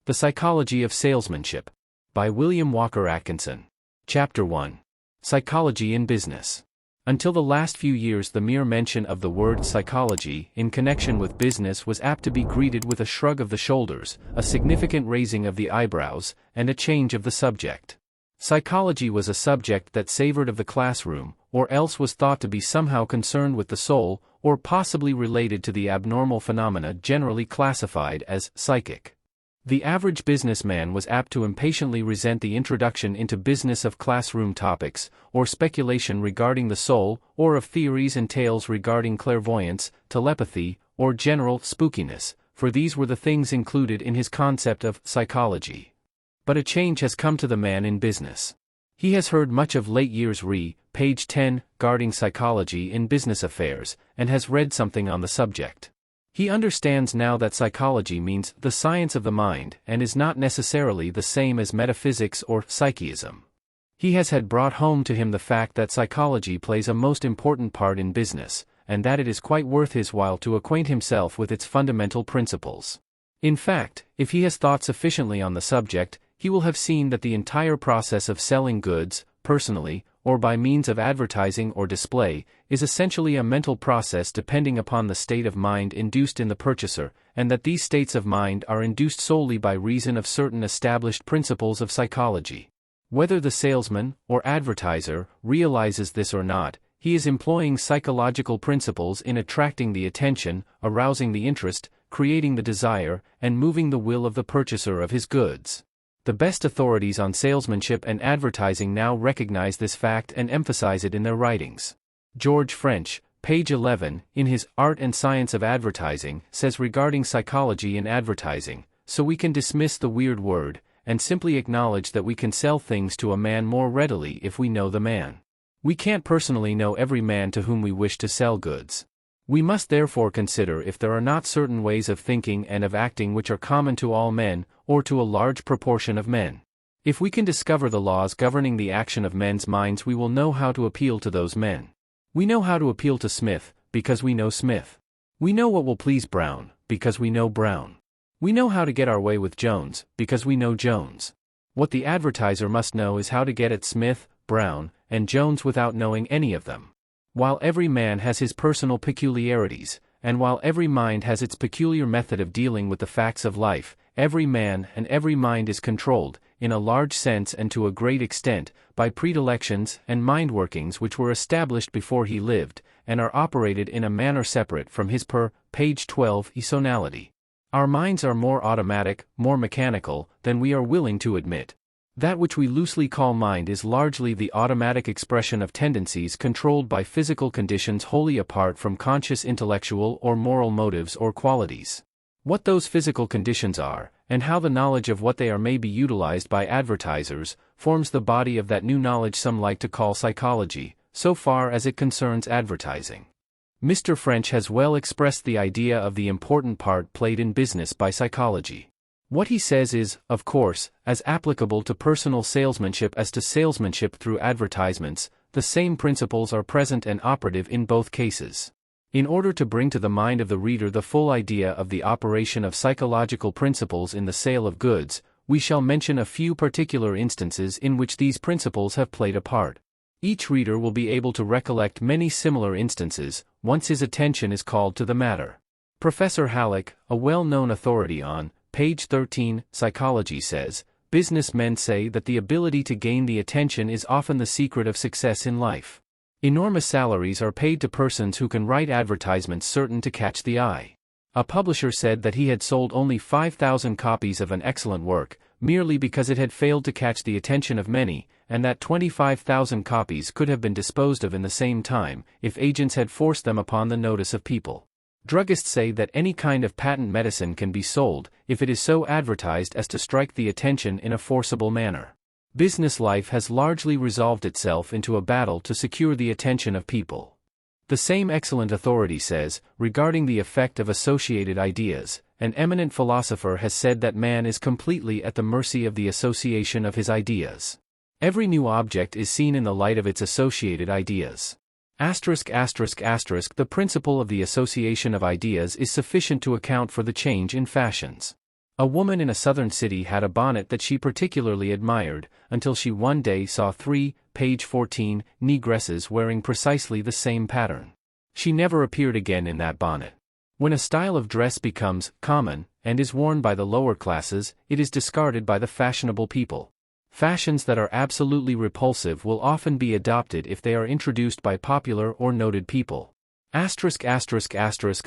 The Psychology of Salesmanship, by William Walker Atkinson. Chapter 1. Psychology in Business. Until the last few years, the mere mention of the word psychology in connection with business was apt to be greeted with a shrug of the shoulders, a significant raising of the eyebrows, and a change of the subject. Psychology was a subject that savored of the classroom, or else was thought to be somehow concerned with the soul, or possibly related to the abnormal phenomena generally classified as psychic. The average businessman was apt to impatiently resent the introduction into business of classroom topics, or speculation regarding the soul, or of theories and tales regarding clairvoyance, telepathy, or general spookiness, for these were the things included in his concept of psychology. But a change has come to the man in business. He has heard much of late years page 10, guarding psychology in business affairs, and has read something on the subject. He understands now that psychology means the science of the mind and is not necessarily the same as metaphysics or psychism. He has had brought home to him the fact that psychology plays a most important part in business, and that it is quite worth his while to acquaint himself with its fundamental principles. In fact, if he has thought sufficiently on the subject, he will have seen that the entire process of selling goods, personally, or by means of advertising or display, is essentially a mental process depending upon the state of mind induced in the purchaser, and that these states of mind are induced solely by reason of certain established principles of psychology. Whether the salesman, or advertiser, realizes this or not, he is employing psychological principles in attracting the attention, arousing the interest, creating the desire, and moving the will of the purchaser of his goods. The best authorities on salesmanship and advertising now recognize this fact and emphasize it in their writings. George French, page 11, in his Art and Science of Advertising, says regarding psychology in advertising, "So we can dismiss the weird word, and simply acknowledge that we can sell things to a man more readily if we know the man. We can't personally know every man to whom we wish to sell goods. We must therefore consider if there are not certain ways of thinking and of acting which are common to all men, or to a large proportion of men. If we can discover the laws governing the action of men's minds, we will know how to appeal to those men. We know how to appeal to Smith, because we know Smith. We know what will please Brown, because we know Brown. We know how to get our way with Jones, because we know Jones. What the advertiser must know is how to get at Smith, Brown, and Jones without knowing any of them. While every man has his personal peculiarities, and while every mind has its peculiar method of dealing with the facts of life, every man and every mind is controlled, in a large sense and to a great extent, by predilections and mind workings which were established before he lived, and are operated in a manner separate from his page 12 personality. Our minds are more automatic, more mechanical, than we are willing to admit. That which we loosely call mind is largely the automatic expression of tendencies controlled by physical conditions wholly apart from conscious intellectual or moral motives or qualities. What those physical conditions are, and how the knowledge of what they are may be utilized by advertisers, forms the body of that new knowledge some like to call psychology, so far as it concerns advertising. Mr. French has well expressed the idea of the important part played in business by psychology. What he says is, of course, as applicable to personal salesmanship as to salesmanship through advertisements. The same principles are present and operative in both cases. In order to bring to the mind of the reader the full idea of the operation of psychological principles in the sale of goods, we shall mention a few particular instances in which these principles have played a part. Each reader will be able to recollect many similar instances, once his attention is called to the matter. Professor Halleck, a well-known authority on page 13, psychology says, "Businessmen say that the ability to gain the attention is often the secret of success in life. Enormous salaries are paid to persons who can write advertisements certain to catch the eye." A publisher said that he had sold only 5,000 copies of an excellent work, merely because it had failed to catch the attention of many, and that 25,000 copies could have been disposed of in the same time, if agents had forced them upon the notice of people. Druggists say that any kind of patent medicine can be sold, if it is so advertised as to strike the attention in a forcible manner. Business life has largely resolved itself into a battle to secure the attention of people. The same excellent authority says, regarding the effect of associated ideas, an eminent philosopher has said that man is completely at the mercy of the association of his ideas. Every new object is seen in the light of its associated ideas. The principle of the association of ideas is sufficient to account for the change in fashions. A woman in a southern city had a bonnet that she particularly admired, until she one day saw 3, page 14, negresses wearing precisely the same pattern. She never appeared again in that bonnet. When a style of dress becomes common, and is worn by the lower classes, it is discarded by the fashionable people. Fashions that are absolutely repulsive will often be adopted if they are introduced by popular or noted people. A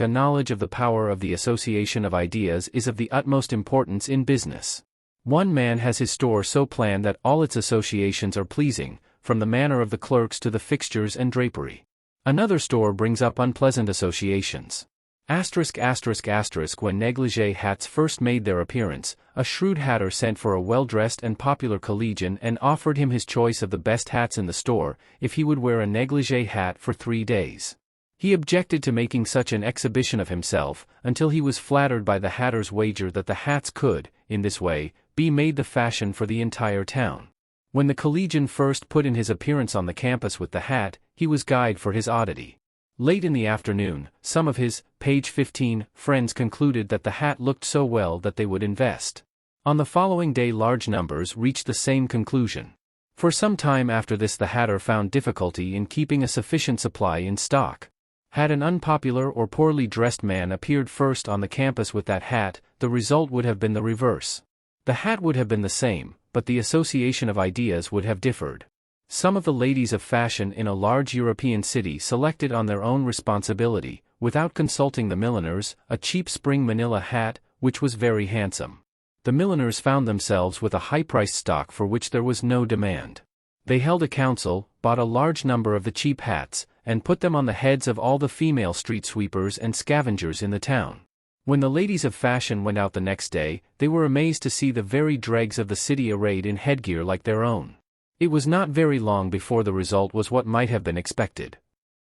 knowledge of the power of the association of ideas is of the utmost importance in business. One man has his store so planned that all its associations are pleasing, from the manner of the clerks to the fixtures and drapery. Another store brings up unpleasant associations. When negligee hats first made their appearance, a shrewd hatter sent for a well-dressed and popular collegian and offered him his choice of the best hats in the store, if he would wear a negligee hat for 3 days. He objected to making such an exhibition of himself, until he was flattered by the hatter's wager that the hats could, in this way, be made the fashion for the entire town. When the collegian first put in his appearance on the campus with the hat, he was guyed for his oddity. Late in the afternoon, some of his, page 15, friends concluded that the hat looked so well that they would invest. On the following day large numbers reached the same conclusion. For some time after this the hatter found difficulty in keeping a sufficient supply in stock. Had an unpopular or poorly dressed man appeared first on the campus with that hat, the result would have been the reverse. The hat would have been the same, but the association of ideas would have differed. Some of the ladies of fashion in a large European city selected on their own responsibility, without consulting the milliners, a cheap spring manila hat, which was very handsome. The milliners found themselves with a high-priced stock for which there was no demand. They held a council, bought a large number of the cheap hats, and put them on the heads of all the female street sweepers and scavengers in the town. When the ladies of fashion went out the next day, they were amazed to see the very dregs of the city arrayed in headgear like their own. It was not very long before the result was what might have been expected.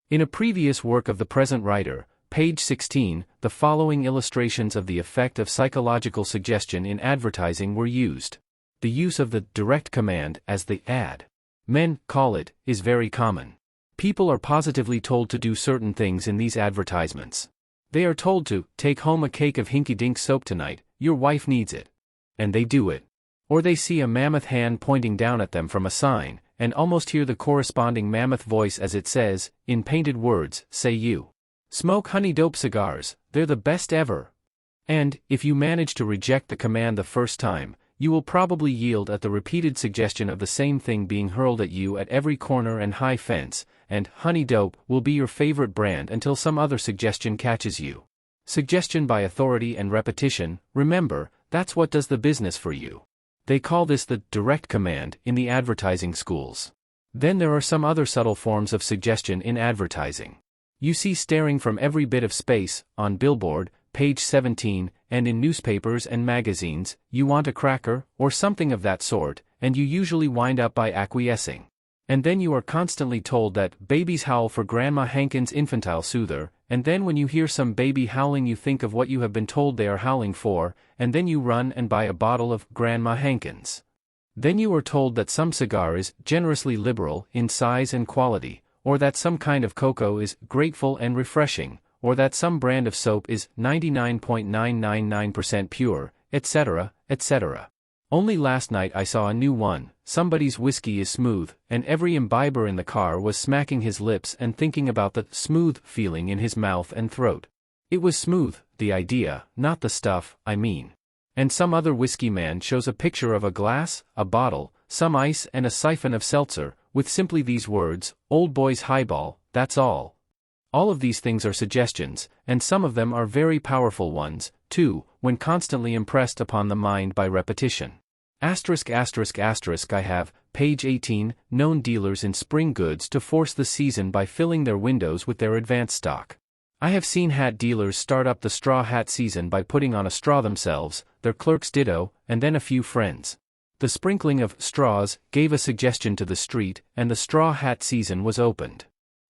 In a previous work of the present writer, page 16, the following illustrations of the effect of psychological suggestion in advertising were used. The use of the direct command, as the ad men call it, is very common. People are positively told to do certain things in these advertisements. They are told to take home a cake of hinky-dink soap tonight, your wife needs it. And they do it. Or they see a mammoth hand pointing down at them from a sign, and almost hear the corresponding mammoth voice as it says, in painted words, say you smoke honey dope cigars, they're the best ever. And, if you manage to reject the command the first time, you will probably yield at the repeated suggestion of the same thing being hurled at you at every corner and high fence, and honey dope will be your favorite brand until some other suggestion catches you. Suggestion by authority and repetition, remember, that's what does the business for you. They call this the direct command in the advertising schools. Then there are some other subtle forms of suggestion in advertising. You see staring from every bit of space, on billboard, page 17, and in newspapers and magazines, you want a cracker, or something of that sort, and you usually wind up by acquiescing. And then you are constantly told that babies howl for Grandma Hankins' infantile soother, and then when you hear some baby howling you think of what you have been told they are howling for, and then you run and buy a bottle of Grandma Hankins. Then you are told that some cigar is generously liberal in size and quality, or that some kind of cocoa is grateful and refreshing, or that some brand of soap is 99.999% pure, etc., etc. Only last night I saw a new one, somebody's whiskey is smooth, and every imbiber in the car was smacking his lips and thinking about the smooth feeling in his mouth and throat. It was smooth, the idea, not the stuff, I mean. And some other whiskey man shows a picture of a glass, a bottle, some ice and a siphon of seltzer, with simply these words, Old Boy's Highball, that's all. All of these things are suggestions, and some of them are very powerful ones, too, when constantly impressed upon the mind by repetition. I have, page 18, known dealers in spring goods to force the season by filling their windows with their advance stock. I have seen hat dealers start up the straw hat season by putting on a straw themselves, their clerks ditto, and then a few friends. The sprinkling of straws gave a suggestion to the street, and the straw hat season was opened.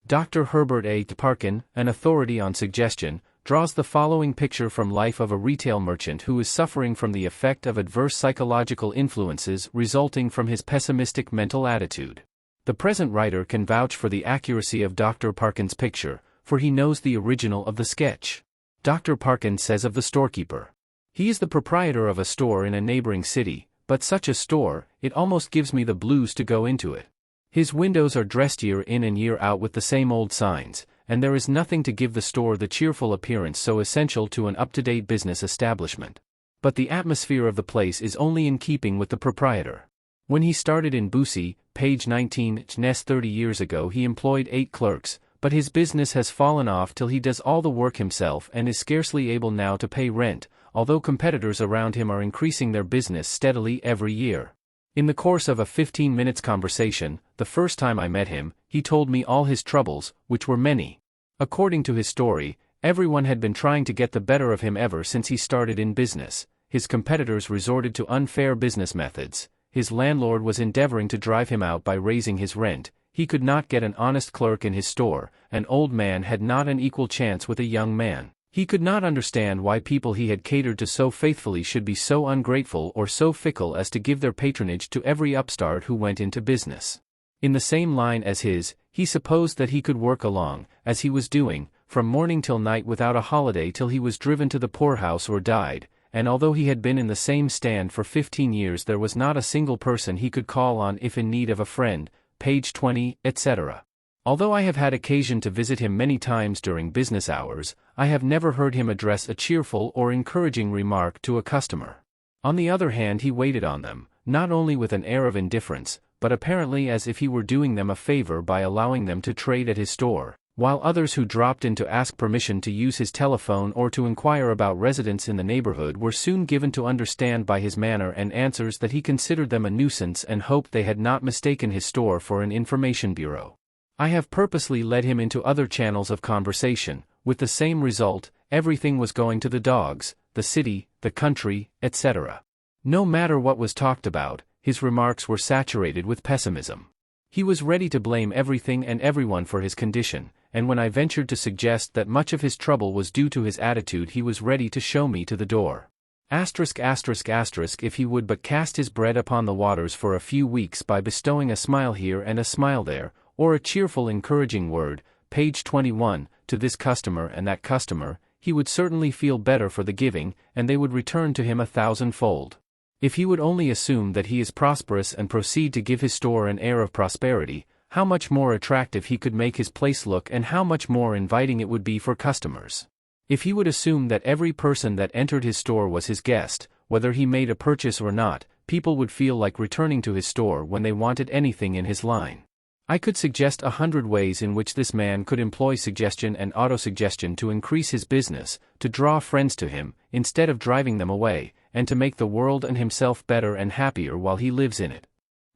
Dr. Herbert A. Parkin, an authority on suggestion, draws the following picture from life of a retail merchant who is suffering from the effect of adverse psychological influences resulting from his pessimistic mental attitude. The present writer can vouch for the accuracy of Dr. Parkin's picture, for he knows the original of the sketch. Dr. Parkin says of the storekeeper, He is the proprietor of a store in a neighboring city, but such a store, it almost gives me the blues to go into it. His windows are dressed year in and year out with the same old signs, and there is nothing to give the store the cheerful appearance so essential to an up-to-date business establishment. But the atmosphere of the place is only in keeping with the proprietor. When he started in Bussy, page 19, 30 years ago he employed 8 clerks, but his business has fallen off till he does all the work himself and is scarcely able now to pay rent, although competitors around him are increasing their business steadily every year. In the course of a 15 minutes conversation, the first time I met him, he told me all his troubles, which were many. According to his story, everyone had been trying to get the better of him ever since he started in business. His competitors resorted to unfair business methods. His landlord was endeavoring to drive him out by raising his rent. He could not get an honest clerk in his store. An old man had not an equal chance with a young man. He could not understand why people he had catered to so faithfully should be so ungrateful or so fickle as to give their patronage to every upstart who went into business. In the same line as his, he supposed that he could work along, as he was doing, from morning till night without a holiday till he was driven to the poorhouse or died, and although he had been in the same stand for 15 years there was not a single person he could call on if in need of a friend, page 20, etc. Although I have had occasion to visit him many times during business hours, I have never heard him address a cheerful or encouraging remark to a customer. On the other hand, he waited on them, not only with an air of indifference, but apparently as if he were doing them a favor by allowing them to trade at his store, while others who dropped in to ask permission to use his telephone or to inquire about residents in the neighborhood were soon given to understand by his manner and answers that he considered them a nuisance and hoped they had not mistaken his store for an information bureau. I have purposely led him into other channels of conversation, with the same result. Everything was going to the dogs, the city, the country, etc. No matter what was talked about, his remarks were saturated with pessimism. He was ready to blame everything and everyone for his condition, and when I ventured to suggest that much of his trouble was due to his attitude he was ready to show me to the door. If he would but cast his bread upon the waters for a few weeks by bestowing a smile here and a smile there, or a cheerful encouraging word, page 21, to this customer and that customer, he would certainly feel better for the giving, and they would return to him 1,000-fold. If he would only assume that he is prosperous and proceed to give his store an air of prosperity, how much more attractive he could make his place look and how much more inviting it would be for customers. If he would assume that every person that entered his store was his guest, whether he made a purchase or not, people would feel like returning to his store when they wanted anything in his line. I could suggest 100 ways in which this man could employ suggestion and autosuggestion to increase his business, to draw friends to him, instead of driving them away, and to make the world and himself better and happier while he lives in it.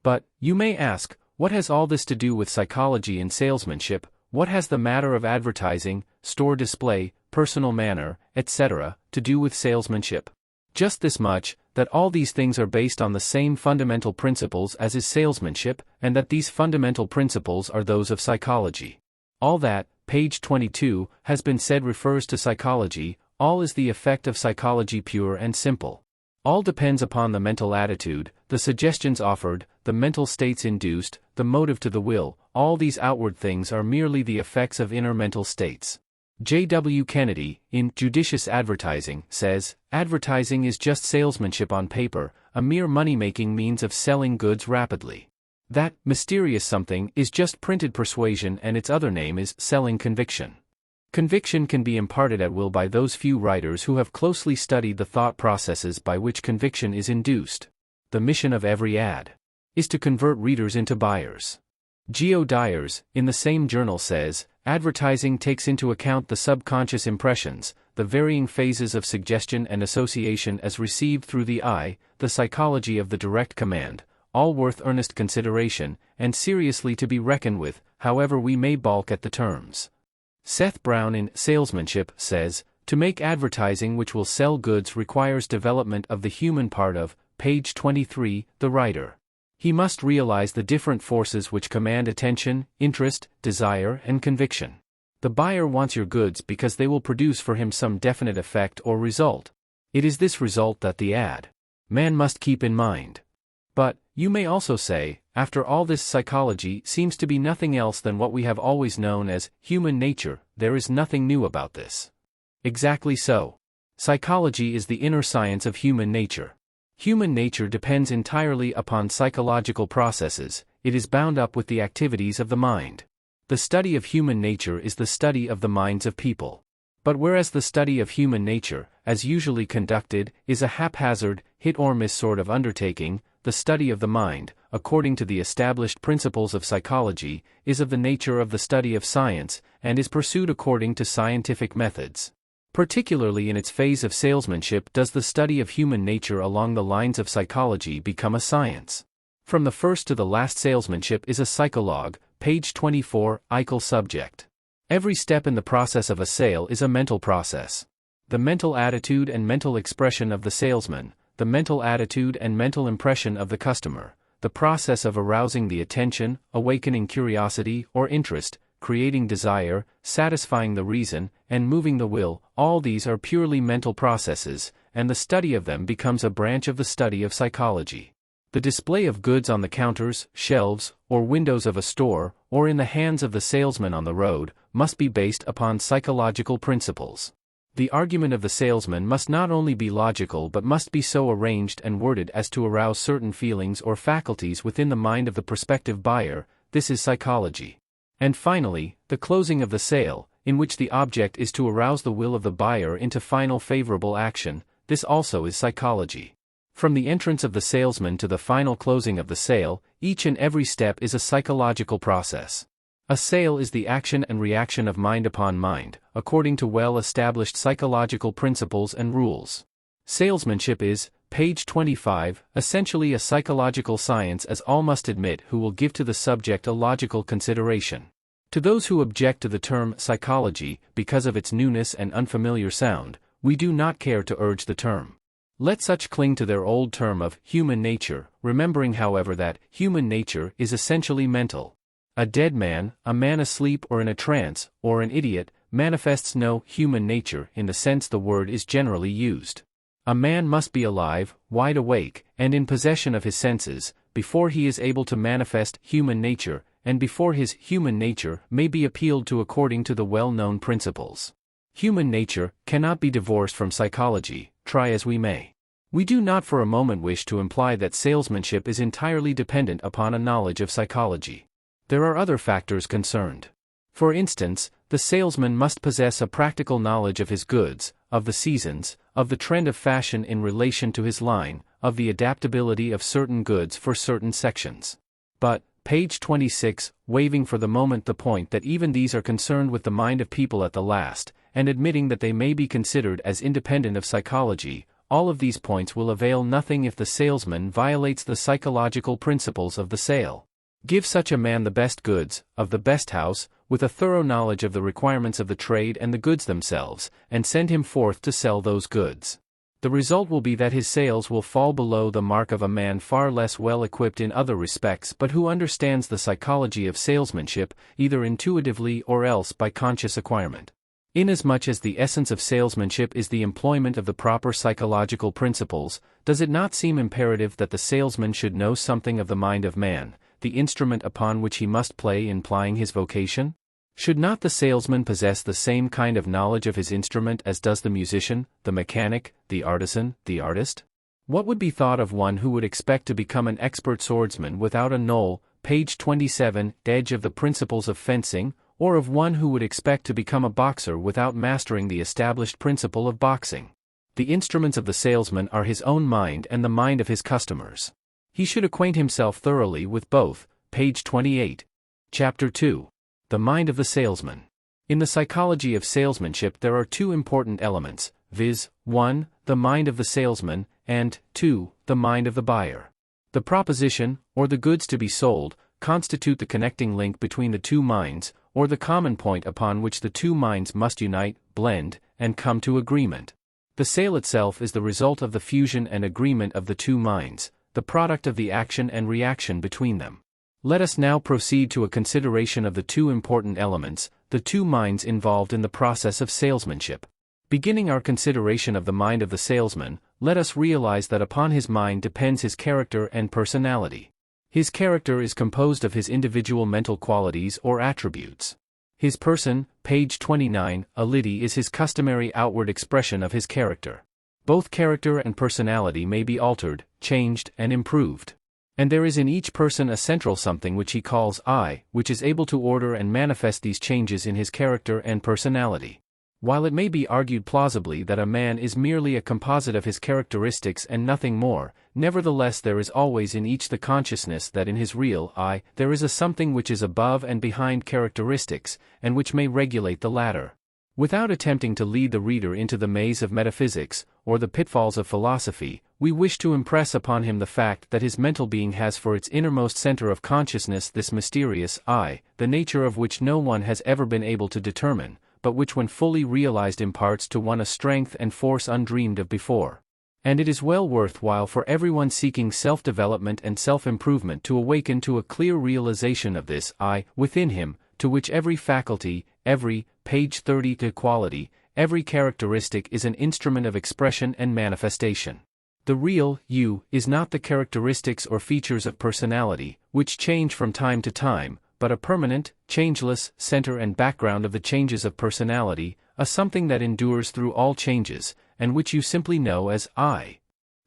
But, you may ask, what has all this to do with psychology and salesmanship? What has the matter of advertising, store display, personal manner, etc., to do with salesmanship? Just this much, that all these things are based on the same fundamental principles as is salesmanship, and that these fundamental principles are those of psychology. All that, page 22, has been said refers to psychology. All is the effect of psychology pure and simple. All depends upon the mental attitude, the suggestions offered, the mental states induced, the motive to the will. All these outward things are merely the effects of inner mental states. J.W. Kennedy, in Judicious Advertising, says, advertising is just salesmanship on paper, a mere money-making means of selling goods rapidly. That mysterious something is just printed persuasion, and its other name is selling conviction. Conviction can be imparted at will by those few writers who have closely studied the thought processes by which conviction is induced. The mission of every ad is to convert readers into buyers. Geo Dyers, in the same journal, says, advertising takes into account the subconscious impressions, the varying phases of suggestion and association as received through the eye, the psychology of the direct command, all worth earnest consideration, and seriously to be reckoned with, however we may balk at the terms. Seth Brown in Salesmanship says, to make advertising which will sell goods requires development of the human part of, page 23, the writer. He must realize the different forces which command attention, interest, desire, and conviction. The buyer wants your goods because they will produce for him some definite effect or result. It is this result that the ad man must keep in mind. But, you may also say, after all this psychology seems to be nothing else than what we have always known as human nature, there is nothing new about this. Exactly so. Psychology is the inner science of human nature. Human nature depends entirely upon psychological processes, it is bound up with the activities of the mind. The study of human nature is the study of the minds of people. But whereas the study of human nature, as usually conducted, is a haphazard, hit-or-miss sort of undertaking, the study of the mind, according to the established principles of psychology, is of the nature of the study of science, and is pursued according to scientific methods. Particularly in its phase of salesmanship does the study of human nature along the lines of psychology become a science. From the first to the last, salesmanship is a psychologue, page 24, Eichel subject. Every step in the process of a sale is a mental process. The mental attitude and mental expression of the salesman, the mental attitude and mental impression of the customer, the process of arousing the attention, awakening curiosity or interest, creating desire, satisfying the reason, and moving the will, all these are purely mental processes, and the study of them becomes a branch of the study of psychology. The display of goods on the counters, shelves, or windows of a store, or in the hands of the salesman on the road, must be based upon psychological principles. The argument of the salesman must not only be logical but must be so arranged and worded as to arouse certain feelings or faculties within the mind of the prospective buyer. This is psychology. And finally, the closing of the sale, in which the object is to arouse the will of the buyer into final favorable action, this also is psychology. From the entrance of the salesman to the final closing of the sale, each and every step is a psychological process. A sale is the action and reaction of mind upon mind, according to well-established psychological principles and rules. Salesmanship is, page 25, essentially a psychological science, as all must admit who will give to the subject a logical consideration. To those who object to the term psychology because of its newness and unfamiliar sound, we do not care to urge the term. Let such cling to their old term of human nature, remembering however that human nature is essentially mental. A dead man, a man asleep or in a trance, or an idiot, manifests no human nature in the sense the word is generally used. A man must be alive, wide awake, and in possession of his senses, before he is able to manifest human nature, and before his human nature may be appealed to according to the well-known principles. Human nature cannot be divorced from psychology, try as we may. We do not for a moment wish to imply that salesmanship is entirely dependent upon a knowledge of psychology. There are other factors concerned. For instance, the salesman must possess a practical knowledge of his goods, of the seasons, of the trend of fashion in relation to his line, of the adaptability of certain goods for certain sections. But, page 26, waiving for the moment the point that even these are concerned with the mind of people at the last, and admitting that they may be considered as independent of psychology, all of these points will avail nothing if the salesman violates the psychological principles of the sale. Give such a man the best goods, of the best house, with a thorough knowledge of the requirements of the trade and the goods themselves, and send him forth to sell those goods. The result will be that his sales will fall below the mark of a man far less well equipped in other respects but who understands the psychology of salesmanship, either intuitively or else by conscious acquirement. Inasmuch as the essence of salesmanship is the employment of the proper psychological principles, does it not seem imperative that the salesman should know something of the mind of man, the instrument upon which he must play in plying his vocation? Should not the salesman possess the same kind of knowledge of his instrument as does the musician, the mechanic, the artisan, the artist? What would be thought of one who would expect to become an expert swordsman without a knoll, page 27, edge of the principles of fencing, or of one who would expect to become a boxer without mastering the established principle of boxing? The instruments of the salesman are his own mind and the mind of his customers. He should acquaint himself thoroughly with both, page 28. Chapter 2. The mind of the salesman. In the psychology of salesmanship there are two important elements, viz., 1. The mind of the salesman, and 2. The mind of the buyer. The proposition, or the goods to be sold, constitute the connecting link between the two minds, or the common point upon which the two minds must unite, blend, and come to agreement. The sale itself is the result of the fusion and agreement of the two minds, the product of the action and reaction between them. Let us now proceed to a consideration of the two important elements, the two minds involved in the process of salesmanship. Beginning our consideration of the mind of the salesman, let us realize that upon his mind depends his character and personality. His character is composed of his individual mental qualities or attributes. His person, page 29, ability is his customary outward expression of his character. Both character and personality may be altered, changed, and improved. And there is in each person a central something which he calls I, which is able to order and manifest these changes in his character and personality. While it may be argued plausibly that a man is merely a composite of his characteristics and nothing more, nevertheless there is always in each the consciousness that in his real I, there is a something which is above and behind characteristics, and which may regulate the latter. Without attempting to lead the reader into the maze of metaphysics, or the pitfalls of philosophy, we wish to impress upon him the fact that his mental being has for its innermost center of consciousness this mysterious I, the nature of which no one has ever been able to determine, but which when fully realized imparts to one a strength and force undreamed of before. And it is well worthwhile for everyone seeking self-development and self-improvement to awaken to a clear realization of this I within him, to which every faculty, every, page 30 quality, every characteristic is an instrument of expression and manifestation. The real you is not the characteristics or features of personality, which change from time to time, but a permanent, changeless center and background of the changes of personality, a something that endures through all changes, and which you simply know as I.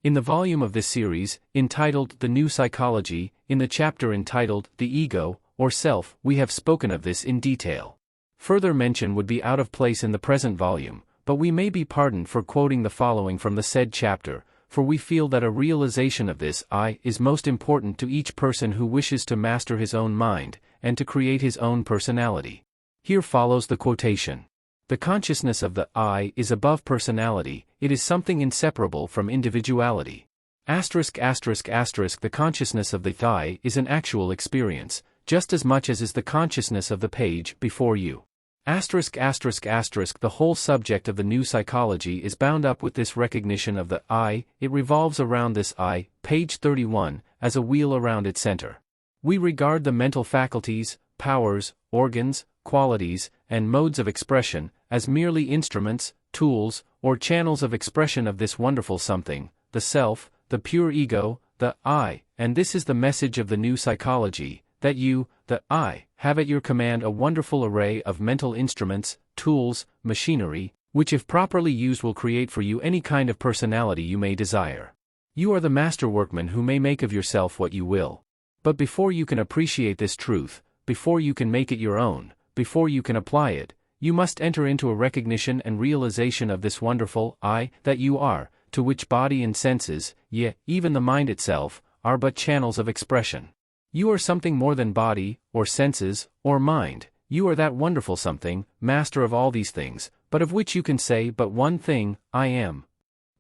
In the volume of this series, entitled The New Psychology, in the chapter entitled The Ego, or Self, we have spoken of this in detail. Further mention would be out of place in the present volume, but we may be pardoned for quoting the following from the said chapter, for we feel that a realization of this I is most important to each person who wishes to master his own mind, and to create his own personality. Here follows the quotation. The consciousness of the I is above personality, it is something inseparable from individuality. The consciousness of the I is an actual experience, just as much as is the consciousness of the page before you. The whole subject of the new psychology is bound up with this recognition of the I, it revolves around this I, page 31, as a wheel around its center. We regard the mental faculties, powers, organs, qualities, and modes of expression as merely instruments, tools, or channels of expression of this wonderful something, the self, the pure ego, the I, and this is the message of the new psychology, that you, the I, have at your command a wonderful array of mental instruments, tools, machinery, which if properly used will create for you any kind of personality you may desire. You are the master workman who may make of yourself what you will. But before you can appreciate this truth, before you can make it your own, before you can apply it, you must enter into a recognition and realization of this wonderful I that you are, to which body and senses, yea, even the mind itself, are but channels of expression. You are something more than body, or senses, or mind, you are that wonderful something, master of all these things, but of which you can say but one thing, I am.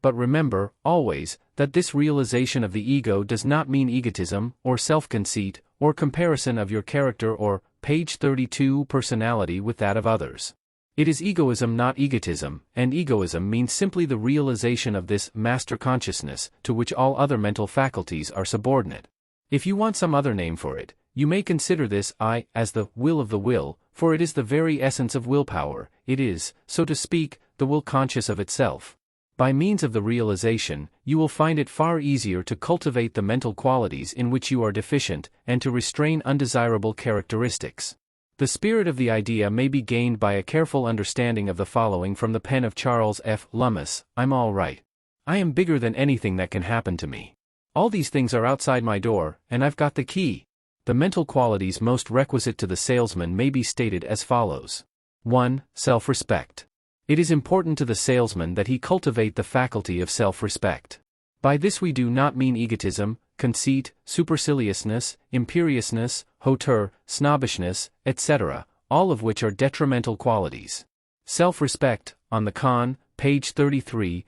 But remember, always, that this realization of the ego does not mean egotism, or self-conceit, or comparison of your character or, page 32, personality with that of others. It is egoism, not egotism, and egoism means simply the realization of this master consciousness, to which all other mental faculties are subordinate. If you want some other name for it, you may consider this I as the will of the will, for it is the very essence of willpower, it is, so to speak, the will conscious of itself. By means of the realization, you will find it far easier to cultivate the mental qualities in which you are deficient, and to restrain undesirable characteristics. The spirit of the idea may be gained by a careful understanding of the following from the pen of Charles F. Lummis: I'm all right. I am bigger than anything that can happen to me. All these things are outside my door, and I've got the key. The mental qualities most requisite to the salesman may be stated as follows. 1. Self-respect. It is important to the salesman that he cultivate the faculty of self-respect. By this we do not mean egotism, conceit, superciliousness, imperiousness, hauteur, snobbishness, etc., all of which are detrimental qualities. Self-respect, on the page 33,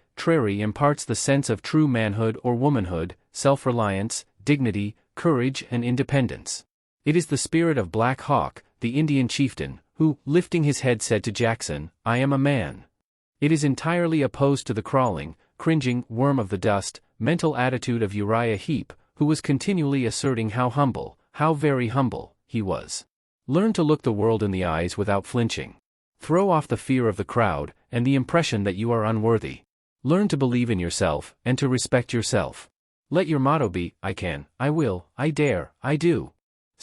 imparts the sense of true manhood or womanhood, self-reliance, dignity, courage and independence. It is the spirit of Black Hawk, the Indian chieftain, who, lifting his head said to Jackson, I am a man. It is entirely opposed to the crawling, cringing, worm of the dust, mental attitude of Uriah Heep, who was continually asserting how humble, how very humble, he was. Learn to look the world in the eyes without flinching. Throw off the fear of the crowd, and the impression that you are unworthy. Learn to believe in yourself, and to respect yourself. Let your motto be, I can, I will, I dare, I do.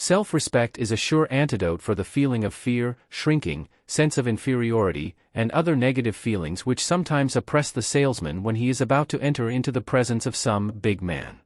Self-respect is a sure antidote for the feeling of fear, shrinking, sense of inferiority, and other negative feelings which sometimes oppress the salesman when he is about to enter into the presence of some big man.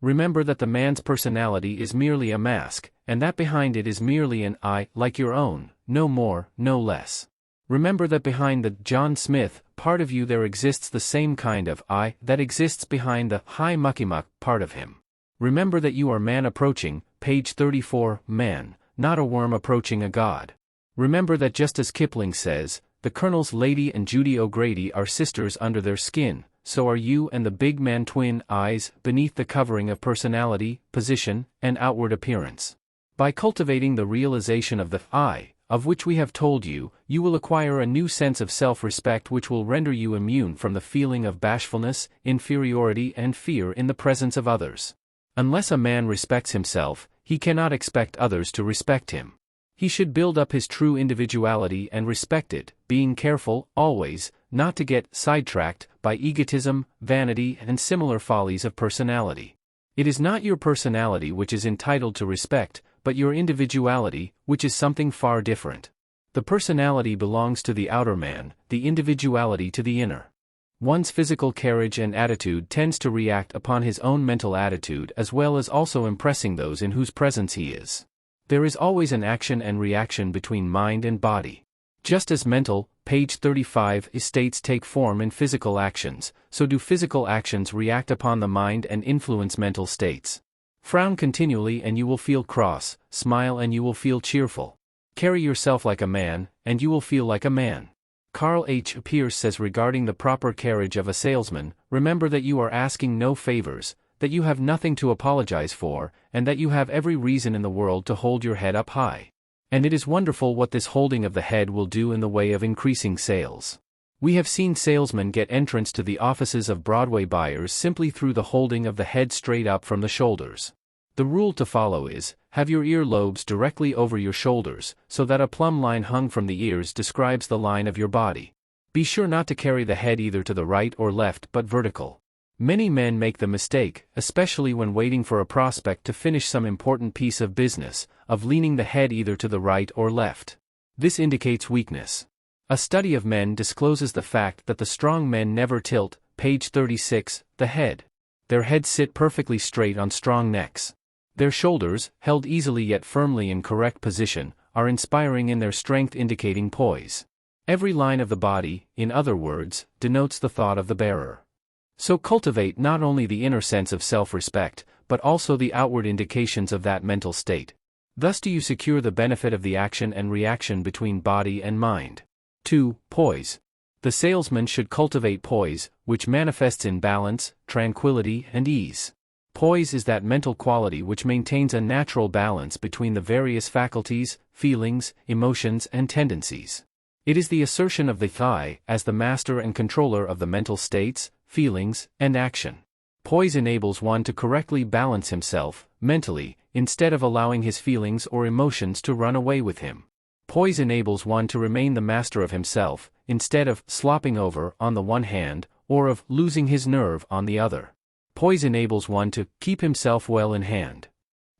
Remember that the man's personality is merely a mask, and that behind it is merely an I, like your own, no more, no less. Remember that behind the John Smith part of you there exists the same kind of I that exists behind the Hi Mucky Muck part of him. Remember that you are man approaching, page 34, man, not a worm approaching a god. Remember that just as Kipling says, the Colonel's Lady and Judy O'Grady are sisters under their skin, so are you and the big man twin eyes beneath the covering of personality, position, and outward appearance. By cultivating the realization of the I, of which we have told you, you will acquire a new sense of self-respect which will render you immune from the feeling of bashfulness, inferiority, and fear in the presence of others. Unless a man respects himself, he cannot expect others to respect him. He should build up his true individuality and respect it, being careful, always, not to get sidetracked by egotism, vanity, and similar follies of personality. It is not your personality which is entitled to respect, but your individuality, which is something far different. The personality belongs to the outer man, the individuality to the inner. One's physical carriage and attitude tends to react upon his own mental attitude as well as also impressing those in whose presence he is. There is always an action and reaction between mind and body. Just as mental, page 35, states take form in physical actions, so do physical actions react upon the mind and influence mental states. Frown continually and you will feel cross, smile and you will feel cheerful. Carry yourself like a man, and you will feel like a man. Carl H. Pierce says regarding the proper carriage of a salesman, remember that you are asking no favors, that you have nothing to apologize for, and that you have every reason in the world to hold your head up high. And it is wonderful what this holding of the head will do in the way of increasing sales. We have seen salesmen get entrance to the offices of Broadway buyers simply through the holding of the head straight up from the shoulders. The rule to follow is, have your ear lobes directly over your shoulders, so that a plumb line hung from the ears describes the line of your body. Be sure not to carry the head either to the right or left but vertical. Many men make the mistake, especially when waiting for a prospect to finish some important piece of business, of leaning the head either to the right or left. This indicates weakness. A study of men discloses the fact that the strong men never tilt, page 36, the head. Their heads sit perfectly straight on strong necks. Their shoulders, held easily yet firmly in correct position, are inspiring in their strength indicating poise. Every line of the body, in other words, denotes the thought of the bearer. So cultivate not only the inner sense of self-respect, but also the outward indications of that mental state. Thus do you secure the benefit of the action and reaction between body and mind. 2. Poise. The salesman should cultivate poise, which manifests in balance, tranquility, and ease. Poise is that mental quality which maintains a natural balance between the various faculties, feelings, emotions, and tendencies. It is the assertion of the I as the master and controller of the mental states, feelings, and action. Poise enables one to correctly balance himself, mentally, instead of allowing his feelings or emotions to run away with him. Poise enables one to remain the master of himself, instead of slopping over on the one hand, or of losing his nerve on the other. Poise enables one to keep himself well in hand.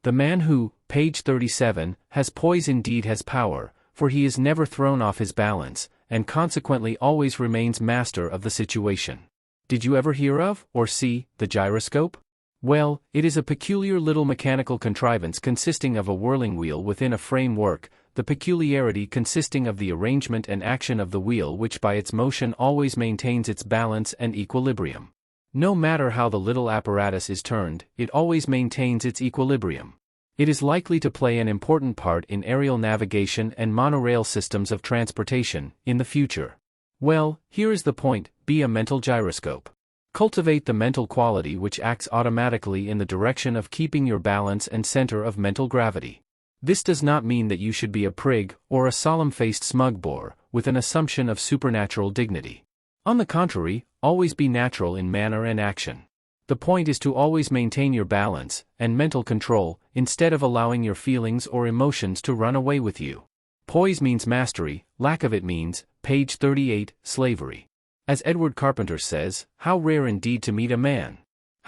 The man who, page 37, has poise indeed has power, for he is never thrown off his balance, and consequently always remains master of the situation. Did you ever hear of, or see, the gyroscope? Well, it is a peculiar little mechanical contrivance consisting of a whirling wheel within a framework, the peculiarity consisting of the arrangement and action of the wheel which by its motion always maintains its balance and equilibrium. No matter how the little apparatus is turned, it always maintains its equilibrium. It is likely to play an important part in aerial navigation and monorail systems of transportation in the future. Well, here is the point: be a mental gyroscope. Cultivate the mental quality which acts automatically in the direction of keeping your balance and center of mental gravity. This does not mean that you should be a prig or a solemn-faced smug bore, with an assumption of supernatural dignity. On the contrary, always be natural in manner and action. The point is to always maintain your balance and mental control, instead of allowing your feelings or emotions to run away with you. Poise means mastery, lack of it means, page 38, slavery. As Edward Carpenter says, how rare indeed to meet a man.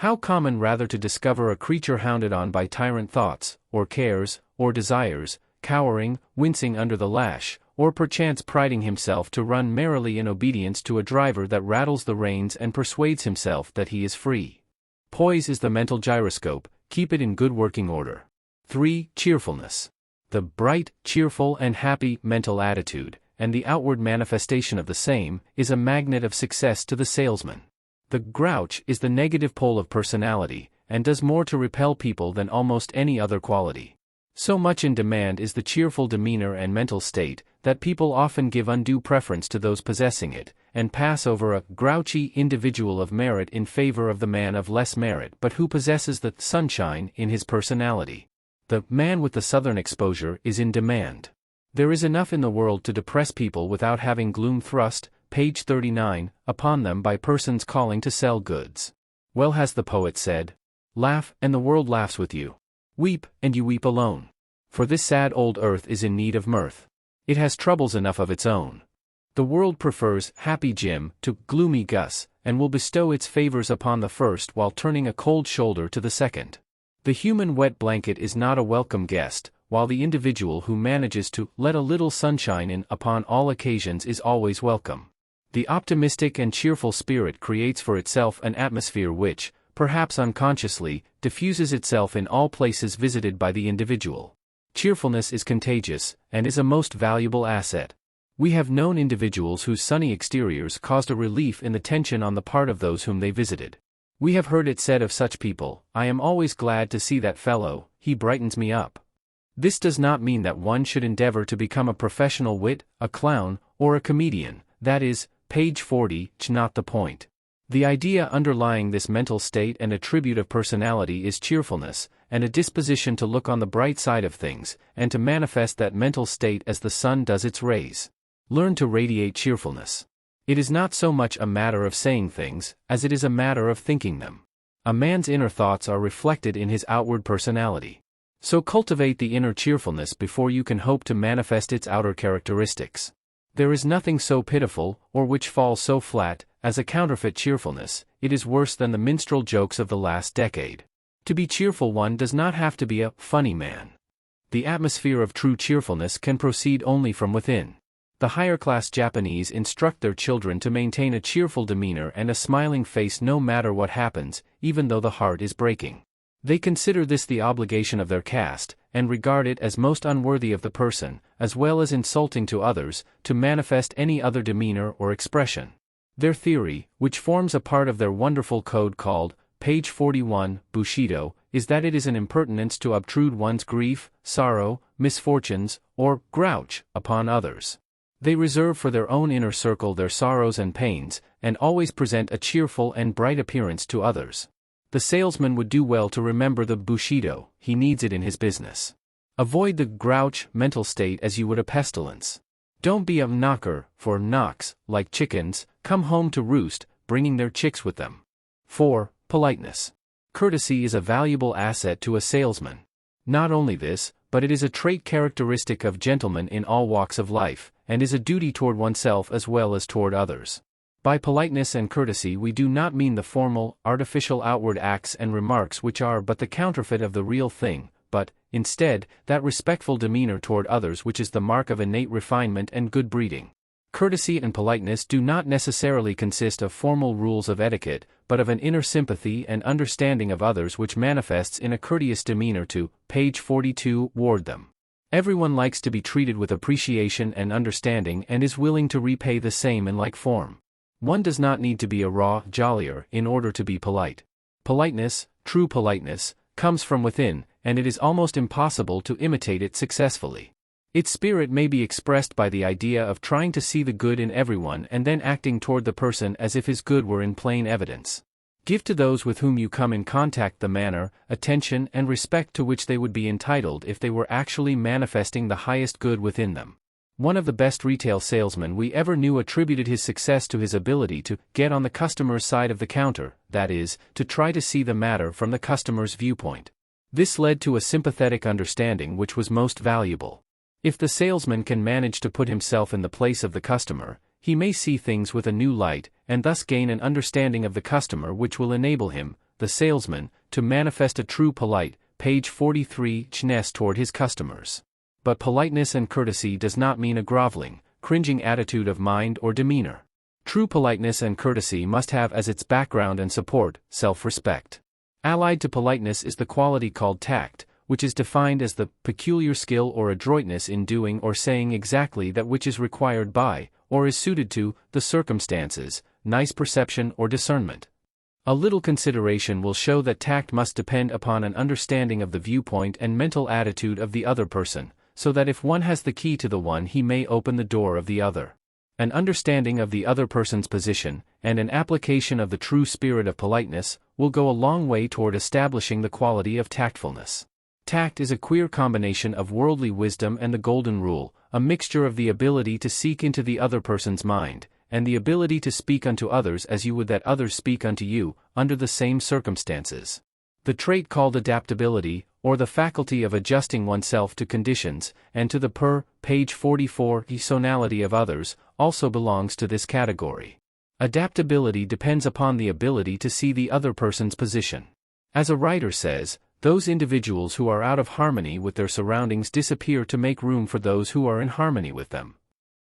How common rather to discover a creature hounded on by tyrant thoughts, or cares, or desires, cowering, wincing under the lash, or perchance priding himself to run merrily in obedience to a driver that rattles the reins and persuades himself that he is free. Poise is the mental gyroscope, keep it in good working order. 3. Cheerfulness. The bright, cheerful and happy mental attitude, and the outward manifestation of the same, is a magnet of success to the salesman. The grouch is the negative pole of personality, and does more to repel people than almost any other quality. So much in demand is the cheerful demeanor and mental state, that people often give undue preference to those possessing it, and pass over a grouchy individual of merit in favor of the man of less merit but who possesses the sunshine in his personality. The man with the southern exposure is in demand. There is enough in the world to depress people without having gloom thrust, page 39, upon them by persons calling to sell goods. Well has the poet said, "Laugh, and the world laughs with you. Weep, and you weep alone. For this sad old earth is in need of mirth. It has troubles enough of its own. The world prefers Happy Jim to Gloomy Gus, and will bestow its favors upon the first while turning a cold shoulder to the second. The human wet blanket is not a welcome guest, while the individual who manages to let a little sunshine in upon all occasions is always welcome. The optimistic and cheerful spirit creates for itself an atmosphere which, perhaps unconsciously, diffuses itself in all places visited by the individual. Cheerfulness is contagious, and is a most valuable asset. We have known individuals whose sunny exteriors caused a relief in the tension on the part of those whom they visited. We have heard it said of such people, "I am always glad to see that fellow, he brightens me up." This does not mean that one should endeavor to become a professional wit, a clown, or a comedian, that is, page 40, not the point. The idea underlying this mental state and attribute of personality is cheerfulness, and a disposition to look on the bright side of things, and to manifest that mental state as the sun does its rays. Learn to radiate cheerfulness. It is not so much a matter of saying things, as it is a matter of thinking them. A man's inner thoughts are reflected in his outward personality. So cultivate the inner cheerfulness before you can hope to manifest its outer characteristics. There is nothing so pitiful, or which falls so flat, as a counterfeit cheerfulness. It is worse than the minstrel jokes of the last decade. To be cheerful one does not have to be a funny man. The atmosphere of true cheerfulness can proceed only from within. The higher-class Japanese instruct their children to maintain a cheerful demeanor and a smiling face no matter what happens, even though the heart is breaking. They consider this the obligation of their caste, and regard it as most unworthy of the person, as well as insulting to others, to manifest any other demeanor or expression. Their theory, which forms a part of their wonderful code called, page 41, Bushido, is that it is an impertinence to obtrude one's grief, sorrow, misfortunes, or grouch, upon others. They reserve for their own inner circle their sorrows and pains, and always present a cheerful and bright appearance to others. The salesman would do well to remember the Bushido, he needs it in his business. Avoid the grouch mental state as you would a pestilence. Don't be a knocker, for knocks, like chickens, come home to roost, bringing their chicks with them. 4. Politeness. Courtesy is a valuable asset to a salesman. Not only this, but it is a trait characteristic of gentlemen in all walks of life, and is a duty toward oneself as well as toward others. By politeness and courtesy we do not mean the formal, artificial outward acts and remarks which are but the counterfeit of the real thing, but, instead, that respectful demeanor toward others which is the mark of innate refinement and good breeding. Courtesy and politeness do not necessarily consist of formal rules of etiquette, but of an inner sympathy and understanding of others which manifests in a courteous demeanor to, page 42, ward them. Everyone likes to be treated with appreciation and understanding and is willing to repay the same in like form. One does not need to be a raw jollier in order to be polite. Politeness, true politeness, comes from within, and it is almost impossible to imitate it successfully. Its spirit may be expressed by the idea of trying to see the good in everyone and then acting toward the person as if his good were in plain evidence. Give to those with whom you come in contact the manner, attention, and respect to which they would be entitled if they were actually manifesting the highest good within them. One of the best retail salesmen we ever knew attributed his success to his ability to get on the customer's side of the counter, that is, to try to see the matter from the customer's viewpoint. This led to a sympathetic understanding which was most valuable. If the salesman can manage to put himself in the place of the customer, he may see things with a new light, and thus gain an understanding of the customer which will enable him, the salesman, to manifest a true polite, page 43, chness toward his customers. But politeness and courtesy does not mean a groveling, cringing attitude of mind or demeanor. True politeness and courtesy must have as its background and support, self-respect. Allied to politeness is the quality called tact, which is defined as the peculiar skill or adroitness in doing or saying exactly that which is required by, or is suited to, the circumstances, nice perception or discernment. A little consideration will show that tact must depend upon an understanding of the viewpoint and mental attitude of the other person, so that if one has the key to the one, he may open the door of the other. An understanding of the other person's position, and an application of the true spirit of politeness, will go a long way toward establishing the quality of tactfulness. Tact is a queer combination of worldly wisdom and the golden rule, a mixture of the ability to seek into the other person's mind, and the ability to speak unto others as you would that others speak unto you, under the same circumstances. The trait called adaptability, or the faculty of adjusting oneself to conditions, and to the page 44, personality of others, also belongs to this category. Adaptability depends upon the ability to see the other person's position. As a writer says, those individuals who are out of harmony with their surroundings disappear to make room for those who are in harmony with them.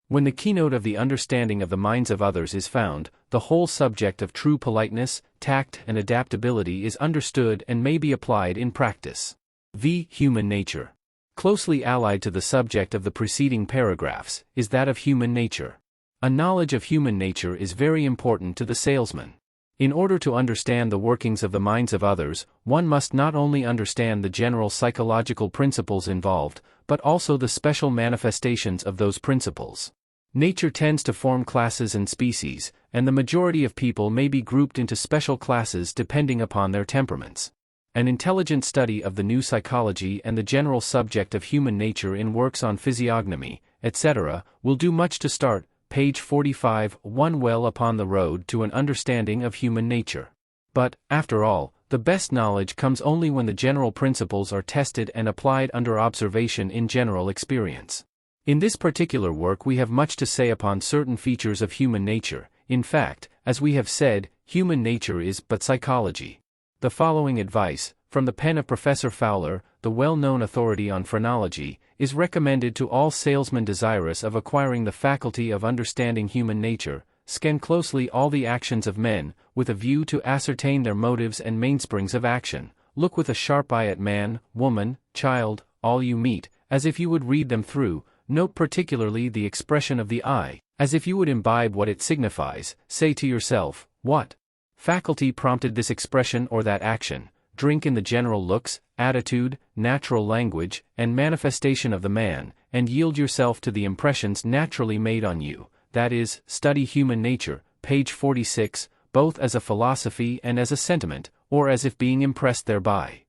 When the keynote of the understanding of the minds of others is found, the whole subject of true politeness, tact, and adaptability is understood and may be applied in practice. Human nature. Closely allied to the subject of the preceding paragraphs, is that of human nature. A knowledge of human nature is very important to the salesman. In order to understand the workings of the minds of others, one must not only understand the general psychological principles involved, but also the special manifestations of those principles. Nature tends to form classes and species, and the majority of people may be grouped into special classes depending upon their temperaments. An intelligent study of the new psychology and the general subject of human nature in works on physiognomy, etc., will do much to start, page 45, one well upon the road to an understanding of human nature. But, after all, the best knowledge comes only when the general principles are tested and applied under observation in general experience. In this particular work we have much to say upon certain features of human nature. In fact, as we have said, human nature is but psychology. The following advice, from the pen of Professor Fowler, the well-known authority on phrenology, is recommended to all salesmen desirous of acquiring the faculty of understanding human nature. Scan closely all the actions of men, with a view to ascertain their motives and mainsprings of action. Look with a sharp eye at man, woman, child, all you meet, as if you would read them through. Note particularly the expression of the eye, as if you would imbibe what it signifies. Say to yourself, what faculty prompted this expression or that action? Drink in the general looks, attitude, natural language, and manifestation of the man, and yield yourself to the impressions naturally made on you. That is, study human nature, page 46, both as a philosophy and as a sentiment, or as if being impressed thereby.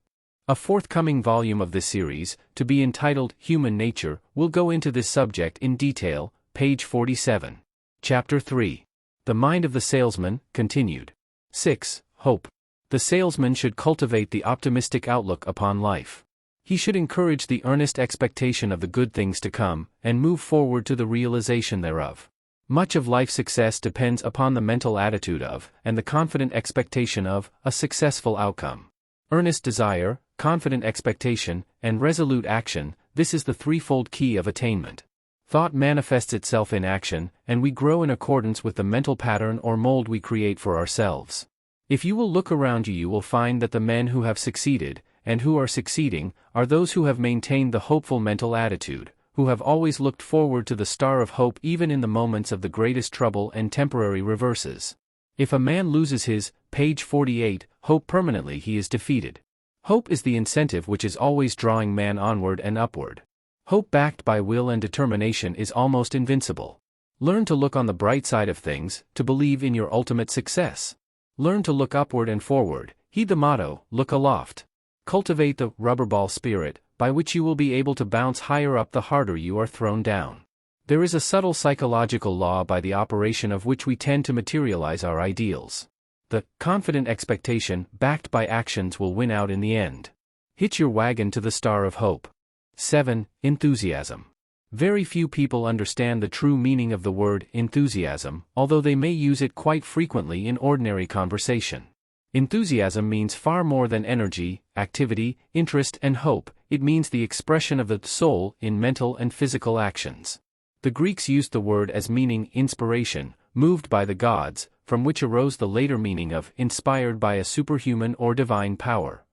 A forthcoming volume of this series, to be entitled Human Nature, will go into this subject in detail, page 47. Chapter 3. The Mind of the Salesman, continued. 6. Hope. The salesman should cultivate the optimistic outlook upon life. He should encourage the earnest expectation of the good things to come, and move forward to the realization thereof. Much of life success depends upon the mental attitude of, and the confident expectation of, a successful outcome. Earnest desire, confident expectation, and resolute action, this is the threefold key of attainment. Thought manifests itself in action, and we grow in accordance with the mental pattern or mold we create for ourselves. If you will look around you, you will find that the men who have succeeded, and who are succeeding, are those who have maintained the hopeful mental attitude, who have always looked forward to the star of hope even in the moments of the greatest trouble and temporary reverses. If a man loses his, page 48, hope permanently, he is defeated. Hope is the incentive which is always drawing man onward and upward. Hope backed by will and determination is almost invincible. Learn to look on the bright side of things, to believe in your ultimate success. Learn to look upward and forward, heed the motto, look aloft. Cultivate the rubberball spirit, by which you will be able to bounce higher up the harder you are thrown down. There is a subtle psychological law by the operation of which we tend to materialize our ideals. The confident expectation, backed by actions, will win out in the end. Hitch your wagon to the star of hope. 7. Enthusiasm. Very few people understand the true meaning of the word enthusiasm, although they may use it quite frequently in ordinary conversation. Enthusiasm means far more than energy, activity, interest, and hope. It means the expression of the soul in mental and physical actions. The Greeks used the word as meaning inspiration, moved by the gods, from which arose the later meaning of inspired by a superhuman or divine power.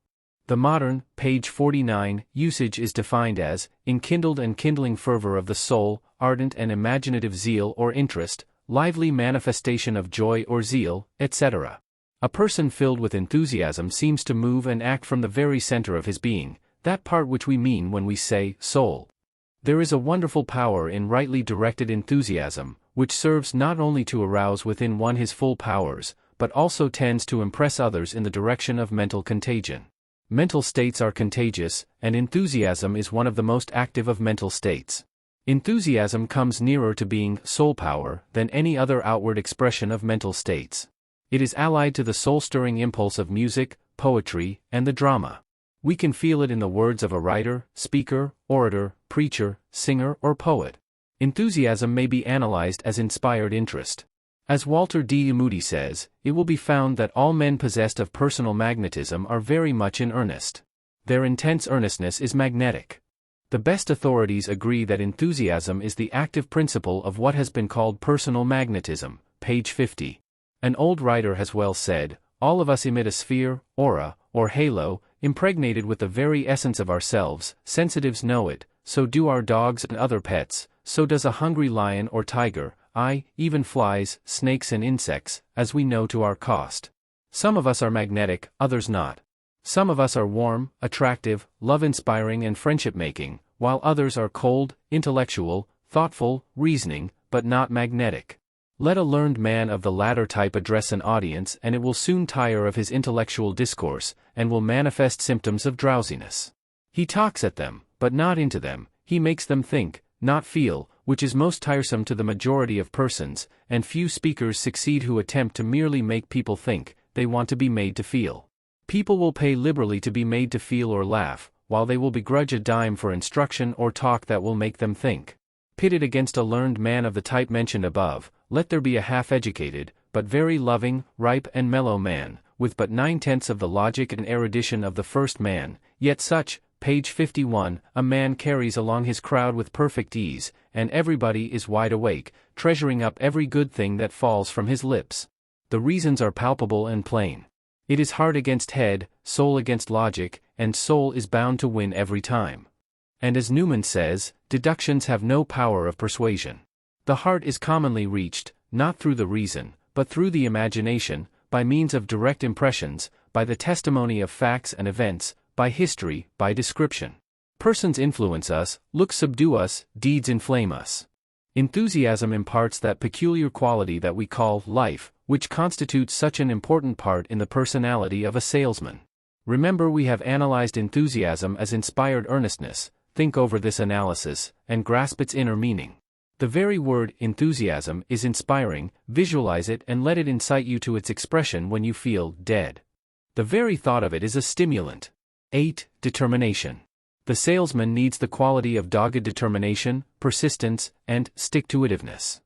The modern, page 49, usage is defined as enkindled and kindling fervor of the soul, ardent and imaginative zeal or interest, lively manifestation of joy or zeal, etc. A person filled with enthusiasm seems to move and act from the very center of his being, that part which we mean when we say soul. There is a wonderful power in rightly directed enthusiasm, which serves not only to arouse within one his full powers, but also tends to impress others in the direction of mental contagion. Mental states are contagious, and enthusiasm is one of the most active of mental states. Enthusiasm comes nearer to being soul power than any other outward expression of mental states. It is allied to the soul-stirring impulse of music, poetry, and the drama. We can feel it in the words of a writer, speaker, orator, preacher, singer, or poet. Enthusiasm may be analyzed as inspired interest. As Walter D. Moody says, it will be found that all men possessed of personal magnetism are very much in earnest. Their intense earnestness is magnetic. The best authorities agree that enthusiasm is the active principle of what has been called personal magnetism, page 50. An old writer has well said, all of us emit a sphere, aura, or halo, impregnated with the very essence of ourselves. Sensitives know it, so do our dogs and other pets, so does a hungry lion or tiger, even flies, snakes and insects, as we know to our cost. Some of us are magnetic, others not. Some of us are warm, attractive, love-inspiring and friendship-making, while others are cold, intellectual, thoughtful, reasoning, but not magnetic. Let a learned man of the latter type address an audience and it will soon tire of his intellectual discourse, and will manifest symptoms of drowsiness. He talks at them, but not into them, he makes them think, not feel, which is most tiresome to the majority of persons, and few speakers succeed who attempt to merely make people think. They want to be made to feel. People will pay liberally to be made to feel or laugh, while they will begrudge a dime for instruction or talk that will make them think. Pitted against a learned man of the type mentioned above, let there be a half-educated, but very loving, ripe and mellow man, with but 9/10 of the logic and erudition of the first man, yet such, page 51, a man carries along his crowd with perfect ease, and everybody is wide awake, treasuring up every good thing that falls from his lips. The reasons are palpable and plain. It is heart against head, soul against logic, and soul is bound to win every time. And as Newman says, deductions have no power of persuasion. The heart is commonly reached, not through the reason, but through the imagination, by means of direct impressions, by the testimony of facts and events, by history, by description. Persons influence us, looks subdue us, deeds inflame us. Enthusiasm imparts that peculiar quality that we call life, which constitutes such an important part in the personality of a salesman. Remember, we have analyzed enthusiasm as inspired earnestness. Think over this analysis, and grasp its inner meaning. The very word enthusiasm is inspiring. Visualize it and let it incite you to its expression when you feel dead. The very thought of it is a stimulant. 8. Determination. The salesman needs the quality of dogged determination, persistence, and stick-to-itiveness.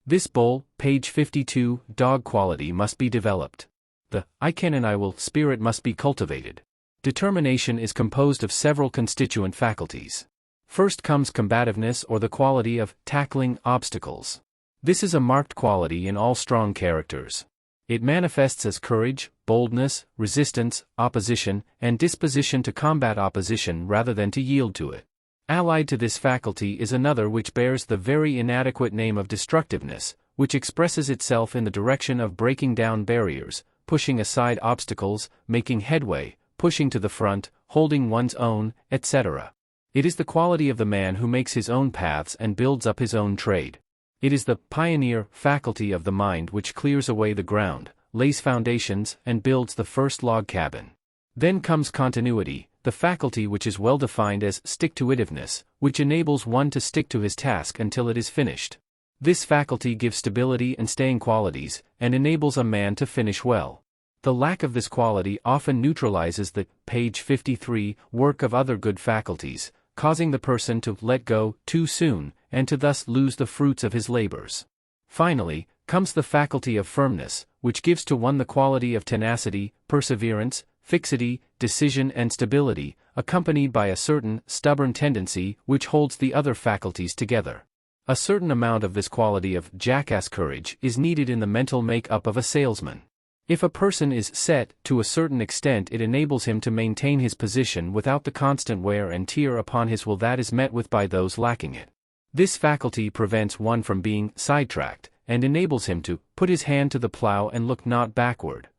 This bull, page 52, dog quality must be developed. The I can and I will spirit must be cultivated. Determination is composed of several constituent faculties. First comes combativeness, or the quality of tackling obstacles. This is a marked quality in all strong characters. It manifests as courage, boldness, resistance, opposition, and disposition to combat opposition rather than to yield to it. Allied to this faculty is another which bears the very inadequate name of destructiveness, which expresses itself in the direction of breaking down barriers, pushing aside obstacles, making headway, pushing to the front, holding one's own, etc. It is the quality of the man who makes his own paths and builds up his own trade. It is the pioneer faculty of the mind which clears away the ground, lays foundations, and builds the first log cabin. Then comes continuity, the faculty which is well defined as stick-to-itiveness, which enables one to stick to his task until it is finished. This faculty gives stability and staying qualities, and enables a man to finish well. The lack of this quality often neutralizes the, page 53, work of other good faculties, causing the person to let go too soon, and to thus lose the fruits of his labors. Finally, comes the faculty of firmness, which gives to one the quality of tenacity, perseverance, fixity, decision and stability, accompanied by a certain stubborn tendency which holds the other faculties together. A certain amount of this quality of jackass courage is needed in the mental make-up of a salesman. If a person is set, to a certain extent it enables him to maintain his position without the constant wear and tear upon his will that is met with by those lacking it. This faculty prevents one from being sidetracked, and enables him to put his hand to the plow and look not backward.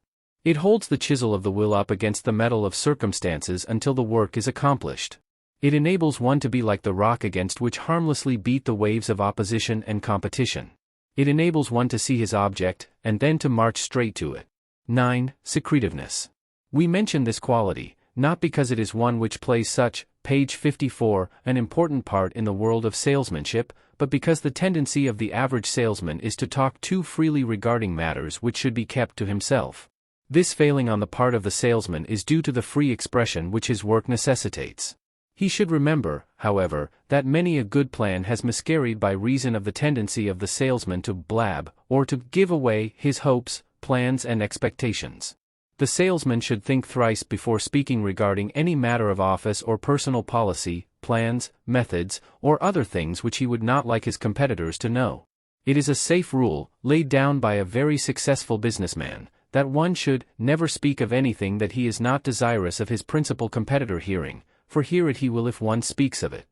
It holds the chisel of the will up against the metal of circumstances until the work is accomplished. It enables one to be like the rock against which harmlessly beat the waves of opposition and competition. It enables one to see his object, and then to march straight to it. 9. Secretiveness. We mention this quality, not because it is one which plays such, page 54, an important part in the world of salesmanship, but because the tendency of the average salesman is to talk too freely regarding matters which should be kept to himself. This failing on the part of the salesman is due to the free expression which his work necessitates. He should remember, however, that many a good plan has miscarried by reason of the tendency of the salesman to blab, or to give away, his hopes, plans and expectations. The salesman should think thrice before speaking regarding any matter of office or personal policy, plans, methods, or other things which he would not like his competitors to know. It is a safe rule, laid down by a very successful businessman, that one should never speak of anything that he is not desirous of his principal competitor hearing, for hear it he will if one speaks of it.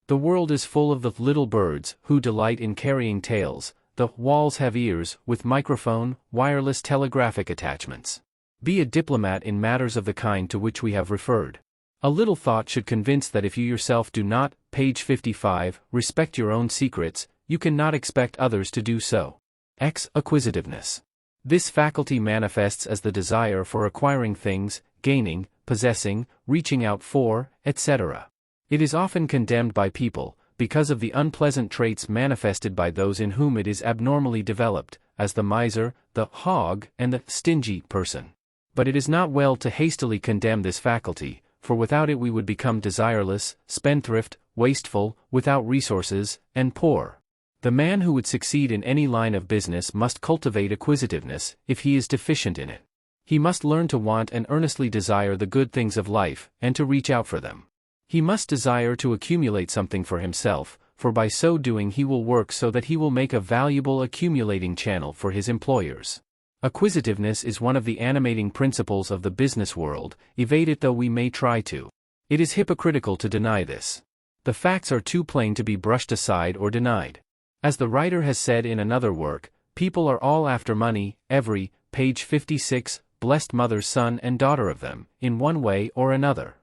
The world is full of the little birds who delight in carrying tales. The walls have ears, with microphone, wireless telegraphic attachments. Be a diplomat in matters of the kind to which we have referred. A little thought should convince that if you yourself do not, page 55, respect your own secrets, you cannot expect others to do so. X. Acquisitiveness. This faculty manifests as the desire for acquiring things, gaining, possessing, reaching out for, etc. It is often condemned by people, because of the unpleasant traits manifested by those in whom it is abnormally developed, as the miser, the hog, and the stingy person. But it is not well to hastily condemn this faculty, for without it we would become desireless, spendthrift, wasteful, without resources, and poor. The man who would succeed in any line of business must cultivate acquisitiveness, if he is deficient in it. He must learn to want and earnestly desire the good things of life, and to reach out for them. He must desire to accumulate something for himself, for by so doing he will work so that he will make a valuable accumulating channel for his employers. Acquisitiveness is one of the animating principles of the business world, evade it though we may try to. It is hypocritical to deny this. The facts are too plain to be brushed aside or denied. As the writer has said in another work, people are all after money, every, page 56, blessed mother's son and daughter of them, in one way or another.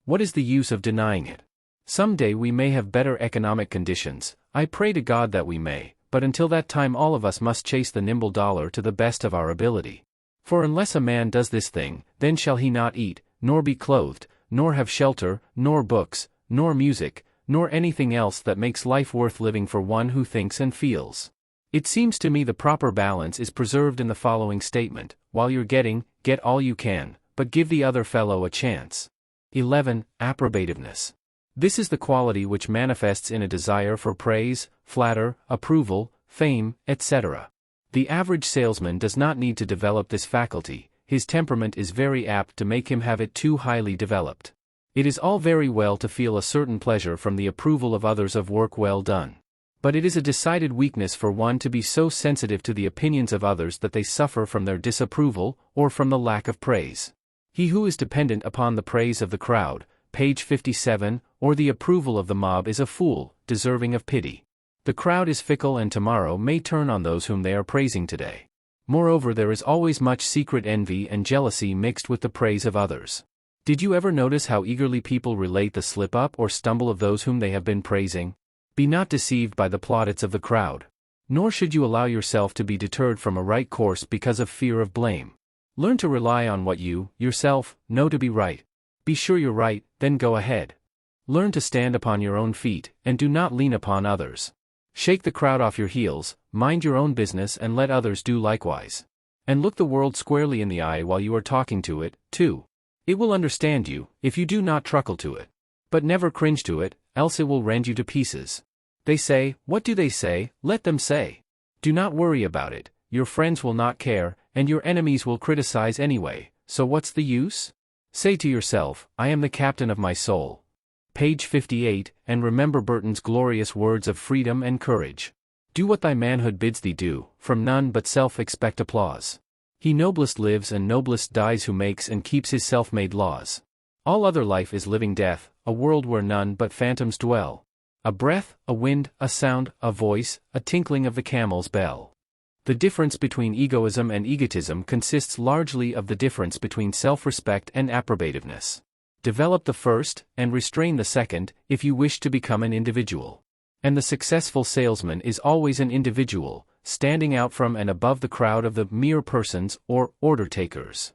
What is the use of denying it? Some day we may have better economic conditions, I pray to God that we may, but until that time all of us must chase the nimble dollar to the best of our ability. For unless a man does this thing, then shall he not eat, nor be clothed, nor have shelter, nor books, nor music, nor anything else that makes life worth living for one who thinks and feels. It seems to me the proper balance is preserved in the following statement: while you're getting, get all you can, but give the other fellow a chance. 11. Approbativeness. This is the quality which manifests in a desire for praise, flatter, approval, fame, etc. The average salesman does not need to develop this faculty, his temperament is very apt to make him have it too highly developed. It is all very well to feel a certain pleasure from the approval of others of work well done. But it is a decided weakness for one to be so sensitive to the opinions of others that they suffer from their disapproval, or from the lack of praise. He who is dependent upon the praise of the crowd, page 57, or the approval of the mob is a fool, deserving of pity. The crowd is fickle and tomorrow may turn on those whom they are praising today. Moreover, there is always much secret envy and jealousy mixed with the praise of others. Did you ever notice how eagerly people relate the slip-up or stumble of those whom they have been praising? Be not deceived by the plaudits of the crowd. Nor should you allow yourself to be deterred from a right course because of fear of blame. Learn to rely on what you, yourself, know to be right. Be sure you're right, then go ahead. Learn to stand upon your own feet, and do not lean upon others. Shake the crowd off your heels, mind your own business and let others do likewise. And look the world squarely in the eye while you are talking to it, too. It will understand you, if you do not truckle to it. But never cringe to it, else it will rend you to pieces. They say, what do they say? Let them say. Do not worry about it, your friends will not care, and your enemies will criticize anyway, so what's the use? Say to yourself, I am the captain of my soul. Page 58, and remember Burton's glorious words of freedom and courage. Do what thy manhood bids thee do, from none but self expect applause. He noblest lives and noblest dies who makes and keeps his self-made laws. All other life is living death, a world where none but phantoms dwell. A breath, a wind, a sound, a voice, a tinkling of the camel's bell. The difference between egoism and egotism consists largely of the difference between self-respect and approbativeness. Develop the first, and restrain the second, if you wish to become an individual. And the successful salesman is always an individual, standing out from and above the crowd of the mere persons or order takers.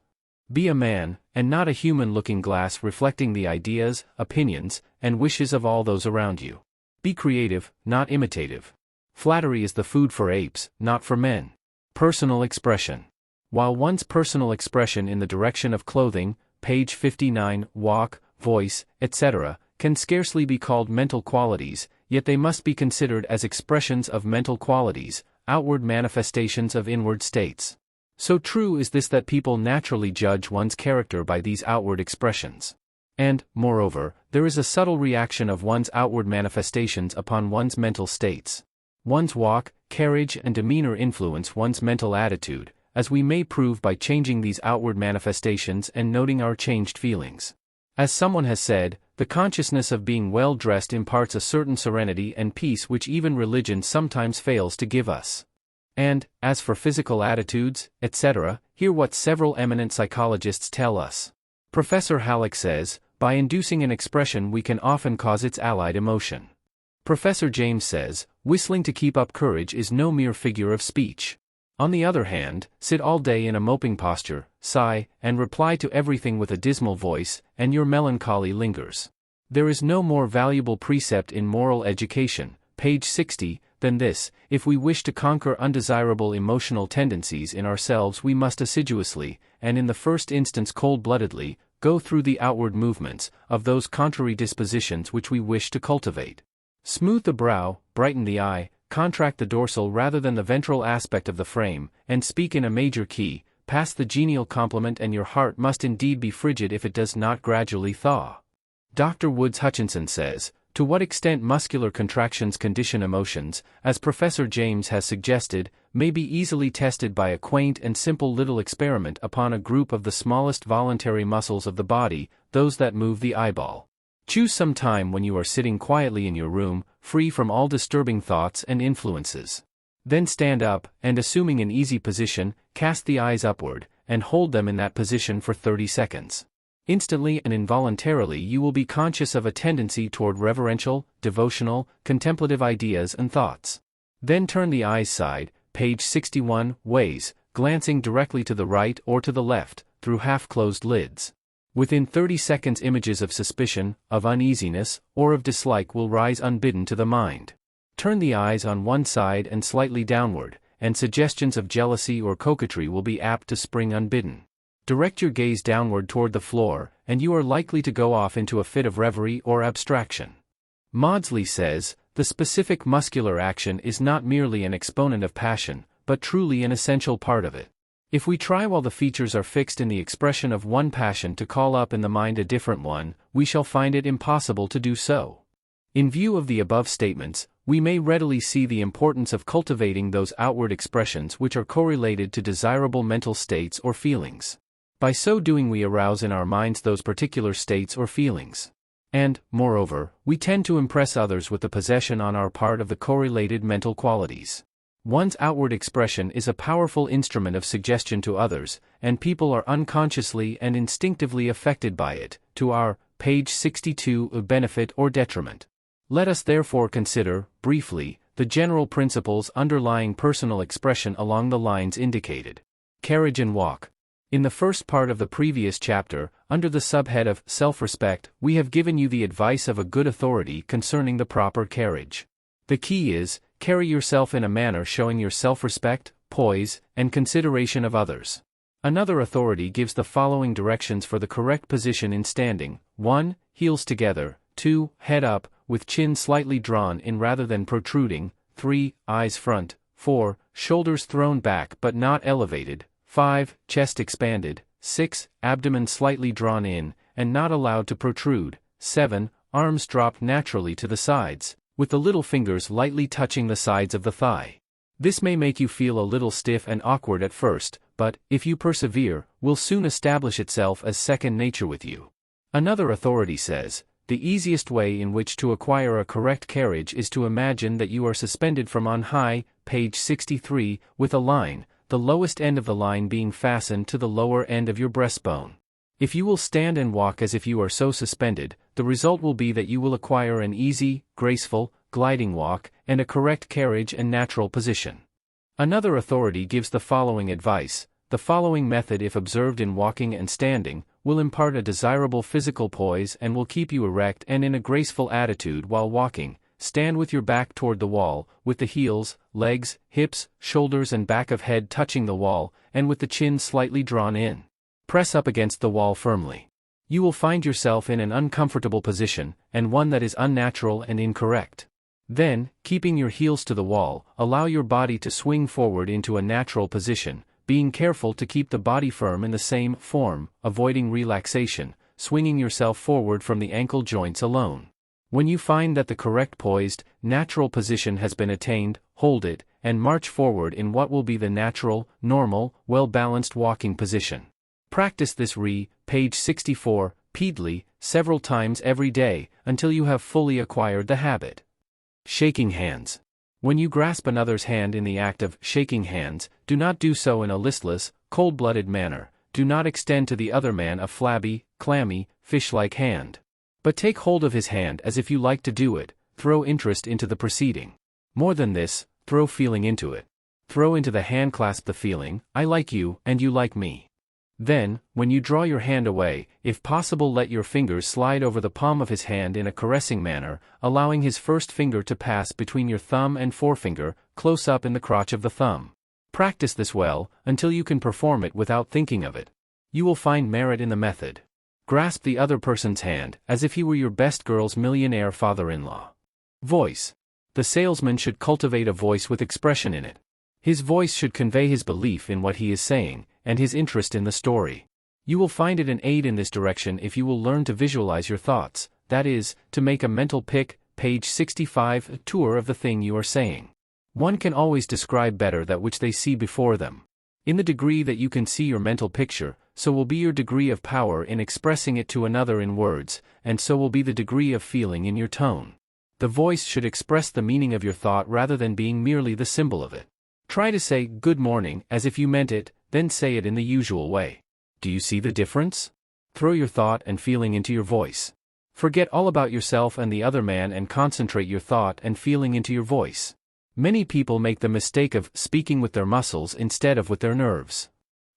Be a man, and not a human looking glass reflecting the ideas, opinions, and wishes of all those around you. Be creative, not imitative. Flattery is the food for apes, not for men. Personal expression. While one's personal expression in the direction of clothing, page 59, walk, voice, etc., can scarcely be called mental qualities, yet they must be considered as expressions of mental qualities, outward manifestations of inward states. So true is this that people naturally judge one's character by these outward expressions. And, moreover, there is a subtle reaction of one's outward manifestations upon one's mental states. One's walk, carriage, and demeanor influence one's mental attitude, as we may prove by changing these outward manifestations and noting our changed feelings. As someone has said, the consciousness of being well dressed imparts a certain serenity and peace which even religion sometimes fails to give us. And, as for physical attitudes, etc., hear what several eminent psychologists tell us. Professor Halleck says, by inducing an expression we can often cause its allied emotion. Professor James says, whistling to keep up courage is no mere figure of speech. On the other hand, sit all day in a moping posture, sigh, and reply to everything with a dismal voice, and your melancholy lingers. There is no more valuable precept in moral education, page 60, than this: if we wish to conquer undesirable emotional tendencies in ourselves we must assiduously, and in the first instance cold-bloodedly, go through the outward movements of those contrary dispositions which we wish to cultivate. Smooth the brow, brighten the eye, contract the dorsal rather than the ventral aspect of the frame, and speak in a major key, pass the genial compliment, and your heart must indeed be frigid if it does not gradually thaw. Dr. Woods Hutchinson says, to what extent muscular contractions condition emotions, as Professor James has suggested, may be easily tested by a quaint and simple little experiment upon a group of the smallest voluntary muscles of the body, those that move the eyeball. Choose some time when you are sitting quietly in your room, free from all disturbing thoughts and influences. Then stand up, and assuming an easy position, cast the eyes upward, and hold them in that position for 30 seconds. Instantly and involuntarily you will be conscious of a tendency toward reverential, devotional, contemplative ideas and thoughts. Then turn the eyes side, page 61, ways, glancing directly to the right or to the left, through half-closed lids. Within 30 seconds images of suspicion, of uneasiness, or of dislike will rise unbidden to the mind. Turn the eyes on one side and slightly downward, and suggestions of jealousy or coquetry will be apt to spring unbidden. Direct your gaze downward toward the floor, and you are likely to go off into a fit of reverie or abstraction. Maudsley says, the specific muscular action is not merely an exponent of passion, but truly an essential part of it. If we try while the features are fixed in the expression of one passion to call up in the mind a different one, we shall find it impossible to do so. In view of the above statements, we may readily see the importance of cultivating those outward expressions which are correlated to desirable mental states or feelings. By so doing we arouse in our minds those particular states or feelings. And, moreover, we tend to impress others with the possession on our part of the correlated mental qualities. One's outward expression is a powerful instrument of suggestion to others, and people are unconsciously and instinctively affected by it, to our, page 62, benefit or detriment. Let us therefore consider, briefly, the general principles underlying personal expression along the lines indicated. Carriage and walk. In the first part of the previous chapter, under the subhead of self-respect, we have given you the advice of a good authority concerning the proper carriage. The key is, carry yourself in a manner showing your self-respect, poise, and consideration of others. Another authority gives the following directions for the correct position in standing: 1. Heels together. 2. Head up, with chin slightly drawn in rather than protruding. 3. Eyes front. 4. Shoulders thrown back but not elevated. 5. Chest expanded. 6. Abdomen slightly drawn in, and not allowed to protrude. 7. Arms dropped naturally to the sides, with the little fingers lightly touching the sides of the thigh. This may make you feel a little stiff and awkward at first, but, if you persevere, will soon establish itself as second nature with you. Another authority says, the easiest way in which to acquire a correct carriage is to imagine that you are suspended from on high, page 63, with a line, the lowest end of the line being fastened to the lower end of your breastbone. If you will stand and walk as if you are so suspended, the result will be that you will acquire an easy, graceful, gliding walk, and a correct carriage and natural position. Another authority gives the following advice: the following method, if observed in walking and standing, will impart a desirable physical poise and will keep you erect and in a graceful attitude while walking. Stand with your back toward the wall, with the heels, legs, hips, shoulders and back of head touching the wall, and with the chin slightly drawn in. Press up against the wall firmly. You will find yourself in an uncomfortable position, and one that is unnatural and incorrect. Then, keeping your heels to the wall, allow your body to swing forward into a natural position, being careful to keep the body firm in the same form, avoiding relaxation, swinging yourself forward from the ankle joints alone. When you find that the correct poised, natural position has been attained, hold it, and march forward in what will be the natural, normal, well-balanced walking position. Practice this page 64, repeatedly, several times every day, until you have fully acquired the habit. Shaking hands. When you grasp another's hand in the act of shaking hands, do not do so in a listless, cold-blooded manner. Do not extend to the other man a flabby, clammy, fish-like hand. But take hold of his hand as if you like to do it. Throw interest into the proceeding. More than this, throw feeling into it. Throw into the handclasp the feeling, I like you and you like me. Then, when you draw your hand away, if possible let your fingers slide over the palm of his hand in a caressing manner, allowing his first finger to pass between your thumb and forefinger, close up in the crotch of the thumb. Practice this well, until you can perform it without thinking of it. You will find merit in the method. Grasp the other person's hand, as if he were your best girl's millionaire father-in-law. Voice. The salesman should cultivate a voice with expression in it. His voice should convey his belief in what he is saying, and his interest in the story. You will find it an aid in this direction if you will learn to visualize your thoughts, that is, to make a mental page 65, tour of the thing you are saying. One can always describe better that which they see before them. In the degree that you can see your mental picture, so will be your degree of power in expressing it to another in words, and so will be the degree of feeling in your tone. The voice should express the meaning of your thought rather than being merely the symbol of it. Try to say "good morning" as if you meant it, then say it in the usual way. Do you see the difference? Throw your thought and feeling into your voice. Forget all about yourself and the other man and concentrate your thought and feeling into your voice. Many people make the mistake of speaking with their muscles instead of with their nerves.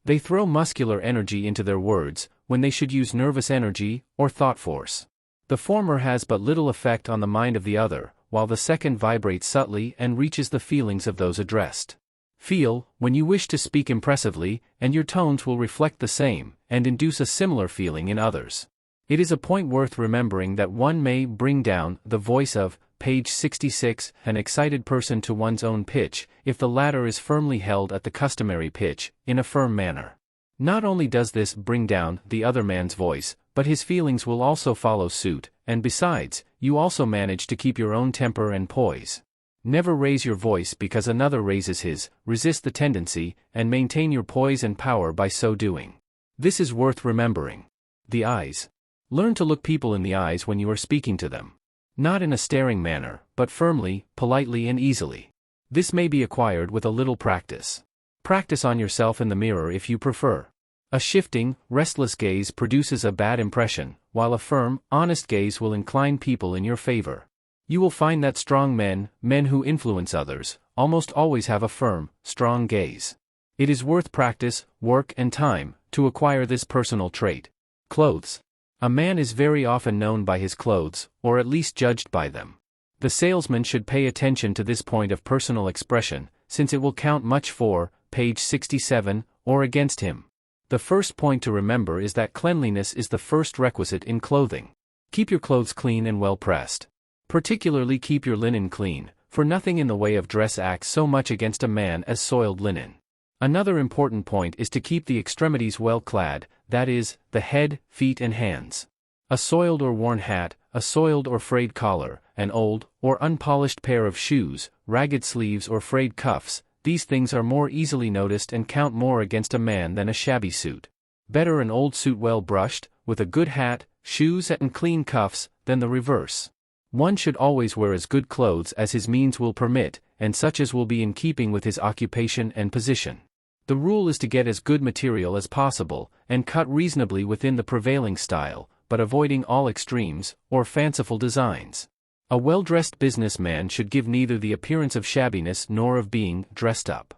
They throw muscular energy into their words, when they should use nervous energy, or thought force. The former has but little effect on the mind of the other, while the second vibrates subtly and reaches the feelings of those addressed. Feel, when you wish to speak impressively, and your tones will reflect the same, and induce a similar feeling in others. It is a point worth remembering that one may bring down the voice of, page 66, an excited person to one's own pitch, if the latter is firmly held at the customary pitch, in a firm manner. Not only does this bring down the other man's voice, but his feelings will also follow suit, and besides, you also manage to keep your own temper and poise. Never raise your voice because another raises his, resist the tendency, and maintain your poise and power by so doing. This is worth remembering. The eyes. Learn to look people in the eyes when you are speaking to them. Not in a staring manner, but firmly, politely and easily. This may be acquired with a little practice. Practice on yourself in the mirror if you prefer. A shifting, restless gaze produces a bad impression, while a firm, honest gaze will incline people in your favor. You will find that strong men who influence others, almost always have a firm, strong gaze. It is worth practice, work and time, to acquire this personal trait. Clothes. A man is very often known by his clothes, or at least judged by them. The salesman should pay attention to this point of personal expression, since it will count much for, page 67, or against him. The first point to remember is that cleanliness is the first requisite in clothing. Keep your clothes clean and well pressed. Particularly keep your linen clean, for nothing in the way of dress acts so much against a man as soiled linen. Another important point is to keep the extremities well clad, that is, the head, feet and hands. A soiled or worn hat, a soiled or frayed collar, an old or unpolished pair of shoes, ragged sleeves or frayed cuffs, these things are more easily noticed and count more against a man than a shabby suit. Better an old suit well brushed, with a good hat, shoes and clean cuffs, than the reverse. One should always wear as good clothes as his means will permit, and such as will be in keeping with his occupation and position. The rule is to get as good material as possible, and cut reasonably within the prevailing style, but avoiding all extremes, or fanciful designs. A well-dressed businessman should give neither the appearance of shabbiness nor of being dressed up.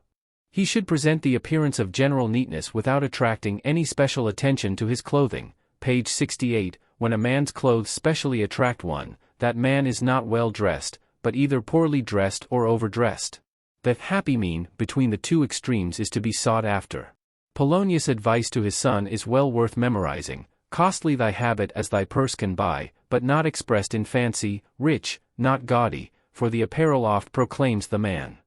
He should present the appearance of general neatness without attracting any special attention to his clothing. Page 68. When a man's clothes specially attract one, that man is not well dressed, but either poorly dressed or overdressed. The happy mean between the two extremes is to be sought after. Polonius' advice to his son is well worth memorizing: costly thy habit as thy purse can buy, but not expressed in fancy; rich, not gaudy, for the apparel oft proclaims the man.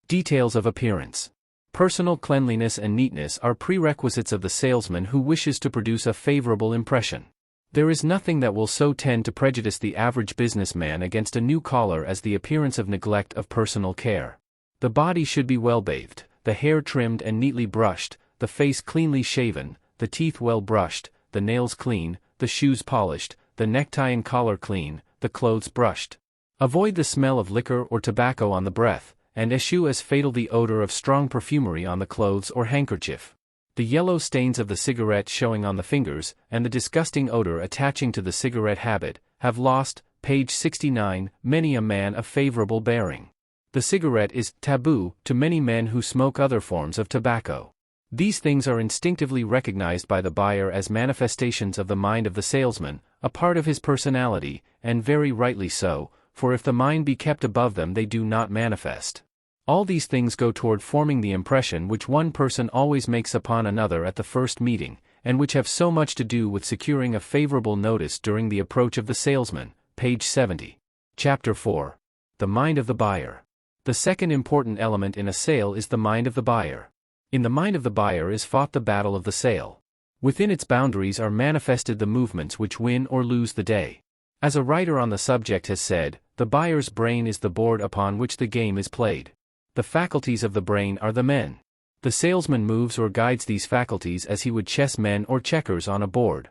Details of appearance. Personal cleanliness and neatness are prerequisites of the salesman who wishes to produce a favorable impression. There is nothing that will so tend to prejudice the average businessman against a new caller as the appearance of neglect of personal care. The body should be well bathed, the hair trimmed and neatly brushed, the face cleanly shaven, the teeth well brushed, the nails clean, the shoes polished, the necktie and collar clean, the clothes brushed. Avoid the smell of liquor or tobacco on the breath, and eschew as fatal the odor of strong perfumery on the clothes or handkerchief. The yellow stains of the cigarette showing on the fingers, and the disgusting odor attaching to the cigarette habit, have lost, page 69, many a man of favorable bearing. The cigarette is taboo to many men who smoke other forms of tobacco. These things are instinctively recognized by the buyer as manifestations of the mind of the salesman, a part of his personality, and very rightly so, for if the mind be kept above them they do not manifest. All these things go toward forming the impression which one person always makes upon another at the first meeting, and which have so much to do with securing a favorable notice during the approach of the salesman. Page 70. Chapter 4. The mind of the buyer. The second important element in a sale is the mind of the buyer. In the mind of the buyer is fought the battle of the sale. Within its boundaries are manifested the movements which win or lose the day. As a writer on the subject has said, the buyer's brain is the board upon which the game is played. The faculties of the brain are the men. The salesman moves or guides these faculties as he would chess men or checkers on a board.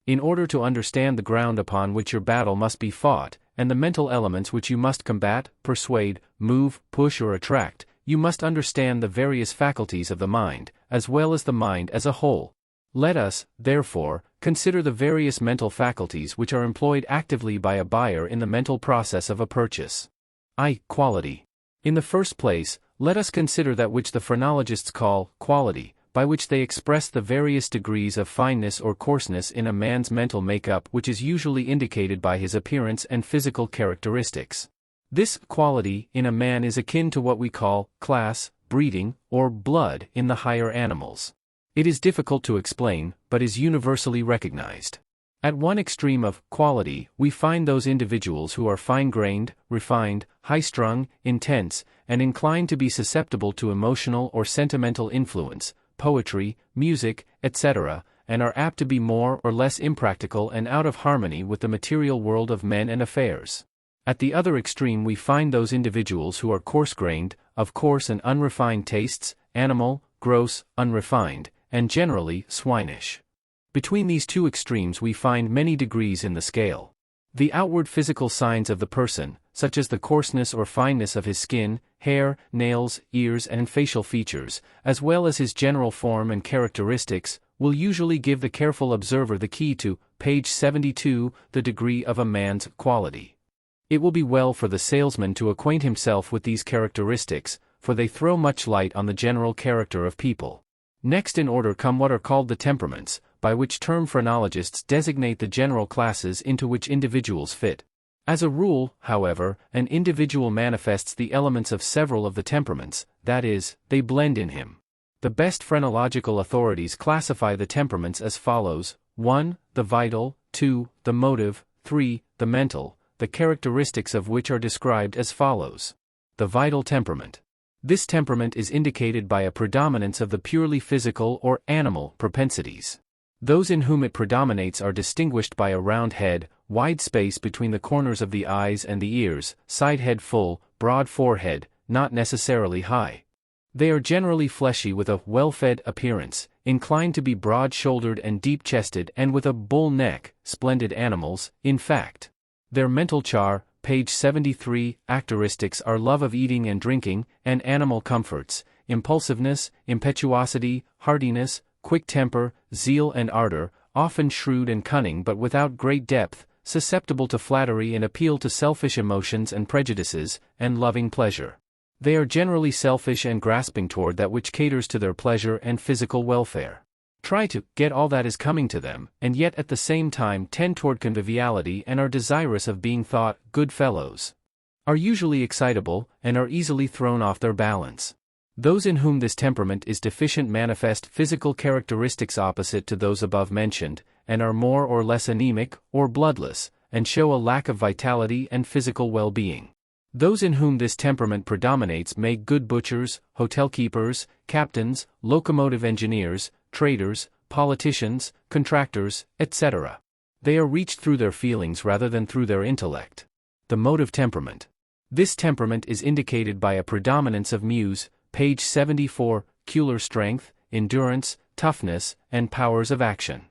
In order to understand the ground upon which your battle must be fought, and the mental elements which you must combat, persuade, move, push or attract, you must understand the various faculties of the mind, as well as the mind as a whole. Let us, therefore, consider the various mental faculties which are employed actively by a buyer in the mental process of a purchase. Quality. In the first place, let us consider that which the phrenologists call quality, by which they express the various degrees of fineness or coarseness in a man's mental makeup, which is usually indicated by his appearance and physical characteristics. This quality in a man is akin to what we call class, breeding, or blood in the higher animals. It is difficult to explain, but is universally recognized. At one extreme of quality, we find those individuals who are fine-grained, refined, high-strung, intense, and inclined to be susceptible to emotional or sentimental influence, poetry, music, etc., and are apt to be more or less impractical and out of harmony with the material world of men and affairs. At the other extreme we find those individuals who are coarse-grained, of coarse and unrefined tastes, animal, gross, unrefined, and generally swinish. Between these two extremes we find many degrees in the scale. The outward physical signs of the person, such as the coarseness or fineness of his skin, hair, nails, ears and facial features, as well as his general form and characteristics, will usually give the careful observer the key to, page 72, the degree of a man's quality. It will be well for the salesman to acquaint himself with these characteristics, for they throw much light on the general character of people. Next in order come what are called the temperaments, by which term phrenologists designate the general classes into which individuals fit. As a rule, however, an individual manifests the elements of several of the temperaments, that is, they blend in him. The best phrenological authorities classify the temperaments as follows: 1. The vital, 2. The motive, 3. The mental, the characteristics of which are described as follows. the vital temperament. This temperament is indicated by a predominance of the purely physical or animal propensities. Those in whom it predominates are distinguished by a round head, wide space between the corners of the eyes and the ears, side head full, broad forehead, not necessarily high. They are generally fleshy with a well-fed appearance, inclined to be broad-shouldered and deep-chested and with a bull neck, splendid animals, in fact. Their mental page 73, characteristics are love of eating and drinking, and animal comforts, impulsiveness, impetuosity, hardiness, quick temper, zeal and ardor, often shrewd and cunning but without great depth, susceptible to flattery and appeal to selfish emotions and prejudices, and loving pleasure. They are generally selfish and grasping toward that which caters to their pleasure and physical welfare. Try to get all that is coming to them, and yet at the same time tend toward conviviality and are desirous of being thought good fellows. Are usually excitable, and are easily thrown off their balance. Those in whom this temperament is deficient manifest physical characteristics opposite to those above mentioned, and are more or less anemic, or bloodless, and show a lack of vitality and physical well-being. Those in whom this temperament predominates make good butchers, hotel keepers, captains, locomotive engineers, traders, politicians, contractors, etc. They are reached through their feelings rather than through their intellect. The motive temperament. This temperament is indicated by a predominance of page 74, muscular strength, endurance, toughness, and powers of action.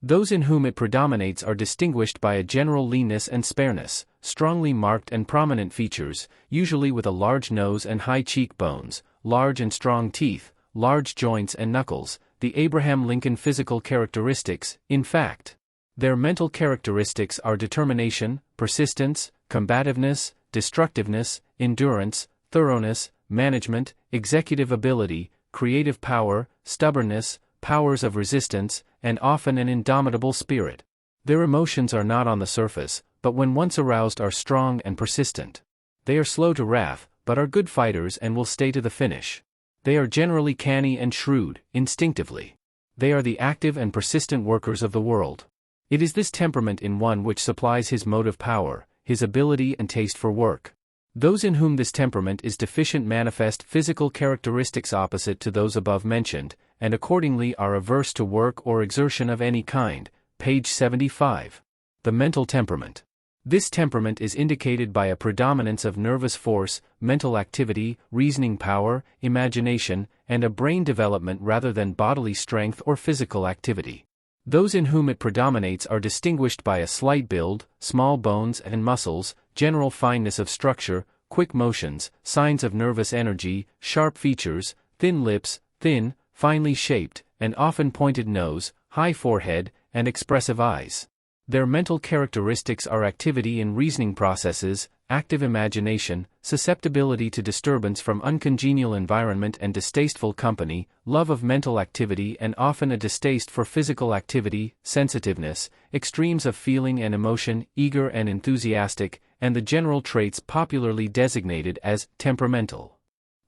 Those in whom it predominates are distinguished by a general leanness and spareness, strongly marked and prominent features, usually with a large nose and high cheekbones, large and strong teeth, large joints and knuckles, the Abraham Lincoln physical characteristics, in fact. Their mental characteristics are determination, persistence, combativeness, destructiveness, endurance, thoroughness, management, executive ability, creative power, stubbornness, powers of resistance, and often an indomitable spirit. Their emotions are not on the surface, but when once aroused are strong and persistent. They are slow to wrath, but are good fighters and will stay to the finish. They are generally canny and shrewd, instinctively. They are the active and persistent workers of the world. It is this temperament in one which supplies his motive power, his ability and taste for work. Those in whom this temperament is deficient manifest physical characteristics opposite to those above mentioned, and accordingly are averse to work or exertion of any kind, page 75. The mental temperament. This temperament is indicated by a predominance of nervous force, mental activity, reasoning power, imagination, and a brain development rather than bodily strength or physical activity. Those in whom it predominates are distinguished by a slight build, small bones and muscles, general fineness of structure, quick motions, signs of nervous energy, sharp features, thin lips, thin, finely shaped, and often pointed nose, high forehead, and expressive eyes. Their mental characteristics are activity in reasoning processes, active imagination, susceptibility to disturbance from uncongenial environment and distasteful company, love of mental activity and often a distaste for physical activity, sensitiveness, extremes of feeling and emotion, eager and enthusiastic, and the general traits popularly designated as temperamental.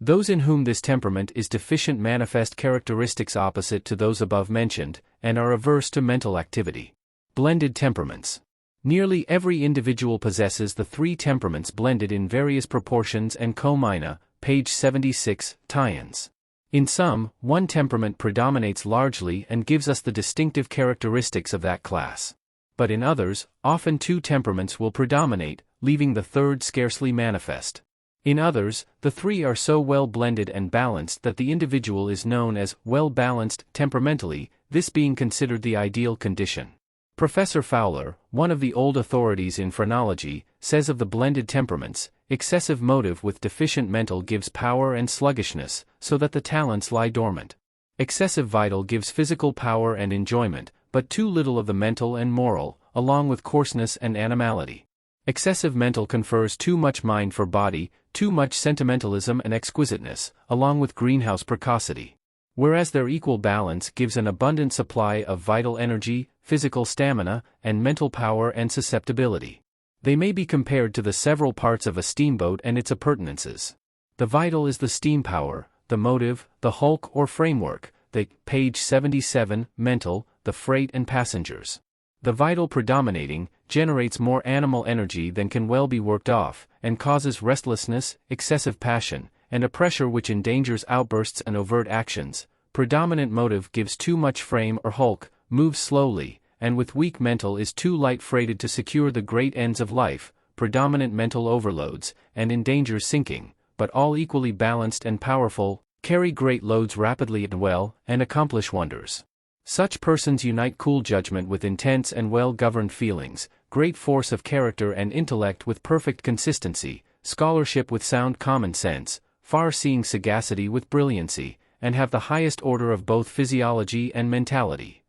Those in whom this temperament is deficient manifest characteristics opposite to those above mentioned, and are averse to mental activity. Blended temperaments. Nearly every individual possesses the three temperaments blended in various proportions and co-mina, page 76, tie-ins. In some, one temperament predominates largely and gives us the distinctive characteristics of that class. But in others, often two temperaments will predominate, leaving the third scarcely manifest. In others, the three are so well blended and balanced that the individual is known as well-balanced temperamentally, this being considered the ideal condition. Professor Fowler, one of the old authorities in phrenology, says of the blended temperaments, excessive motive with deficient mental gives power and sluggishness, so that the talents lie dormant. Excessive vital gives physical power and enjoyment, but too little of the mental and moral, along with coarseness and animality. Excessive mental confers too much mind for body, too much sentimentalism and exquisiteness, along with greenhouse precocity. Whereas their equal balance gives an abundant supply of vital energy, physical stamina, and mental power and susceptibility. They may be compared to the several parts of a steamboat and its appurtenances. The vital is the steam power, the motive, the hulk or framework, the, page 77, mental, the freight and passengers. The vital predominating, generates more animal energy than can well be worked off, and causes restlessness, excessive passion, and a pressure which endangers outbursts and overt actions. Predominant motive gives too much frame or hulk, moves slowly, and with weak mental is too light freighted to secure the great ends of life. Predominant mental overloads, and endangers sinking, but all equally balanced and powerful, carry great loads rapidly and well, and accomplish wonders. Such persons unite cool judgment with intense and well-governed feelings, great force of character and intellect with perfect consistency, scholarship with sound common sense, far-seeing sagacity with brilliancy, and have the highest order of both physiology and mentality.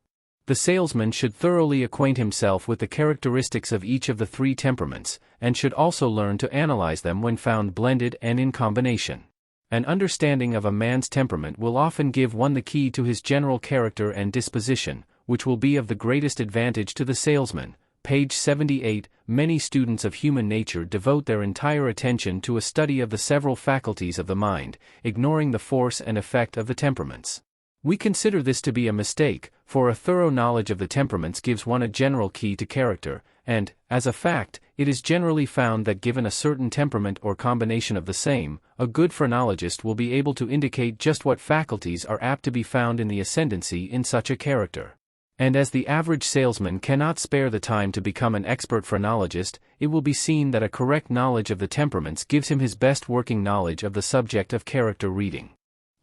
The salesman should thoroughly acquaint himself with the characteristics of each of the three temperaments, and should also learn to analyze them when found blended and in combination. An understanding of a man's temperament will often give one the key to his general character and disposition, which will be of the greatest advantage to the salesman. Page 78. Many students of human nature devote their entire attention to a study of the several faculties of the mind, ignoring the force and effect of the temperaments. We consider this to be a mistake, for a thorough knowledge of the temperaments gives one a general key to character, and, as a fact, it is generally found that given a certain temperament or combination of the same, a good phrenologist will be able to indicate just what faculties are apt to be found in the ascendancy in such a character. And as the average salesman cannot spare the time to become an expert phrenologist, it will be seen that a correct knowledge of the temperaments gives him his best working knowledge of the subject of character reading.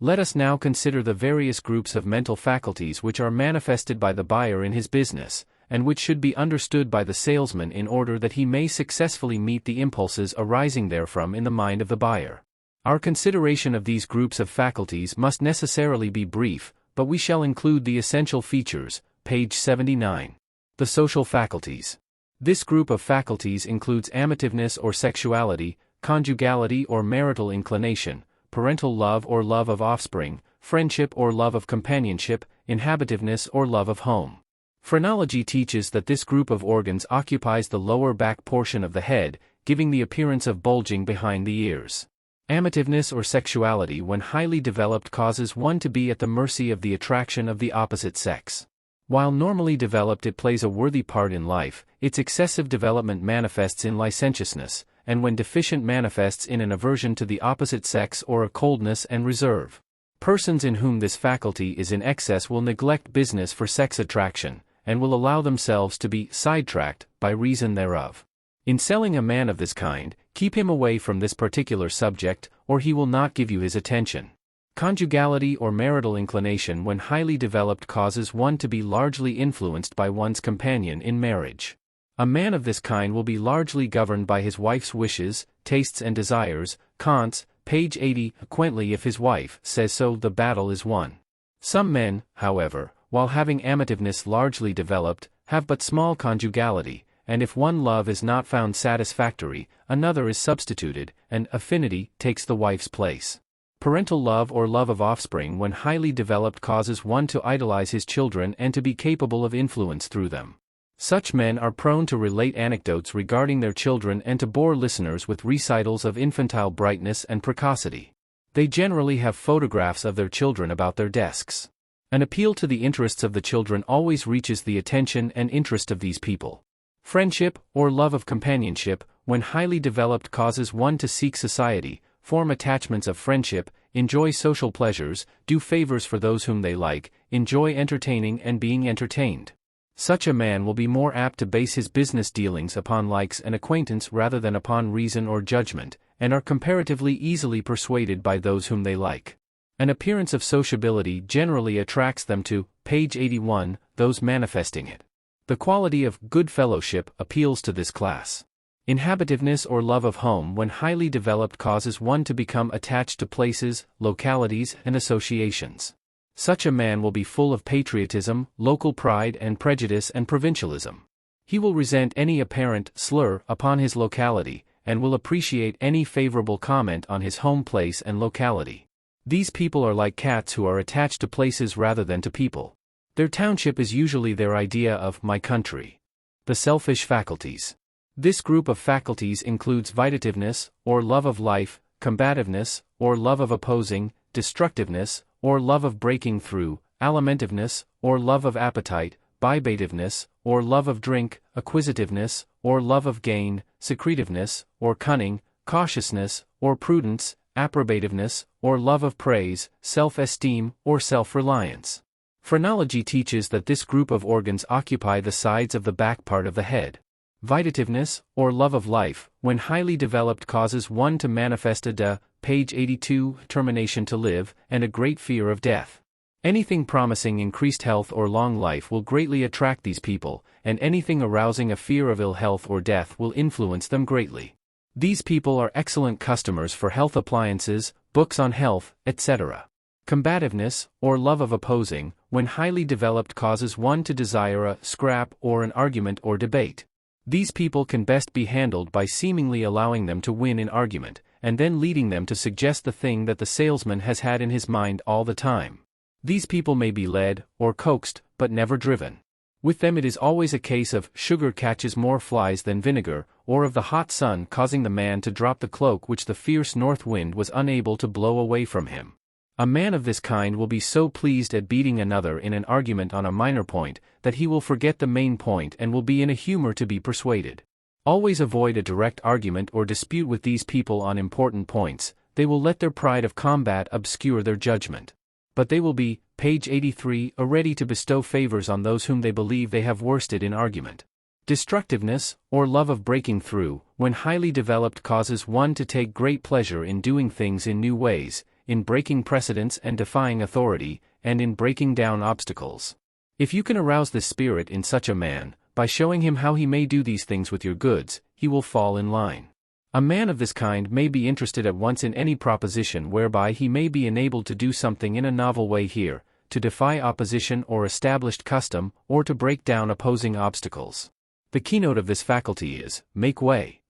Let us now consider the various groups of mental faculties which are manifested by the buyer in his business, and which should be understood by the salesman in order that he may successfully meet the impulses arising therefrom in the mind of the buyer. Our consideration of these groups of faculties must necessarily be brief, but we shall include the essential features. Page 79. The social faculties. This group of faculties includes amativeness or sexuality, conjugality or marital inclination, parental love or love of offspring, friendship or love of companionship, inhabitiveness or love of home. Phrenology teaches that this group of organs occupies the lower back portion of the head, giving the appearance of bulging behind the ears. Amativeness or sexuality when highly developed causes one to be at the mercy of the attraction of the opposite sex. While normally developed it plays a worthy part in life, its excessive development manifests in licentiousness, and when deficient manifests in an aversion to the opposite sex or a coldness and reserve. Persons in whom this faculty is in excess will neglect business for sex attraction, and will allow themselves to be sidetracked by reason thereof. In selling a man of this kind, keep him away from this particular subject, or he will not give you his attention. Conjugality or marital inclination when highly developed causes one to be largely influenced by one's companion in marriage. A man of this kind will be largely governed by his wife's wishes, tastes and desires. Kant's, page 80. Consequently, if his wife says so, the battle is won. Some men, however, while having amativeness largely developed, have but small conjugality, and if one love is not found satisfactory, another is substituted, and affinity takes the wife's place. Parental love or love of offspring when highly developed causes one to idolize his children and to be capable of influence through them. Such men are prone to relate anecdotes regarding their children and to bore listeners with recitals of infantile brightness and precocity. They generally have photographs of their children about their desks. An appeal to the interests of the children always reaches the attention and interest of these people. Friendship, or love of companionship, when highly developed causes one to seek society, form attachments of friendship, enjoy social pleasures, do favors for those whom they like, enjoy entertaining and being entertained. Such a man will be more apt to base his business dealings upon likes and acquaintance rather than upon reason or judgment, and are comparatively easily persuaded by those whom they like. An appearance of sociability generally attracts them to, page 81, those manifesting it. The quality of good fellowship appeals to this class. Inhabitiveness or love of home when highly developed causes one to become attached to places, localities, and associations. Such a man will be full of patriotism, local pride and prejudice and provincialism. He will resent any apparent slur upon his locality, and will appreciate any favorable comment on his home place and locality. These people are like cats who are attached to places rather than to people. Their township is usually their idea of my country. The selfish faculties. This group of faculties includes vitativeness, or love of life, combativeness, or love of opposing, destructiveness, or love of breaking through, alimentiveness, or love of appetite, bibativeness, or love of drink, acquisitiveness, or love of gain, secretiveness, or cunning, cautiousness, or prudence, approbativeness, or love of praise, self-esteem, or self-reliance. Phrenology teaches that this group of organs occupy the sides of the back part of the head. Vitativeness, or love of life, when highly developed, causes one to manifest a page 82, determination to live, and a great fear of death. Anything promising increased health or long life will greatly attract these people, and anything arousing a fear of ill health or death will influence them greatly. These people are excellent customers for health appliances, books on health, etc. Combativeness, or love of opposing, when highly developed, causes one to desire a scrap or an argument or debate. These people can best be handled by seemingly allowing them to win in argument, and then leading them to suggest the thing that the salesman has had in his mind all the time. These people may be led, or coaxed, but never driven. With them it is always a case of sugar catches more flies than vinegar, or of the hot sun causing the man to drop the cloak which the fierce north wind was unable to blow away from him. A man of this kind will be so pleased at beating another in an argument on a minor point, that he will forget the main point and will be in a humor to be persuaded. Always avoid a direct argument or dispute with these people on important points. They will let their pride of combat obscure their judgment. But they will be, page 83, ready to bestow favors on those whom they believe they have worsted in argument. Destructiveness, or love of breaking through, when highly developed, causes one to take great pleasure in doing things in new ways, in breaking precedents and defying authority, and in breaking down obstacles. If you can arouse this spirit in such a man, by showing him how he may do these things with your goods, he will fall in line. A man of this kind may be interested at once in any proposition whereby he may be enabled to do something in a novel way here, to defy opposition or established custom, or to break down opposing obstacles. The keynote of this faculty is, make way.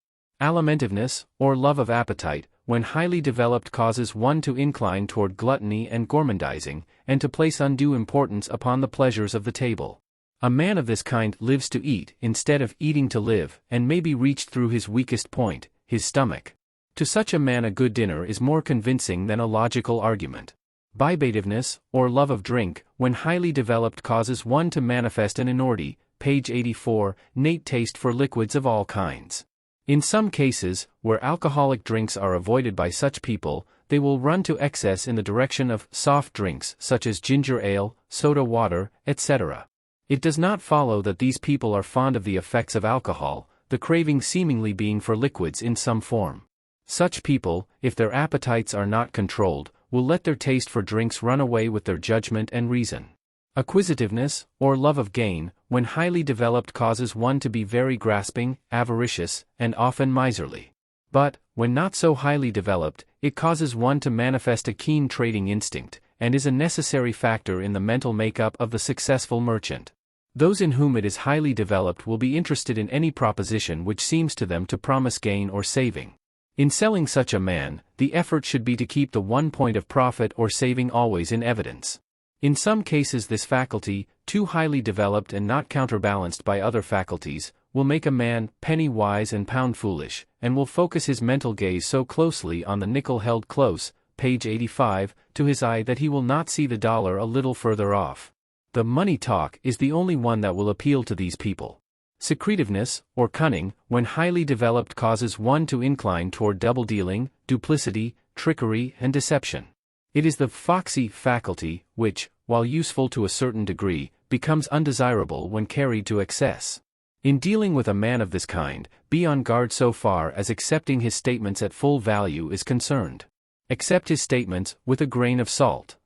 Alimentiveness, or love of appetite, when highly developed, causes one to incline toward gluttony and gormandizing, and to place undue importance upon the pleasures of the table. A man of this kind lives to eat instead of eating to live, and may be reached through his weakest point, his stomach. To such a man a good dinner is more convincing than a logical argument. Bibativeness, or love of drink, when highly developed, causes one to manifest an inordinate, page 84, innate taste for liquids of all kinds. In some cases, where alcoholic drinks are avoided by such people, they will run to excess in the direction of soft drinks such as ginger ale, soda water, etc. It does not follow that these people are fond of the effects of alcohol, the craving seemingly being for liquids in some form. Such people, if their appetites are not controlled, will let their taste for drinks run away with their judgment and reason. Acquisitiveness, or love of gain, when highly developed, causes one to be very grasping, avaricious, and often miserly. But, when not so highly developed, it causes one to manifest a keen trading instinct, and is a necessary factor in the mental makeup of the successful merchant. Those in whom it is highly developed will be interested in any proposition which seems to them to promise gain or saving. In selling such a man, the effort should be to keep the one point of profit or saving always in evidence. In some cases this faculty, too highly developed and not counterbalanced by other faculties, will make a man penny wise and pound foolish, and will focus his mental gaze so closely on the nickel held close, page 85, to his eye that he will not see the dollar a little further off. The money talk is the only one that will appeal to these people. Secretiveness, or cunning, when highly developed, causes one to incline toward double-dealing, duplicity, trickery, and deception. It is the foxy faculty which, while useful to a certain degree, becomes undesirable when carried to excess. In dealing with a man of this kind, be on guard so far as accepting his statements at full value is concerned. Accept his statements with a grain of salt.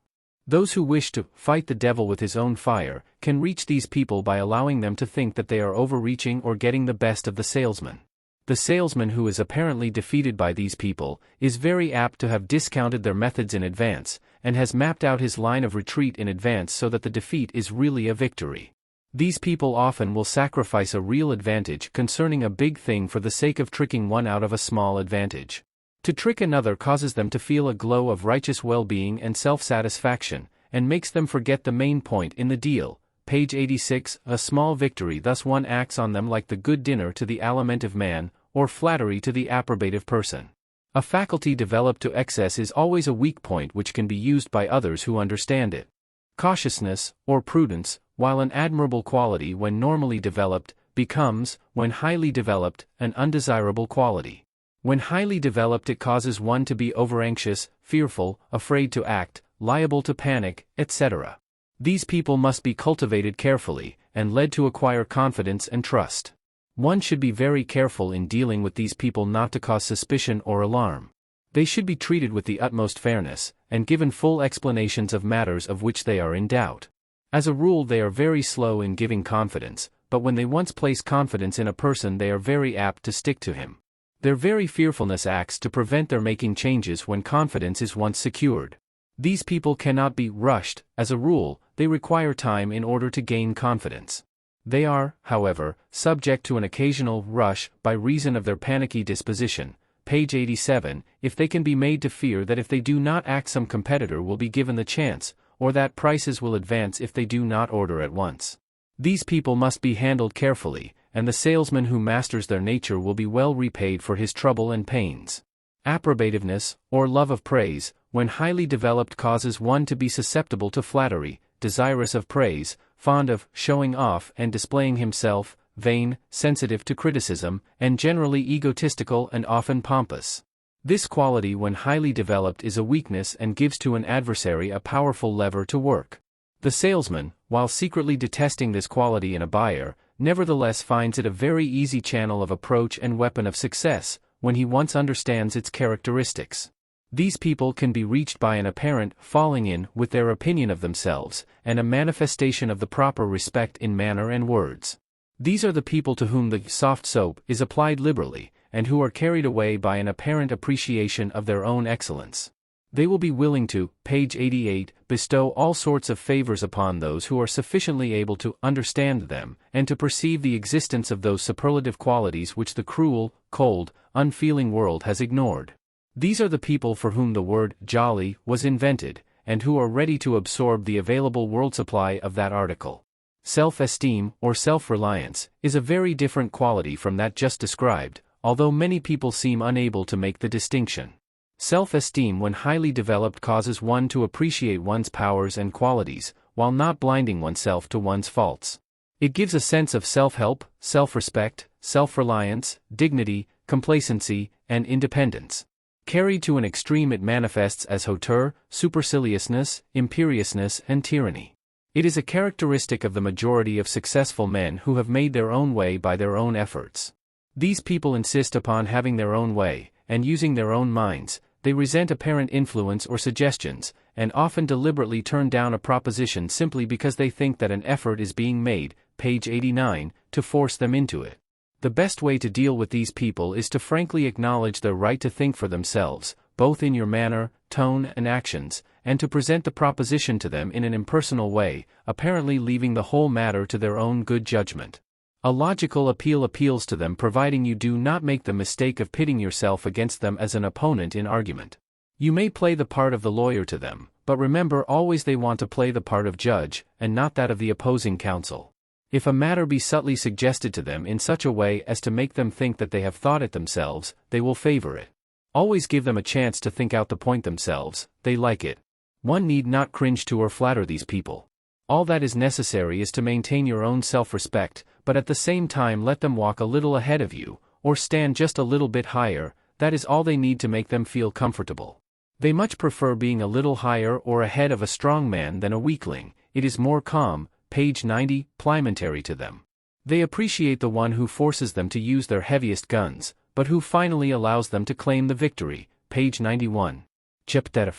Those who wish to fight the devil with his own fire can reach these people by allowing them to think that they are overreaching or getting the best of the salesman. The salesman who is apparently defeated by these people is very apt to have discounted their methods in advance, and has mapped out his line of retreat in advance so that the defeat is really a victory. These people often will sacrifice a real advantage concerning a big thing for the sake of tricking one out of a small advantage. To trick another causes them to feel a glow of righteous well-being and self-satisfaction, and makes them forget the main point in the deal. Page 86, a small victory thus one acts on them like the good dinner to the alimentive man, or flattery to the approbative person. A faculty developed to excess is always a weak point which can be used by others who understand it. Cautiousness, or prudence, while an admirable quality when normally developed, becomes, when highly developed, an undesirable quality. When highly developed, it causes one to be overanxious, fearful, afraid to act, liable to panic, etc. These people must be cultivated carefully, and led to acquire confidence and trust. One should be very careful in dealing with these people not to cause suspicion or alarm. They should be treated with the utmost fairness, and given full explanations of matters of which they are in doubt. As a rule, they are very slow in giving confidence, but when they once place confidence in a person, they are very apt to stick to him. Their very fearfulness acts to prevent their making changes when confidence is once secured. These people cannot be rushed. As a rule, they require time in order to gain confidence. They are, however, subject to an occasional rush by reason of their panicky disposition. Page 87, if they can be made to fear that if they do not act some competitor will be given the chance, or that prices will advance if they do not order at once. These people must be handled carefully, and the salesman who masters their nature will be well repaid for his trouble and pains. Approbativeness, or love of praise, when highly developed, causes one to be susceptible to flattery, desirous of praise, fond of showing off and displaying himself, vain, sensitive to criticism, and generally egotistical and often pompous. This quality when highly developed is a weakness and gives to an adversary a powerful lever to work. The salesman, while secretly detesting this quality in a buyer, nevertheless finds it a very easy channel of approach and weapon of success, when he once understands its characteristics. These people can be reached by an apparent falling in with their opinion of themselves, and a manifestation of the proper respect in manner and words. These are the people to whom the soft soap is applied liberally, and who are carried away by an apparent appreciation of their own excellence. They will be willing to, page 88, bestow all sorts of favors upon those who are sufficiently able to understand them, and to perceive the existence of those superlative qualities which the cruel, cold, unfeeling world has ignored. These are the people for whom the word jolly was invented, and who are ready to absorb the available world supply of that article. Self-esteem, or self-reliance, is a very different quality from that just described, although many people seem unable to make the distinction. Self-esteem when highly developed causes one to appreciate one's powers and qualities, while not blinding oneself to one's faults. It gives a sense of self-help, self-respect, self-reliance, dignity, complacency, and independence. Carried to an extreme, it manifests as hauteur, superciliousness, imperiousness, and tyranny. It is a characteristic of the majority of successful men who have made their own way by their own efforts. These people insist upon having their own way, and using their own minds. They resent apparent influence or suggestions, and often deliberately turn down a proposition simply because they think that an effort is being made, page 89, to force them into it. The best way to deal with these people is to frankly acknowledge their right to think for themselves, both in your manner, tone, and actions, and to present the proposition to them in an impersonal way, apparently leaving the whole matter to their own good judgment. A logical appeal appeals to them providing you do not make the mistake of pitting yourself against them as an opponent in argument. You may play the part of the lawyer to them, but remember always they want to play the part of judge, and not that of the opposing counsel. If a matter be subtly suggested to them in such a way as to make them think that they have thought it themselves, they will favor it. Always give them a chance to think out the point themselves, they like it. One need not cringe to or flatter these people. All that is necessary is to maintain your own self-respect, but at the same time let them walk a little ahead of you, or stand just a little bit higher. That is all they need to make them feel comfortable. They much prefer being a little higher or ahead of a strong man than a weakling. It is more calm, page 90, plimentary to them. They appreciate the one who forces them to use their heaviest guns, but who finally allows them to claim the victory, page 91. Chapter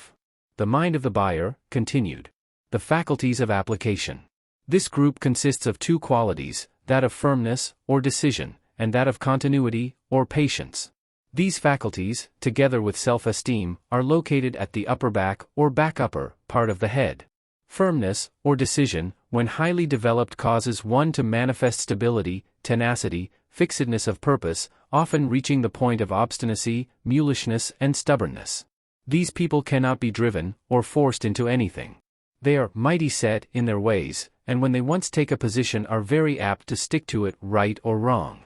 The mind of the buyer, continued. The faculties of application. This group consists of two qualities, that of firmness, or decision, and that of continuity, or patience. These faculties, together with self-esteem, are located at the upper back, or back upper, part of the head. Firmness, or decision, when highly developed, causes one to manifest stability, tenacity, fixedness of purpose, often reaching the point of obstinacy, mulishness, and stubbornness. These people cannot be driven, or forced into anything. They are mighty set in their ways, and when they once take a position are very apt to stick to it, right or wrong.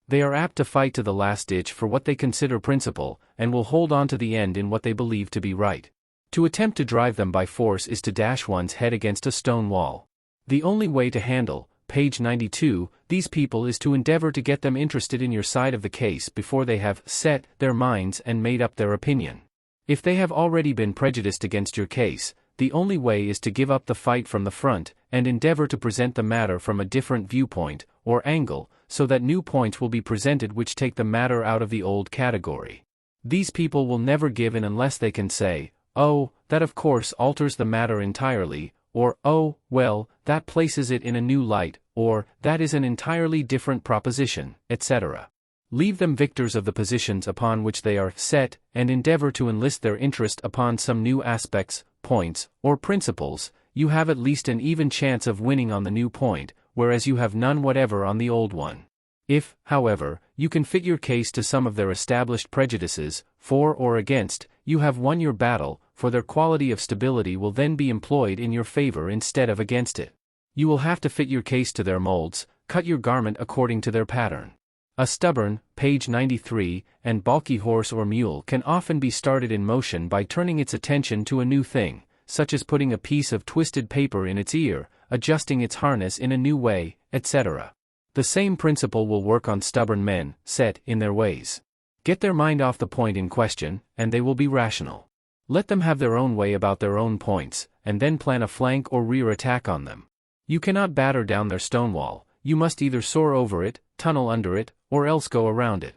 They are apt to fight to the last ditch for what they consider principle, and will hold on to the end in what they believe to be right. To attempt to drive them by force is to dash one's head against a stone wall. The only way to handle, page 92, these people is to endeavor to get them interested in your side of the case before they have set their minds and made up their opinion. If they have already been prejudiced against your case, the only way is to give up the fight from the front, and endeavor to present the matter from a different viewpoint, or angle, so that new points will be presented which take the matter out of the old category. These people will never give in unless they can say, "Oh, that of course alters the matter entirely," or "Oh, well, that places it in a new light," or "That is an entirely different proposition," etc. Leave them victors of the positions upon which they are set, and endeavor to enlist their interest upon some new aspects, points, or principles. You have at least an even chance of winning on the new point, whereas you have none whatever on the old one. If, however, you can fit your case to some of their established prejudices, for or against, you have won your battle, for their quality of stability will then be employed in your favor instead of against it. You will have to fit your case to their molds, cut your garment according to their pattern. A stubborn, page 93, and balky horse or mule can often be started in motion by turning its attention to a new thing, such as putting a piece of twisted paper in its ear, adjusting its harness in a new way, etc. The same principle will work on stubborn men, set in their ways. Get their mind off the point in question, and they will be rational. Let them have their own way about their own points, and then plan a flank or rear attack on them. You cannot batter down their stone wall, you must either soar over it, tunnel under it, or else go around it.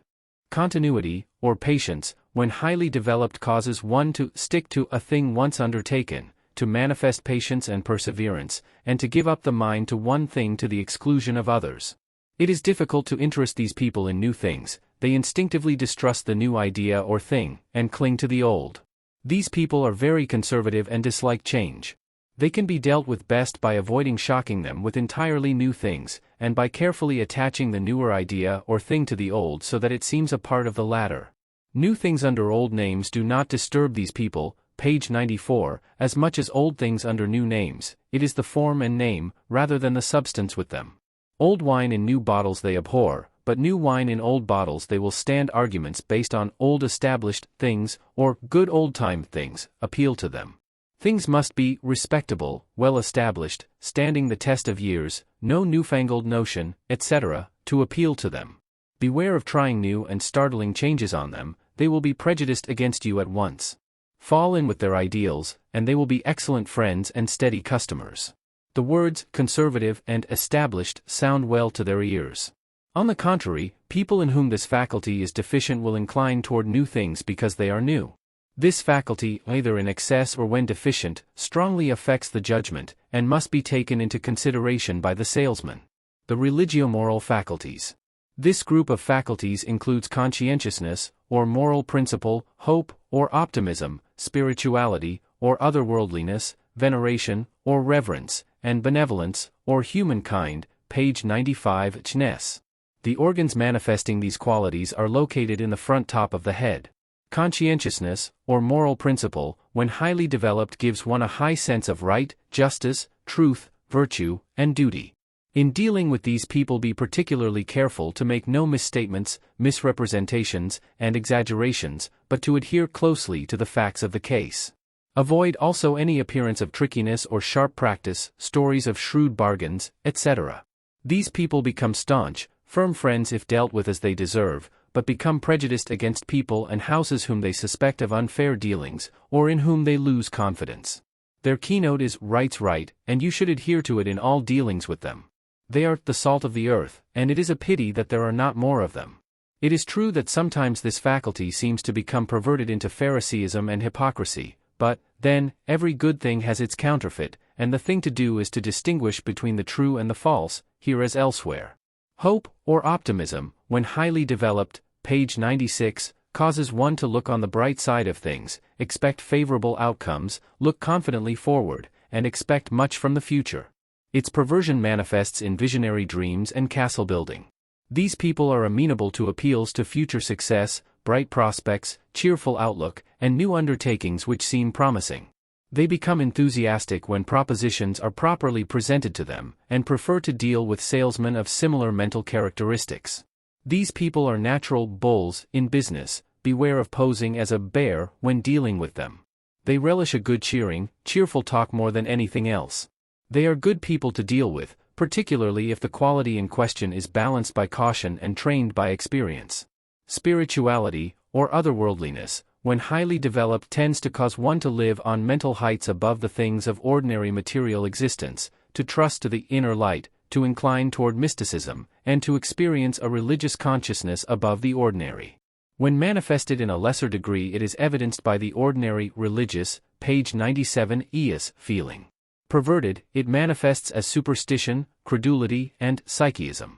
Continuity, or patience, when highly developed, causes one to stick to a thing once undertaken, to manifest patience and perseverance, and to give up the mind to one thing to the exclusion of others. It is difficult to interest these people in new things, they instinctively distrust the new idea or thing, and cling to the old. These people are very conservative and dislike change. They can be dealt with best by avoiding shocking them with entirely new things, and by carefully attaching the newer idea or thing to the old so that it seems a part of the latter. New things under old names do not disturb these people, page 94, as much as old things under new names. It is the form and name, rather than the substance with them. Old wine in new bottles they abhor, but new wine in old bottles they will stand. Arguments based on old established things, or good old-time things, appeal to them. Things must be respectable, well established, standing the test of years, no newfangled notion, etc., to appeal to them. Beware of trying new and startling changes on them, they will be prejudiced against you at once. Fall in with their ideals, and they will be excellent friends and steady customers. The words conservative and established sound well to their ears. On the contrary, people in whom this faculty is deficient will incline toward new things because they are new. This faculty, either in excess or when deficient, strongly affects the judgment, and must be taken into consideration by the salesman. The religio-moral faculties. This group of faculties includes conscientiousness, or moral principle, hope, or optimism, spirituality, or otherworldliness, veneration, or reverence, and benevolence, or humankind, page 95 Chnes. The organs manifesting these qualities are located in the front top of the head. Conscientiousness, or moral principle, when highly developed, gives one a high sense of right, justice, truth, virtue, and duty. In dealing with these people, be particularly careful to make no misstatements, misrepresentations, and exaggerations, but to adhere closely to the facts of the case. Avoid also any appearance of trickiness or sharp practice, stories of shrewd bargains, etc. These people become staunch, firm friends if dealt with as they deserve, but become prejudiced against people and houses whom they suspect of unfair dealings, or in whom they lose confidence. Their keynote is "right's right," and you should adhere to it in all dealings with them. They are the salt of the earth, and it is a pity that there are not more of them. It is true that sometimes this faculty seems to become perverted into Phariseeism and hypocrisy, but, then, every good thing has its counterfeit, and the thing to do is to distinguish between the true and the false, here as elsewhere. Hope, or optimism, when highly developed, page 96, causes one to look on the bright side of things, expect favorable outcomes, look confidently forward, and expect much from the future. Its perversion manifests in visionary dreams and castle building. These people are amenable to appeals to future success, bright prospects, cheerful outlook, and new undertakings which seem promising. They become enthusiastic when propositions are properly presented to them, and prefer to deal with salesmen of similar mental characteristics. These people are natural bulls in business. Beware of posing as a bear when dealing with them. They relish a good cheerful talk more than anything else. They are good people to deal with, particularly if the quality in question is balanced by caution and trained by experience. Spirituality, or otherworldliness, when highly developed, tends to cause one to live on mental heights above the things of ordinary material existence, to trust to the inner light, to incline toward mysticism, and to experience a religious consciousness above the ordinary. When manifested in a lesser degree, it is evidenced by the ordinary religious, page 97 eus feeling. Perverted, it manifests as superstition, credulity, and psychism.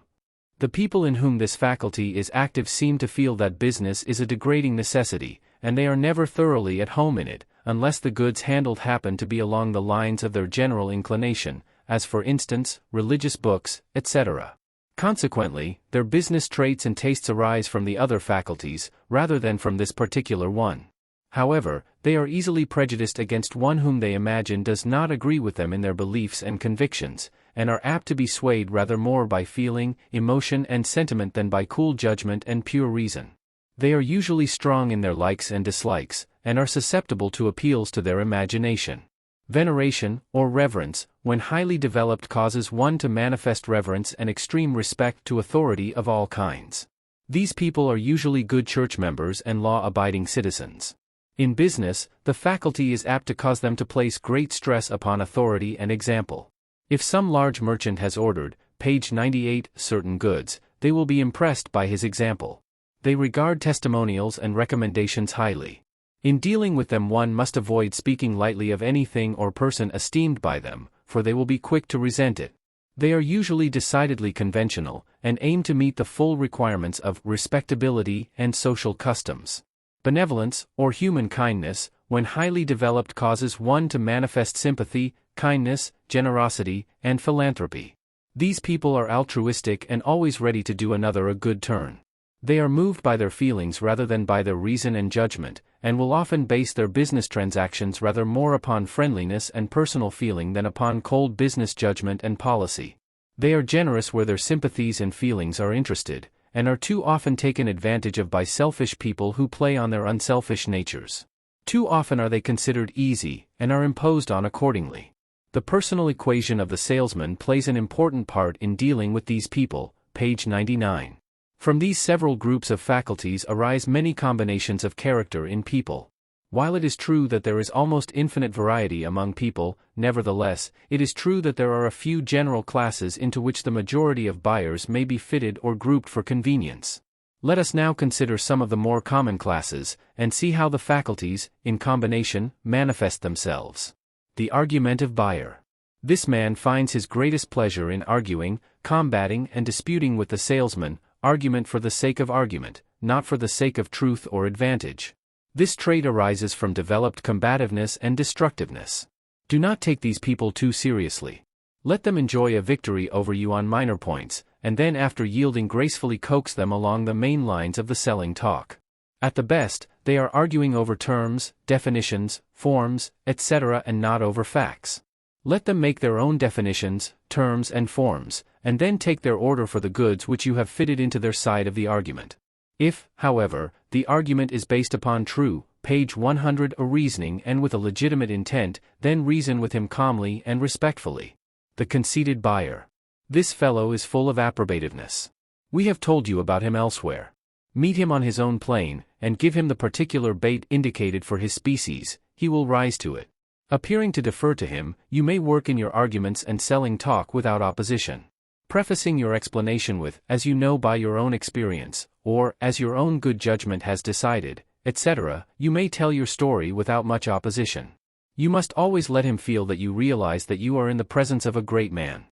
The people in whom this faculty is active seem to feel that business is a degrading necessity, and they are never thoroughly at home in it, unless the goods handled happen to be along the lines of their general inclination, as for instance, religious books, etc. Consequently, their business traits and tastes arise from the other faculties, rather than from this particular one. However, they are easily prejudiced against one whom they imagine does not agree with them in their beliefs and convictions, and are apt to be swayed rather more by feeling, emotion and sentiment than by cool judgment and pure reason. They are usually strong in their likes and dislikes, and are susceptible to appeals to their imagination. Veneration, or reverence, when highly developed, causes one to manifest reverence and extreme respect to authority of all kinds. These people are usually good church members and law-abiding citizens. In business, the faculty is apt to cause them to place great stress upon authority and example. If some large merchant has ordered, page 98, certain goods, they will be impressed by his example. They regard testimonials and recommendations highly. In dealing with them, one must avoid speaking lightly of anything or person esteemed by them, for they will be quick to resent it. They are usually decidedly conventional, and aim to meet the full requirements of respectability and social customs. Benevolence, or human kindness, when highly developed, causes one to manifest sympathy, kindness, generosity, and philanthropy. These people are altruistic and always ready to do another a good turn. They are moved by their feelings rather than by their reason and judgment, and will often base their business transactions rather more upon friendliness and personal feeling than upon cold business judgment and policy. They are generous where their sympathies and feelings are interested, and are too often taken advantage of by selfish people who play on their unselfish natures. Too often are they considered easy, and are imposed on accordingly. The personal equation of the salesman plays an important part in dealing with these people, page 99. From these several groups of faculties arise many combinations of character in people. While it is true that there is almost infinite variety among people, nevertheless, it is true that there are a few general classes into which the majority of buyers may be fitted or grouped for convenience. Let us now consider some of the more common classes, and see how the faculties, in combination, manifest themselves. The argumentative buyer. This man finds his greatest pleasure in arguing, combating and disputing with the salesman, argument for the sake of argument, not for the sake of truth or advantage. This trait arises from developed combativeness and destructiveness. Do not take these people too seriously. Let them enjoy a victory over you on minor points, and then after yielding gracefully coax them along the main lines of the selling talk. At the best, they are arguing over terms, definitions, forms, etc. and not over facts. Let them make their own definitions, terms and forms, and then take their order for the goods which you have fitted into their side of the argument. If, however, the argument is based upon true, page 100, a reasoning and with a legitimate intent, then reason with him calmly and respectfully. The conceited buyer. This fellow is full of approbativeness. We have told you about him elsewhere. Meet him on his own plane, and give him the particular bait indicated for his species, he will rise to it. Appearing to defer to him, you may work in your arguments and selling talk without opposition. Prefacing your explanation with, as you know by your own experience, or, as your own good judgment has decided, etc., you may tell your story without much opposition. You must always let him feel that you realize that you are in the presence of a great man.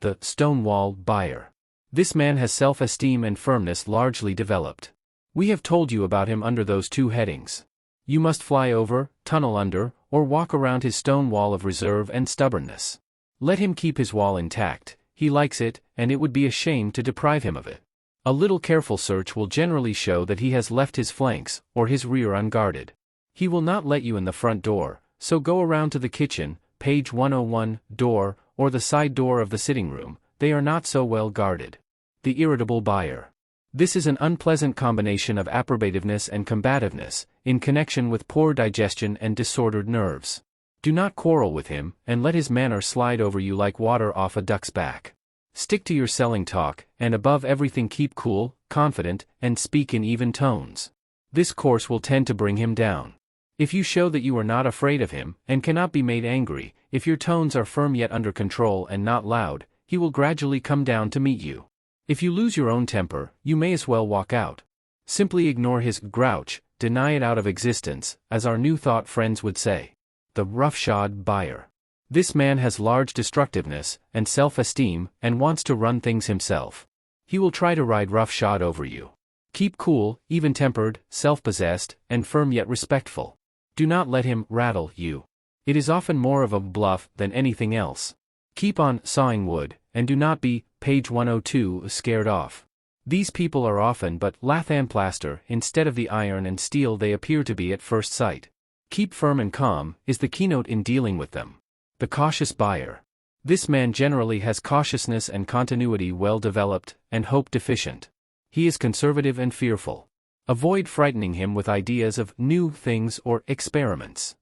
The stonewall buyer. This man has self-esteem and firmness largely developed. We have told you about him under those two headings. You must fly over, tunnel under, or walk around his stone wall of reserve and stubbornness. Let him keep his wall intact. He likes it, and it would be a shame to deprive him of it. A little careful search will generally show that he has left his flanks, or his rear unguarded. He will not let you in the front door, so go around to the kitchen, page 101, door, or the side door of the sitting room, they are not so well guarded. The irritable buyer. This is an unpleasant combination of approbativeness and combativeness, in connection with poor digestion and disordered nerves. Do not quarrel with him, and let his manner slide over you like water off a duck's back. Stick to your selling talk, and above everything keep cool, confident, and speak in even tones. This course will tend to bring him down. If you show that you are not afraid of him, and cannot be made angry, if your tones are firm yet under control and not loud, he will gradually come down to meet you. If you lose your own temper, you may as well walk out. Simply ignore his grouch, deny it out of existence, as our New Thought friends would say. The roughshod buyer. This man has large destructiveness and self-esteem and wants to run things himself. He will try to ride roughshod over you. Keep cool, even-tempered, self-possessed, and firm yet respectful. Do not let him rattle you. It is often more of a bluff than anything else. Keep on sawing wood, and do not be, page 102, scared off. These people are often but lath and plaster instead of the iron and steel they appear to be at first sight. Keep firm and calm is the keynote in dealing with them. The cautious buyer. This man generally has cautiousness and continuity well developed, and hope deficient. He is conservative and fearful. Avoid frightening him with ideas of new things or experiments.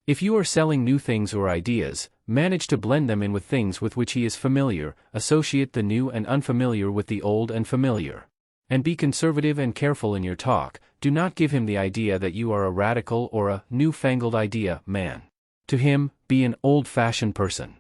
If you are selling new things or ideas, manage to blend them in with things with which he is familiar, associate the new and unfamiliar with the old and familiar. And be conservative and careful in your talk. Do not give him the idea that you are a radical or a newfangled idea man. To him, be an old-fashioned person.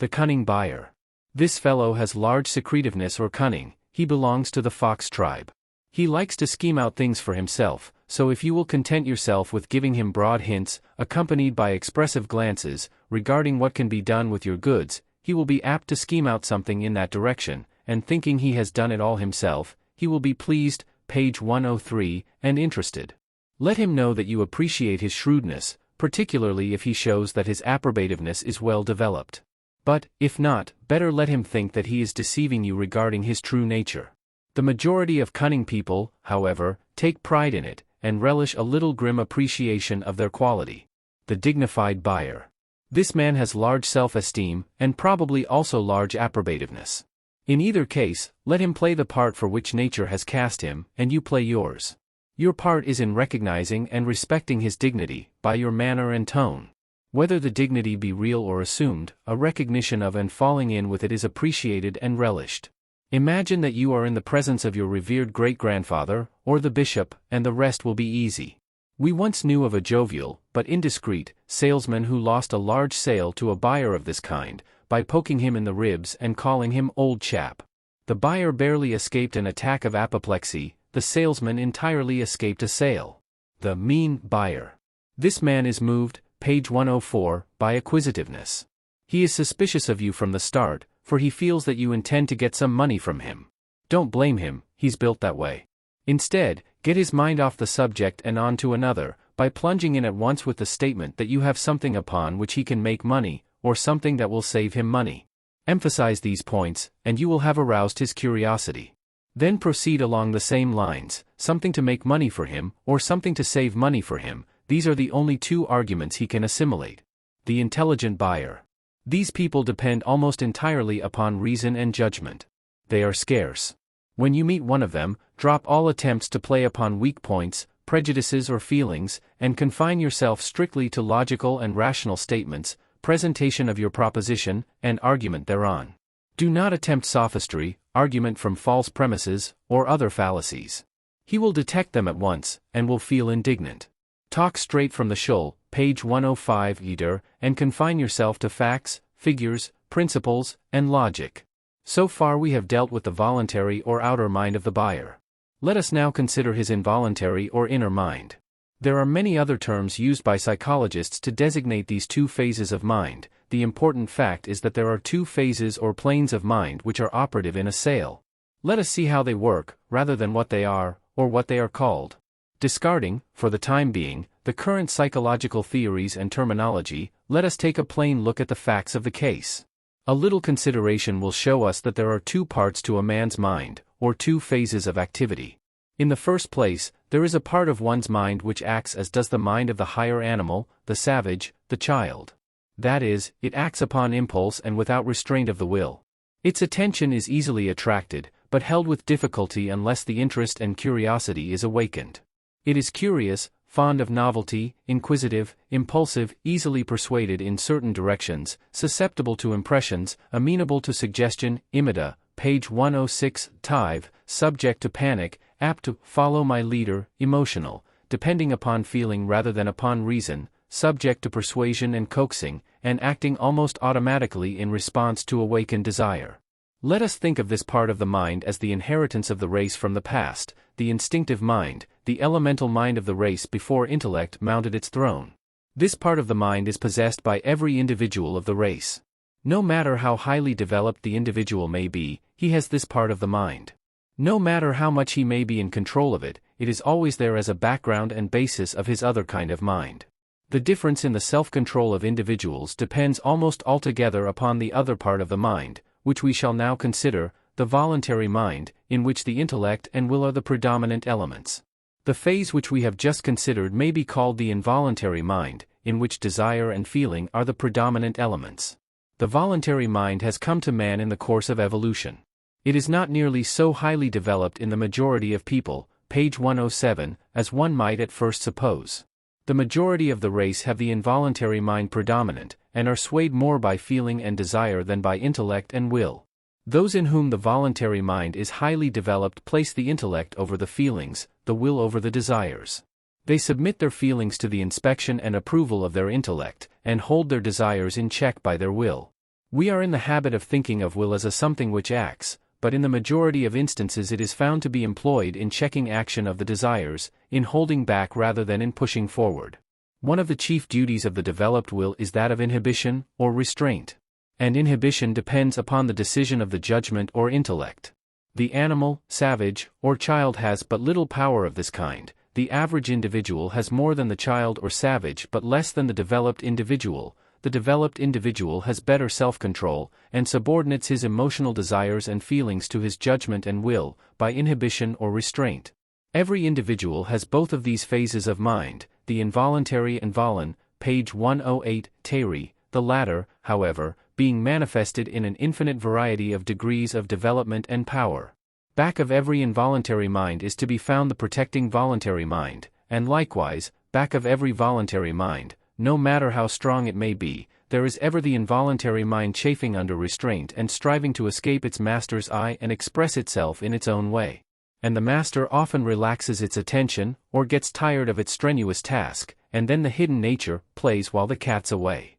The cunning buyer. This fellow has large secretiveness or cunning. He belongs to the fox tribe. He likes to scheme out things for himself, so if you will content yourself with giving him broad hints, accompanied by expressive glances, regarding what can be done with your goods, he will be apt to scheme out something in that direction, and thinking he has done it all himself, he will be pleased, page 103, and interested. Let him know that you appreciate his shrewdness, particularly if he shows that his approbativeness is well developed. But, if not, better let him think that he is deceiving you regarding his true nature. The majority of cunning people, however, take pride in it, and relish a little grim appreciation of their quality. The dignified buyer. This man has large self-esteem, and probably also large approbativeness. In either case, let him play the part for which nature has cast him, and you play yours. Your part is in recognizing and respecting his dignity, by your manner and tone. Whether the dignity be real or assumed, a recognition of and falling in with it is appreciated and relished. Imagine that you are in the presence of your revered great-grandfather, or the bishop, and the rest will be easy. We once knew of a jovial, but indiscreet, salesman who lost a large sale to a buyer of this kind, by poking him in the ribs and calling him old chap. The buyer barely escaped an attack of apoplexy, the salesman entirely escaped a sale. The mean buyer. This man is moved, page 104, by acquisitiveness. He is suspicious of you from the start, for he feels that you intend to get some money from him. Don't blame him, he's built that way. Instead, get his mind off the subject and on to another, by plunging in at once with the statement that you have something upon which he can make money, or something that will save him money. Emphasize these points, and you will have aroused his curiosity. Then proceed along the same lines, something to make money for him, or something to save money for him. These are the only two arguments he can assimilate. The intelligent buyer. These people depend almost entirely upon reason and judgment. They are scarce. When you meet one of them, drop all attempts to play upon weak points, prejudices or feelings, and confine yourself strictly to logical and rational statements, presentation of your proposition, and argument thereon. Do not attempt sophistry, argument from false premises, or other fallacies. He will detect them at once, and will feel indignant. Talk straight from the shoal, page 105 either, and confine yourself to facts, figures, principles, and logic. So far we have dealt with the voluntary or outer mind of the buyer. Let us now consider his involuntary or inner mind. There are many other terms used by psychologists to designate these two phases of mind. The important fact is that there are two phases or planes of mind which are operative in a sale. Let us see how they work, rather than what they are, or what they are called. Discarding, for the time being, the current psychological theories and terminology, let us take a plain look at the facts of the case. A little consideration will show us that there are two parts to a man's mind, or two phases of activity. In the first place, there is a part of one's mind which acts as does the mind of the higher animal, the savage, the child. That is, it acts upon impulse and without restraint of the will. Its attention is easily attracted, but held with difficulty unless the interest and curiosity is awakened. It is curious, fond of novelty, inquisitive, impulsive, easily persuaded in certain directions, susceptible to impressions, amenable to suggestion, imita, page 106, tive, subject to panic, apt to follow my leader, emotional, depending upon feeling rather than upon reason, subject to persuasion and coaxing, and acting almost automatically in response to awakened desire. Let us think of this part of the mind as the inheritance of the race from the past, the instinctive mind, the elemental mind of the race before intellect mounted its throne. This part of the mind is possessed by every individual of the race. No matter how highly developed the individual may be, he has this part of the mind. No matter how much he may be in control of it, it is always there as a background and basis of his other kind of mind. The difference in the self-control of individuals depends almost altogether upon the other part of the mind, which we shall now consider, the voluntary mind, in which the intellect and will are the predominant elements. The phase which we have just considered may be called the involuntary mind, in which desire and feeling are the predominant elements. The voluntary mind has come to man in the course of evolution. It is not nearly so highly developed in the majority of people, page 107, as one might at first suppose. The majority of the race have the involuntary mind predominant, and are swayed more by feeling and desire than by intellect and will. Those in whom the voluntary mind is highly developed place the intellect over the feelings, the will over the desires. They submit their feelings to the inspection and approval of their intellect, and hold their desires in check by their will. We are in the habit of thinking of will as a something which acts, but in the majority of instances it is found to be employed in checking action of the desires, in holding back rather than in pushing forward. One of the chief duties of the developed will is that of inhibition, or restraint. And inhibition depends upon the decision of the judgment or intellect. The animal, savage, or child has but little power of this kind. The average individual has more than the child or savage but less than the developed individual. The developed individual has better self-control, and subordinates his emotional desires and feelings to his judgment and will, by inhibition or restraint. Every individual has both of these phases of mind, the involuntary and volun, page 108, Terry, the latter, however, being manifested in an infinite variety of degrees of development and power. Back of every involuntary mind is to be found the protecting voluntary mind, and likewise, back of every voluntary mind, no matter how strong it may be, there is ever the involuntary mind chafing under restraint and striving to escape its master's eye and express itself in its own way. And the master often relaxes its attention, or gets tired of its strenuous task, and then the hidden nature plays while the cat's away.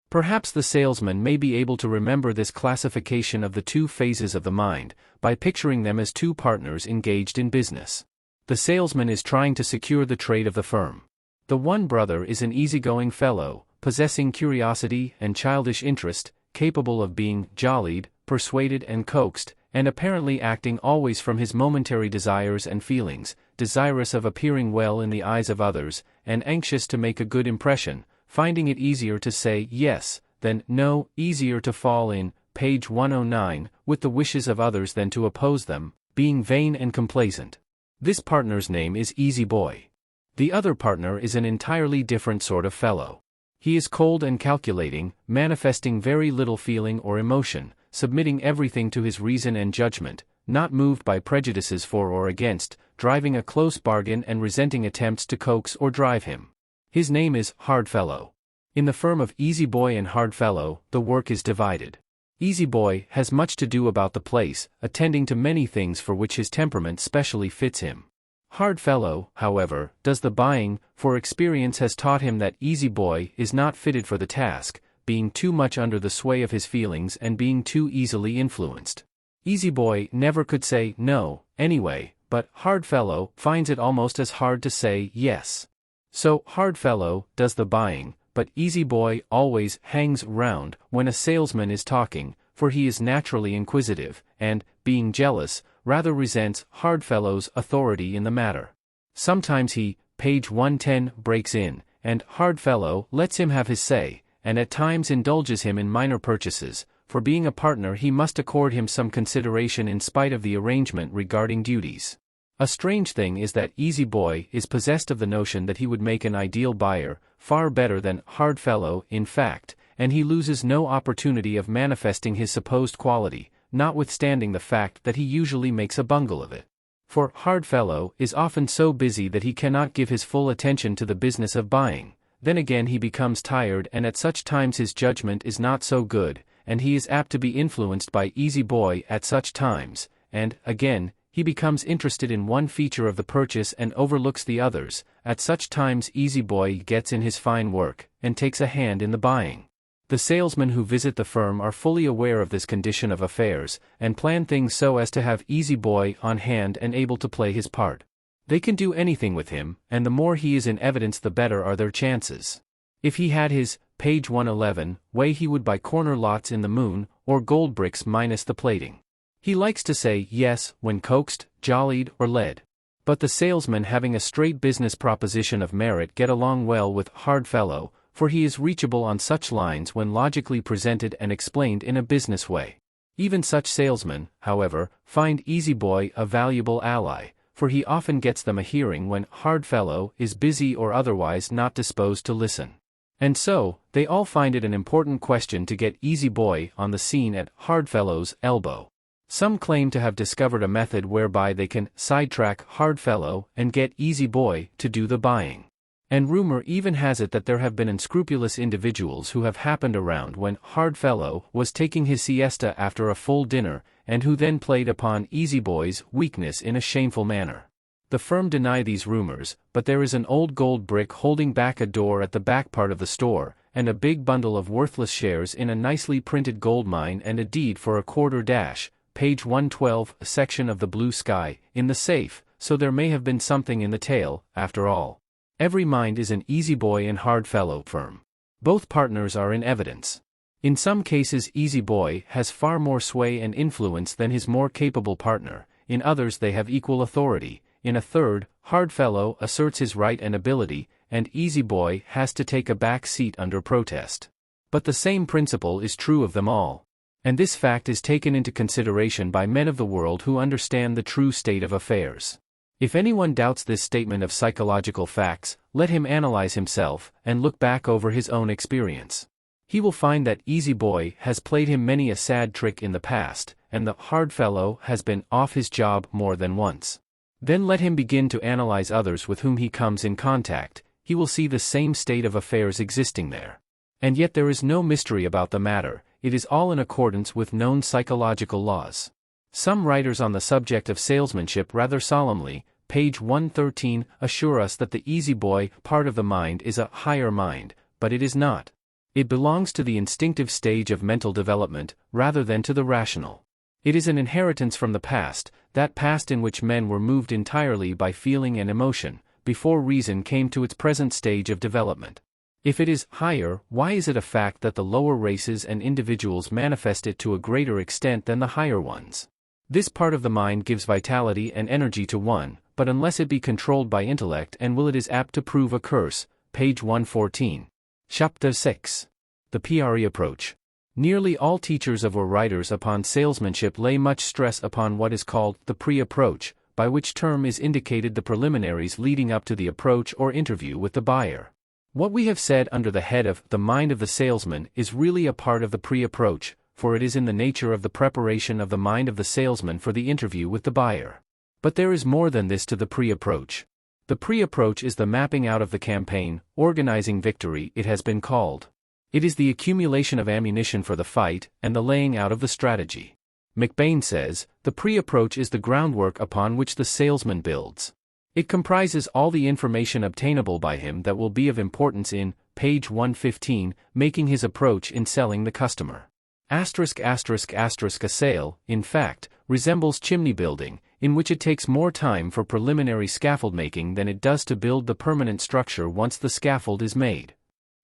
Perhaps the salesman may be able to remember this classification of the two phases of the mind, by picturing them as two partners engaged in business. The salesman is trying to secure the trade of the firm. The one brother is an easygoing fellow, possessing curiosity and childish interest, capable of being jollied, persuaded and coaxed, and apparently acting always from his momentary desires and feelings, desirous of appearing well in the eyes of others, and anxious to make a good impression, finding it easier to say yes than no, easier to fall in, page 109, with the wishes of others than to oppose them, being vain and complacent. This partner's name is Easy Boy. The other partner is an entirely different sort of fellow. He is cold and calculating, manifesting very little feeling or emotion, submitting everything to his reason and judgment, not moved by prejudices for or against, driving a close bargain and resenting attempts to coax or drive him. His name is Hard Fellow. In the firm of Easy Boy and Hard Fellow, the work is divided. Easy Boy has much to do about the place, attending to many things for which his temperament specially fits him. Hard Fellow, however, does the buying, for experience has taught him that Easy Boy is not fitted for the task, being too much under the sway of his feelings and being too easily influenced. Easy Boy never could say no, anyway, but Hard Fellow finds it almost as hard to say yes. So, Hard Fellow does the buying, but Easy Boy always hangs round when a salesman is talking, for he is naturally inquisitive, and, being jealous, rather resents Hard Fellow's authority in the matter. Sometimes he, page 110, breaks in, and Hard Fellow lets him have his say, and at times indulges him in minor purchases, for being a partner he must accord him some consideration in spite of the arrangement regarding duties. A strange thing is that Easy Boy is possessed of the notion that he would make an ideal buyer, far better than Hard Fellow in fact, and he loses no opportunity of manifesting his supposed quality, notwithstanding the fact that he usually makes a bungle of it. For hard fellow is often so busy that he cannot give his full attention to the business of buying. Then again he becomes tired, and at such times his judgment is not so good, and he is apt to be influenced by easy boy at such times, and, again, he becomes interested in one feature of the purchase and overlooks the others. At such times easy boy gets in his fine work, and takes a hand in the buying. The salesmen who visit the firm are fully aware of this condition of affairs, and plan things so as to have easy boy on hand and able to play his part. They can do anything with him, and the more he is in evidence the better are their chances. If he had his, page 111, way he would buy corner lots in the moon, or gold bricks minus the plating. He likes to say yes when coaxed, jollied, or led. But the salesmen having a straight business proposition of merit get along well with hard fellow, for he is reachable on such lines when logically presented and explained in a business way. Even such salesmen, however, find easy boy a valuable ally, for he often gets them a hearing when hard fellow is busy or otherwise not disposed to listen. And so, they all find it an important question to get easy boy on the scene at hard fellow's elbow. Some claim to have discovered a method whereby they can sidetrack hard fellow and get easy boy to do the buying. And rumor even has it that there have been unscrupulous individuals who have happened around when hard fellow was taking his siesta after a full dinner, and who then played upon easy boy's weakness in a shameful manner. The firm deny these rumors, but there is an old gold brick holding back a door at the back part of the store, and a big bundle of worthless shares in a nicely printed gold mine and a deed for $0.25, page 112, a section of the Blue Sky, in the safe, so there may have been something in the tale, after all. Every mind is an easy boy and hard fellow firm. Both partners are in evidence. In some cases easy boy has far more sway and influence than his more capable partner, in others they have equal authority, in a third, hard fellow asserts his right and ability, and easy boy has to take a back seat under protest. But the same principle is true of them all. And this fact is taken into consideration by men of the world who understand the true state of affairs. If anyone doubts this statement of psychological facts, let him analyze himself, and look back over his own experience. He will find that easy boy has played him many a sad trick in the past, and the hard fellow has been off his job more than once. Then let him begin to analyze others with whom he comes in contact. He will see the same state of affairs existing there. And yet there is no mystery about the matter, it is all in accordance with known psychological laws. Some writers on the subject of salesmanship rather solemnly, page 113, assure us that the easy boy part of the mind is a higher mind, but it is not. It belongs to the instinctive stage of mental development, rather than to the rational. It is an inheritance from the past, that past in which men were moved entirely by feeling and emotion, before reason came to its present stage of development. If it is higher, why is it a fact that the lower races and individuals manifest it to a greater extent than the higher ones? This part of the mind gives vitality and energy to one, but unless it be controlled by intellect and will it is apt to prove a curse, page 114. Chapter 6. The PRE Approach. Nearly all teachers of or writers upon salesmanship lay much stress upon what is called the pre-approach, by which term is indicated the preliminaries leading up to the approach or interview with the buyer. What we have said under the head of the mind of the salesman is really a part of the pre-approach, for it is in the nature of the preparation of the mind of the salesman for the interview with the buyer. But there is more than this to the pre-approach. The pre-approach is the mapping out of the campaign, organizing victory, it has been called. It is the accumulation of ammunition for the fight, and the laying out of the strategy. McBain says, the pre-approach is the groundwork upon which the salesman builds. It comprises all the information obtainable by him that will be of importance in, page 115, making his approach in selling the customer. A sale, in fact, resembles chimney building, in which it takes more time for preliminary scaffold making than it does to build the permanent structure once the scaffold is made.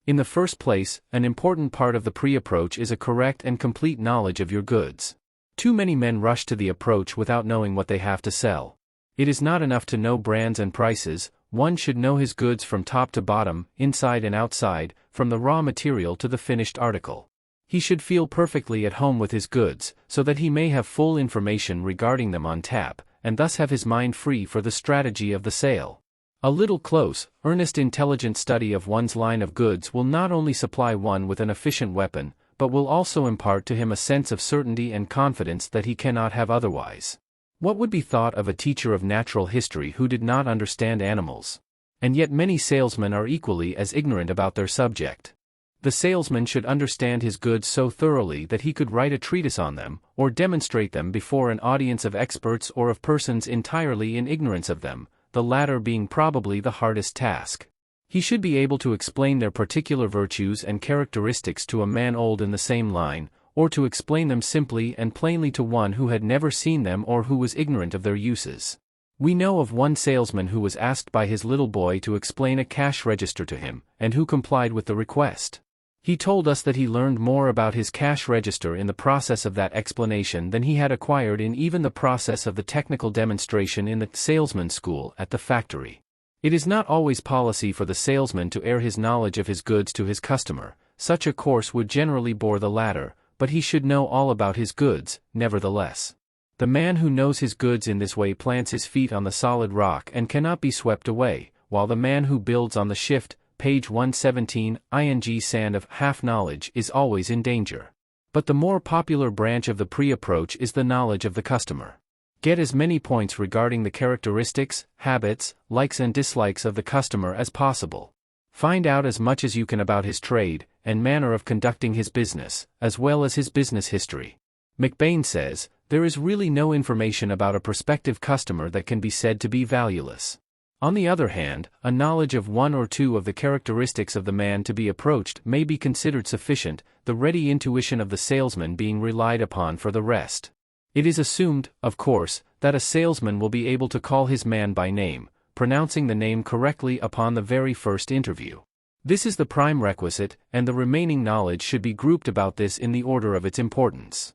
In the first place, an important part of the pre-approach is a correct and complete knowledge of your goods. Too many men rush to the approach without knowing what they have to sell. It is not enough to know brands and prices, one should know his goods from top to bottom, inside and outside, from the raw material to the finished article. He should feel perfectly at home with his goods, so that he may have full information regarding them on tap, and thus have his mind free for the strategy of the sale. A little close, earnest intelligent study of one's line of goods will not only supply one with an efficient weapon, but will also impart to him a sense of certainty and confidence that he cannot have otherwise. What would be thought of a teacher of natural history who did not understand animals? And yet many salesmen are equally as ignorant about their subject. The salesman should understand his goods so thoroughly that he could write a treatise on them, or demonstrate them before an audience of experts or of persons entirely in ignorance of them, the latter being probably the hardest task. He should be able to explain their particular virtues and characteristics to a man old in the same line, or to explain them simply and plainly to one who had never seen them or who was ignorant of their uses. We know of one salesman who was asked by his little boy to explain a cash register to him, and who complied with the request. He told us that he learned more about his cash register in the process of that explanation than he had acquired in even the process of the technical demonstration in the salesman's school at the factory. It is not always policy for the salesman to air his knowledge of his goods to his customer. Such a course would generally bore the latter, but he should know all about his goods, nevertheless. The man who knows his goods in this way plants his feet on the solid rock and cannot be swept away, while the man who builds on the shift, page 117, ing sand of half-knowledge is always in danger. But the more popular branch of the pre-approach is the knowledge of the customer. Get as many points regarding the characteristics, habits, likes and dislikes of the customer as possible. Find out as much as you can about his trade and manner of conducting his business, as well as his business history. McBain says, there is really no information about a prospective customer that can be said to be valueless. On the other hand, a knowledge of one or two of the characteristics of the man to be approached may be considered sufficient, the ready intuition of the salesman being relied upon for the rest. It is assumed, of course, that a salesman will be able to call his man by name, pronouncing the name correctly upon the very first interview. This is the prime requisite, and the remaining knowledge should be grouped about this in the order of its importance.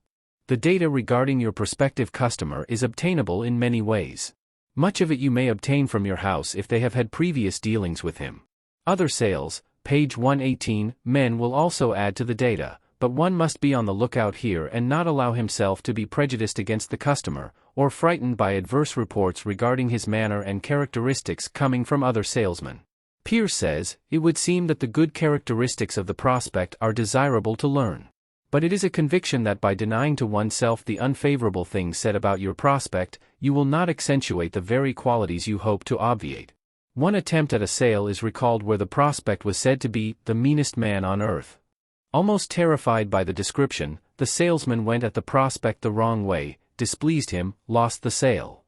The data regarding your prospective customer is obtainable in many ways. Much of it you may obtain from your house if they have had previous dealings with him. Other sales, page 118, men will also add to the data, but one must be on the lookout here and not allow himself to be prejudiced against the customer, or frightened by adverse reports regarding his manner and characteristics coming from other salesmen. Pierce says, it would seem that the good characteristics of the prospect are desirable to learn. But it is a conviction that by denying to oneself the unfavorable things said about your prospect, you will not accentuate the very qualities you hope to obviate. One attempt at a sale is recalled where the prospect was said to be the meanest man on earth. Almost terrified by the description, the salesman went at the prospect the wrong way, displeased him, lost the sale.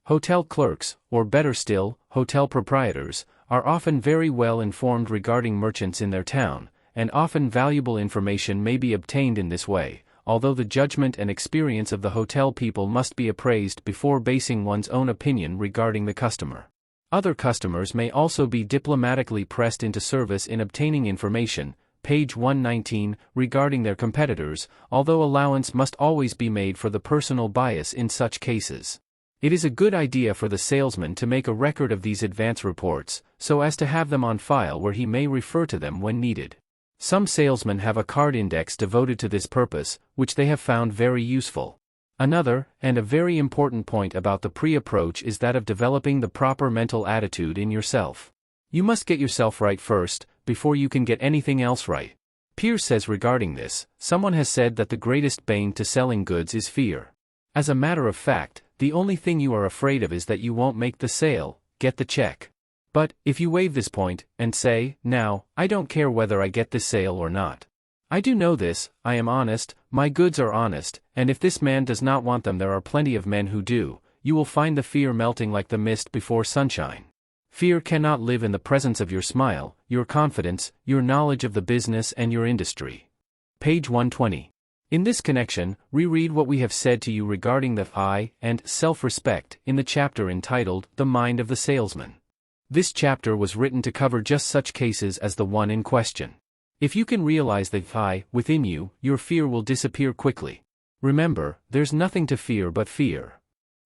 Hotel clerks, or better still, hotel proprietors, are often very well informed regarding merchants in their town, and often valuable information may be obtained in this way, although the judgment and experience of the hotel people must be appraised before basing one's own opinion regarding the customer. Other customers may also be diplomatically pressed into service in obtaining information, page 119, regarding their competitors, although allowance must always be made for the personal bias in such cases. It is a good idea for the salesman to make a record of these advance reports, so as to have them on file where he may refer to them when needed. Some salesmen have a card index devoted to this purpose, which they have found very useful. Another, and a very important point about the pre-approach is that of developing the proper mental attitude in yourself. You must get yourself right first, before you can get anything else right. Pierce says regarding this, someone has said that the greatest bane to selling goods is fear. As a matter of fact, the only thing you are afraid of is that you won't make the sale, get the check. But, if you waive this point, and say, now, I don't care whether I get this sale or not. I do know this, I am honest, my goods are honest, and if this man does not want them there are plenty of men who do, you will find the fear melting like the mist before sunshine. Fear cannot live in the presence of your smile, your confidence, your knowledge of the business and your industry. Page 120. In this connection, reread what we have said to you regarding the I and self-respect in the chapter entitled The Mind of the Salesman. This chapter was written to cover just such cases as the one in question. If you can realize the I within you, your fear will disappear quickly. Remember, there's nothing to fear but fear.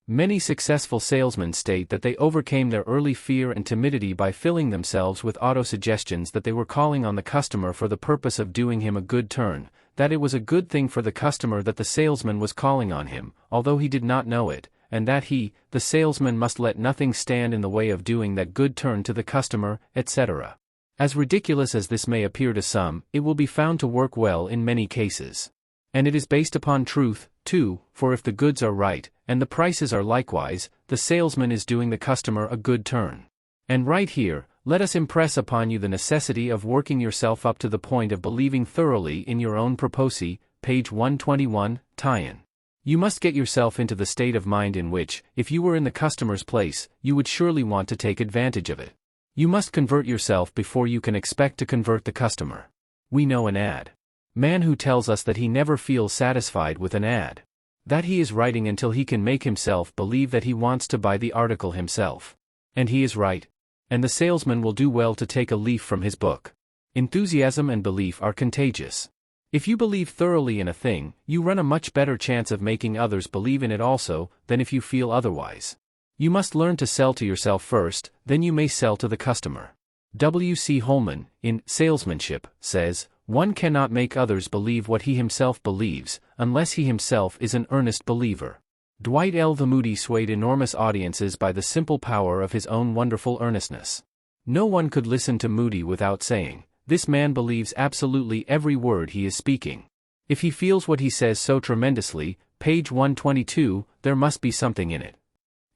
Many successful salesmen state that they overcame their early fear and timidity by filling themselves with auto-suggestions that they were calling on the customer for the purpose of doing him a good turn, that it was a good thing for the customer that the salesman was calling on him, although he did not know it, and that he, the salesman, must let nothing stand in the way of doing that good turn to the customer, etc. As ridiculous as this may appear to some, it will be found to work well in many cases. And it is based upon truth, too, for if the goods are right, and the prices are likewise, the salesman is doing the customer a good turn. And right here, let us impress upon you the necessity of working yourself up to the point of believing thoroughly in your own proposal, page 121, tie-in. You must get yourself into the state of mind in which, if you were in the customer's place, you would surely want to take advantage of it. You must convert yourself before you can expect to convert the customer. We know an ad man who tells us that he never feels satisfied with an ad that he is writing until he can make himself believe that he wants to buy the article himself. And he is right. And the salesman will do well to take a leaf from his book. Enthusiasm and belief are contagious. If you believe thoroughly in a thing, you run a much better chance of making others believe in it also, than if you feel otherwise. You must learn to sell to yourself first, then you may sell to the customer. W.C. Holman, in Salesmanship, says, "One cannot make others believe what he himself believes, unless he himself is an earnest believer." Dwight L. the Moody swayed enormous audiences by the simple power of his own wonderful earnestness. No one could listen to Moody without saying, "This man believes absolutely every word he is speaking. If he feels what he says so tremendously," page 122, "there must be something in it."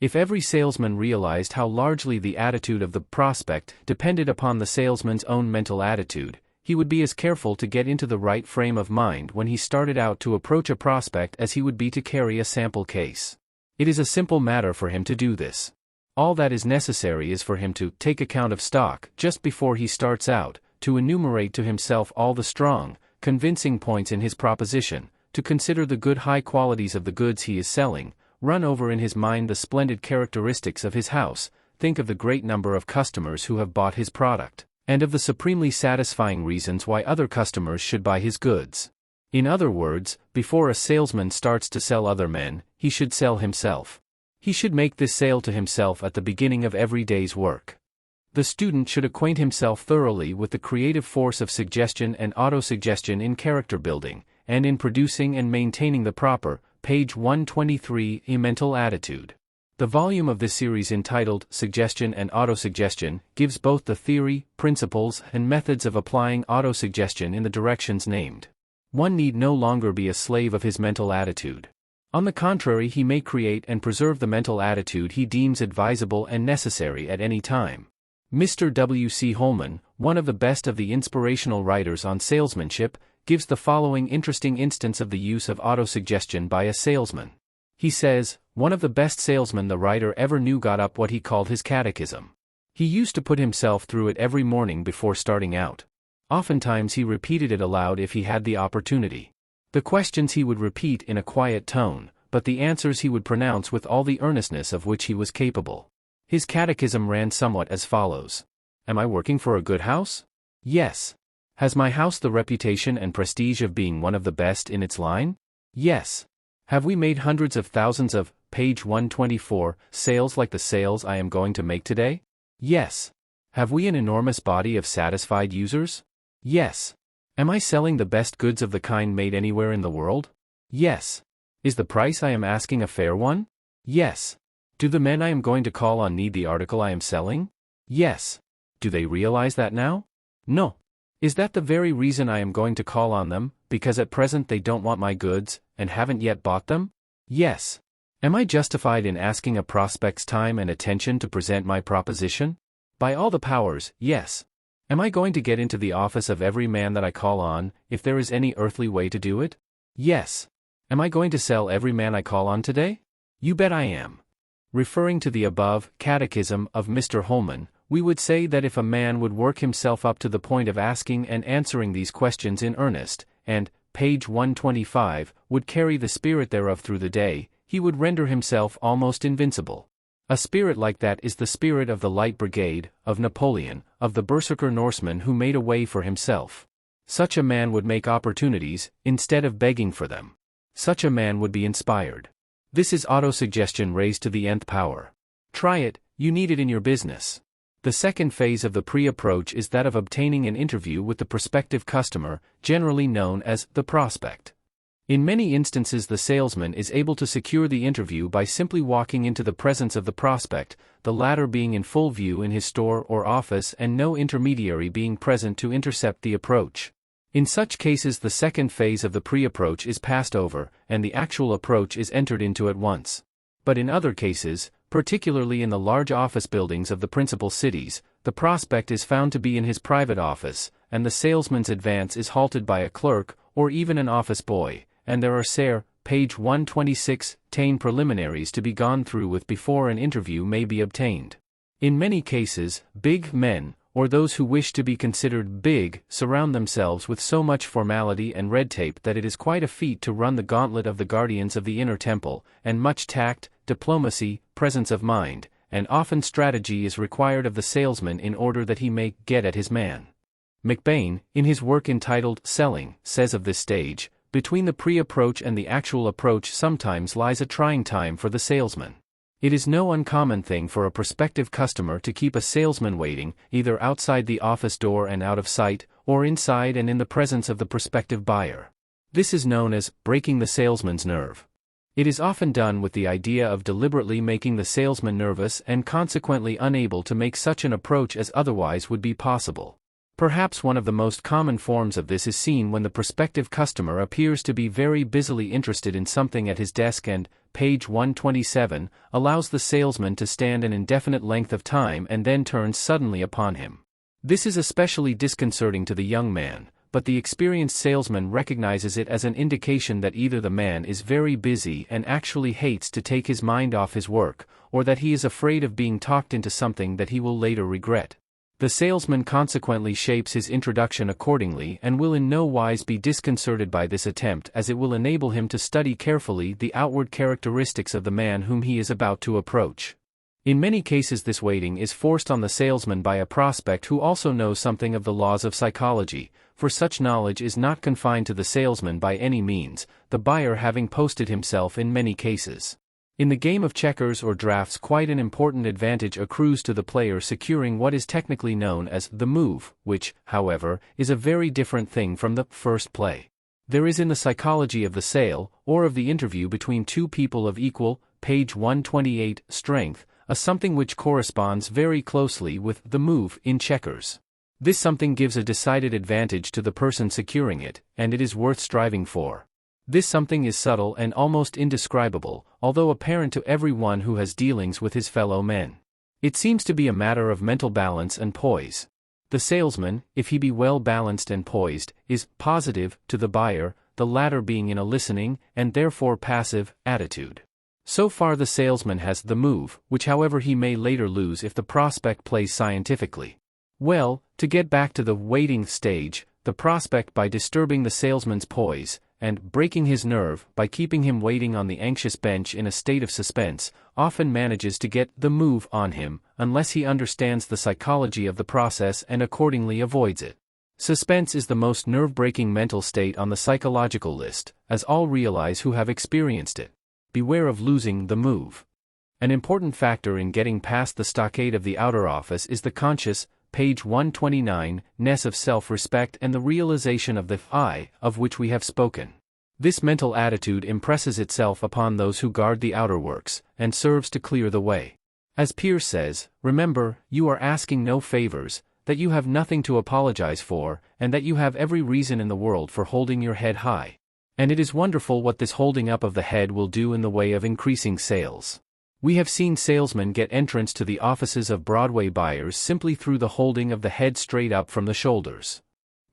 If every salesman realized how largely the attitude of the prospect depended upon the salesman's own mental attitude, he would be as careful to get into the right frame of mind when he started out to approach a prospect as he would be to carry a sample case. It is a simple matter for him to do this. All that is necessary is for him to take account of stock just before he starts out, to enumerate to himself all the strong, convincing points in his proposition, to consider the good high qualities of the goods he is selling, run over in his mind the splendid characteristics of his house, think of the great number of customers who have bought his product, and of the supremely satisfying reasons why other customers should buy his goods. In other words, before a salesman starts to sell other men, he should sell himself. He should make this sale to himself at the beginning of every day's work. The student should acquaint himself thoroughly with the creative force of suggestion and autosuggestion in character building, and in producing and maintaining the proper, page 123, mental attitude. The volume of this series entitled Suggestion and Autosuggestion gives both the theory, principles, and methods of applying autosuggestion in the directions named. One need no longer be a slave of his mental attitude. On the contrary, he may create and preserve the mental attitude he deems advisable and necessary at any time. Mr. W.C. Holman, one of the best of the inspirational writers on salesmanship, gives the following interesting instance of the use of autosuggestion by a salesman. He says, "One of the best salesmen the writer ever knew got up what he called his catechism. He used to put himself through it every morning before starting out. Oftentimes he repeated it aloud if he had the opportunity. The questions he would repeat in a quiet tone, but the answers he would pronounce with all the earnestness of which he was capable. His catechism ran somewhat as follows. Am I working for a good house? Yes. Has my house the reputation and prestige of being one of the best in its line? Yes. Have we made hundreds of thousands of, page 124, sales like the sales I am going to make today? Yes. Have we an enormous body of satisfied users? Yes. Am I selling the best goods of the kind made anywhere in the world? Yes. Is the price I am asking a fair one? Yes. Do the men I am going to call on need the article I am selling? Yes. Do they realize that now? No. Is that the very reason I am going to call on them, because at present they don't want my goods, and haven't yet bought them? Yes. Am I justified in asking a prospect's time and attention to present my proposition? By all the powers, yes. Am I going to get into the office of every man that I call on, if there is any earthly way to do it? Yes. Am I going to sell every man I call on today? You bet I am. Referring to the above catechism of Mr. Holman, we would say that if a man would work himself up to the point of asking and answering these questions in earnest, and, page 125, would carry the spirit thereof through the day, he would render himself almost invincible. A spirit like that is the spirit of the Light Brigade, of Napoleon, of the Berserker Norseman who made a way for himself. Such a man would make opportunities, instead of begging for them. Such a man would be inspired. This is autosuggestion raised to the nth power. Try it, you need it in your business. The second phase of the pre-approach is that of obtaining an interview with the prospective customer, generally known as the prospect. In many instances the salesman is able to secure the interview by simply walking into the presence of the prospect, the latter being in full view in his store or office and no intermediary being present to intercept the approach. In such cases the second phase of the pre-approach is passed over, and the actual approach is entered into at once. But in other cases, particularly in the large office buildings of the principal cities, the prospect is found to be in his private office, and the salesman's advance is halted by a clerk, or even an office boy, and there are page 126, preliminaries to be gone through with before an interview may be obtained. In many cases, big men, or those who wish to be considered big, surround themselves with so much formality and red tape that it is quite a feat to run the gauntlet of the guardians of the inner temple, and much tact, diplomacy, presence of mind, and often strategy is required of the salesman in order that he may get at his man. McBain, in his work entitled Selling, says of this stage, between the pre-approach and the actual approach sometimes lies a trying time for the salesman. It is no uncommon thing for a prospective customer to keep a salesman waiting, either outside the office door and out of sight, or inside and in the presence of the prospective buyer. This is known as breaking the salesman's nerve. It is often done with the idea of deliberately making the salesman nervous and consequently unable to make such an approach as otherwise would be possible. Perhaps one of the most common forms of this is seen when the prospective customer appears to be very busily interested in something at his desk and, page 127, allows the salesman to stand an indefinite length of time and then turns suddenly upon him. This is especially disconcerting to the young man, but the experienced salesman recognizes it as an indication that either the man is very busy and actually hates to take his mind off his work, or that he is afraid of being talked into something that he will later regret. The salesman consequently shapes his introduction accordingly and will in no wise be disconcerted by this attempt, as it will enable him to study carefully the outward characteristics of the man whom he is about to approach. In many cases this waiting is forced on the salesman by a prospect who also knows something of the laws of psychology, for such knowledge is not confined to the salesman by any means, the buyer having posted himself in many cases. In the game of checkers or drafts, quite an important advantage accrues to the player securing what is technically known as the move, which, however, is a very different thing from the first play. There is in the psychology of the sale, or of the interview between two people of equal, page 128, strength, a something which corresponds very closely with the move in checkers. This something gives a decided advantage to the person securing it, and it is worth striving for. This something is subtle and almost indescribable, although apparent to every one who has dealings with his fellow men. It seems to be a matter of mental balance and poise. The salesman, if he be well balanced and poised, is positive to the buyer, the latter being in a listening, and therefore passive, attitude. So far the salesman has the move, which however he may later lose if the prospect plays scientifically. Well, to get back to the waiting stage, the prospect, by disturbing the salesman's poise, and breaking his nerve by keeping him waiting on the anxious bench in a state of suspense, often manages to get the move on him, unless he understands the psychology of the process and accordingly avoids it. Suspense is the most nerve-breaking mental state on the psychological list, as all realize who have experienced it. Beware of losing the move. An important factor in getting past the stockade of the outer office is the conscious, page 129, ness of self-respect and the realization of the I, of which we have spoken. This mental attitude impresses itself upon those who guard the outer works, and serves to clear the way. As Pierce says, remember, you are asking no favors, that you have nothing to apologize for, and that you have every reason in the world for holding your head high. And it is wonderful what this holding up of the head will do in the way of increasing sales. We have seen salesmen get entrance to the offices of Broadway buyers simply through the holding of the head straight up from the shoulders.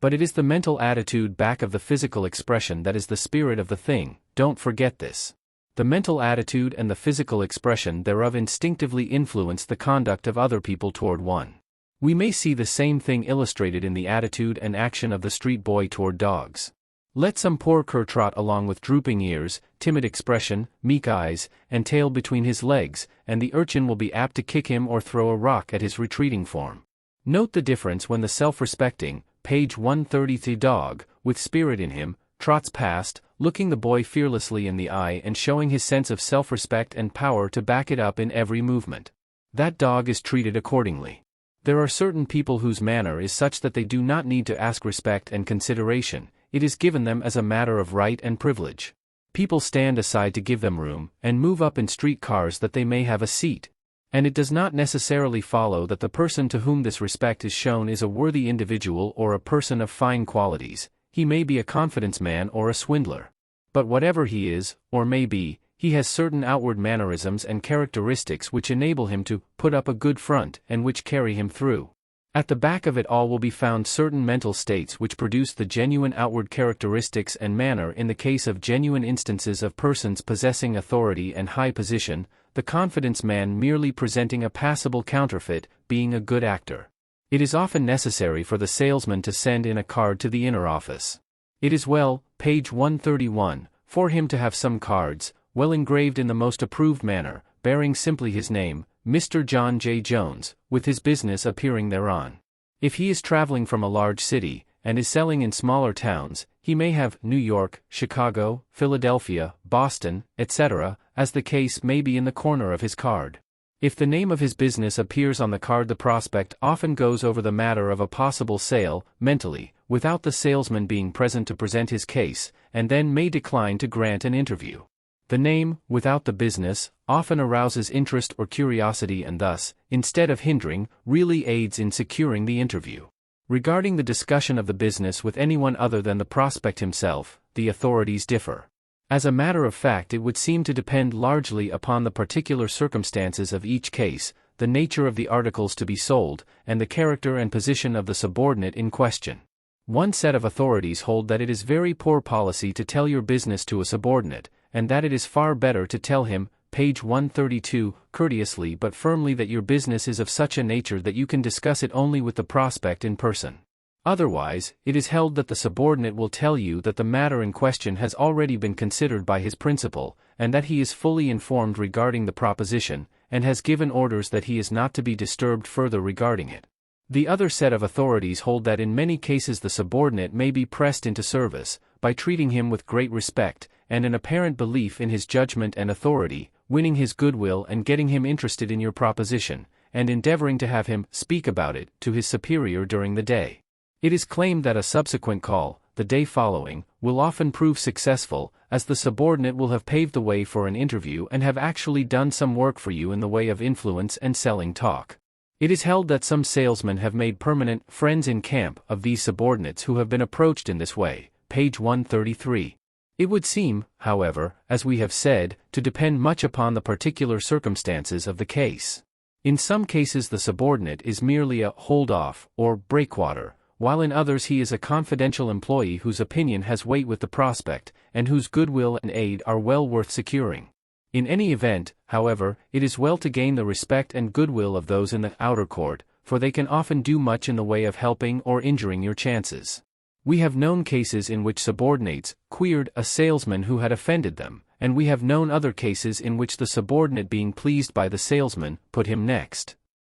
But it is the mental attitude back of the physical expression that is the spirit of the thing, don't forget this. The mental attitude and the physical expression thereof instinctively influence the conduct of other people toward one. We may see the same thing illustrated in the attitude and action of the street boy toward dogs. Let some poor cur trot along with drooping ears, timid expression, meek eyes, and tail between his legs, and the urchin will be apt to kick him or throw a rock at his retreating form. Note the difference when the self-respecting, page 133 dog, with spirit in him, trots past, looking the boy fearlessly in the eye and showing his sense of self-respect and power to back it up in every movement. That dog is treated accordingly. There are certain people whose manner is such that they do not need to ask respect and consideration. It is given them as a matter of right and privilege. People stand aside to give them room, and move up in street cars that they may have a seat. And it does not necessarily follow that the person to whom this respect is shown is a worthy individual or a person of fine qualities. He may be a confidence man or a swindler. But whatever he is, or may be, He has certain outward mannerisms and characteristics which enable him to put up a good front and which carry him through. At the back of it all will be found certain mental states which produce the genuine outward characteristics and manner. In the case of genuine instances of persons possessing authority and high position, the confidence man merely presenting a passable counterfeit, being a good actor. It is often necessary for the salesman to send in a card to the inner office. It is well, page 131, for him to have some cards, well engraved in the most approved manner, bearing simply his name, Mr. John J. Jones, with his business appearing thereon. If he is traveling from a large city, and is selling in smaller towns, he may have New York, Chicago, Philadelphia, Boston, etc., as the case may be in the corner of his card. If the name of his business appears on the card, the prospect often goes over the matter of a possible sale, mentally, without the salesman being present to present his case, and then may decline to grant an interview. The name, without the business, often arouses interest or curiosity and thus, instead of hindering, really aids in securing the interview. Regarding the discussion of the business with anyone other than the prospect himself, the authorities differ. As a matter of fact, it would seem to depend largely upon the particular circumstances of each case, the nature of the articles to be sold, and the character and position of the subordinate in question. One set of authorities hold that it is very poor policy to tell your business to a subordinate, and that it is far better to tell him, page 132, courteously but firmly that your business is of such a nature that you can discuss it only with the prospect in person. Otherwise, it is held that the subordinate will tell you that the matter in question has already been considered by his principal, and that he is fully informed regarding the proposition, and has given orders that he is not to be disturbed further regarding it. The other set of authorities hold that in many cases the subordinate may be pressed into service, by treating him with great respect, and an apparent belief in his judgment and authority, winning his goodwill and getting him interested in your proposition, and endeavoring to have him speak about it to his superior during the day. It is claimed that a subsequent call, the day following, will often prove successful, as the subordinate will have paved the way for an interview and have actually done some work for you in the way of influence and selling talk. It is held that some salesmen have made permanent friends in camp of these subordinates who have been approached in this way, page 133. It would seem, however, as we have said, to depend much upon the particular circumstances of the case. In some cases the subordinate is merely a hold-off or breakwater, while in others he is a confidential employee whose opinion has weight with the prospect, and whose goodwill and aid are well worth securing. In any event, however, it is well to gain the respect and goodwill of those in the outer court, for they can often do much in the way of helping or injuring your chances. We have known cases in which subordinates queered a salesman who had offended them, and we have known other cases in which the subordinate, being pleased by the salesman, put him next.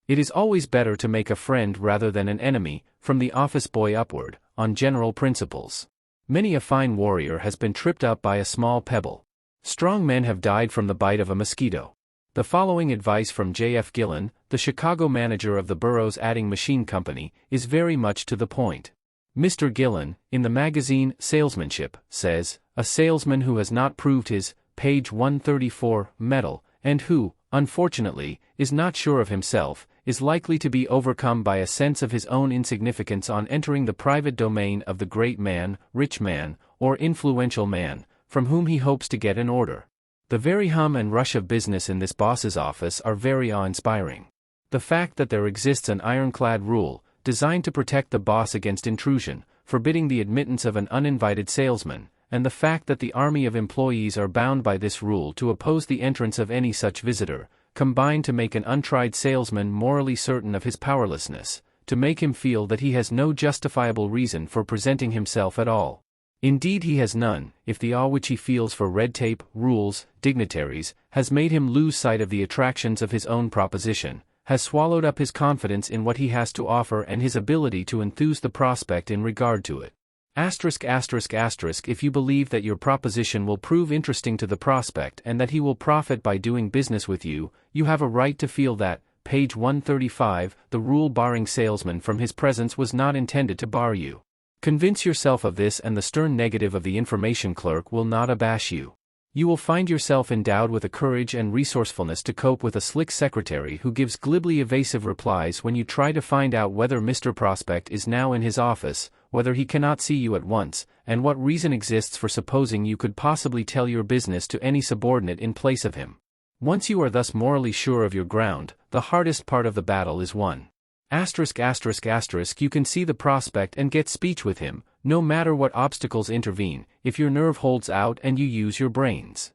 It is always better to make a friend rather than an enemy, from the office boy upward, on general principles. Many a fine warrior has been tripped up by a small pebble. Strong men have died from the bite of a mosquito. The following advice from J.F. Gillen, the Chicago manager of the Burroughs Adding Machine Company, is very much to the point. Mr. Gillen, in the magazine Salesmanship, says, "A salesman who has not proved his, page 134, mettle, and who, unfortunately, is not sure of himself, is likely to be overcome by a sense of his own insignificance on entering the private domain of the great man, rich man, or influential man, from whom he hopes to get an order." The very hum and rush of business in this boss's office are very awe-inspiring. The fact that there exists an ironclad rule, designed to protect the boss against intrusion, forbidding the admittance of an uninvited salesman, and the fact that the army of employees are bound by this rule to oppose the entrance of any such visitor, combine to make an untried salesman morally certain of his powerlessness, to make him feel that he has no justifiable reason for presenting himself at all. Indeed, he has none, if the awe which he feels for red tape, rules, dignitaries, has made him lose sight of the attractions of his own proposition, has swallowed up his confidence in what he has to offer and his ability to enthuse the prospect in regard to it. If you believe that your proposition will prove interesting to the prospect and that he will profit by doing business with you, you have a right to feel that, page 135, the rule barring salesmen from his presence was not intended to bar you. Convince yourself of this, and the stern negative of the information clerk will not abash you. You will find yourself endowed with a courage and resourcefulness to cope with a slick secretary who gives glibly evasive replies when you try to find out whether Mr. Prospect is now in his office, whether he cannot see you at once, and what reason exists for supposing you could possibly tell your business to any subordinate in place of him. Once you are thus morally sure of your ground, the hardest part of the battle is won. You can see the prospect and get speech with him, no matter what obstacles intervene, if your nerve holds out and you use your brains.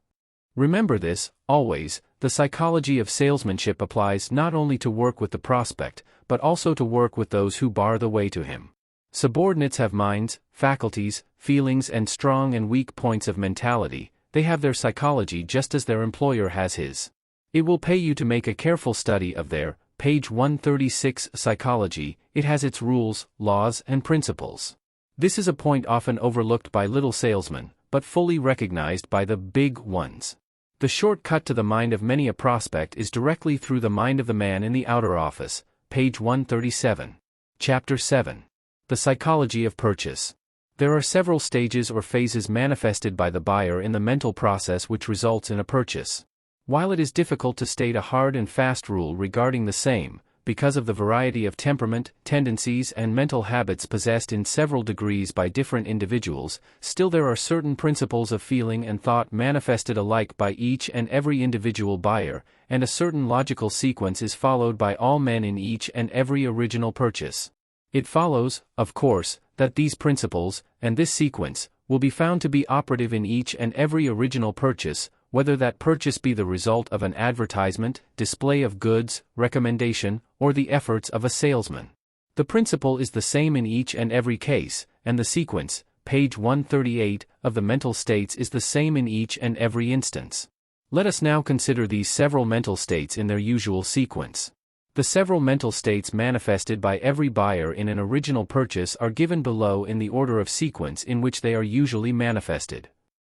Remember this, always. The psychology of salesmanship applies not only to work with the prospect, but also to work with those who bar the way to him. Subordinates have minds, faculties, feelings, and strong and weak points of mentality. They have their psychology just as their employer has his. It will pay you to make a careful study of their, page 136, psychology. It has its rules, laws, and principles. This is a point often overlooked by little salesmen, but fully recognized by the big ones. The shortcut to the mind of many a prospect is directly through the mind of the man in the outer office, page 137. Chapter 7. The Psychology of Purchase. There are several stages or phases manifested by the buyer in the mental process which results in a purchase. While it is difficult to state a hard and fast rule regarding the same, because of the variety of temperament, tendencies, and mental habits possessed in several degrees by different individuals, still there are certain principles of feeling and thought manifested alike by each and every individual buyer, and a certain logical sequence is followed by all men in each and every original purchase. It follows, of course, that these principles, and this sequence, will be found to be operative in each and every original purchase, whether that purchase be the result of an advertisement, display of goods, recommendation, or the efforts of a salesman. The principle is the same in each and every case, and the sequence, page 138, of the mental states is the same in each and every instance. Let us now consider these several mental states in their usual sequence. The several mental states manifested by every buyer in an original purchase are given below in the order of sequence in which they are usually manifested.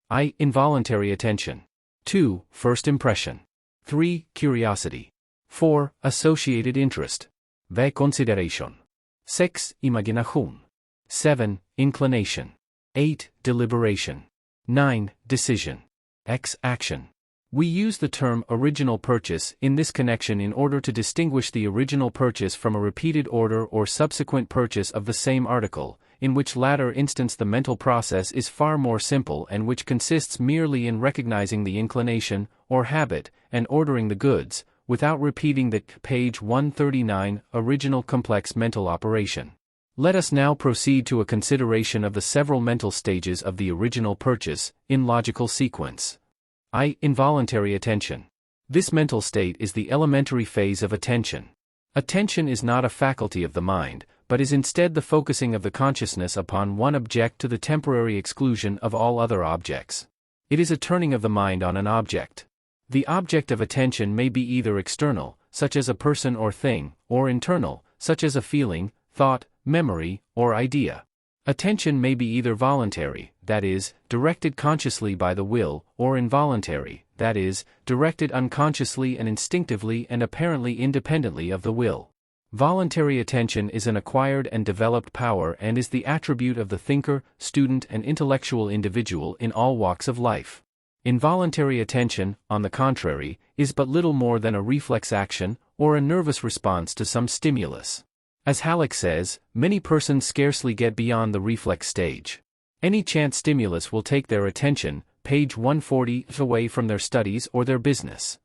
I. Involuntary attention. 2. First impression. 3. Curiosity. 4. Associated interest. V. Consideration. 6. Imagination. 7. Inclination. 8. Deliberation. 9. Decision. X. Action. We use the term original purchase in this connection in order to distinguish the original purchase from a repeated order or subsequent purchase of the same article, in which latter instance the mental process is far more simple and which consists merely in recognizing the inclination, or habit, and ordering the goods, without repeating the, page 139, original complex mental operation. Let us now proceed to a consideration of the several mental stages of the original purchase, in logical sequence. I. Involuntary attention. This mental state is the elementary phase of attention. Attention is not a faculty of the mind, but is instead the focusing of the consciousness upon one object to the temporary exclusion of all other objects. It is a turning of the mind on an object. The object of attention may be either external, such as a person or thing, or internal, such as a feeling, thought, memory, or idea. Attention may be either voluntary, that is, directed consciously by the will, or involuntary, that is, directed unconsciously and instinctively and apparently independently of the will. Voluntary attention is an acquired and developed power and is the attribute of the thinker, student, and intellectual individual in all walks of life. Involuntary attention, on the contrary, is but little more than a reflex action, or a nervous response to some stimulus. As Halleck says, many persons scarcely get beyond the reflex stage. Any chance stimulus will take their attention, page 140, away from their studies or their business.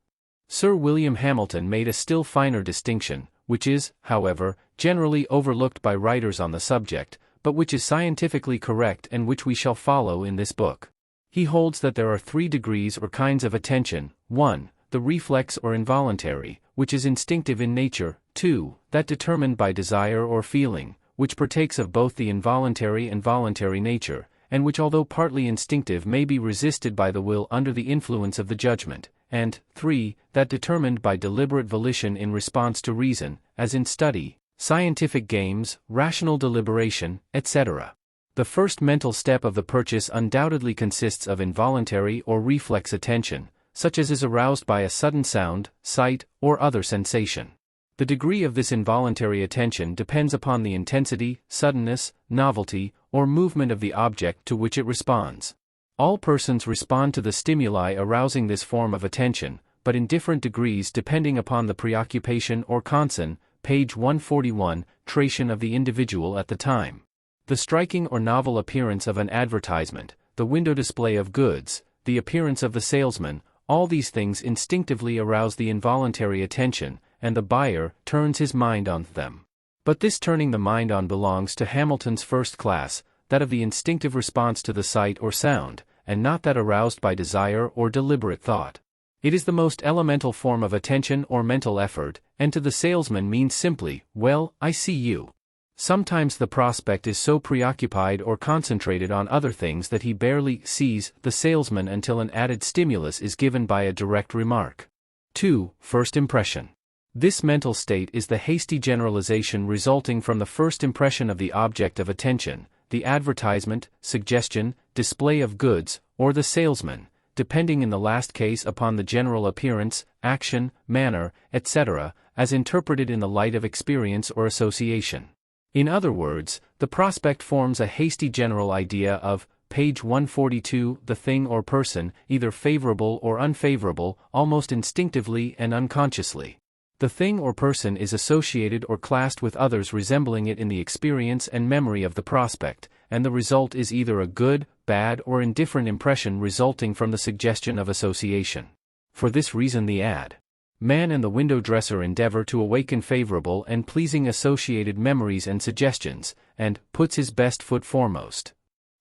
Sir William Hamilton made a still finer distinction, which is, however, generally overlooked by writers on the subject, but which is scientifically correct and which we shall follow in this book. He holds that there are 3 degrees or kinds of attention: 1. The reflex or involuntary, which is instinctive in nature; 2. That determined by desire or feeling, which partakes of both the involuntary and voluntary nature, and which although partly instinctive may be resisted by the will under the influence of the judgment; and 3. That determined by deliberate volition in response to reason, as in study, scientific games, rational deliberation, etc. The first mental step of the purchase undoubtedly consists of involuntary or reflex attention, such as is aroused by a sudden sound, sight, or other sensation. The degree of this involuntary attention depends upon the intensity, suddenness, novelty, or movement of the object to which it responds. All persons respond to the stimuli arousing this form of attention, but in different degrees depending upon the preoccupation or concern, page 141, tration of the individual at the time. The striking or novel appearance of an advertisement, the window display of goods, the appearance of the salesman, all these things instinctively arouse the involuntary attention, and the buyer turns his mind on them. But this turning the mind on belongs to Hamilton's first class, that of the instinctive response to the sight or sound, and not that aroused by desire or deliberate thought. It is the most elemental form of attention or mental effort, and to the salesman means simply, "Well, I see you." Sometimes the prospect is so preoccupied or concentrated on other things that he barely sees the salesman until an added stimulus is given by a direct remark. 2. First impression. This mental state is the hasty generalization resulting from the first impression of the object of attention, the advertisement, suggestion, display of goods, or the salesman, depending in the last case upon the general appearance, action, manner, etc., as interpreted in the light of experience or association. In other words, the prospect forms a hasty general idea of, page 142, the thing or person, either favorable or unfavorable, almost instinctively and unconsciously. The thing or person is associated or classed with others resembling it in the experience and memory of the prospect, and the result is either a good, bad, or indifferent impression resulting from the suggestion of association. For this reason the ad man and the window dresser endeavor to awaken favorable and pleasing associated memories and suggestions, and puts his best foot foremost.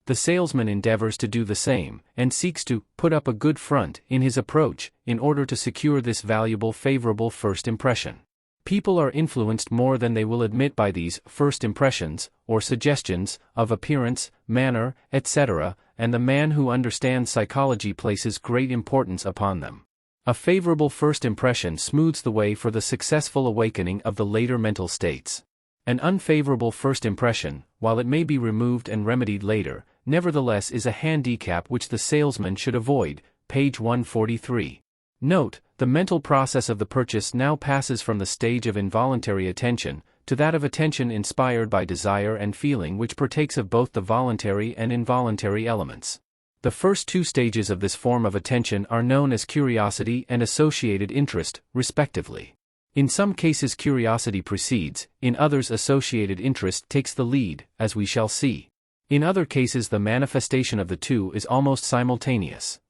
The salesman endeavors to do the same, and seeks to put up a good front in his approach, in order to secure this valuable favorable first impression. People are influenced more than they will admit by these first impressions, or suggestions, of appearance, manner, etc., and the man who understands psychology places great importance upon them. A favorable first impression smooths the way for the successful awakening of the later mental states. An unfavorable first impression, while it may be removed and remedied later, nevertheless is a handicap which the salesman should avoid, page 143. Note, the mental process of the purchase now passes from the stage of involuntary attention, to that of attention inspired by desire and feeling which partakes of both the voluntary and involuntary elements. The first two stages of this form of attention are known as curiosity and associated interest, respectively. In some cases curiosity precedes, in others associated interest takes the lead, as we shall see. In other cases the manifestation of the two is almost simultaneous.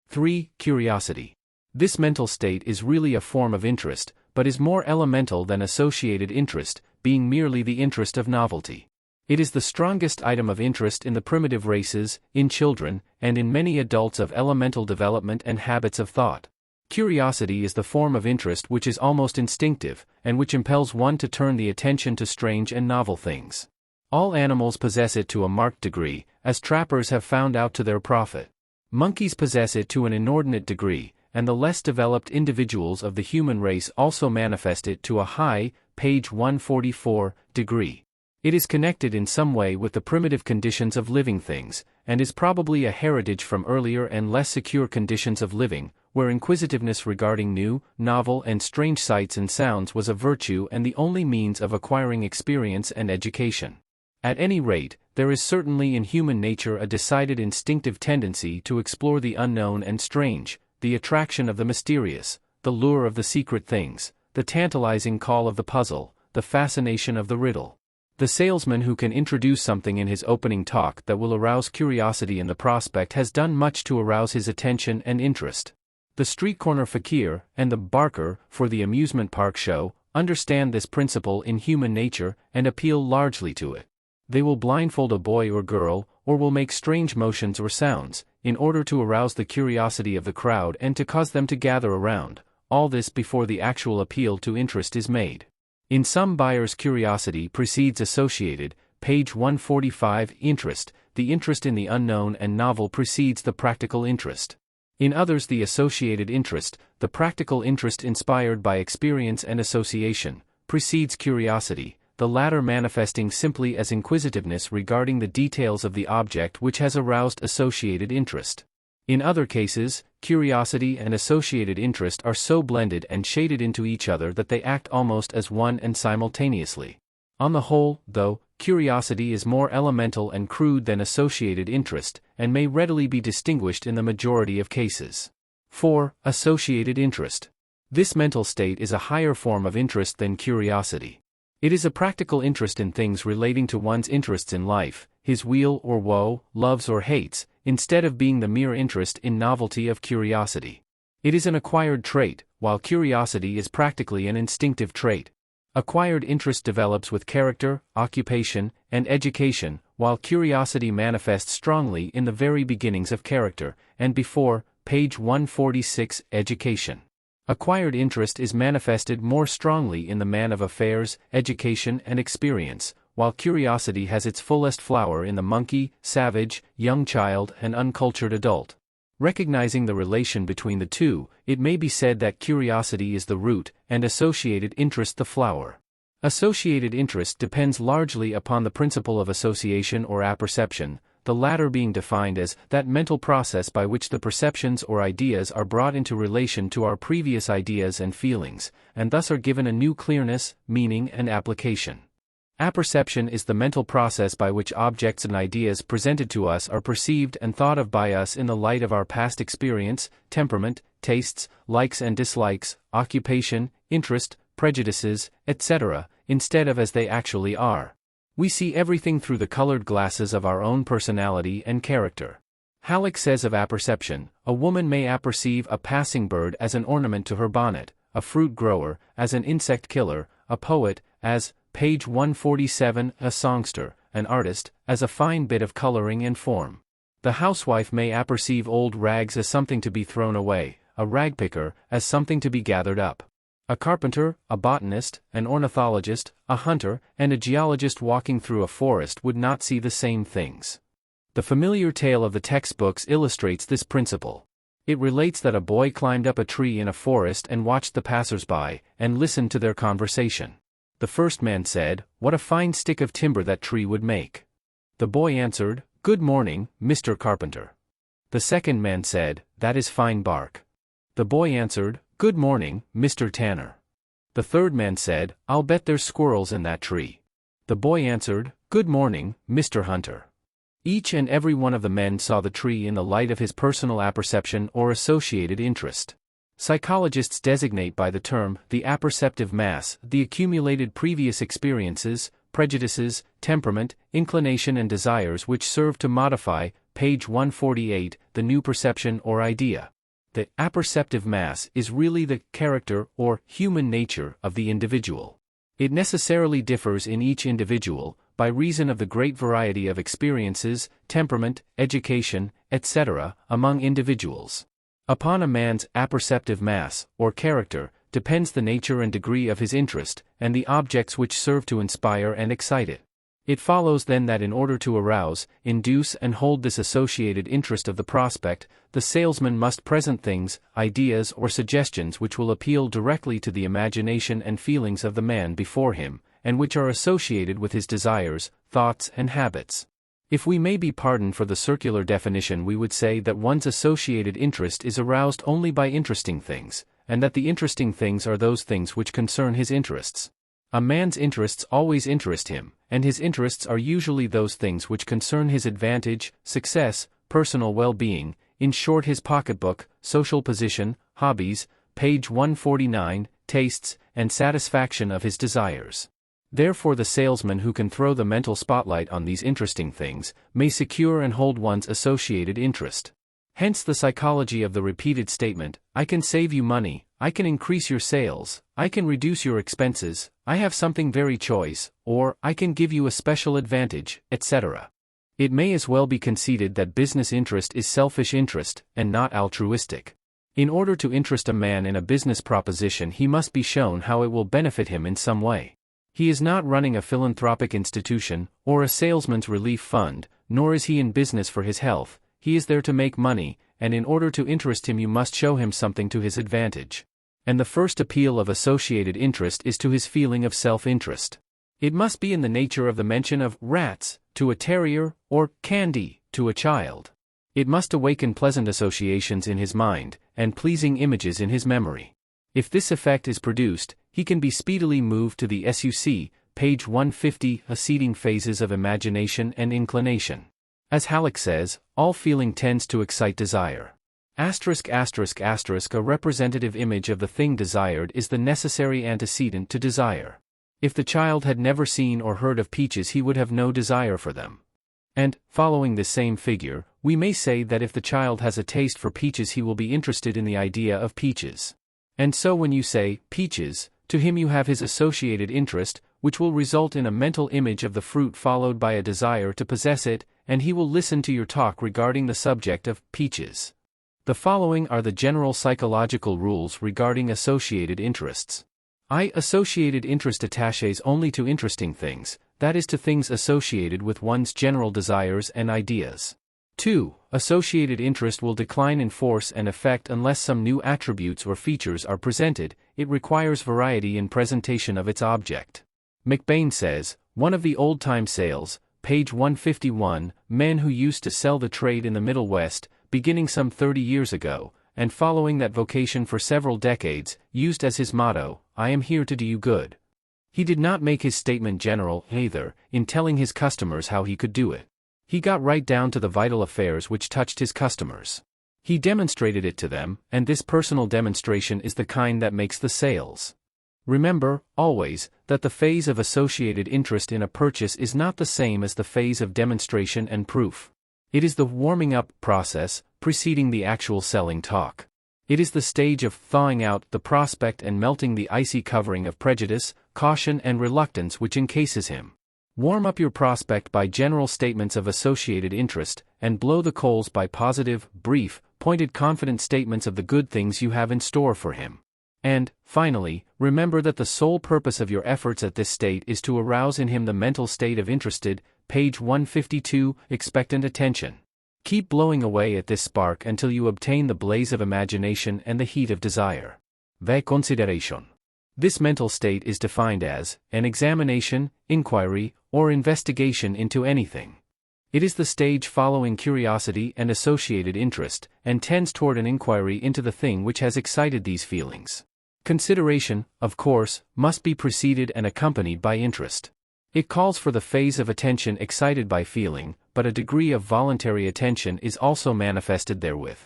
3. Curiosity. This mental state is really a form of interest, but is more elemental than associated interest, being merely the interest of novelty. It is the strongest item of interest in the primitive races, in children, and in many adults of elemental development and habits of thought. Curiosity is the form of interest which is almost instinctive, and which impels one to turn the attention to strange and novel things. All animals possess it to a marked degree, as trappers have found out to their profit. Monkeys possess it to an inordinate degree, and the less developed individuals of the human race also manifest it to a high, page 144, degree. It is connected in some way with the primitive conditions of living things, and is probably a heritage from earlier and less secure conditions of living, where inquisitiveness regarding new, novel and strange sights and sounds was a virtue and the only means of acquiring experience and education. At any rate, there is certainly in human nature a decided instinctive tendency to explore the unknown and strange, the attraction of the mysterious, the lure of the secret things, the tantalizing call of the puzzle, the fascination of the riddle. The salesman who can introduce something in his opening talk that will arouse curiosity in the prospect has done much to arouse his attention and interest. The street corner fakir and the barker for the amusement park show understand this principle in human nature and appeal largely to it. They will blindfold a boy or girl, or will make strange motions or sounds, in order to arouse the curiosity of the crowd and to cause them to gather around, all this before the actual appeal to interest is made. In some buyers curiosity precedes associated, page 145, interest, the interest in the unknown and novel precedes the practical interest. In others the associated interest, the practical interest inspired by experience and association, precedes curiosity, the latter manifesting simply as inquisitiveness regarding the details of the object which has aroused associated interest. In other cases, curiosity and associated interest are so blended and shaded into each other that they act almost as one and simultaneously. On the whole, though, curiosity is more elemental and crude than associated interest, and may readily be distinguished in the majority of cases. 4. Associated interest. This mental state is a higher form of interest than curiosity. It is a practical interest in things relating to one's interests in life, his weal or woe, loves or hates, instead of being the mere interest in novelty of curiosity. It is an acquired trait, while curiosity is practically an instinctive trait. Acquired interest develops with character, occupation, and education, while curiosity manifests strongly in the very beginnings of character, and before, page 146, education. Acquired interest is manifested more strongly in the man of affairs, education, and experience, while curiosity has its fullest flower in the monkey, savage, young child, and uncultured adult. Recognizing the relation between the two, it may be said that curiosity is the root, and associated interest the flower. Associated interest depends largely upon the principle of association or apperception, the latter being defined as that mental process by which the perceptions or ideas are brought into relation to our previous ideas and feelings, and thus are given a new clearness, meaning, and application. Apperception is the mental process by which objects and ideas presented to us are perceived and thought of by us in the light of our past experience, temperament, tastes, likes and dislikes, occupation, interest, prejudices, etc., instead of as they actually are. We see everything through the colored glasses of our own personality and character. Halleck says of apperception, a woman may apperceive a passing bird as an ornament to her bonnet, a fruit grower as an insect killer, a poet as, page 147, a songster, an artist, as a fine bit of coloring and form. The housewife may apperceive old rags as something to be thrown away, a ragpicker as something to be gathered up. A carpenter, a botanist, an ornithologist, a hunter, and a geologist walking through a forest would not see the same things. The familiar tale of the textbooks illustrates this principle. It relates that a boy climbed up a tree in a forest and watched the passers-by, and listened to their conversation. The first man said, "What a fine stick of timber that tree would make." The boy answered, "Good morning, Mr. Carpenter." The second man said, "That is fine bark." The boy answered, "Good morning, Mr. Tanner." The third man said, "I'll bet there's squirrels in that tree." The boy answered, "Good morning, Mr. Hunter." Each and every one of the men saw the tree in the light of his personal apperception or associated interest. Psychologists designate by the term the apperceptive mass the accumulated previous experiences, prejudices, temperament, inclination and desires which serve to modify, page 148, the new perception or idea. The apperceptive mass is really the character or human nature of the individual. It necessarily differs in each individual, by reason of the great variety of experiences, temperament, education, etc., among individuals. Upon a man's apperceptive mass, or character, depends the nature and degree of his interest, and the objects which serve to inspire and excite it. It follows then that in order to arouse, induce and hold this associated interest of the prospect, the salesman must present things, ideas or suggestions which will appeal directly to the imagination and feelings of the man before him, and which are associated with his desires, thoughts and habits. If we may be pardoned for the circular definition, we would say that one's associated interest is aroused only by interesting things, and that the interesting things are those things which concern his interests. A man's interests always interest him, and his interests are usually those things which concern his advantage, success, personal well-being, in short his pocketbook, social position, hobbies, page 149, tastes, and satisfaction of his desires. Therefore the salesman who can throw the mental spotlight on these interesting things, may secure and hold one's associated interest. Hence the psychology of the repeated statement, "I can save you money, I can increase your sales, I can reduce your expenses, I have something very choice, or I can give you a special advantage, etc." It may as well be conceded that business interest is selfish interest, and not altruistic. In order to interest a man in a business proposition, he must be shown how it will benefit him in some way. He is not running a philanthropic institution, or a salesman's relief fund, nor is he in business for his health. He is there to make money, and in order to interest him you must show him something to his advantage. And the first appeal of associated interest is to his feeling of self-interest. It must be in the nature of the mention of rats to a terrier, or candy to a child. It must awaken pleasant associations in his mind, and pleasing images in his memory. If this effect is produced, he can be speedily moved to the page 150, acceding phases of imagination and inclination. As Halleck says, all feeling tends to excite desire. A representative image of the thing desired is the necessary antecedent to desire. If the child had never seen or heard of peaches, he would have no desire for them. And, following this same figure, we may say that if the child has a taste for peaches, he will be interested in the idea of peaches. And so when you say, peaches, to him you have his associated interest, which will result in a mental image of the fruit followed by a desire to possess it, and he will listen to your talk regarding the subject of peaches. The following are the general psychological rules regarding associated interests. Associated interest attaches only to interesting things, that is to things associated with one's general desires and ideas. 2. Associated interest will decline in force and effect unless some new attributes or features are presented. It requires variety in presentation of its object. McBain says, one of the old-time sales, page 151, men who used to sell the trade in the Middle West, beginning some 30 years ago, and following that vocation for several decades, used as his motto, "I am here to do you good." He did not make his statement general, either, in telling his customers how he could do it. He got right down to the vital affairs which touched his customers. He demonstrated it to them, and this personal demonstration is the kind that makes the sales. Remember, always, that the phase of associated interest in a purchase is not the same as the phase of demonstration and proof. It is the warming-up process, preceding the actual selling talk. It is the stage of thawing out the prospect and melting the icy covering of prejudice, caution and reluctance which encases him. Warm up your prospect by general statements of associated interest, and blow the coals by positive, brief, pointed confident statements of the good things you have in store for him. And, finally, remember that the sole purpose of your efforts at this state is to arouse in him the mental state of interested, page 152, expectant attention. Keep blowing away at this spark until you obtain the blaze of imagination and the heat of desire. The consideration. This mental state is defined as an examination, inquiry, or investigation into anything. It is the stage following curiosity and associated interest, and tends toward an inquiry into the thing which has excited these feelings. Consideration, of course, must be preceded and accompanied by interest. It calls for the phase of attention excited by feeling, but a degree of voluntary attention is also manifested therewith.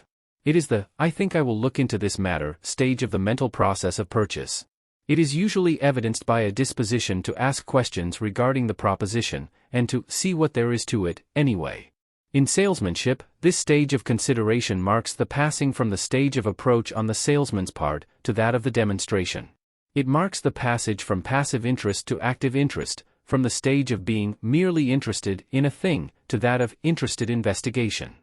It is the, "I think I will look into this matter," stage of the mental process of purchase. It is usually evidenced by a disposition to ask questions regarding the proposition, and to see what there is to it, anyway. In salesmanship, this stage of consideration marks the passing from the stage of approach on the salesman's part, to that of the demonstration. It marks the passage from passive interest to active interest, from the stage of being merely interested in a thing, to that of interested investigation.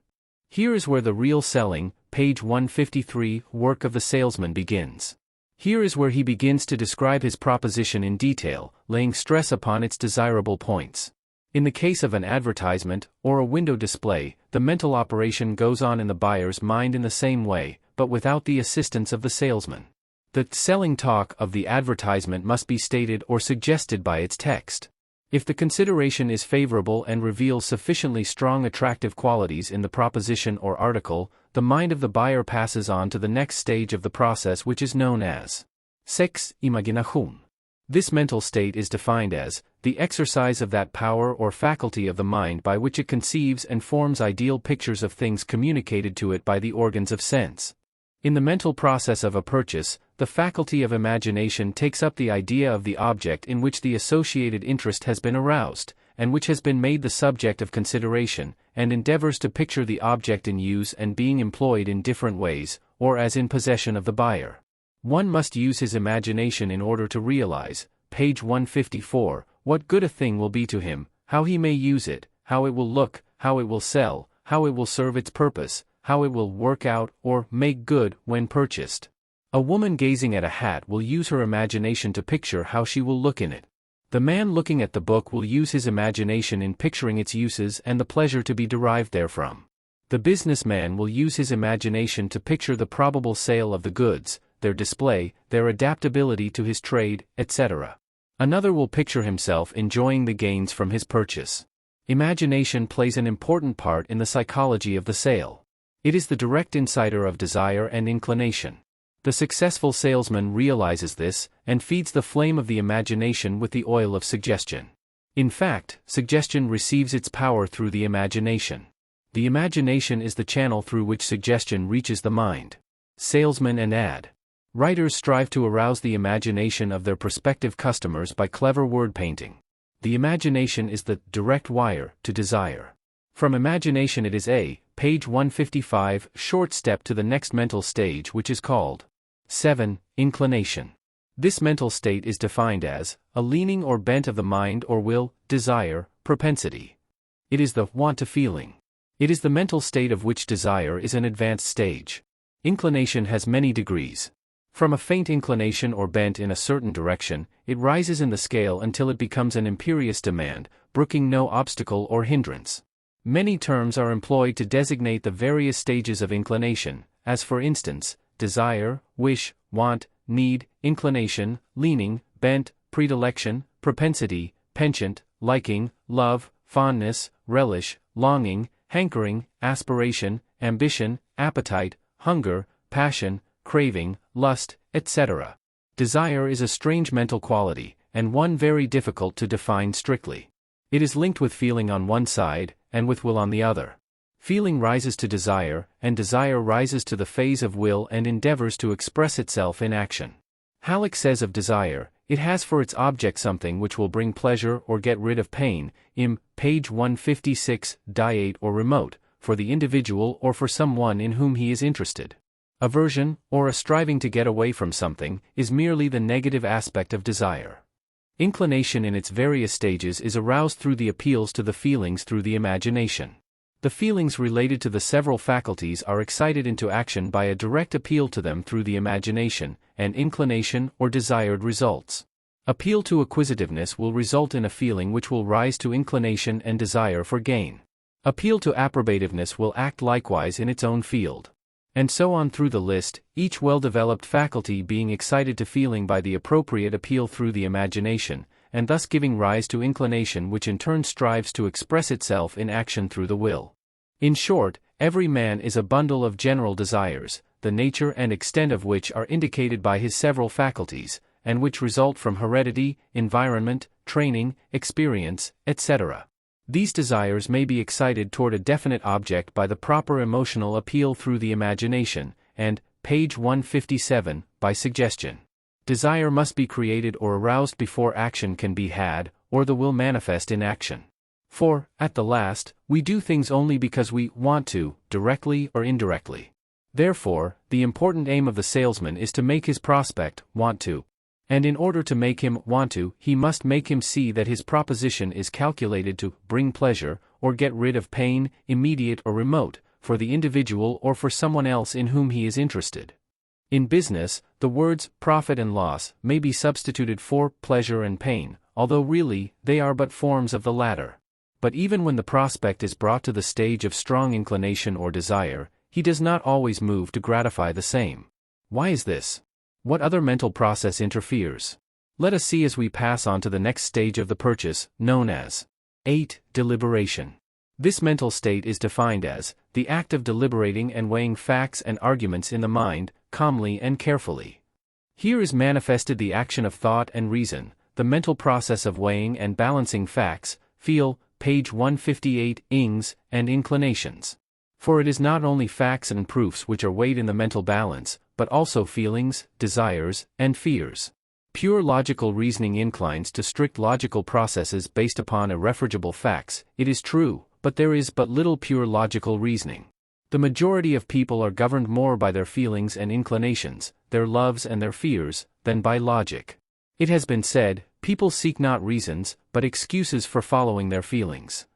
Here is where the real selling, page 153, work of the salesman begins. Here is where he begins to describe his proposition in detail, laying stress upon its desirable points. In the case of an advertisement, or a window display, the mental operation goes on in the buyer's mind in the same way, but without the assistance of the salesman. The selling talk of the advertisement must be stated or suggested by its text. If the consideration is favorable and reveals sufficiently strong attractive qualities in the proposition or article, the mind of the buyer passes on to the next stage of the process, which is known as sex imagination. This mental state is defined as the exercise of that power or faculty of the mind by which it conceives and forms ideal pictures of things communicated to it by the organs of sense. In the mental process of a purchase, the faculty of imagination takes up the idea of the object in which the associated interest has been aroused, and which has been made the subject of consideration, and endeavors to picture the object in use and being employed in different ways, or as in possession of the buyer. One must use his imagination in order to realize, page 154, what good a thing will be to him, how he may use it, how it will look, how it will sell, how it will serve its purpose, how it will work out or make good when purchased. A woman gazing at a hat will use her imagination to picture how she will look in it. The man looking at the book will use his imagination in picturing its uses and the pleasure to be derived therefrom. The businessman will use his imagination to picture the probable sale of the goods, their display, their adaptability to his trade, etc. Another will picture himself enjoying the gains from his purchase. Imagination plays an important part in the psychology of the sale. It is the direct inciter of desire and inclination. The successful salesman realizes this, and feeds the flame of the imagination with the oil of suggestion. In fact, suggestion receives its power through the imagination. The imagination is the channel through which suggestion reaches the mind. Salesmen and ad writers strive to arouse the imagination of their prospective customers by clever word painting. The imagination is the direct wire to desire. From imagination it is a, page 155, short step to the next mental stage which is called 7. Inclination. This mental state is defined as a leaning or bent of the mind or will, desire, propensity. It is the want to feeling. It is the mental state of which desire is an advanced stage. Inclination has many degrees. From a faint inclination or bent in a certain direction, it rises in the scale until it becomes an imperious demand, brooking no obstacle or hindrance. Many terms are employed to designate the various stages of inclination, as for instance, desire, wish, want, need, inclination, leaning, bent, predilection, propensity, penchant, liking, love, fondness, relish, longing, hankering, aspiration, ambition, appetite, hunger, passion, craving, lust, etc. Desire is a strange mental quality, and one very difficult to define strictly. It is linked with feeling on one side, and with will on the other. Feeling rises to desire, and desire rises to the phase of will and endeavors to express itself in action. Halleck says of desire, it has for its object something which will bring pleasure or get rid of pain, page 156, diate or remote, for the individual or for someone in whom he is interested. Aversion, or a striving to get away from something, is merely the negative aspect of desire. Inclination in its various stages is aroused through the appeals to the feelings through the imagination. The feelings related to the several faculties are excited into action by a direct appeal to them through the imagination, and inclination or desired results. Appeal to acquisitiveness will result in a feeling which will rise to inclination and desire for gain. Appeal to approbativeness will act likewise in its own field. And so on through the list, each well-developed faculty being excited to feeling by the appropriate appeal through the imagination, and thus giving rise to inclination which in turn strives to express itself in action through the will. In short, every man is a bundle of general desires, the nature and extent of which are indicated by his several faculties, and which result from heredity, environment, training, experience, etc. These desires may be excited toward a definite object by the proper emotional appeal through the imagination, and, page 157, by suggestion. Desire must be created or aroused before action can be had, or the will manifest in action. For, at the last, we do things only because we want to, directly or indirectly. Therefore, the important aim of the salesman is to make his prospect want to. And in order to make him want to, he must make him see that his proposition is calculated to bring pleasure, or get rid of pain, immediate or remote, for the individual or for someone else in whom he is interested. In business, the words profit and loss may be substituted for pleasure and pain, although really, they are but forms of the latter. But even when the prospect is brought to the stage of strong inclination or desire, he does not always move to gratify the same. Why is this? What other mental process interferes? Let us see as we pass on to the next stage of the purchase, known as 8. Deliberation. This mental state is defined as the act of deliberating and weighing facts and arguments in the mind, calmly and carefully. Here is manifested the action of thought and reason, the mental process of weighing and balancing facts, feel, page 158, ings, and inclinations. For it is not only facts and proofs which are weighed in the mental balance, but also feelings, desires, and fears. Pure logical reasoning inclines to strict logical processes based upon irrefragable facts, it is true, but there is but little pure logical reasoning. The majority of people are governed more by their feelings and inclinations, their loves and their fears, than by logic. It has been said, people seek not reasons, but excuses for following their feelings.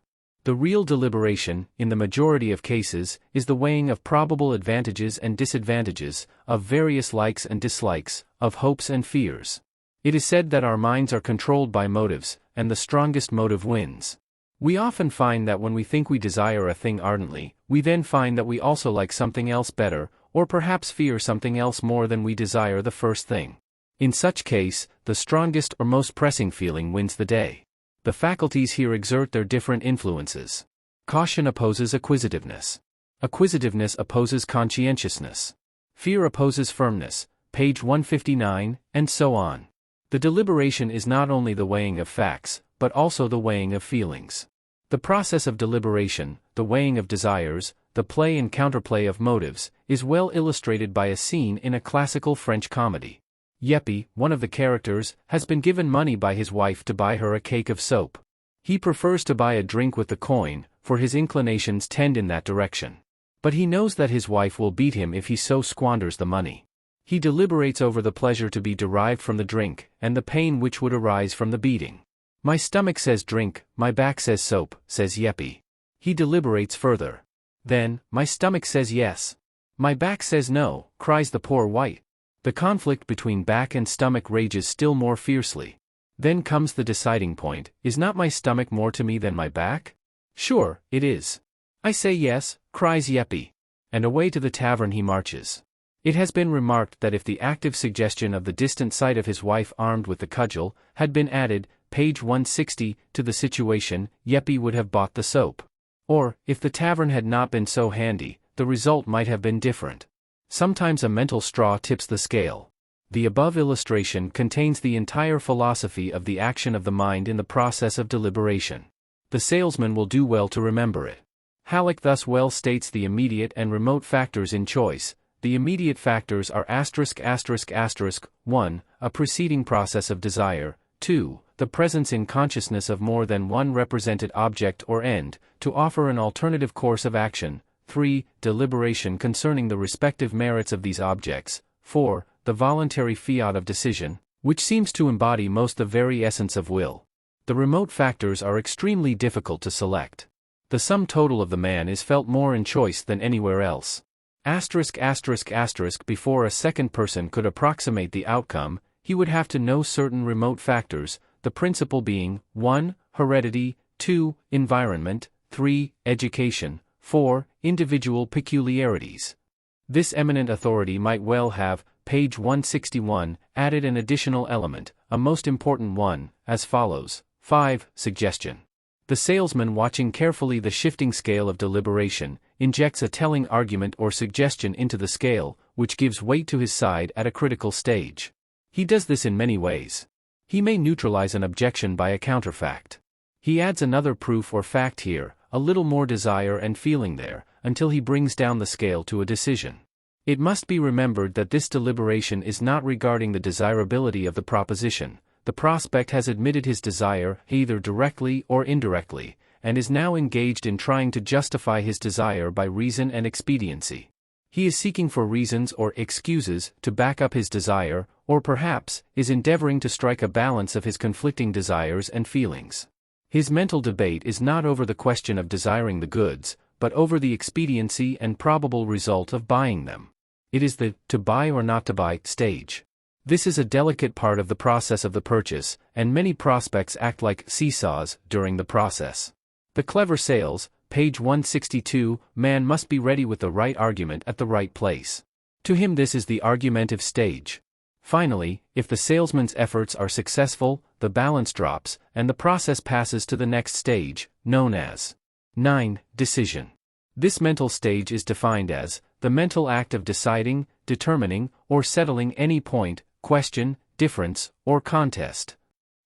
The real deliberation, in the majority of cases, is the weighing of probable advantages and disadvantages, of various likes and dislikes, of hopes and fears. It is said that our minds are controlled by motives, and the strongest motive wins. We often find that when we think we desire a thing ardently, we then find that we also like something else better, or perhaps fear something else more than we desire the first thing. In such case, the strongest or most pressing feeling wins the day. The faculties here exert their different influences. Caution opposes acquisitiveness. Acquisitiveness opposes conscientiousness. Fear opposes firmness, page 159, and so on. The deliberation is not only the weighing of facts, but also the weighing of feelings. The process of deliberation, the weighing of desires, the play and counterplay of motives, is well illustrated by a scene in a classical French comedy. Yeppy, one of the characters, has been given money by his wife to buy her a cake of soap. He prefers to buy a drink with the coin, for his inclinations tend in that direction. But he knows that his wife will beat him if he so squanders the money. He deliberates over the pleasure to be derived from the drink, and the pain which would arise from the beating. My stomach says drink, my back says soap, says Yeppy. He deliberates further. Then, my stomach says yes. My back says no, cries the poor wight. The conflict between back and stomach rages still more fiercely. Then comes the deciding point, is not my stomach more to me than my back? Sure, it is. I say yes, cries Yeppy. And away to the tavern he marches. It has been remarked that if the active suggestion of the distant sight of his wife armed with the cudgel had been added, page 160, to the situation, Yeppy would have bought the soap. Or, if the tavern had not been so handy, the result might have been different. Sometimes a mental straw tips the scale. The above illustration contains the entire philosophy of the action of the mind in the process of deliberation. The salesman will do well to remember it. Halleck thus well states the immediate and remote factors in choice. The immediate factors are *****, 1. A preceding process of desire, 2. The presence in consciousness of more than one represented object or end, to offer an alternative course of action, 3. Deliberation concerning the respective merits of these objects, 4. The voluntary fiat of decision, which seems to embody most the very essence of will. The remote factors are extremely difficult to select. The sum total of the man is felt more in choice than anywhere else. Before a second person could approximate the outcome, he would have to know certain remote factors, the principal being, 1. Heredity, 2. Environment, 3. Education, 4. Individual peculiarities. This eminent authority might well have, page 161, added an additional element, a most important one, as follows. 5. Suggestion. The salesman, watching carefully the shifting scale of deliberation, injects a telling argument or suggestion into the scale, which gives weight to his side at a critical stage. He does this in many ways. He may neutralize an objection by a counterfact. He adds another proof or fact here, a little more desire and feeling there, until he brings down the scale to a decision. It must be remembered that this deliberation is not regarding the desirability of the proposition. The prospect has admitted his desire, either directly or indirectly, and is now engaged in trying to justify his desire by reason and expediency. He is seeking for reasons or excuses to back up his desire, or perhaps, is endeavoring to strike a balance of his conflicting desires and feelings. His mental debate is not over the question of desiring the goods, but over the expediency and probable result of buying them. It is the to buy or not to buy stage. This is a delicate part of the process of the purchase, and many prospects act like seesaws during the process. The clever sales, page 162, man must be ready with the right argument at the right place. To him this is the argumentative stage. Finally, if the salesman's efforts are successful, the balance drops, and the process passes to the next stage, known as 9. Decision. This mental stage is defined as the mental act of deciding, determining, or settling any point, question, difference, or contest.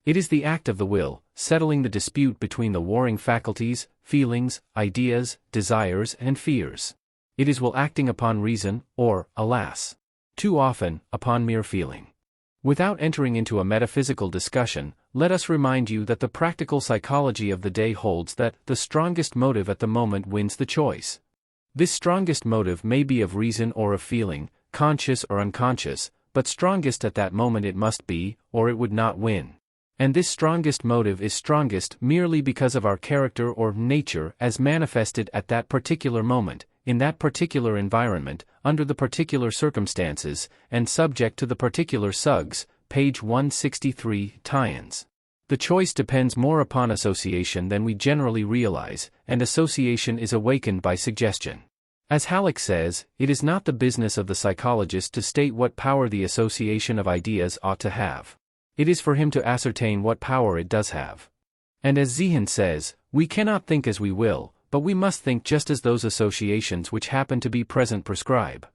It is the act of the will, settling the dispute between the warring faculties, feelings, ideas, desires, and fears. It is will acting upon reason, or, alas, too often, upon mere feeling. Without entering into a metaphysical discussion, let us remind you that the practical psychology of the day holds that the strongest motive at the moment wins the choice. This strongest motive may be of reason or of feeling, conscious or unconscious, but strongest at that moment it must be, or it would not win. And this strongest motive is strongest merely because of our character or nature as manifested at that particular moment, in that particular environment, under the particular circumstances, and subject to the particular sugs, page 163, tie-ins. The choice depends more upon association than we generally realize, and association is awakened by suggestion. As Halleck says, it is not the business of the psychologist to state what power the association of ideas ought to have. It is for him to ascertain what power it does have. And as Ziehen says, we cannot think as we will, but we must think just as those associations which happen to be present prescribe.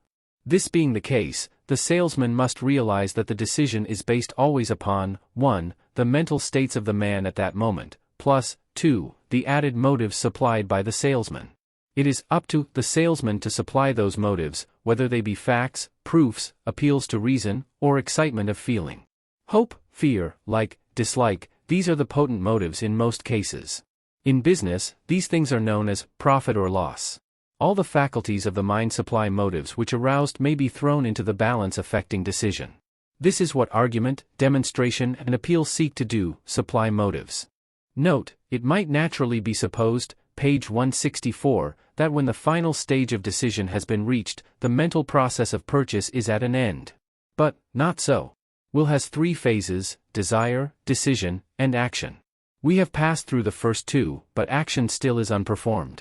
This being the case, the salesman must realize that the decision is based always upon, 1. The mental states of the man at that moment, plus, 2. The added motives supplied by the salesman. It is up to the salesman to supply those motives, whether they be facts, proofs, appeals to reason, or excitement of feeling. Hope, fear, like, dislike, These are the potent motives in most cases. In business, these things are known as profit or loss. All the faculties of the mind supply motives which aroused may be thrown into the balance affecting decision. This is what argument, demonstration, and appeal seek to do, supply motives. Note, it might naturally be supposed, page 164, that when the final stage of decision has been reached, the mental process of purchase is at an end. But, not so. Will has three phases: desire, decision, and action. We have passed through the first two, but action still is unperformed.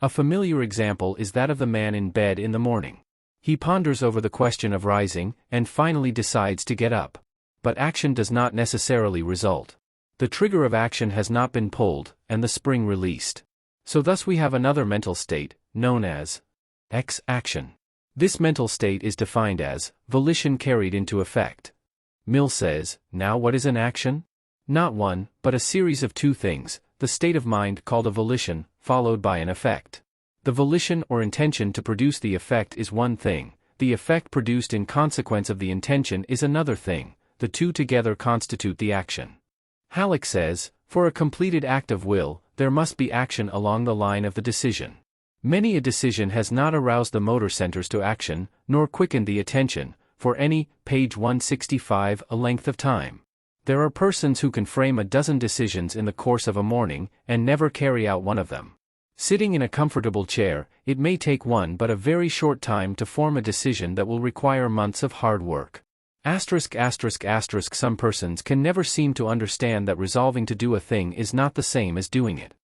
A familiar example is that of the man in bed in the morning. He ponders over the question of rising, and finally decides to get up. But action does not necessarily result. The trigger of action has not been pulled, and the spring released. So thus we have another mental state, known as action. This mental state is defined as volition carried into effect. Mill says, now what is an action? Not one, but a series of two things, the state of mind called a volition, followed by an effect. The volition or intention to produce the effect is one thing, the effect produced in consequence of the intention is another thing, the two together constitute the action. Halleck says, for a completed act of will, there must be action along the line of the decision. Many a decision has not aroused the motor centers to action, nor quickened the attention, for any, page 165, a length of time. There are persons who can frame a dozen decisions in the course of a morning, and never carry out one of them. Sitting in a comfortable chair, it may take one but a very short time to form a decision that will require months of hard work. Some persons can never seem to understand that resolving to do a thing is not the same as doing it.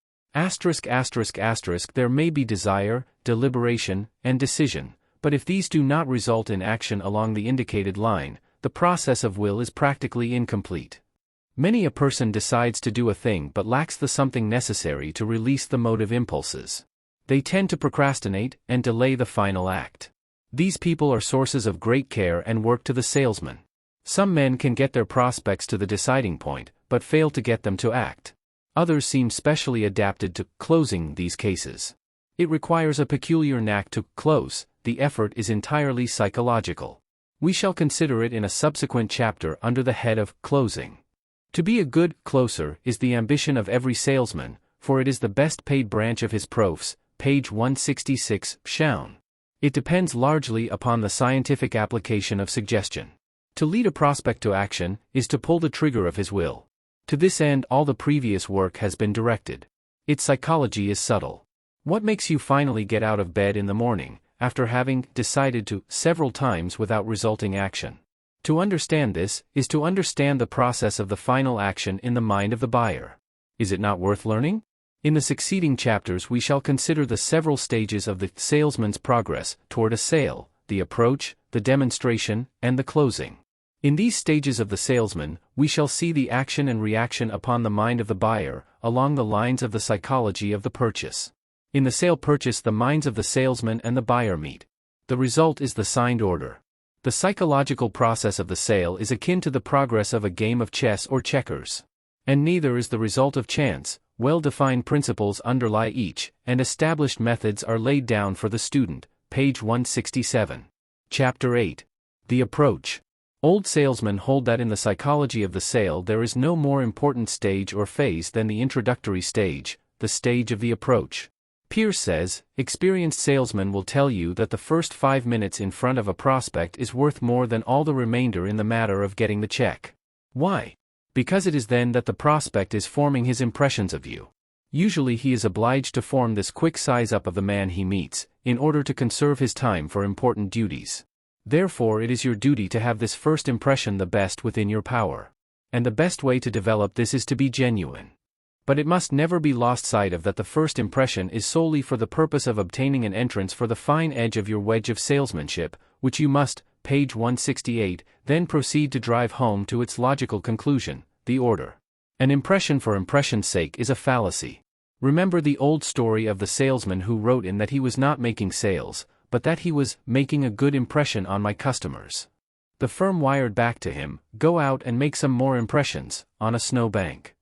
There may be desire, deliberation, and decision, but if these do not result in action along the indicated line, the process of will is practically incomplete. Many a person decides to do a thing but lacks the something necessary to release the motive impulses. They tend to procrastinate and delay the final act. These people are sources of great care and work to the salesman. Some men can get their prospects to the deciding point, but fail to get them to act. Others seem specially adapted to closing these cases. It requires a peculiar knack to close. The effort is entirely psychological. We shall consider it in a subsequent chapter under the head of closing. To be a good closer is the ambition of every salesman, for it is the best paid branch of his profs, page 166, shown. It depends largely upon the scientific application of suggestion. To lead a prospect to action is to pull the trigger of his will. To this end all the previous work has been directed. Its psychology is subtle. What makes you finally get out of bed in the morning, after having decided to several times without resulting action? To understand this, is to understand the process of the final action in the mind of the buyer. Is it not worth learning? In the succeeding chapters we shall consider the several stages of the salesman's progress toward a sale, the approach, the demonstration, and the closing. In these stages of the salesman, we shall see the action and reaction upon the mind of the buyer, along the lines of the psychology of the purchase. In the sale-purchase the minds of the salesman and the buyer meet. The result is the signed order. The psychological process of the sale is akin to the progress of a game of chess or checkers. And neither is the result of chance. Well-defined principles underlie each, and established methods are laid down for the student, page 167. Chapter 8. The Approach. Old salesmen hold that in the psychology of the sale there is no more important stage or phase than the introductory stage, the stage of the approach. Pierce says, experienced salesmen will tell you that the first 5 minutes in front of a prospect is worth more than all the remainder in the matter of getting the check. Why? Because it is then that the prospect is forming his impressions of you. Usually he is obliged to form this quick size-up of the man he meets, in order to conserve his time for important duties. Therefore it is your duty to have this first impression the best within your power. And the best way to develop this is to be genuine. But it must never be lost sight of that the first impression is solely for the purpose of obtaining an entrance for the fine edge of your wedge of salesmanship, which you must, page 168, then proceed to drive home to its logical conclusion, the order. An impression for impression's sake is a fallacy. Remember the old story of the salesman who wrote in that he was not making sales, but that he was making a good impression on my customers. The firm wired back to him, go out and make some more impressions, on a snowbank.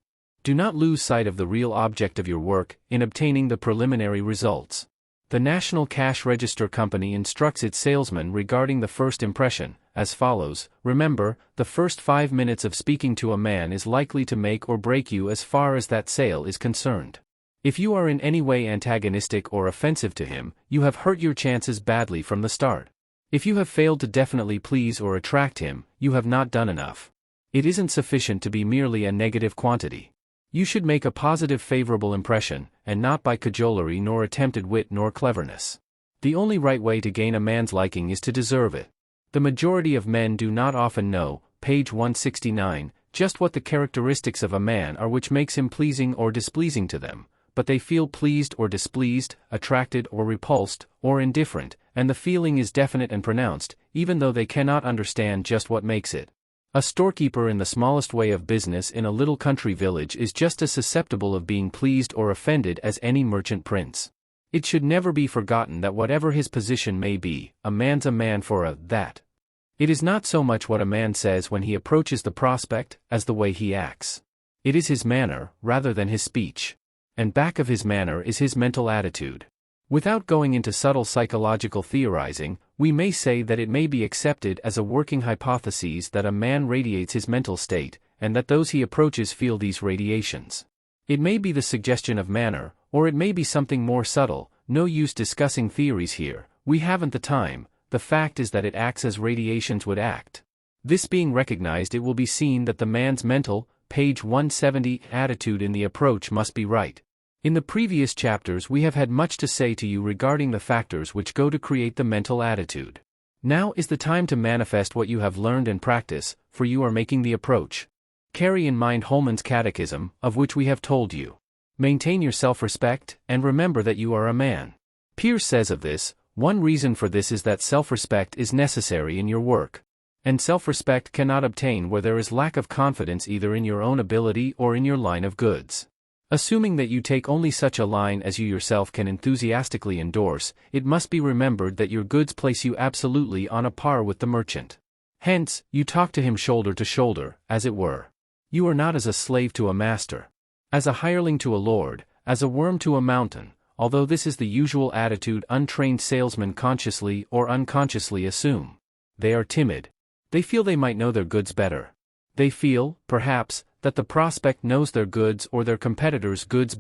Do not lose sight of the real object of your work, in obtaining the preliminary results. The National Cash Register Company instructs its salesmen regarding the first impression, as follows: remember, the first 5 minutes of speaking to a man is likely to make or break you as far as that sale is concerned. If you are in any way antagonistic or offensive to him, you have hurt your chances badly from the start. If you have failed to definitely please or attract him, you have not done enough. It isn't sufficient to be merely a negative quantity. You should make a positive favorable impression, and not by cajolery nor attempted wit nor cleverness. The only right way to gain a man's liking is to deserve it. The majority of men do not often know, page 169, just what the characteristics of a man are which makes him pleasing or displeasing to them, but they feel pleased or displeased, attracted or repulsed, or indifferent, and the feeling is definite and pronounced, even though they cannot understand just what makes it. A storekeeper in the smallest way of business in a little country village is just as susceptible of being pleased or offended as any merchant prince. It should never be forgotten that whatever his position may be, a man's a man for a that. It is not so much what a man says when he approaches the prospect, as the way he acts. It is his manner, rather than his speech. And back of his manner is his mental attitude. Without going into subtle psychological theorizing, we may say that it may be accepted as a working hypothesis that a man radiates his mental state, and that those he approaches feel these radiations. It may be the suggestion of manner, or it may be something more subtle. No use discussing theories here, we haven't the time. The fact is that it acts as radiations would act. This being recognized, it will be seen that the man's mental, page 170, attitude in the approach must be right. In the previous chapters we have had much to say to you regarding the factors which go to create the mental attitude. Now is the time to manifest what you have learned and practice, for you are making the approach. Carry in mind Holman's Catechism, of which we have told you. Maintain your self-respect, and remember that you are a man. Pierce says of this, one reason for this is that self-respect is necessary in your work. And self-respect cannot obtain where there is lack of confidence either in your own ability or in your line of goods. Assuming that you take only such a line as you yourself can enthusiastically endorse, it must be remembered that your goods place you absolutely on a par with the merchant. Hence, you talk to him shoulder to shoulder, as it were. You are not as a slave to a master, as a hireling to a lord, as a worm to a mountain, although this is the usual attitude untrained salesmen consciously or unconsciously assume. They are timid. They feel they might know their goods better. They feel, perhaps, that the prospect knows their goods or their competitors' goods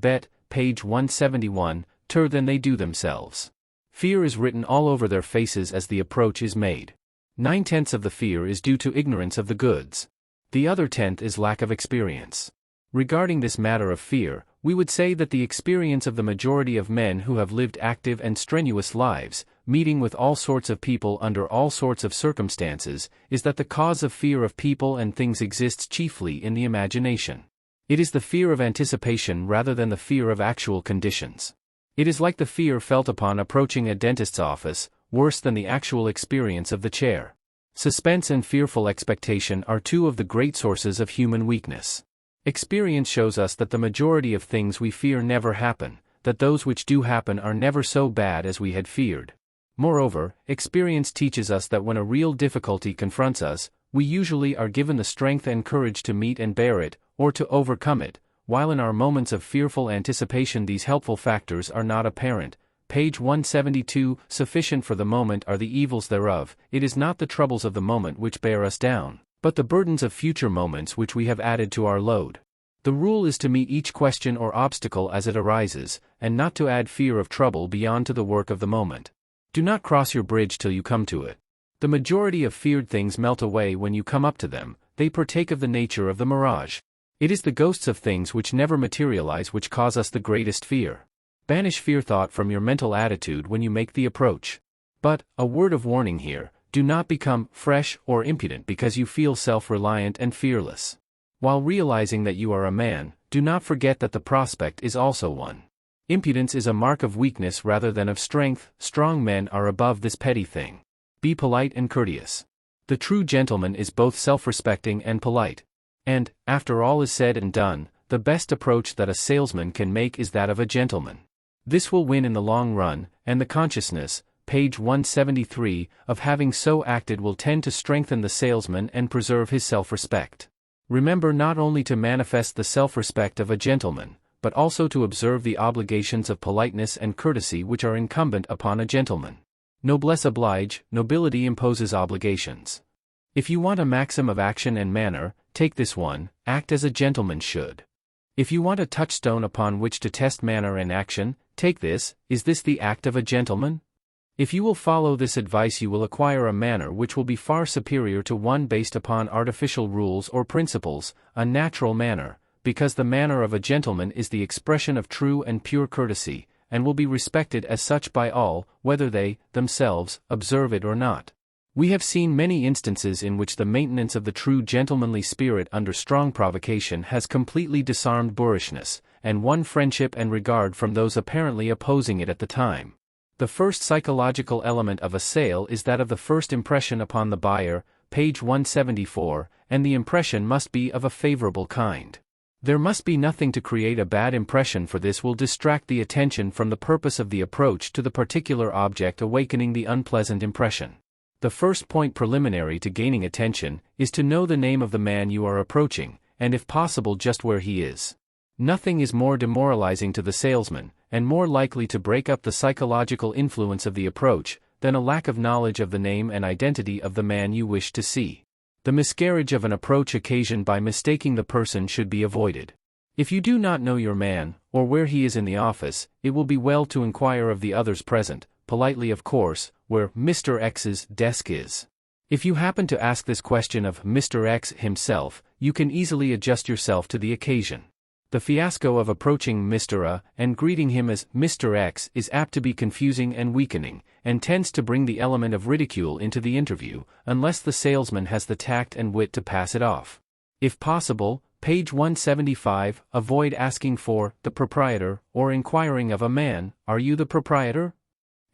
page 171, than they do themselves. Fear is written all over their faces as the approach is made. 9/10 of the fear is due to ignorance of the goods. The other 10th is lack of experience. Regarding this matter of fear, we would say that the experience of the majority of men who have lived active and strenuous lives, meeting with all sorts of people under all sorts of circumstances, is that the cause of fear of people and things exists chiefly in the imagination. It is the fear of anticipation rather than the fear of actual conditions. It is like the fear felt upon approaching a dentist's office, worse than the actual experience of the chair. Suspense and fearful expectation are two of the great sources of human weakness. Experience shows us that the majority of things we fear never happen, that those which do happen are never so bad as we had feared. Moreover, experience teaches us that when a real difficulty confronts us, we usually are given the strength and courage to meet and bear it, or to overcome it, while in our moments of fearful anticipation these helpful factors are not apparent. Page 172, sufficient for the moment are the evils thereof, it is not the troubles of the moment which bear us down, but the burdens of future moments which we have added to our load. The rule is to meet each question or obstacle as it arises, and not to add fear of trouble beyond to the work of the moment. Do not cross your bridge till you come to it. The majority of feared things melt away when you come up to them, they partake of the nature of the mirage. It is the ghosts of things which never materialize which cause us the greatest fear. Banish fear thought from your mental attitude when you make the approach. But, a word of warning here, do not become fresh or impudent because you feel self-reliant and fearless. While realizing that you are a man, do not forget that the prospect is also one. Impudence is a mark of weakness rather than of strength. Strong men are above this petty thing. Be polite and courteous. The true gentleman is both self-respecting and polite. And, after all is said and done, the best approach that a salesman can make is that of a gentleman. This will win in the long run, and the consciousness, page 173, of having so acted will tend to strengthen the salesman and preserve his self-respect. Remember not only to manifest the self-respect of a gentleman, but also to observe the obligations of politeness and courtesy which are incumbent upon a gentleman. Noblesse oblige, nobility imposes obligations. If you want a maxim of action and manner, take this one: act as a gentleman should. If you want a touchstone upon which to test manner and action, take this: is this the act of a gentleman? If you will follow this advice, you will acquire a manner which will be far superior to one based upon artificial rules or principles, a natural manner, because the manner of a gentleman is the expression of true and pure courtesy, and will be respected as such by all, whether they, themselves, observe it or not. We have seen many instances in which the maintenance of the true gentlemanly spirit under strong provocation has completely disarmed boorishness, and won friendship and regard from those apparently opposing it at the time. The first psychological element of a sale is that of the first impression upon the buyer, page 174, and the impression must be of a favorable kind. There must be nothing to create a bad impression, for this will distract the attention from the purpose of the approach to the particular object, awakening the unpleasant impression. The first point preliminary to gaining attention is to know the name of the man you are approaching, and if possible just where he is. Nothing is more demoralizing to the salesman, and more likely to break up the psychological influence of the approach, than a lack of knowledge of the name and identity of the man you wish to see. The miscarriage of an approach occasioned by mistaking the person should be avoided. If you do not know your man, or where he is in the office, it will be well to inquire of the others present, politely of course, where Mr. X's desk is. If you happen to ask this question of Mr. X himself, you can easily adjust yourself to the occasion. The fiasco of approaching Mr. A and greeting him as Mr. X is apt to be confusing and weakening, and tends to bring the element of ridicule into the interview, unless the salesman has the tact and wit to pass it off. If possible, page 175, avoid asking for the proprietor, or inquiring of a man, "Are you the proprietor?"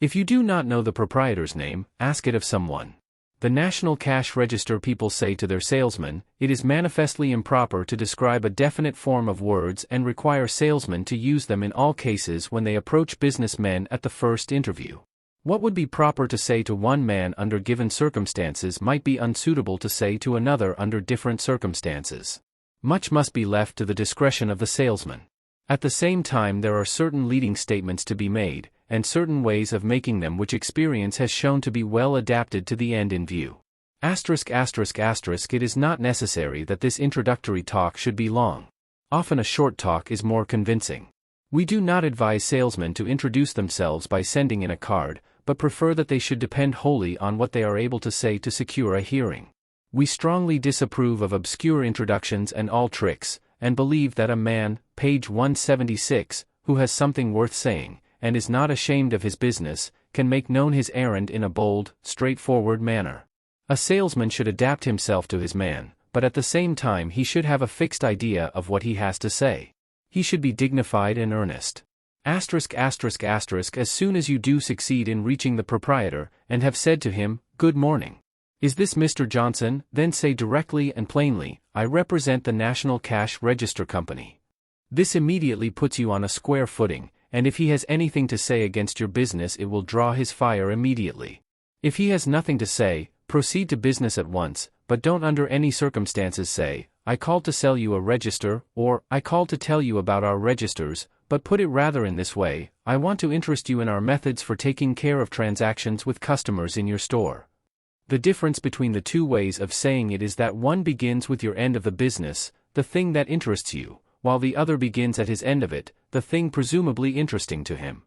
If you do not know the proprietor's name, ask it of someone. The National Cash Register people say to their salesmen, it is manifestly improper to describe a definite form of words and require salesmen to use them in all cases when they approach businessmen at the first interview. What would be proper to say to one man under given circumstances might be unsuitable to say to another under different circumstances. Much must be left to the discretion of the salesman. At the same time, there are certain leading statements to be made, and certain ways of making them which experience has shown to be well adapted to the end in view. It is not necessary that this introductory talk should be long. Often a short talk is more convincing. We do not advise salesmen to introduce themselves by sending in a card, but prefer that they should depend wholly on what they are able to say to secure a hearing. We strongly disapprove of obscure introductions and all tricks, and believe that a man, page 176, who has something worth saying, and is not ashamed of his business, can make known his errand in a bold, straightforward manner. A salesman should adapt himself to his man, but at the same time he should have a fixed idea of what he has to say. He should be dignified and earnest. As soon as you do succeed in reaching the proprietor, and have said to him, "Good morning. Is this Mr. Johnson?" then say directly and plainly, "I represent the National Cash Register Company." This immediately puts you on a square footing, and if he has anything to say against your business it will draw his fire immediately. If he has nothing to say, proceed to business at once, but don't under any circumstances say, "I called to sell you a register," or "I called to tell you about our registers," but put it rather in this way: "I want to interest you in our methods for taking care of transactions with customers in your store." The difference between the two ways of saying it is that one begins with your end of the business, the thing that interests you, while the other begins at his end of it, the thing presumably interesting to him.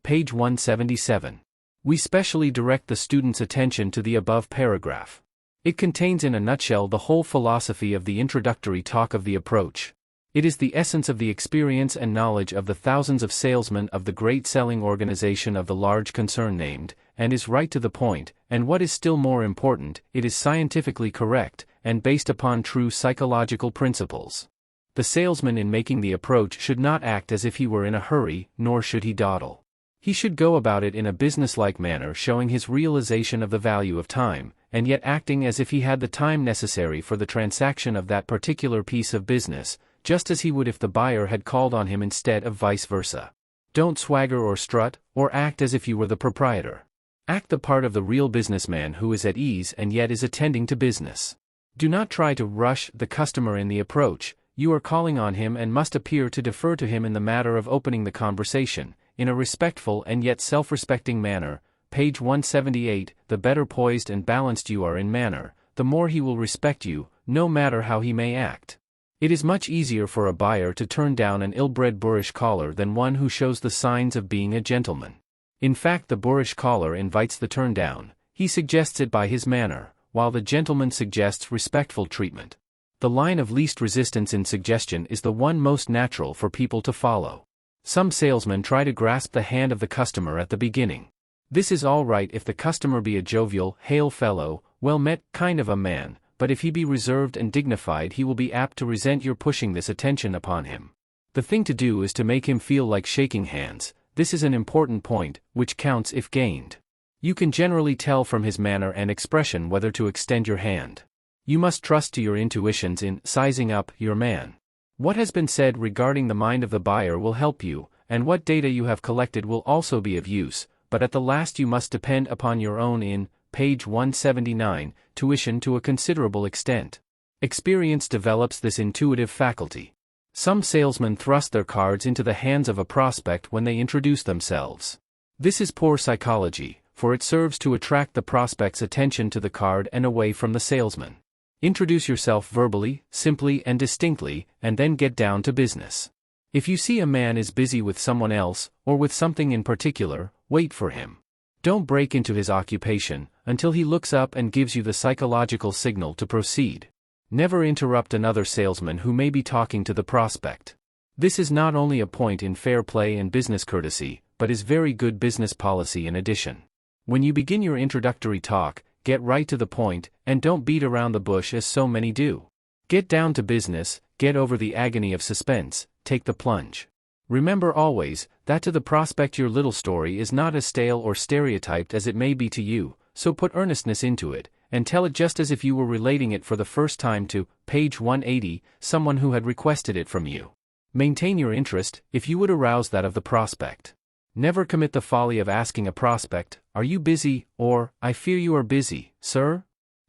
Page 177. We specially direct the student's attention to the above paragraph. It contains in a nutshell the whole philosophy of the introductory talk of the approach. It is the essence of the experience and knowledge of the thousands of salesmen of the great selling organization of the large concern named, and is right to the point, and what is still more important, it is scientifically correct, and based upon true psychological principles. The salesman in making the approach should not act as if he were in a hurry, nor should he dawdle. He should go about it in a businesslike manner, showing his realization of the value of time, and yet acting as if he had the time necessary for the transaction of that particular piece of business, just as he would if the buyer had called on him instead of vice versa. Don't swagger or strut, or act as if you were the proprietor. Act the part of the real businessman who is at ease and yet is attending to business. Do not try to rush the customer in the approach. you are calling on him and must appear to defer to him in the matter of opening the conversation, in a respectful and yet self-respecting manner. Page 178. The better poised and balanced you are in manner, the more he will respect you, no matter how he may act. It is much easier for a buyer to turn down an ill-bred boorish caller than one who shows the signs of being a gentleman. In fact, the boorish caller invites the turn down, he suggests it by his manner, while the gentleman suggests respectful treatment. The line of least resistance in suggestion is the one most natural for people to follow. Some salesmen try to grasp the hand of the customer at the beginning. This is all right if the customer be a jovial, hail fellow, well-met kind of a man, but if he be reserved and dignified, he will be apt to resent your pushing this attention upon him. The thing to do is to make him feel like shaking hands. This is an important point, which counts if gained. You can generally tell from his manner and expression whether to extend your hand. You must trust to your intuitions in sizing up your man. What has been said regarding the mind of the buyer will help you, and what data you have collected will also be of use, but at the last you must depend upon your own page 179, tuition to a considerable extent. Experience develops this intuitive faculty. Some salesmen thrust their cards into the hands of a prospect when they introduce themselves. This is poor psychology, for it serves to attract the prospect's attention to the card and away from the salesman. Introduce yourself verbally, simply and distinctly, and then get down to business. If you see a man is busy with someone else, or with something in particular, wait for him. Don't break into his occupation until he looks up and gives you the psychological signal to proceed. Never interrupt another salesman who may be talking to the prospect. This is not only a point in fair play and business courtesy, but is very good business policy in addition. When you begin your introductory talk, get right to the point, and don't beat around the bush as so many do. Get down to business, get over the agony of suspense, take the plunge. Remember always, that to the prospect your little story is not as stale or stereotyped as it may be to you, so put earnestness into it, and tell it just as if you were relating it for the first time to, page 180, someone who had requested it from you. Maintain your interest, if you would arouse that of the prospect. Never commit the folly of asking a prospect, "Are you busy?" or, "I fear you are busy, sir?"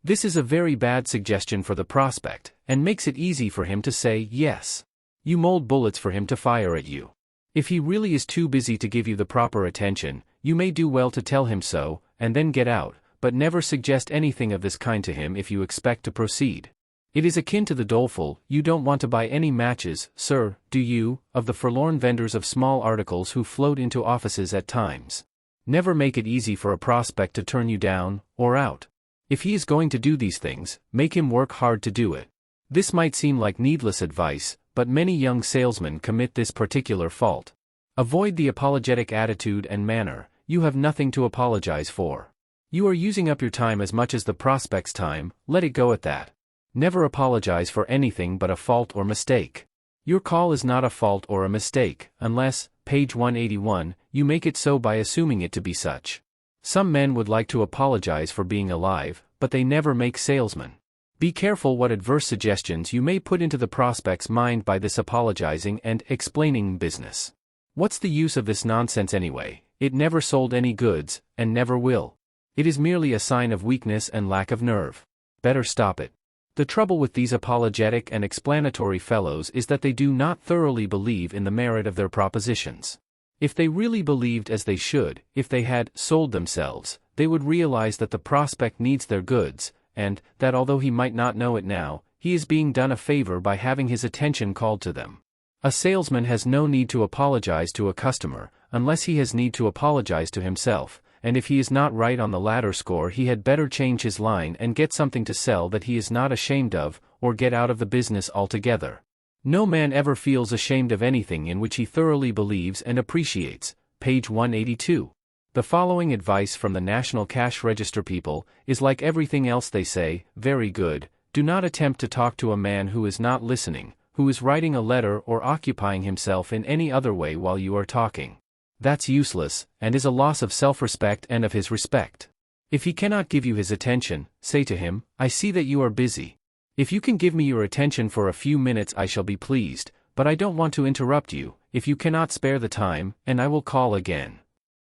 This is a very bad suggestion for the prospect, and makes it easy for him to say yes. You mold bullets for him to fire at you. If he really is too busy to give you the proper attention, you may do well to tell him so, and then get out, but never suggest anything of this kind to him if you expect to proceed. It is akin to the doleful, "You don't want to buy any matches, sir, do you?" of the forlorn vendors of small articles who float into offices at times. Never make it easy for a prospect to turn you down, or out. If he is going to do these things, make him work hard to do it. This might seem like needless advice, but many young salesmen commit this particular fault. Avoid the apologetic attitude and manner. You have nothing to apologize for. You are using up your time as much as the prospect's time, let it go at that. Never apologize for anything but a fault or mistake. Your call is not a fault or a mistake, unless, page 181, you make it so by assuming it to be such. Some men would like to apologize for being alive, but they never make salesmen. Be careful what adverse suggestions you may put into the prospect's mind by this apologizing and explaining business. What's the use of this nonsense anyway? It never sold any goods, and never will. It is merely a sign of weakness and lack of nerve. Better stop it. The trouble with these apologetic and explanatory fellows is that they do not thoroughly believe in the merit of their propositions. If they really believed as they should, if they had sold themselves, they would realize that the prospect needs their goods, and that although he might not know it now, he is being done a favor by having his attention called to them. A salesman has no need to apologize to a customer, unless he has need to apologize to himself, and if he is not right on the latter score, he had better change his line and get something to sell that he is not ashamed of, or get out of the business altogether. No man ever feels ashamed of anything in which he thoroughly believes and appreciates. Page 182. The following advice from the National Cash Register people is like everything else they say, very good. Do not attempt to talk to a man who is not listening, who is writing a letter or occupying himself in any other way while you are talking. That's useless, and is a loss of self-respect and of his respect. If he cannot give you his attention, say to him, "I see that you are busy. If you can give me your attention for a few minutes I shall be pleased, but I don't want to interrupt you, if you cannot spare the time, and I will call again."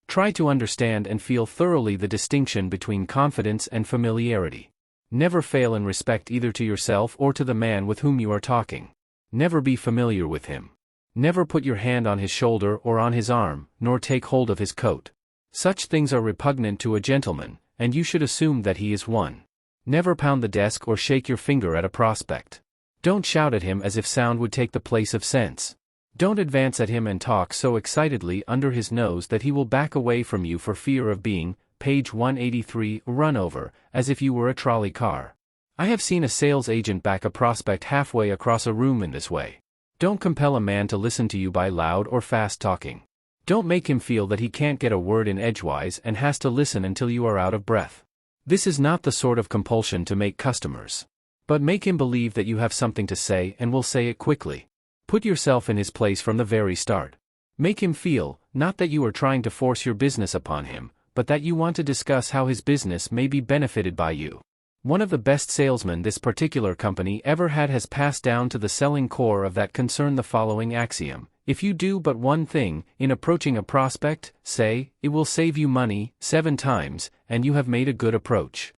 Try to understand and feel thoroughly the distinction between confidence and familiarity. Never fail in respect either to yourself or to the man with whom you are talking. Never be familiar with him. Never put your hand on his shoulder or on his arm, nor take hold of his coat. Such things are repugnant to a gentleman, and you should assume that he is one. Never pound the desk or shake your finger at a prospect. Don't shout at him as if sound would take the place of sense. Don't advance at him and talk so excitedly under his nose that he will back away from you for fear of being, page 183, run over, as if you were a trolley car. I have seen a sales agent back a prospect halfway across a room in this way. Don't compel a man to listen to you by loud or fast talking. Don't make him feel that he can't get a word in edgewise and has to listen until you are out of breath. This is not the sort of compulsion to make customers. But make him believe that you have something to say and will say it quickly. Put yourself in his place from the very start. Make him feel, not that you are trying to force your business upon him, but that you want to discuss how his business may be benefited by you. One of the best salesmen this particular company ever had has passed down to the selling core of that concern the following axiom: if you do but one thing, in approaching a prospect, say, it will save you money, 7 times, and you have made a good approach.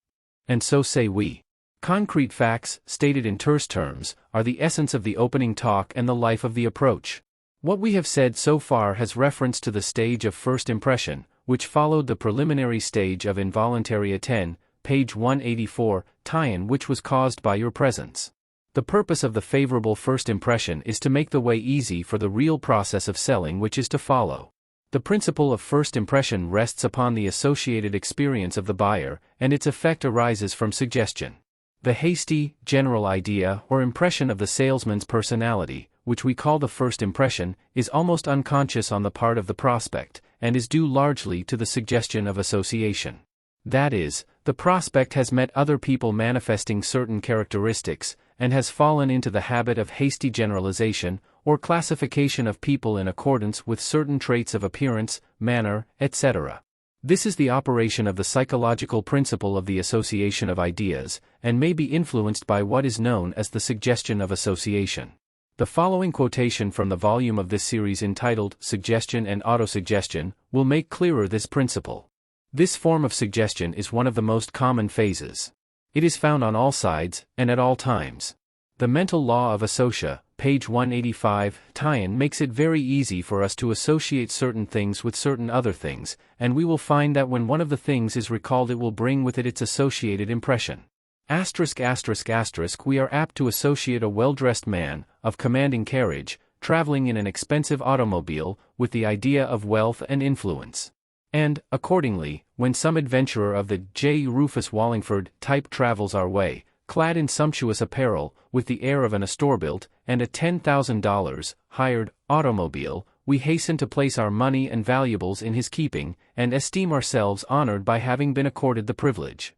And so say we. Concrete facts, stated in terse terms, are the essence of the opening talk and the life of the approach. What we have said so far has reference to the stage of first impression, which followed the preliminary stage of involuntary attend, page 184, tie-in which was caused by your presence. The purpose of the favorable first impression is to make the way easy for the real process of selling which is to follow. The principle of first impression rests upon the associated experience of the buyer, and its effect arises from suggestion. The hasty, general idea or impression of the salesman's personality, which we call the first impression, is almost unconscious on the part of the prospect, and is due largely to the suggestion of association. That is, the prospect has met other people manifesting certain characteristics, and has fallen into the habit of hasty generalization, or classification of people in accordance with certain traits of appearance, manner, etc. This is the operation of the psychological principle of the association of ideas, and may be influenced by what is known as the suggestion of association. The following quotation from the volume of this series entitled Suggestion and Autosuggestion will make clearer this principle. This form of suggestion is one of the most common phases. It is found on all sides, and at all times. The mental law of associa, page 185, tie-in makes it very easy for us to associate certain things with certain other things, and we will find that when one of the things is recalled it will bring with it its associated impression. *****, we are apt to associate a well-dressed man, of commanding carriage, traveling in an expensive automobile, with the idea of wealth and influence. And, accordingly, when some adventurer of the J. Rufus Wallingford type travels our way, clad in sumptuous apparel, with the air of an Astorbilt, and a $10,000, hired, automobile, we hasten to place our money and valuables in his keeping, and esteem ourselves honored by having been accorded the privilege.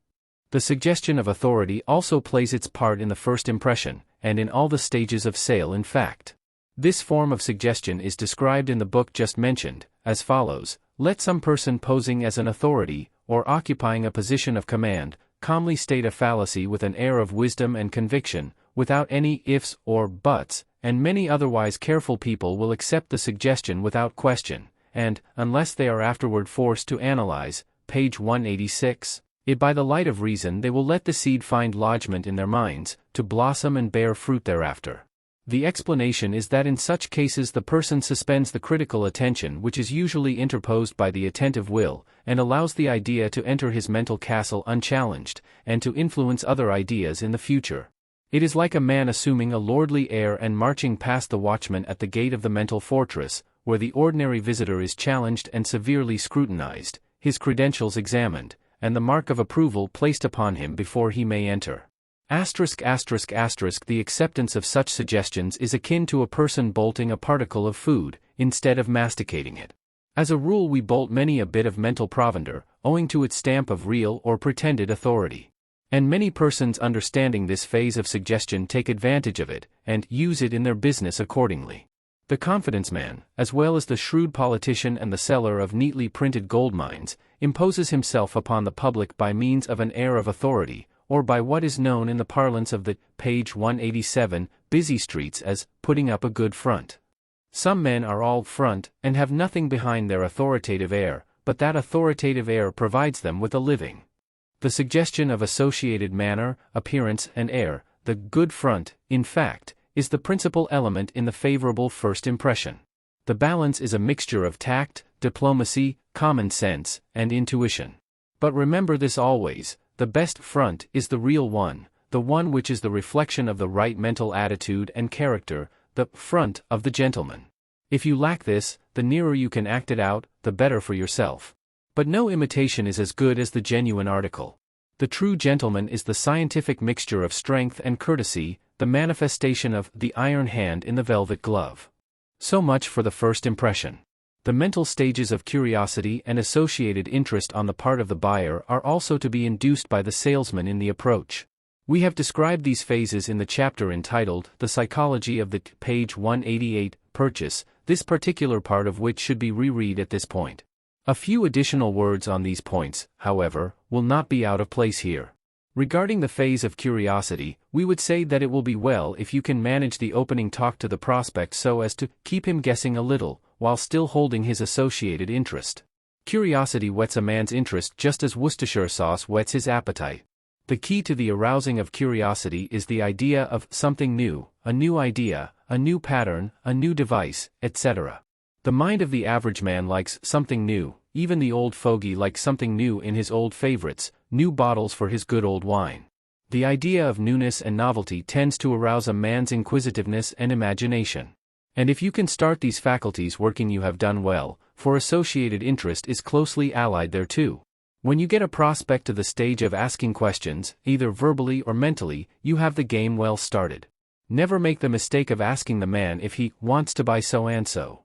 The suggestion of authority also plays its part in the first impression, and in all the stages of sale in fact. This form of suggestion is described in the book just mentioned, as follows: let some person posing as an authority, or occupying a position of command, calmly state a fallacy with an air of wisdom and conviction, without any ifs or buts, and many otherwise careful people will accept the suggestion without question, and, unless they are afterward forced to analyze, page 186, it by the light of reason they will let the seed find lodgment in their minds, to blossom and bear fruit thereafter. The explanation is that in such cases the person suspends the critical attention which is usually interposed by the attentive will, and allows the idea to enter his mental castle unchallenged, and to influence other ideas in the future. It is like a man assuming a lordly air and marching past the watchman at the gate of the mental fortress, where the ordinary visitor is challenged and severely scrutinized, his credentials examined, and the mark of approval placed upon him before he may enter. The acceptance of such suggestions is akin to a person bolting a particle of food, instead of masticating it. As a rule we bolt many a bit of mental provender, owing to its stamp of real or pretended authority. And many persons understanding this phase of suggestion take advantage of it, and use it in their business accordingly. The confidence man, as well as the shrewd politician and the seller of neatly printed gold mines, imposes himself upon the public by means of an air of authority, or by what is known in the parlance of the, page 187, busy streets as, putting up a good front. Some men are all front, and have nothing behind their authoritative air, but that authoritative air provides them with a living. The suggestion of associated manner, appearance and air, the good front, in fact, is the principal element in the favorable first impression. The balance is a mixture of tact, diplomacy, common sense, and intuition. But remember this always: the best front is the real one, the one which is the reflection of the right mental attitude and character, the front of the gentleman. If you lack this, the nearer you can act it out, the better for yourself. But no imitation is as good as the genuine article. The true gentleman is the scientific mixture of strength and courtesy, the manifestation of the iron hand in the velvet glove. So much for the first impression. The mental stages of curiosity and associated interest on the part of the buyer are also to be induced by the salesman in the approach. We have described these phases in the chapter entitled The Psychology of the page 188, Purchase, this particular part of which should be reread at this point. A few additional words on these points, however, will not be out of place here. Regarding the phase of curiosity, we would say that it will be well if you can manage the opening talk to the prospect so as to keep him guessing a little, while still holding his associated interest. Curiosity whets a man's interest just as Worcestershire sauce whets his appetite. The key to the arousing of curiosity is the idea of something new, a new idea, a new pattern, a new device, etc. The mind of the average man likes something new. Even the old fogey likes something new in his old favorites, new bottles for his good old wine. The idea of newness and novelty tends to arouse a man's inquisitiveness and imagination. And if you can start these faculties working, you have done well, for associated interest is closely allied thereto. When you get a prospect to the stage of asking questions, either verbally or mentally, you have the game well started. Never make the mistake of asking the man if he wants to buy so and so.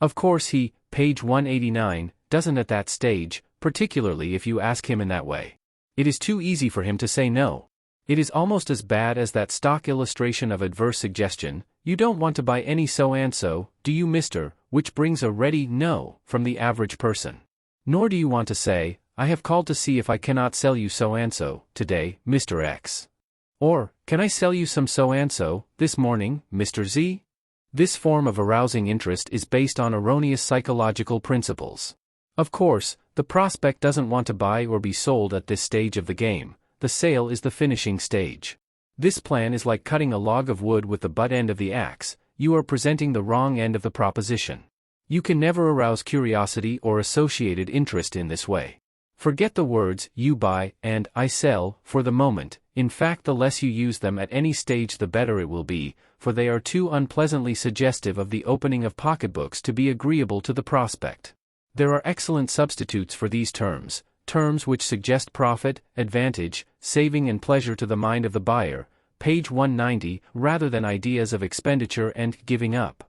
Of course he, page 189, doesn't at that stage, particularly if you ask him in that way. It is too easy for him to say no. It is almost as bad as that stock illustration of adverse suggestion: "You don't want to buy any so-and-so, do you, mister?" which brings a ready no from the average person. Nor do you want to say, "I have called to see if I cannot sell you so-and-so today, Mr. X. Or, can I sell you some so-and-so this morning, Mr. Z?" This form of arousing interest is based on erroneous psychological principles. Of course, the prospect doesn't want to buy or be sold at this stage of the game. The sale is the finishing stage. This plan is like cutting a log of wood with the butt end of the axe. You are presenting the wrong end of the proposition. You can never arouse curiosity or associated interest in this way. Forget the words "you buy" and "I sell" for the moment. In fact, the less you use them at any stage the better it will be, for they are too unpleasantly suggestive of the opening of pocketbooks to be agreeable to the prospect. There are excellent substitutes for these terms, terms which suggest profit, advantage, saving and pleasure to the mind of the buyer, page 190, rather than ideas of expenditure and giving up.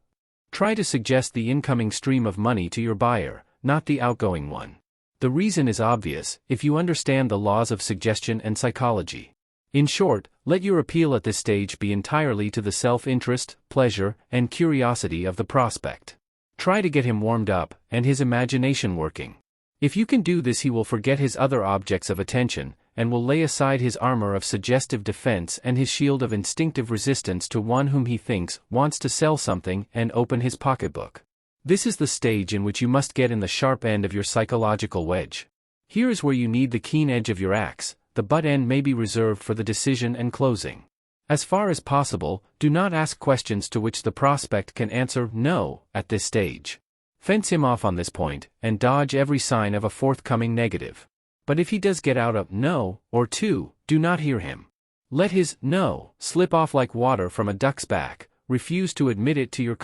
Try to suggest the incoming stream of money to your buyer, not the outgoing one. The reason is obvious, if you understand the laws of suggestion and psychology. In short, let your appeal at this stage be entirely to the self-interest, pleasure, and curiosity of the prospect. Try to get him warmed up, and his imagination working. If you can do this, he will forget his other objects of attention, and will lay aside his armor of suggestive defense and his shield of instinctive resistance to one whom he thinks wants to sell something, and open his pocketbook. This is the stage in which you must get in the sharp end of your psychological wedge. Here is where you need the keen edge of your axe. The butt end may be reserved for the decision and closing. As far as possible, do not ask questions to which the prospect can answer no at this stage. Fence him off on this point, and dodge every sign of a forthcoming negative. But if he does get out a no or two, do not hear him. Let his no slip off like water from a duck's back. Refuse to admit it to your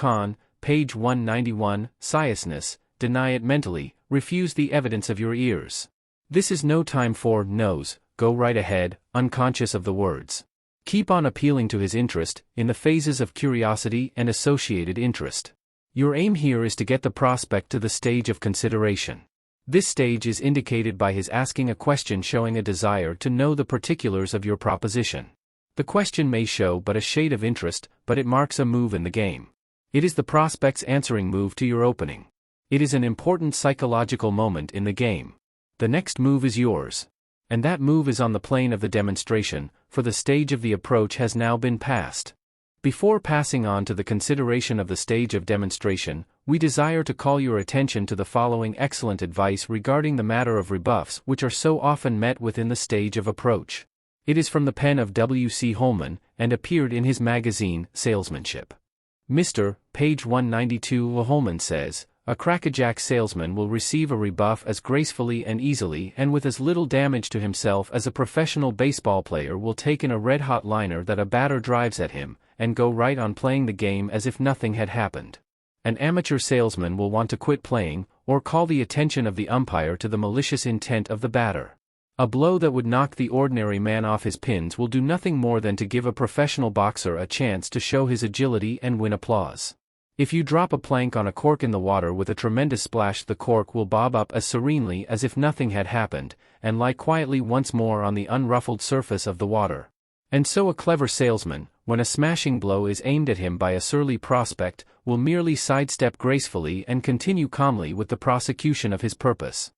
page 191, scienceness, deny it mentally, refuse the evidence of your ears. This is no time for no's, go right ahead, unconscious of the words. Keep on appealing to his interest, in the phases of curiosity and associated interest. Your aim here is to get the prospect to the stage of consideration. This stage is indicated by his asking a question showing a desire to know the particulars of your proposition. The question may show but a shade of interest, but it marks a move in the game. It is the prospect's answering move to your opening. It is an important psychological moment in the game. The next move is yours. And that move is on the plane of the demonstration, for the stage of the approach has now been passed. Before passing on to the consideration of the stage of demonstration, we desire to call your attention to the following excellent advice regarding the matter of rebuffs which are so often met with in the stage of approach. It is from the pen of W.C. Holman, and appeared in his magazine, Salesmanship. Mr. Page 192 Holman says, "A crackerjack salesman will receive a rebuff as gracefully and easily and with as little damage to himself as a professional baseball player will take in a red-hot liner that a batter drives at him, and go right on playing the game as if nothing had happened. An amateur salesman will want to quit playing, or call the attention of the umpire to the malicious intent of the batter. A blow that would knock the ordinary man off his pins will do nothing more than to give a professional boxer a chance to show his agility and win applause. If you drop a plank on a cork in the water with a tremendous splash, the cork will bob up as serenely as if nothing had happened, and lie quietly once more on the unruffled surface of the water. And so a clever salesman, when a smashing blow is aimed at him by a surly prospect, will merely sidestep gracefully and continue calmly with the prosecution of his purpose.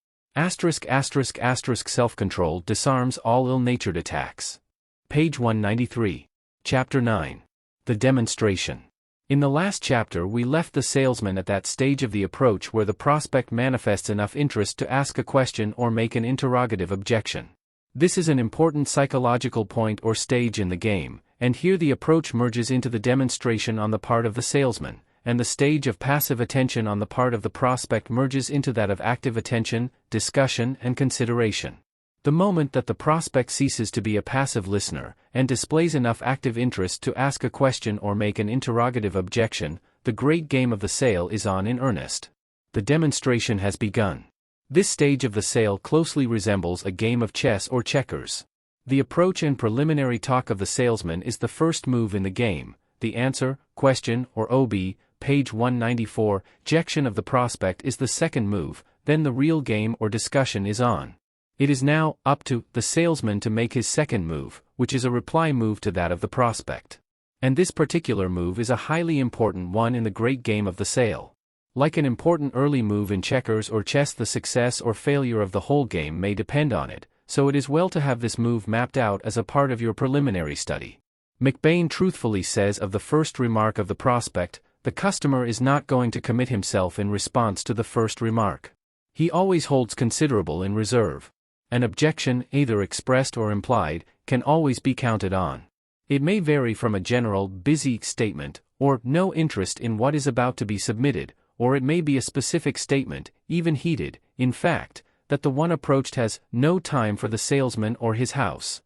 Self-control disarms all ill-natured attacks." Page 193. Chapter 9. The Demonstration. In the last chapter we left the salesman at that stage of the approach where the prospect manifests enough interest to ask a question or make an interrogative objection. This is an important psychological point or stage in the game, and here the approach merges into the demonstration on the part of the salesman, and the stage of passive attention on the part of the prospect merges into that of active attention, discussion, and consideration. The moment that the prospect ceases to be a passive listener, and displays enough active interest to ask a question or make an interrogative objection, the great game of the sale is on in earnest. The demonstration has begun. This stage of the sale closely resembles a game of chess or checkers. The approach and preliminary talk of the salesman is the first move in the game. The answer, question, or OB, page 194, objection of the prospect is the second move, then the real game or discussion is on. It is now up to the salesman to make his second move, which is a reply move to that of the prospect. And this particular move is a highly important one in the great game of the sale. Like an important early move in checkers or chess, the success or failure of the whole game may depend on it, so it is well to have this move mapped out as a part of your preliminary study. McBain truthfully says of the first remark of the prospect, "The customer is not going to commit himself in response to the first remark. He always holds considerable in reserve. An objection, either expressed or implied, can always be counted on. It may vary from a general, busy statement, or no interest in what is about to be submitted, or it may be a specific statement, even heated, in fact, that the one approached has no time for the salesman or his house.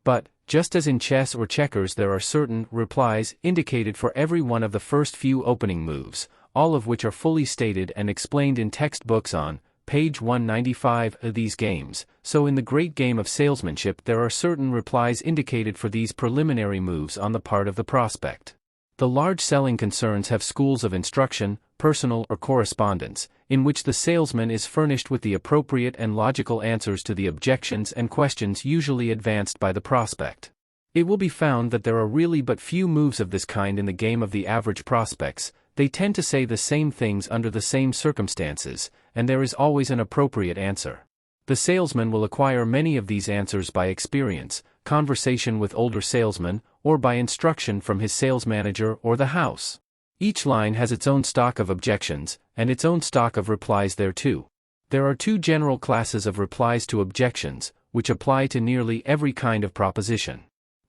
But, just as in chess or checkers there are certain replies indicated for every one of the first few opening moves, all of which are fully stated and explained in textbooks on page 195 of these games, so in the great game of salesmanship there are certain replies indicated for these preliminary moves on the part of the prospect. The large selling concerns have schools of instruction, personal or correspondence, in which the salesman is furnished with the appropriate and logical answers to the objections and questions usually advanced by the prospect. It will be found that there are really but few moves of this kind in the game of the average prospects. They tend to say the same things under the same circumstances, and there is always an appropriate answer. The salesman will acquire many of these answers by experience, conversation with older salesmen, or by instruction from his sales manager or the house. Each line has its own stock of objections, and its own stock of replies thereto. There are two general classes of replies to objections, which apply to nearly every kind of proposition.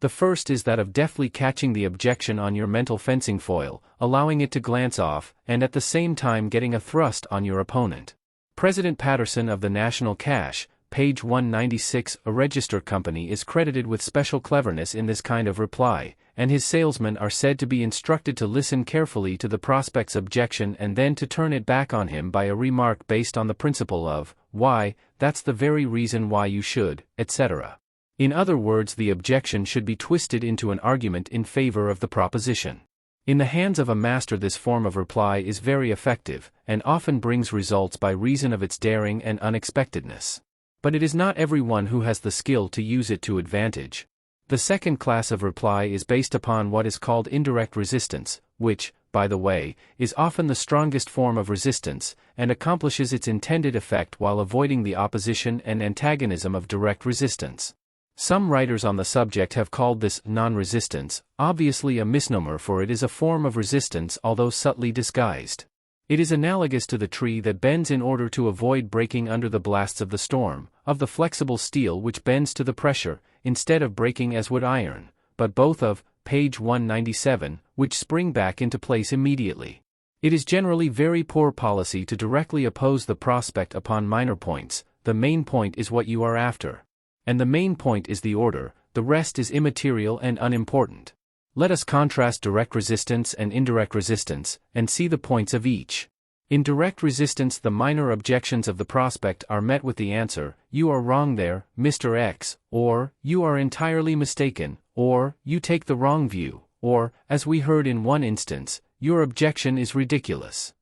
The first is that of deftly catching the objection on your mental fencing foil, allowing it to glance off, and at the same time getting a thrust on your opponent. President Patterson of the National Cash, page 196, a register company, is credited with special cleverness in this kind of reply, and his salesmen are said to be instructed to listen carefully to the prospect's objection and then to turn it back on him by a remark based on the principle of, "Why, that's the very reason why you should," etc. In other words, the objection should be twisted into an argument in favor of the proposition. In the hands of a master this form of reply is very effective, and often brings results by reason of its daring and unexpectedness. But it is not everyone who has the skill to use it to advantage. The second class of reply is based upon what is called indirect resistance, which, by the way, is often the strongest form of resistance, and accomplishes its intended effect while avoiding the opposition and antagonism of direct resistance. Some writers on the subject have called this non-resistance, obviously a misnomer, for it is a form of resistance although subtly disguised. It is analogous to the tree that bends in order to avoid breaking under the blasts of the storm, of the flexible steel which bends to the pressure, instead of breaking as would iron, but both of, page 197, which spring back into place immediately. It is generally very poor policy to directly oppose the prospect upon minor points. The main point is what you are after. And the main point is the order, the rest is immaterial and unimportant. Let us contrast direct resistance and indirect resistance, and see the points of each. In direct resistance, the minor objections of the prospect are met with the answer, "You are wrong there, Mr. X," or, "You are entirely mistaken," or, "You take the wrong view," or, as we heard in one instance, "Your objection is ridiculous."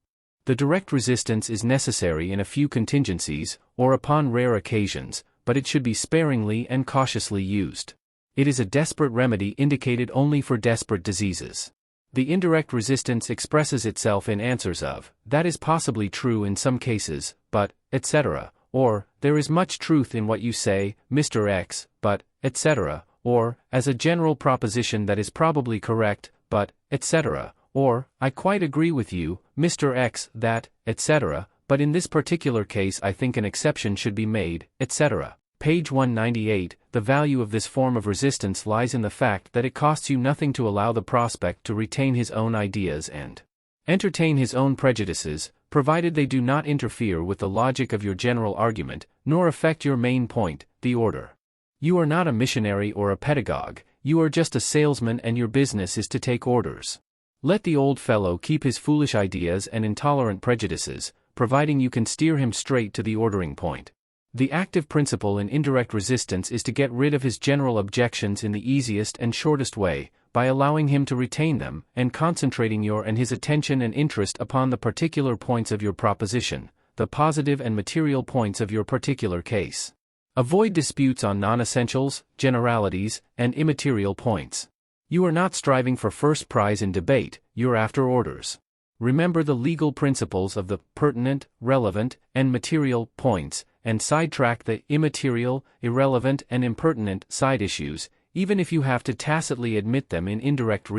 The direct resistance is necessary in a few contingencies, or upon rare occasions, but it should be sparingly and cautiously used. It is a desperate remedy indicated only for desperate diseases. The indirect resistance expresses itself in answers of, "That is possibly true in some cases, but," etc., or, "There is much truth in what you say, Mr. X, but," etc., or, "As a general proposition that is probably correct, but," etc., or, "I quite agree with you, Mr. X, that," etc., "but in this particular case I think an exception should be made," etc. Page 198, the value of this form of resistance lies in the fact that it costs you nothing to allow the prospect to retain his own ideas and entertain his own prejudices, provided they do not interfere with the logic of your general argument, nor affect your main point, the order. You are not a missionary or a pedagogue, you are just a salesman and your business is to take orders. Let the old fellow keep his foolish ideas and intolerant prejudices, providing you can steer him straight to the ordering point. The active principle in indirect resistance is to get rid of his general objections in the easiest and shortest way, by allowing him to retain them, and concentrating your and his attention and interest upon the particular points of your proposition, the positive and material points of your particular case. Avoid disputes on non-essentials, generalities, and immaterial points. You are not striving for first prize in debate, you're after orders. Remember the legal principles of the pertinent, relevant, and material points, and sidetrack the immaterial, irrelevant, and impertinent side issues, even if you have to tacitly admit them in indirect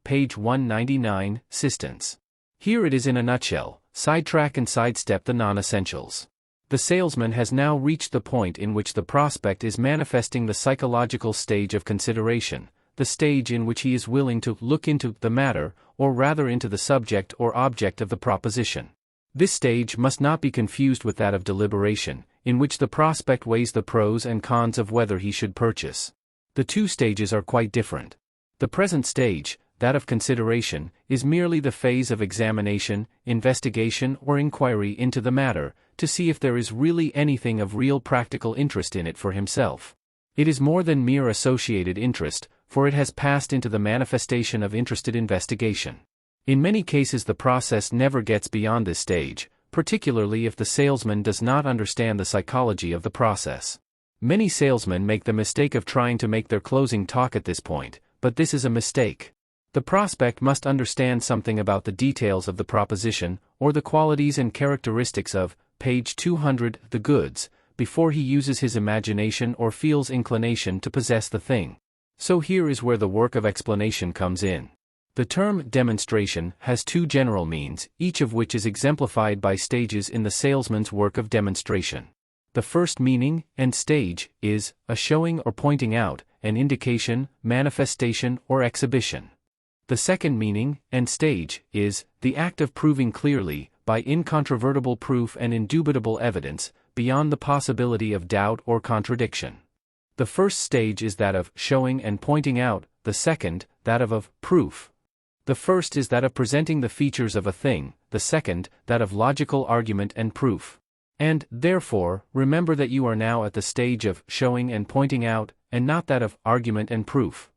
page 199, sistance. Here it is in a nutshell, sidetrack and sidestep the non-essentials. The salesman has now reached the point in which the prospect is manifesting the psychological stage of consideration, the stage in which he is willing to look into the matter, or rather into the subject or object of the proposition. This stage must not be confused with that of deliberation, in which the prospect weighs the pros and cons of whether he should purchase. The two stages are quite different. The present stage, that of consideration, is merely the phase of examination, investigation or inquiry into the matter, to see if there is really anything of real practical interest in it for himself. It is more than mere associated interest, for it has passed into the manifestation of interested investigation. In many cases the process never gets beyond this stage, particularly if the salesman does not understand the psychology of the process. Many salesmen make the mistake of trying to make their closing talk at this point, but this is a mistake. The prospect must understand something about the details of the proposition, or the qualities and characteristics of, page 200, the goods, before he uses his imagination or feels inclination to possess the thing. So here is where the work of explanation comes in. The term demonstration has two general meanings, each of which is exemplified by stages in the salesman's work of demonstration. The first meaning, and stage, is a showing or pointing out, an indication, manifestation, or exhibition. The second meaning, and stage, is the act of proving clearly, by incontrovertible proof and indubitable evidence, beyond the possibility of doubt or contradiction. The first stage is that of showing and pointing out, the second, that of proof. The first is that of presenting the features of a thing, the second, that of logical argument and proof. And, therefore, remember that you are now at the stage of showing and pointing out, and not that of argument and proof.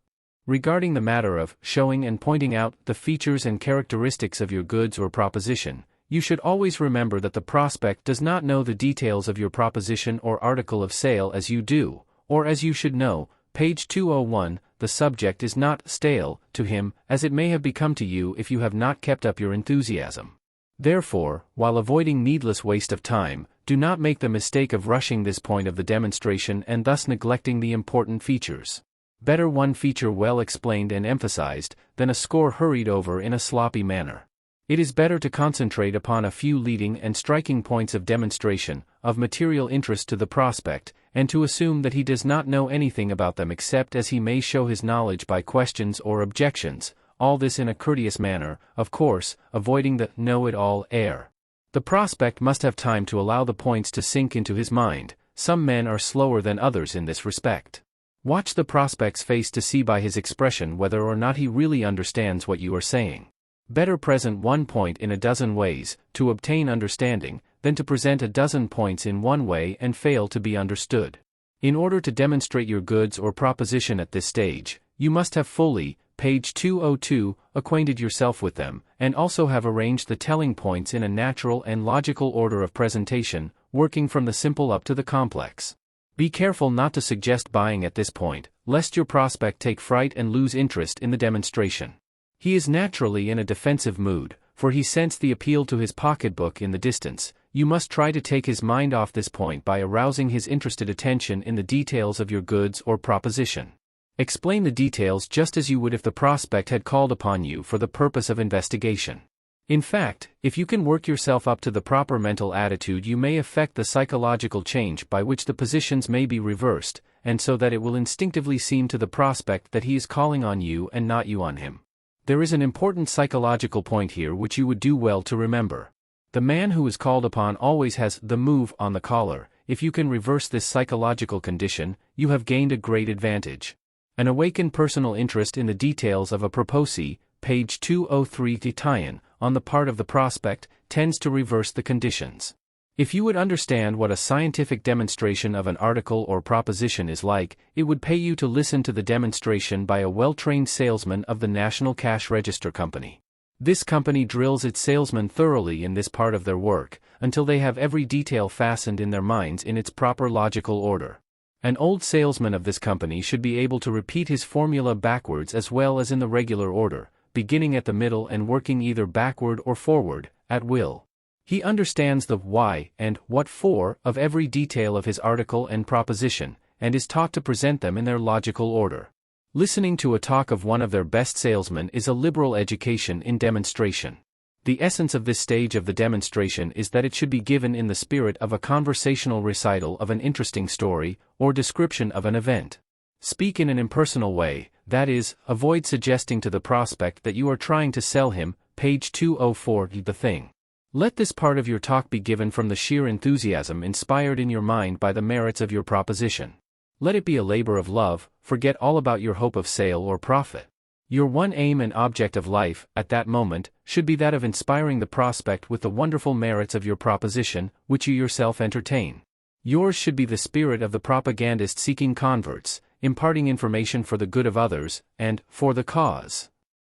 Regarding the matter of showing and pointing out the features and characteristics of your goods or proposition, you should always remember that the prospect does not know the details of your proposition or article of sale as you do, or as you should know. Page 201, the subject is not stale to him, as it may have become to you if you have not kept up your enthusiasm. Therefore, while avoiding needless waste of time, do not make the mistake of rushing this point of the demonstration and thus neglecting the important features. Better one feature well explained and emphasized, than a score hurried over in a sloppy manner. It is better to concentrate upon a few leading and striking points of demonstration, of material interest to the prospect, and to assume that he does not know anything about them except as he may show his knowledge by questions or objections, all this in a courteous manner, of course, avoiding the know-it-all air. The prospect must have time to allow the points to sink into his mind. Some men are slower than others in this respect. Watch the prospect's face to see by his expression whether or not he really understands what you are saying. Better present one point in a dozen ways, to obtain understanding, than to present a dozen points in one way and fail to be understood. In order to demonstrate your goods or proposition at this stage, you must have fully, page 202, acquainted yourself with them, and also have arranged the telling points in a natural and logical order of presentation, working from the simple up to the complex. Be careful not to suggest buying at this point, lest your prospect take fright and lose interest in the demonstration. He is naturally in a defensive mood, for he sensed the appeal to his pocketbook in the distance. You must try to take his mind off this point by arousing his interested attention in the details of your goods or proposition. Explain the details just as you would if the prospect had called upon you for the purpose of investigation. In fact, if you can work yourself up to the proper mental attitude, you may effect the psychological change by which the positions may be reversed, and so that it will instinctively seem to the prospect that he is calling on you and not you on him. There is an important psychological point here which you would do well to remember. The man who is called upon always has the move on the caller. If you can reverse this psychological condition, you have gained a great advantage. An awakened personal interest in the details of a proposal, page 203 tie-in, on the part of the prospect, tends to reverse the conditions. If you would understand what a scientific demonstration of an article or proposition is like, it would pay you to listen to the demonstration by a well-trained salesman of the National Cash Register Company. This company drills its salesmen thoroughly in this part of their work, until they have every detail fastened in their minds in its proper logical order. An old salesman of this company should be able to repeat his formula backwards as well as in the regular order, beginning at the middle and working either backward or forward, at will. He understands the why and what for of every detail of his article and proposition, and is taught to present them in their logical order. Listening to a talk of one of their best salesmen is a liberal education in demonstration. The essence of this stage of the demonstration is that it should be given in the spirit of a conversational recital of an interesting story, or description of an event. Speak in an impersonal way, that is, avoid suggesting to the prospect that you are trying to sell him, page 204, the thing. Let this part of your talk be given from the sheer enthusiasm inspired in your mind by the merits of your proposition. Let it be a labor of love. Forget all about your hope of sale or profit. Your one aim and object of life, at that moment, should be that of inspiring the prospect with the wonderful merits of your proposition, which you yourself entertain. Yours should be the spirit of the propagandist seeking converts, imparting information for the good of others, and for the cause.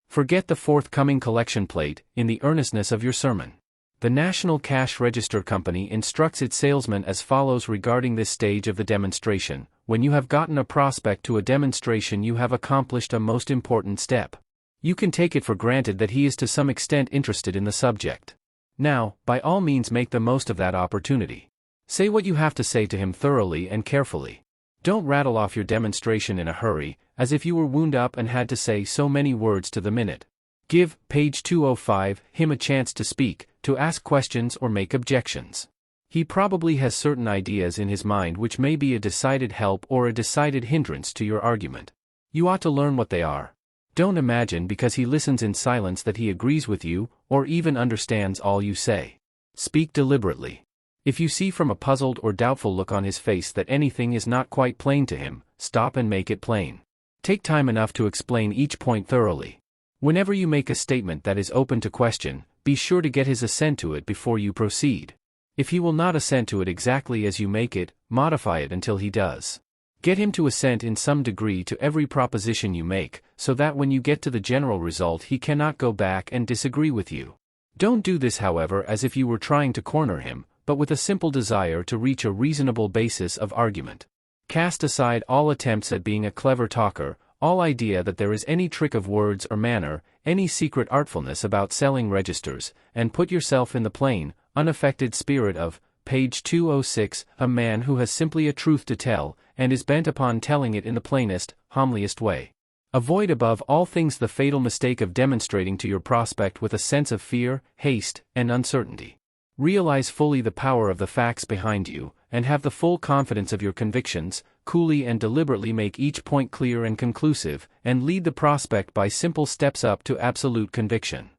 Forget the forthcoming collection plate, in the earnestness of your sermon. The National Cash Register Company instructs its salesmen as follows regarding this stage of the demonstration. When you have gotten a prospect to a demonstration, you have accomplished a most important step. You can take it for granted that he is to some extent interested in the subject. Now, by all means make the most of that opportunity. Say what you have to say to him thoroughly and carefully. Don't rattle off your demonstration in a hurry, as if you were wound up and had to say so many words to the minute. Give, page 205, him a chance to speak, to ask questions or make objections. He probably has certain ideas in his mind which may be a decided help or a decided hindrance to your argument. You ought to learn what they are. Don't imagine because he listens in silence that he agrees with you, or even understands all you say. Speak deliberately. If you see from a puzzled or doubtful look on his face that anything is not quite plain to him, stop and make it plain. Take time enough to explain each point thoroughly. Whenever you make a statement that is open to question, be sure to get his assent to it before you proceed. If he will not assent to it exactly as you make it, modify it until he does. Get him to assent in some degree to every proposition you make, so that when you get to the general result he cannot go back and disagree with you. Don't do this, however, as if you were trying to corner him, but with a simple desire to reach a reasonable basis of argument. Cast aside all attempts at being a clever talker, all idea that there is any trick of words or manner, any secret artfulness about selling registers, and put yourself in the plain, unaffected spirit of, page 206, a man who has simply a truth to tell, and is bent upon telling it in the plainest, homeliest way. Avoid above all things the fatal mistake of demonstrating to your prospect with a sense of fear, haste, and uncertainty. Realize fully the power of the facts behind you, and have the full confidence of your convictions. Coolly and deliberately make each point clear and conclusive, and lead the prospect by simple steps up to absolute conviction.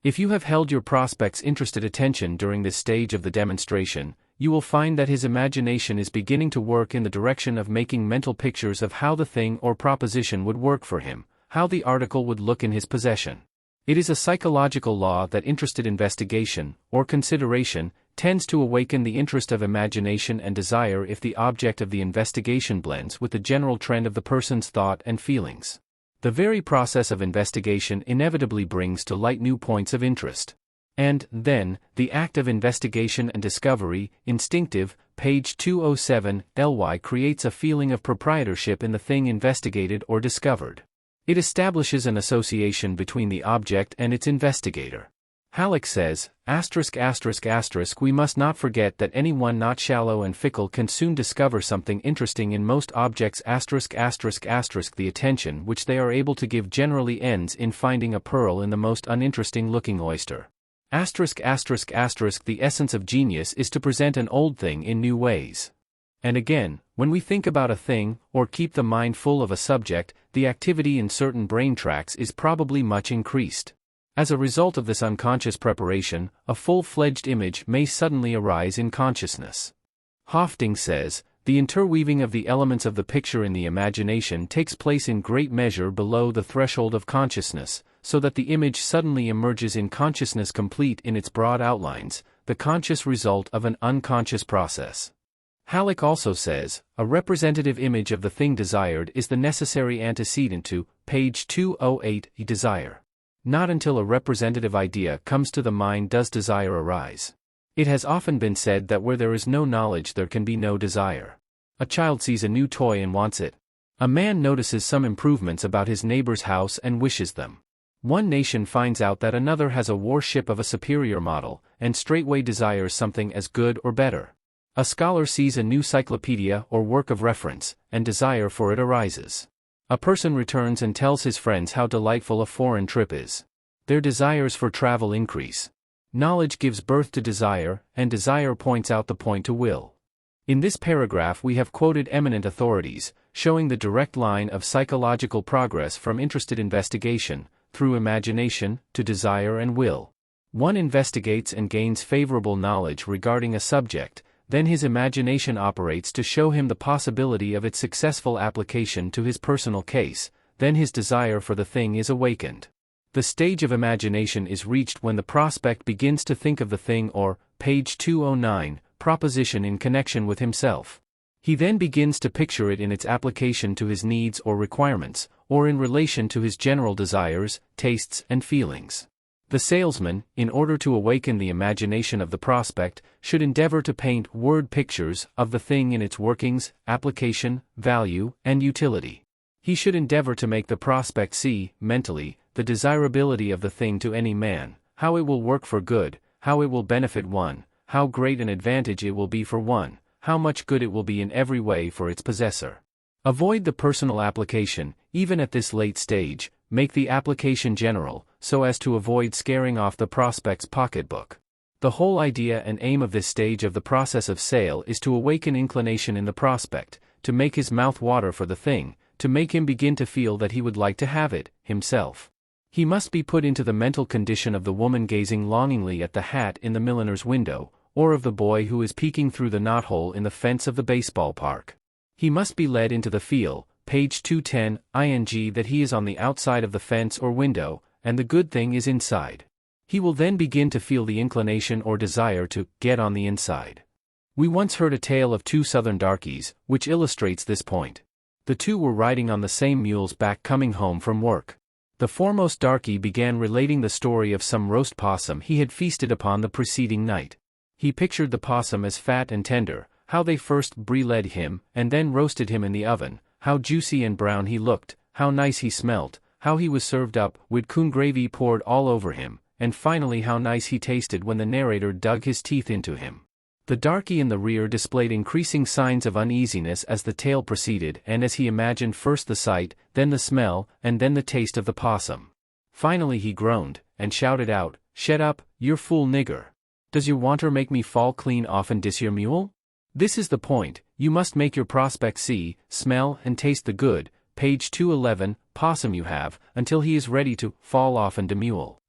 If you have held your prospect's interested attention during this stage of the demonstration, you will find that his imagination is beginning to work in the direction of making mental pictures of how the thing or proposition would work for him, how the article would look in his possession. It is a psychological law that interested investigation, or consideration, tends to awaken the interest of imagination and desire if the object of the investigation blends with the general trend of the person's thought and feelings. The very process of investigation inevitably brings to light new points of interest. And, then, the act of investigation and discovery, instinctive, page 207, ly creates a feeling of proprietorship in the thing investigated or discovered. It establishes an association between the object and its investigator. Halleck says, we must not forget that anyone not shallow and fickle can soon discover something interesting in most objects the attention which they are able to give generally ends in finding a pearl in the most uninteresting looking oyster. The essence of genius is to present an old thing in new ways. And again, when we think about a thing, or keep the mind full of a subject, the activity in certain brain tracts is probably much increased. As a result of this unconscious preparation, a full-fledged image may suddenly arise in consciousness. Hofting says, the interweaving of the elements of the picture in the imagination takes place in great measure below the threshold of consciousness, so that the image suddenly emerges in consciousness complete in its broad outlines, the conscious result of an unconscious process. Halleck also says, a representative image of the thing desired is the necessary antecedent to, page 208, desire. Not until a representative idea comes to the mind does desire arise. It has often been said that where there is no knowledge there can be no desire. A child sees a new toy and wants it. A man notices some improvements about his neighbor's house and wishes them. One nation finds out that another has a warship of a superior model, and straightway desires something as good or better. A scholar sees a new cyclopedia or work of reference, and desire for it arises. A person returns and tells his friends how delightful a foreign trip is. Their desires for travel increase. Knowledge gives birth to desire, and desire points out the point to will. In this paragraph we have quoted eminent authorities, showing the direct line of psychological progress from interested investigation, through imagination, to desire and will. One investigates and gains favorable knowledge regarding a subject, then his imagination operates to show him the possibility of its successful application to his personal case, then his desire for the thing is awakened. The stage of imagination is reached when the prospect begins to think of the thing or, page 209, proposition in connection with himself. He then begins to picture it in its application to his needs or requirements, or in relation to his general desires, tastes, and feelings. The salesman, in order to awaken the imagination of the prospect, should endeavor to paint word pictures of the thing in its workings, application, value, and utility. He should endeavor to make the prospect see, mentally, the desirability of the thing to any man, how it will work for good, how it will benefit one, how great an advantage it will be for one, how much good it will be in every way for its possessor. Avoid the personal application, even at this late stage. Make the application general, so as to avoid scaring off the prospect's pocketbook. The whole idea and aim of this stage of the process of sale is to awaken inclination in the prospect, to make his mouth water for the thing, to make him begin to feel that he would like to have it, himself. He must be put into the mental condition of the woman gazing longingly at the hat in the milliner's window, or of the boy who is peeking through the knothole in the fence of the baseball park. He must be led into the feel, page 210, that he is on the outside of the fence or window, and the good thing is inside. He will then begin to feel the inclination or desire to get on the inside. We once heard a tale of two southern darkies, which illustrates this point. The two were riding on the same mule's back coming home from work. The foremost darky began relating the story of some roast possum he had feasted upon the preceding night. He pictured the possum as fat and tender, how they first brûled him, and then roasted him in the oven, how juicy and brown he looked, how nice he smelt, how he was served up with coon gravy poured all over him, and finally how nice he tasted when the narrator dug his teeth into him. The darky in the rear displayed increasing signs of uneasiness as the tale proceeded and as he imagined first the sight, then the smell, and then the taste of the possum. Finally he groaned, and shouted out, "Shet up, yer fool nigger. Does yer wanter make me fall clean offen dis yer mule?" This is the point, you must make your prospect see, smell, and taste the good, page 211, possum you have, until he is ready to fall offen de mule.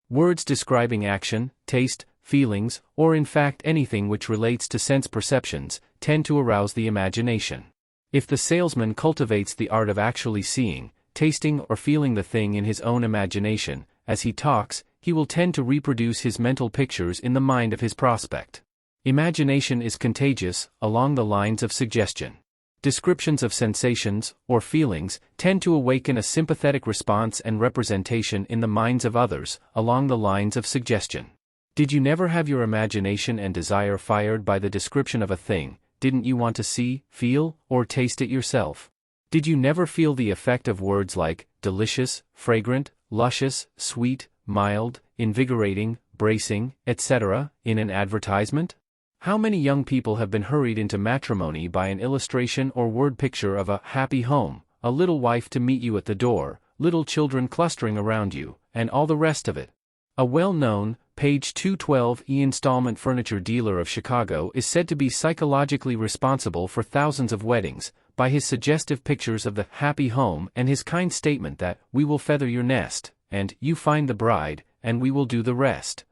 Words describing action, taste, feelings, or in fact anything which relates to sense perceptions, tend to arouse the imagination. If the salesman cultivates the art of actually seeing, tasting or feeling the thing in his own imagination, as he talks, he will tend to reproduce his mental pictures in the mind of his prospect. Imagination is contagious, along the lines of suggestion. Descriptions of sensations, or feelings, tend to awaken a sympathetic response and representation in the minds of others, along the lines of suggestion. Did you never have your imagination and desire fired by the description of a thing? Didn't you want to see, feel, or taste it yourself? Did you never feel the effect of words like delicious, fragrant, luscious, sweet, mild, invigorating, bracing, etc., in an advertisement? How many young people have been hurried into matrimony by an illustration or word picture of a happy home, a little wife to meet you at the door, little children clustering around you, and all the rest of it? A well-known, page 212 installment furniture dealer of Chicago is said to be psychologically responsible for thousands of weddings, by his suggestive pictures of the happy home and his kind statement that, "We will feather your nest," and "You find the bride, and we will do the rest."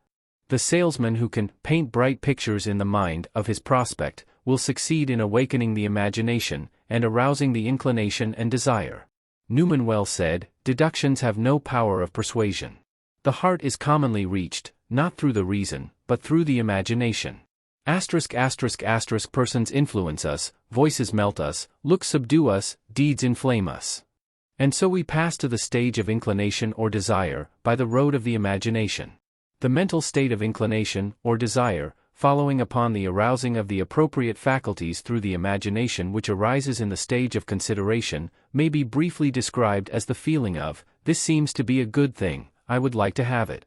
The salesman who can paint bright pictures in the mind of his prospect will succeed in awakening the imagination and arousing the inclination and desire. Newman well said, "Deductions have no power of persuasion. The heart is commonly reached, not through the reason, but through the imagination." Persons influence us, voices melt us, looks subdue us, deeds inflame us. And so we pass to the stage of inclination or desire, by the road of the imagination. The mental state of inclination, or desire, following upon the arousing of the appropriate faculties through the imagination which arises in the stage of consideration, may be briefly described as the feeling of, "This seems to be a good thing, I would like to have it."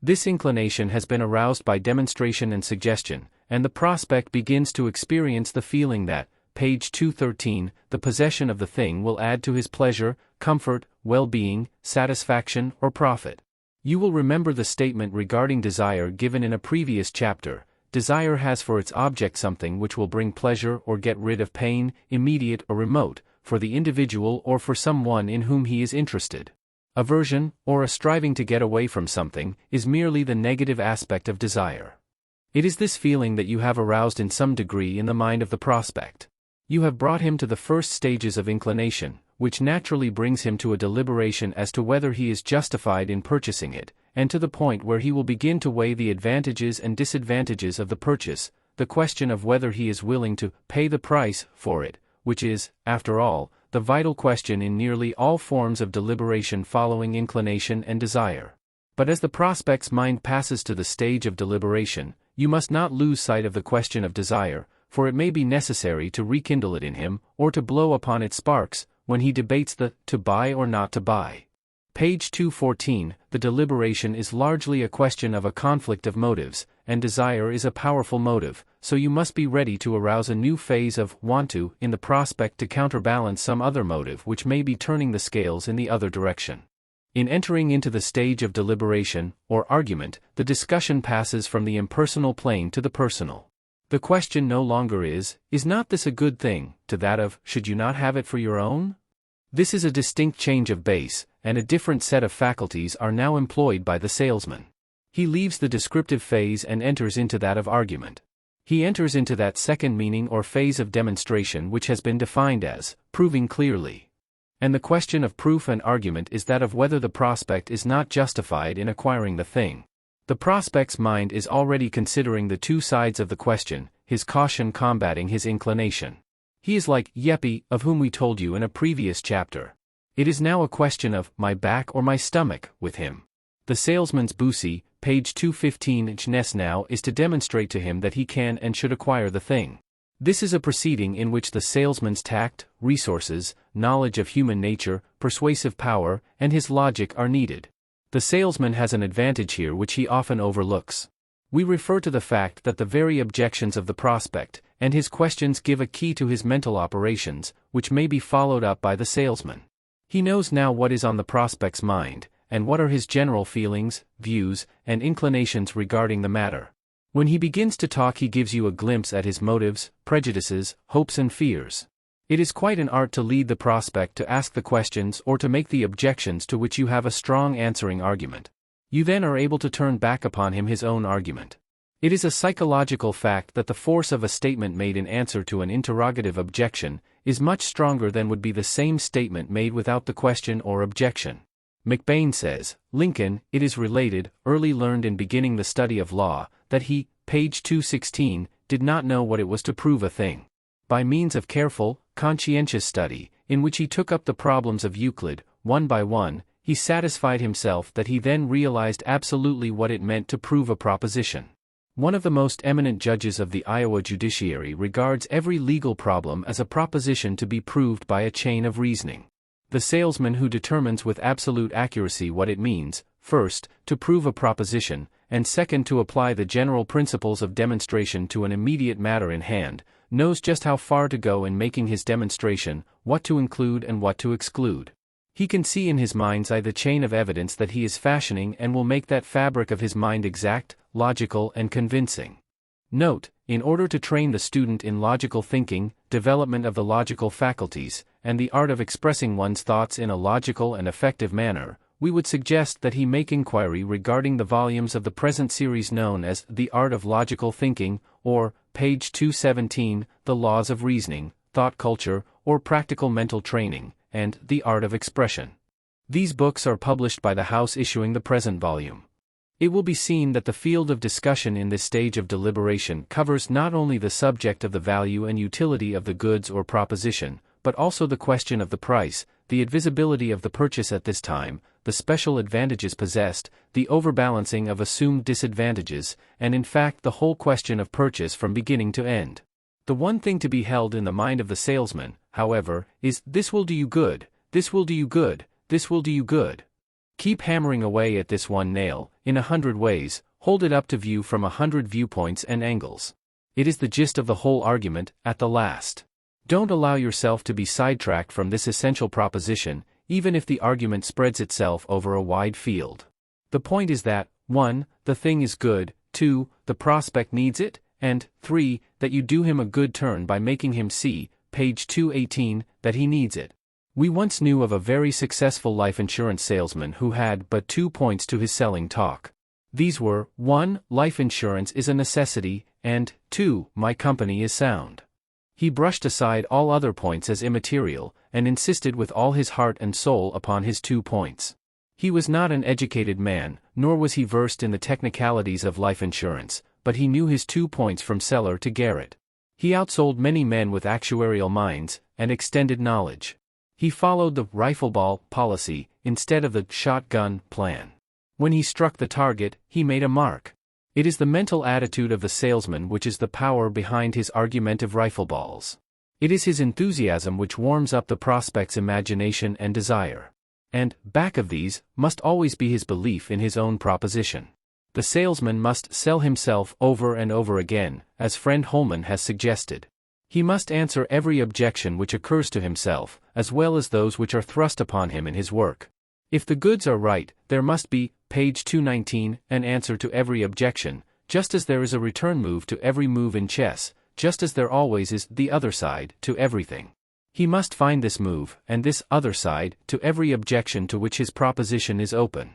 This inclination has been aroused by demonstration and suggestion, and the prospect begins to experience the feeling that, page 213, the possession of the thing will add to his pleasure, comfort, well-being, satisfaction, or profit. You will remember the statement regarding desire given in a previous chapter. Desire has for its object something which will bring pleasure or get rid of pain, immediate or remote, for the individual or for someone in whom he is interested. Aversion, or a striving to get away from something, is merely the negative aspect of desire. It is this feeling that you have aroused in some degree in the mind of the prospect. You have brought him to the first stages of inclination, which naturally brings him to a deliberation as to whether he is justified in purchasing it, and to the point where he will begin to weigh the advantages and disadvantages of the purchase, the question of whether he is willing to pay the price for it, which is, after all, the vital question in nearly all forms of deliberation following inclination and desire. But as the prospect's mind passes to the stage of deliberation, you must not lose sight of the question of desire, for it may be necessary to rekindle it in him, or to blow upon its sparks, when he debates the to buy or not to buy. Page 214, the deliberation is largely a question of a conflict of motives, and desire is a powerful motive, so you must be ready to arouse a new phase of want to in the prospect to counterbalance some other motive which may be turning the scales in the other direction. In entering into the stage of deliberation, or argument, the discussion passes from the impersonal plane to the personal. The question no longer is not this a good thing, to that of, should you not have it for your own? This is a distinct change of base, and a different set of faculties are now employed by the salesman. He leaves the descriptive phase and enters into that of argument. He enters into that second meaning or phase of demonstration which has been defined as proving clearly. And the question of proof and argument is that of whether the prospect is not justified in acquiring the thing. The prospect's mind is already considering the two sides of the question, his caution combating his inclination. He is like Yeppy, of whom we told you in a previous chapter. It is now a question of my back or my stomach with him. The salesman's boosie, page 215 now is to demonstrate to him that he can and should acquire the thing. This is a proceeding in which the salesman's tact, resources, knowledge of human nature, persuasive power, and his logic are needed. The salesman has an advantage here which he often overlooks. We refer to the fact that the very objections of the prospect and his questions give a key to his mental operations, which may be followed up by the salesman. He knows now what is on the prospect's mind, and what are his general feelings, views, and inclinations regarding the matter. When he begins to talk, he gives you a glimpse at his motives, prejudices, hopes, and fears. It is quite an art to lead the prospect to ask the questions or to make the objections to which you have a strong answering argument. You then are able to turn back upon him his own argument. It is a psychological fact that the force of a statement made in answer to an interrogative objection is much stronger than would be the same statement made without the question or objection. McBain says, Lincoln, it is related, early learned in beginning the study of law, that he, page 216, did not know what it was to prove a thing. By means of careful, conscientious study, in which he took up the problems of Euclid, one by one, he satisfied himself that he then realized absolutely what it meant to prove a proposition. One of the most eminent judges of the Iowa judiciary regards every legal problem as a proposition to be proved by a chain of reasoning. The salesman who determines with absolute accuracy what it means, first, to prove a proposition, and second, to apply the general principles of demonstration to an immediate matter in hand, knows just how far to go in making his demonstration, what to include and what to exclude. He can see in his mind's eye the chain of evidence that he is fashioning and will make that fabric of his mind exact, logical, and convincing. Note, in order to train the student in logical thinking, development of the logical faculties, and the art of expressing one's thoughts in a logical and effective manner, we would suggest that he make inquiry regarding the volumes of the present series known as The Art of Logical Thinking, or, page 217, The Laws of Reasoning, Thought Culture, or Practical Mental Training, and The Art of Expression. These books are published by the house issuing the present volume. It will be seen that the field of discussion in this stage of deliberation covers not only the subject of the value and utility of the goods or proposition, but also the question of the price, the advisability of the purchase at this time, the special advantages possessed, the overbalancing of assumed disadvantages, and in fact the whole question of purchase from beginning to end. The one thing to be held in the mind of the salesman, however, is, this will do you good, this will do you good, this will do you good. Keep hammering away at this one nail, in 100 ways, hold it up to view from 100 viewpoints and angles. It is the gist of the whole argument, at the last. Don't allow yourself to be sidetracked from this essential proposition, even if the argument spreads itself over a wide field. The point is that, 1. The thing is good, 2. The prospect needs it, and 3. That you do him a good turn by making him see, page 218, that he needs it. We once knew of a very successful life insurance salesman who had but 2 points to his selling talk. These were, 1. Life insurance is a necessity, and 2. My company is sound. He brushed aside all other points as immaterial, and insisted with all his heart and soul upon his 2 points. He was not an educated man, nor was he versed in the technicalities of life insurance, but he knew his 2 points from cellar to garret. He outsold many men with actuarial minds and extended knowledge. He followed the rifle-ball policy instead of the shotgun plan. When he struck the target, he made a mark. It is the mental attitude of the salesman which is the power behind his argumentative rifle balls. It is his enthusiasm which warms up the prospect's imagination and desire. And, back of these, must always be his belief in his own proposition. The salesman must sell himself over and over again, as friend Holman has suggested. He must answer every objection which occurs to himself, as well as those which are thrust upon him in his work. If the goods are right, there must be, page 219, an answer to every objection, just as there is a return move to every move in chess, just as there always is the other side to everything. He must find this move, and this other side, to every objection to which his proposition is open.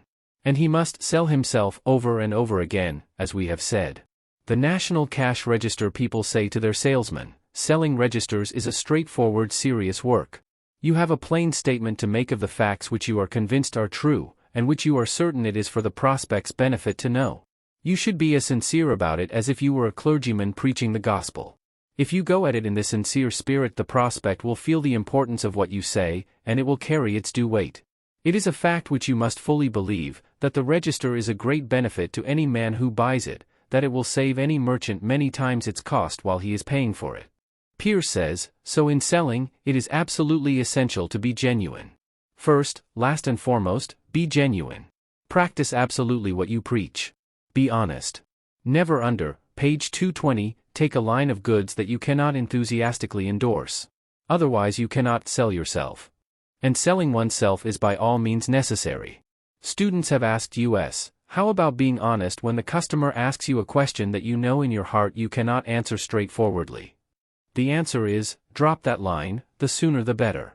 And he must sell himself over and over again, as we have said. The National Cash Register people say to their salesmen, selling registers is a straightforward, serious work. You have a plain statement to make of the facts which you are convinced are true, and which you are certain it is for the prospect's benefit to know. You should be as sincere about it as if you were a clergyman preaching the gospel. If you go at it in this sincere spirit, the prospect will feel the importance of what you say, and it will carry its due weight. It is a fact which you must fully believe, that the register is a great benefit to any man who buys it, that it will save any merchant many times its cost while he is paying for it. Pierce says, so in selling, it is absolutely essential to be genuine. First, last and foremost, be genuine. Practice absolutely what you preach. Be honest. Never under, page 220, take a line of goods that you cannot enthusiastically endorse. Otherwise you cannot sell yourself. And selling oneself is by all means necessary. Students have asked us, how about being honest when the customer asks you a question that you know in your heart you cannot answer straightforwardly? The answer is, drop that line, the sooner the better.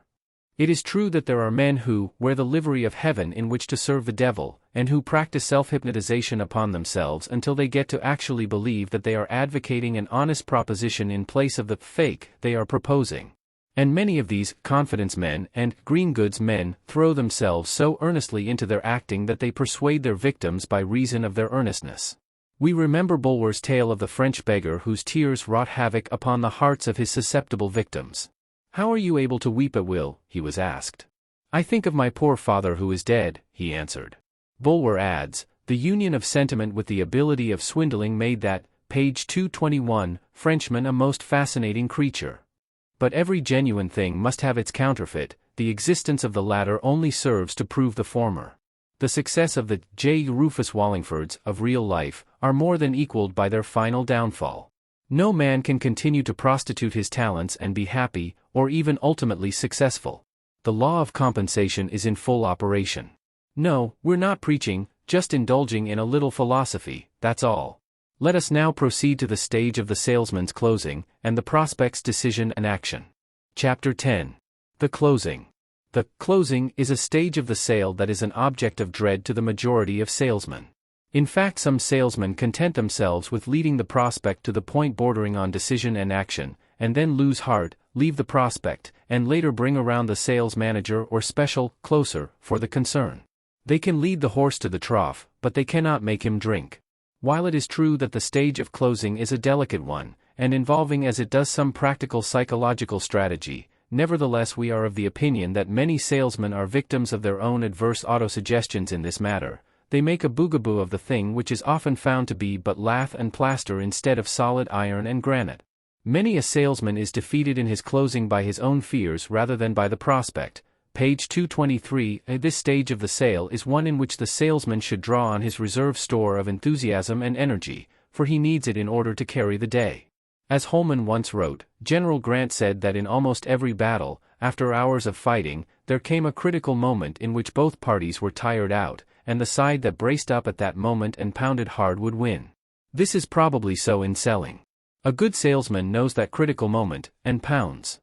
It is true that there are men who wear the livery of heaven in which to serve the devil, and who practice self-hypnotization upon themselves until they get to actually believe that they are advocating an honest proposition in place of the fake they are proposing. And many of these confidence men and green goods men throw themselves so earnestly into their acting that they persuade their victims by reason of their earnestness. We remember Bulwer's tale of the French beggar whose tears wrought havoc upon the hearts of his susceptible victims. "How are you able to weep at will?" he was asked. "I think of my poor father who is dead," he answered. Bulwer adds, "The union of sentiment with the ability of swindling made that, page 221, Frenchman a most fascinating creature. But every genuine thing must have its counterfeit, the existence of the latter only serves to prove the former. The success of the J. Rufus Wallingfords of real life are more than equaled by their final downfall. No man can continue to prostitute his talents and be happy, or even ultimately successful. The law of compensation is in full operation. No, we're not preaching, just indulging in a little philosophy, that's all. Let us now proceed to the stage of the salesman's closing, and the prospect's decision and action. Chapter 10. The closing. The closing is a stage of the sale that is an object of dread to the majority of salesmen. In fact, some salesmen content themselves with leading the prospect to the point bordering on decision and action, and then lose heart, leave the prospect, and later bring around the sales manager or special closer for the concern. They can lead the horse to the trough, but they cannot make him drink. While it is true that the stage of closing is a delicate one, and involving as it does some practical psychological strategy, nevertheless we are of the opinion that many salesmen are victims of their own adverse autosuggestions in this matter. They make a boogaboo of the thing which is often found to be but lath and plaster instead of solid iron and granite. Many a salesman is defeated in his closing by his own fears rather than by the prospect. Page 223. This stage of the sale is one in which the salesman should draw on his reserve store of enthusiasm and energy, for he needs it in order to carry the day. As Holman once wrote, General Grant said that in almost every battle, after hours of fighting, there came a critical moment in which both parties were tired out, and the side that braced up at that moment and pounded hard would win. This is probably so in selling. A good salesman knows that critical moment, and pounds.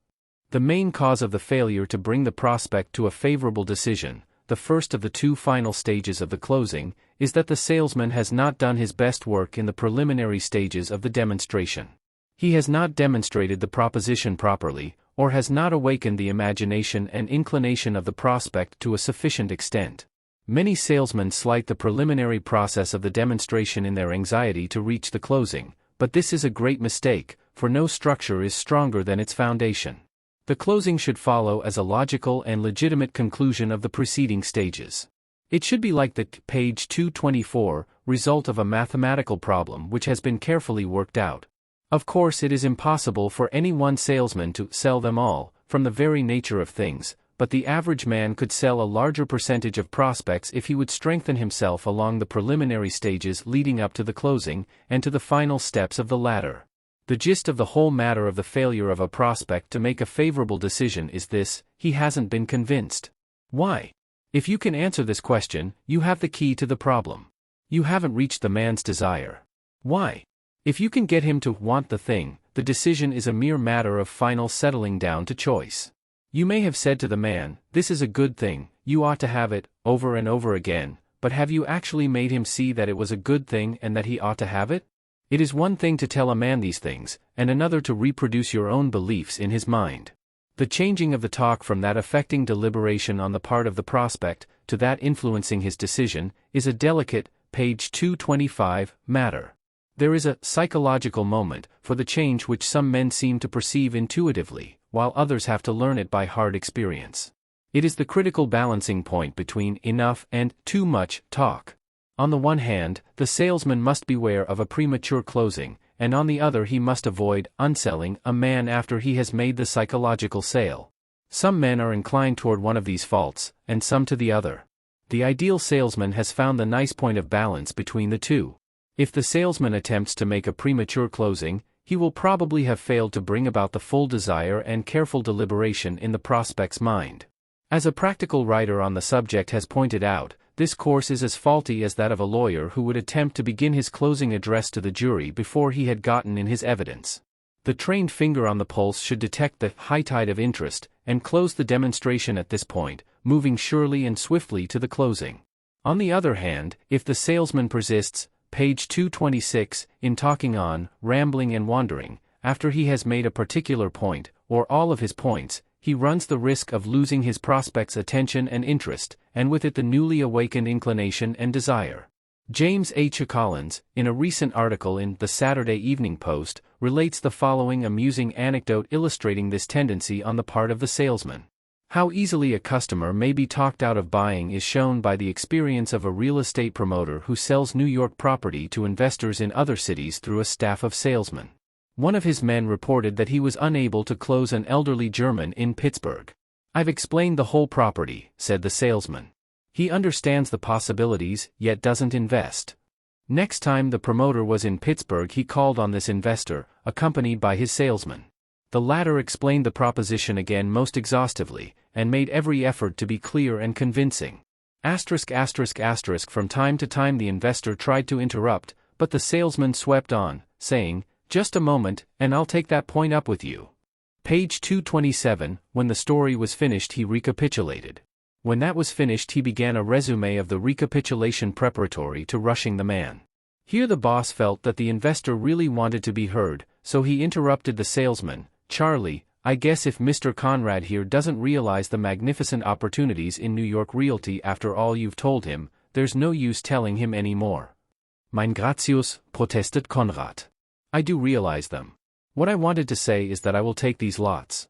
The main cause of the failure to bring the prospect to a favorable decision, the first of the two final stages of the closing, is that the salesman has not done his best work in the preliminary stages of the demonstration. He has not demonstrated the proposition properly, or has not awakened the imagination and inclination of the prospect to a sufficient extent. Many salesmen slight the preliminary process of the demonstration in their anxiety to reach the closing, but this is a great mistake, for no structure is stronger than its foundation. The closing should follow as a logical and legitimate conclusion of the preceding stages. It should be like the page 224 result of a mathematical problem which has been carefully worked out. Of course, it is impossible for any one salesman to sell them all, from the very nature of things, but the average man could sell a larger percentage of prospects if he would strengthen himself along the preliminary stages leading up to the closing, and to the final steps of the latter. The gist of the whole matter of the failure of a prospect to make a favorable decision is this: he hasn't been convinced. Why? If you can answer this question, you have the key to the problem. You haven't reached the man's desire. Why? If you can get him to want the thing, the decision is a mere matter of final settling down to choice. You may have said to the man, "This is a good thing, you ought to have it," over and over again, but have you actually made him see that it was a good thing and that he ought to have it? It is one thing to tell a man these things, and another to reproduce your own beliefs in his mind. The changing of the talk from that affecting deliberation on the part of the prospect, to that influencing his decision, is a delicate, page 225, matter. There is a psychological moment for the change which some men seem to perceive intuitively, while others have to learn it by hard experience. It is the critical balancing point between enough and too much talk. On the one hand, the salesman must beware of a premature closing, and on the other he must avoid unselling a man after he has made the psychological sale. Some men are inclined toward one of these faults, and some to the other. The ideal salesman has found the nice point of balance between the two. If the salesman attempts to make a premature closing, he will probably have failed to bring about the full desire and careful deliberation in the prospect's mind. As a practical writer on the subject has pointed out, this course is as faulty as that of a lawyer who would attempt to begin his closing address to the jury before he had gotten in his evidence. The trained finger on the pulse should detect the high tide of interest and close the demonstration at this point, moving surely and swiftly to the closing. On the other hand, if the salesman persists, page 226, in talking on, rambling and wandering, after he has made a particular point, or all of his points, he runs the risk of losing his prospect's attention and interest, and with it the newly awakened inclination and desire. James H. Collins, in a recent article in The Saturday Evening Post, relates the following amusing anecdote illustrating this tendency on the part of the salesman. How easily a customer may be talked out of buying is shown by the experience of a real estate promoter who sells New York property to investors in other cities through a staff of salesmen. One of his men reported that he was unable to close an elderly German in Pittsburgh. "I've explained the whole property," said the salesman. "He understands the possibilities, yet doesn't invest." Next time the promoter was in Pittsburgh, he called on this investor, accompanied by his salesman. The latter explained the proposition again most exhaustively, and made every effort to be clear and convincing. From time to time the investor tried to interrupt, but the salesman swept on, saying, "Just a moment, and I'll take that point up with you." Page 227, when the story was finished he recapitulated. When that was finished he began a resume of the recapitulation preparatory to rushing the man. Here the boss felt that the investor really wanted to be heard, so he interrupted the salesman, "Charlie, I guess if Mr. Conrad here doesn't realize the magnificent opportunities in New York realty after all you've told him, there's no use telling him any more." "Mein Gratius," protested Conrad. "I do realize them. What I wanted to say is that I will take these lots."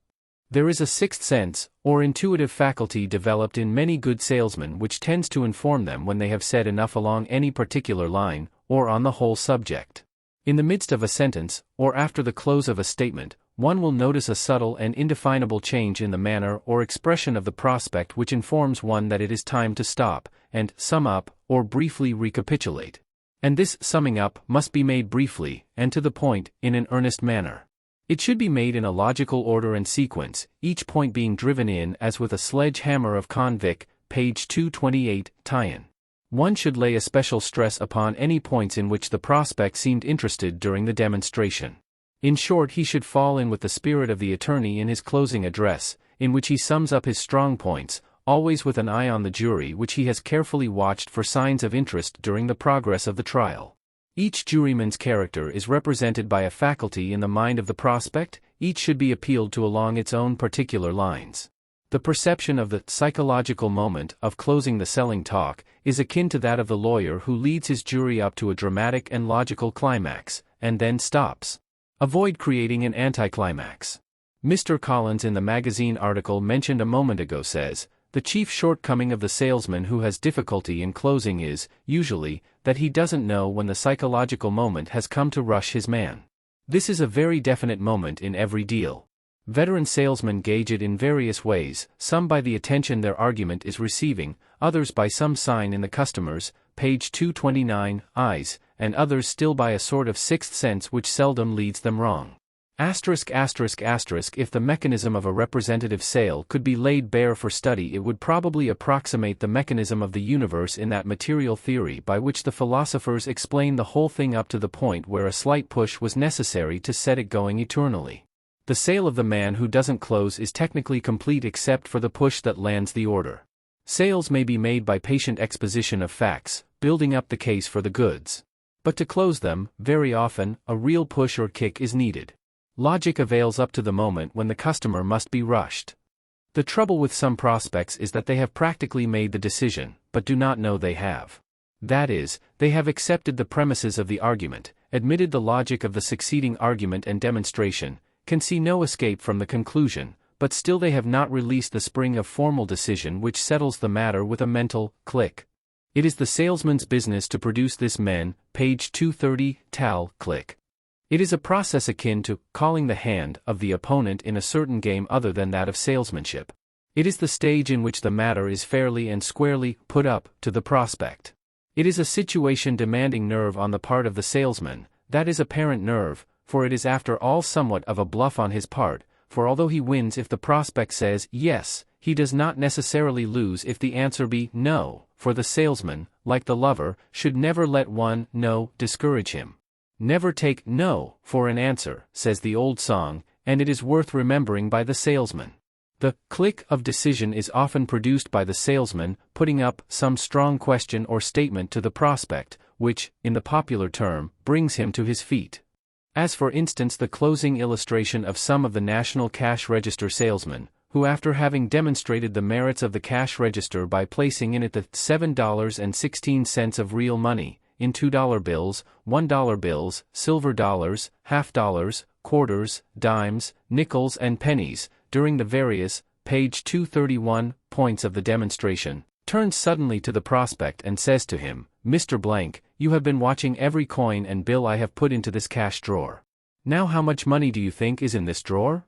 There is a sixth sense, or intuitive faculty developed in many good salesmen which tends to inform them when they have said enough along any particular line, or on the whole subject. In the midst of a sentence, or after the close of a statement, one will notice a subtle and indefinable change in the manner or expression of the prospect which informs one that it is time to stop, and sum up, or briefly recapitulate. And this summing up must be made briefly, and to the point, in an earnest manner. It should be made in a logical order and sequence, each point being driven in as with a sledge-hammer of convict, page 228, tie-in. One should lay a special stress upon any points in which the prospect seemed interested during the demonstration. In short, he should fall in with the spirit of the attorney in his closing address, in which he sums up his strong points, always with an eye on the jury which he has carefully watched for signs of interest during the progress of the trial. Each juryman's character is represented by a faculty in the mind of the prospect, each should be appealed to along its own particular lines. The perception of the psychological moment of closing the selling talk is akin to that of the lawyer who leads his jury up to a dramatic and logical climax, and then stops. Avoid creating an anticlimax. Mr. Collins in the magazine article mentioned a moment ago says, "The chief shortcoming of the salesman who has difficulty in closing is, usually, that he doesn't know when the psychological moment has come to rush his man." This is a very definite moment in every deal. Veteran salesmen gauge it in various ways, some by the attention their argument is receiving, others by some sign in the customer's, page 229, eyes, and others still by a sort of sixth sense which seldom leads them wrong. If the mechanism of a representative sale could be laid bare for study, it would probably approximate the mechanism of the universe in that material theory by which the philosophers explain the whole thing up to the point where a slight push was necessary to set it going eternally. The sale of the man who doesn't close is technically complete except for the push that lands the order. Sales may be made by patient exposition of facts, building up the case for the goods. But to close them, very often, a real push or kick is needed. Logic avails up to the moment when the customer must be rushed. The trouble with some prospects is that they have practically made the decision, but do not know they have. That is, they have accepted the premises of the argument, admitted the logic of the succeeding argument and demonstration, can see no escape from the conclusion, but still they have not released the spring of formal decision which settles the matter with a mental click. It is the salesman's business to produce this page 230, click. It is a process akin to calling the hand of the opponent in a certain game other than that of salesmanship. It is the stage in which the matter is fairly and squarely put up to the prospect. It is a situation demanding nerve on the part of the salesman, that is apparent nerve, for it is after all somewhat of a bluff on his part, for although he wins if the prospect says yes, he does not necessarily lose if the answer be no, for the salesman, like the lover, should never let one no discourage him. Never take no for an answer, says the old song, and it is worth remembering by the salesman. The click of decision is often produced by the salesman putting up some strong question or statement to the prospect, which, in the popular term, brings him to his feet. As for instance the closing illustration of some of the national cash register salesmen, who after having demonstrated the merits of the cash register by placing in it the $7.16 of real money, in $2 bills, $1 bills, silver dollars, half dollars, quarters, dimes, nickels and pennies, during the various, page 231, points of the demonstration, turns suddenly to the prospect and says to him, "Mr. Blank, you have been watching every coin and bill I have put into this cash drawer. Now how much money do you think is in this drawer?"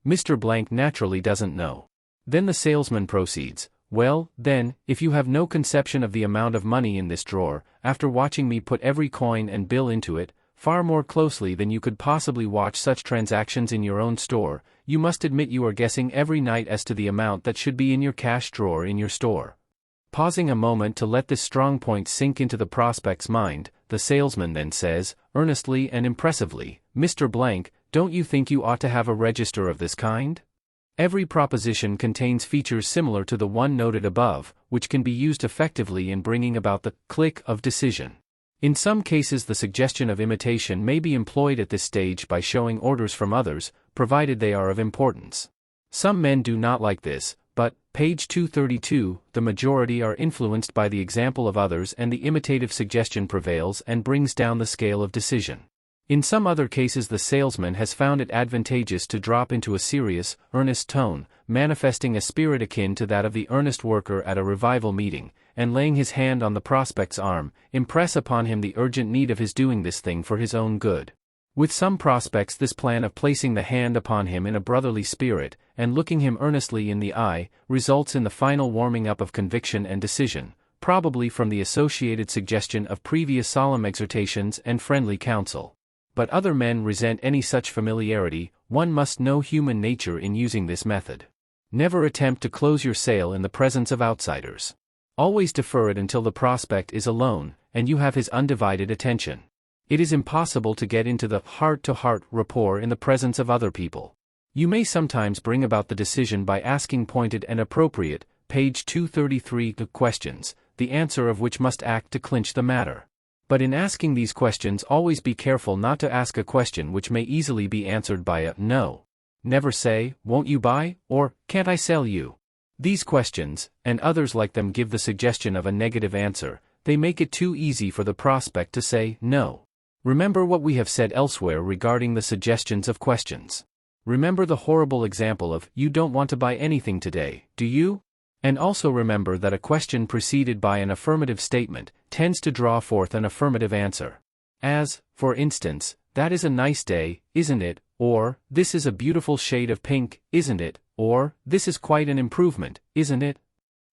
Mr. Blank naturally doesn't know. Then the salesman proceeds, "Well, then, if you have no conception of the amount of money in this drawer, after watching me put every coin and bill into it, far more closely than you could possibly watch such transactions in your own store, you must admit you are guessing every night as to the amount that should be in your cash drawer in your store." Pausing a moment to let this strong point sink into the prospect's mind, the salesman then says, earnestly and impressively, "Mr. Blank, don't you think you ought to have a register of this kind? Every proposition contains features similar to the one noted above, which can be used effectively in bringing about the click of decision. In some cases the suggestion of imitation may be employed at this stage by showing orders from others, provided they are of importance. Some men do not like this, but, page 232, the majority are influenced by the example of others and the imitative suggestion prevails and brings down the scale of decision. In some other cases the salesman has found it advantageous to drop into a serious, earnest tone, manifesting a spirit akin to that of the earnest worker at a revival meeting, and laying his hand on the prospect's arm, impress upon him the urgent need of his doing this thing for his own good. With some prospects this plan of placing the hand upon him in a brotherly spirit, and looking him earnestly in the eye, results in the final warming up of conviction and decision, probably from the associated suggestion of previous solemn exhortations and friendly counsel. But other men resent any such familiarity. One must know human nature in using this method. Never attempt to close your sale in the presence of outsiders. Always defer it until the prospect is alone, and you have his undivided attention. It is impossible to get into the heart-to-heart rapport in the presence of other people. You may sometimes bring about the decision by asking pointed and appropriate, page 233, questions, the answer of which must act to clinch the matter. But in asking these questions always be careful not to ask a question which may easily be answered by a no. Never say, "Won't you buy?" or "Can't I sell you?" These questions, and others like them, give the suggestion of a negative answer. They make it too easy for the prospect to say no. Remember what we have said elsewhere regarding the suggestions of questions. Remember the horrible example of, "You don't want to buy anything today, do you?" And also remember that a question preceded by an affirmative statement tends to draw forth an affirmative answer. As, for instance, "That is a nice day, isn't it?" or "This is a beautiful shade of pink, isn't it?" or "This is quite an improvement, isn't it?"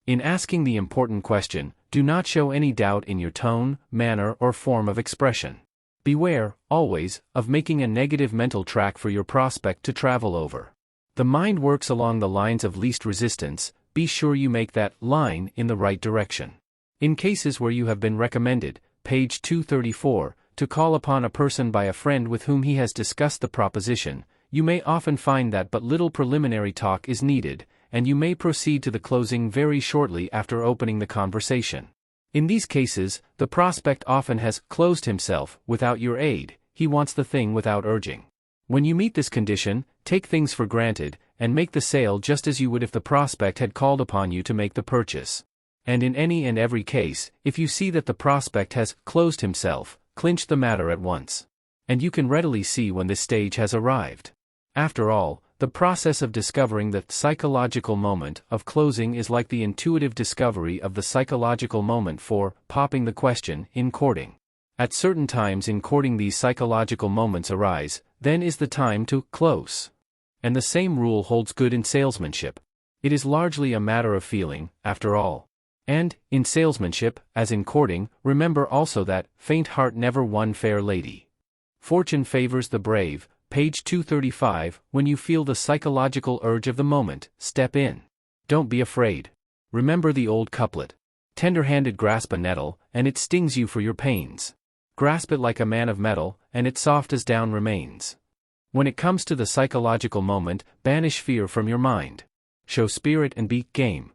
In asking the important question, do not show any doubt in your tone, manner, or form of expression. Beware, always, of making a negative mental track for your prospect to travel over. The mind works along the lines of least resistance. Be sure you make that line in the right direction. In cases where you have been recommended, page 234, to call upon a person by a friend with whom he has discussed the proposition, you may often find that but little preliminary talk is needed, and you may proceed to the closing very shortly after opening the conversation. In these cases, the prospect often has closed himself without your aid. He wants the thing without urging. When you meet this condition, take things for granted, and make the sale just as you would if the prospect had called upon you to make the purchase. And in any and every case, if you see that the prospect has closed himself, clinch the matter at once. And you can readily see when this stage has arrived. After all, the process of discovering the psychological moment of closing is like the intuitive discovery of the psychological moment for popping the question in courting. At certain times in courting these psychological moments arise, then is the time to close. And the same rule holds good in salesmanship. It is largely a matter of feeling, after all. And, in salesmanship, as in courting, remember also that, faint heart never won fair lady. Fortune favors the brave, page 235, when you feel the psychological urge of the moment, step in. Don't be afraid. Remember the old couplet. Tender-handed grasp a nettle, and it stings you for your pains. Grasp it like a man of metal, and it soft as down remains. When it comes to the psychological moment, banish fear from your mind. Show spirit and be game.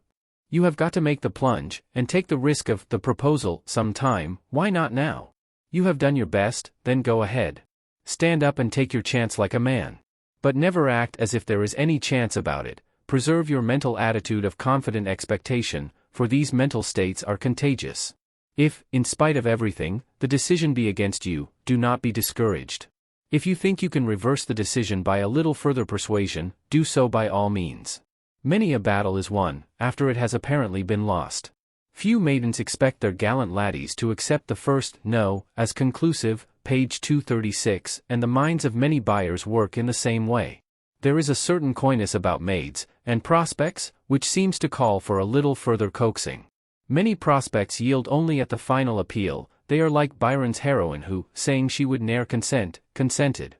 You have got to make the plunge, and take the risk of the proposal sometime, why not now? You have done your best, then go ahead. Stand up and take your chance like a man. But never act as if there is any chance about it. Preserve your mental attitude of confident expectation, for these mental states are contagious. If, in spite of everything, the decision be against you, do not be discouraged. If you think you can reverse the decision by a little further persuasion, do so by all means. Many a battle is won, after it has apparently been lost. Few maidens expect their gallant laddies to accept the first no as conclusive, page 236, and the minds of many buyers work in the same way. There is a certain coyness about maids and prospects, which seems to call for a little further coaxing. Many prospects yield only at the final appeal. They are like Byron's heroine who, saying she would ne'er consent, consented.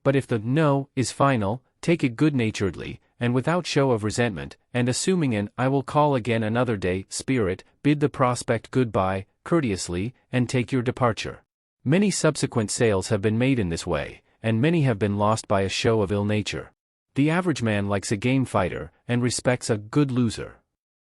But if the no is final, take it good-naturedly, and without show of resentment, and assuming an I will call again another day spirit, bid the prospect goodbye, courteously, and take your departure. Many subsequent sales have been made in this way, and many have been lost by a show of ill nature. The average man likes a game fighter, and respects a good loser.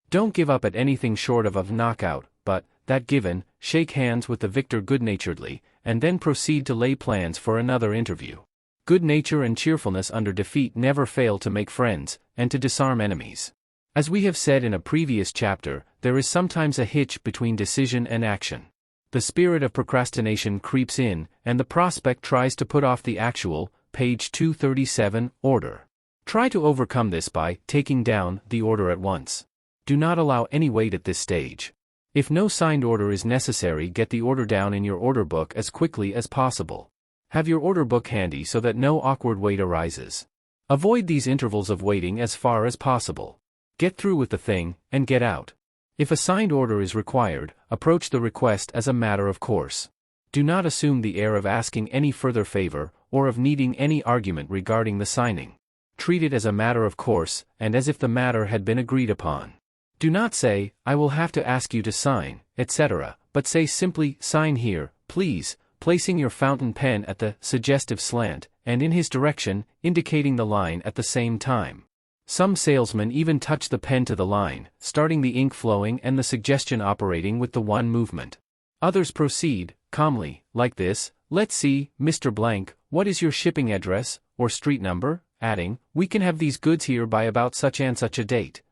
Don't give up at anything short of a knockout, but, that given, shake hands with the victor good-naturedly, and then proceed to lay plans for another interview. Good nature and cheerfulness under defeat never fail to make friends, and to disarm enemies. As we have said in a previous chapter, there is sometimes a hitch between decision and action. The spirit of procrastination creeps in, and the prospect tries to put off the actual, page 237, order. Try to overcome this by taking down the order at once. Do not allow any wait at this stage. If no signed order is necessary, get the order down in your order book as quickly as possible. Have your order book handy so that no awkward wait arises. Avoid these intervals of waiting as far as possible. Get through with the thing, and get out. If a signed order is required, approach the request as a matter of course. Do not assume the air of asking any further favor, or of needing any argument regarding the signing. Treat it as a matter of course, and as if the matter had been agreed upon. Do not say, I will have to ask you to sign, etc., but say simply, sign here, please, placing your fountain pen at the suggestive slant, and in his direction, indicating the line at the same time. Some salesmen even touch the pen to the line, starting the ink flowing and the suggestion operating with the one movement. Others proceed, calmly, like this, let's see, Mr. Blank, what is your shipping address, or street number, adding, we can have these goods here by about such and such a date.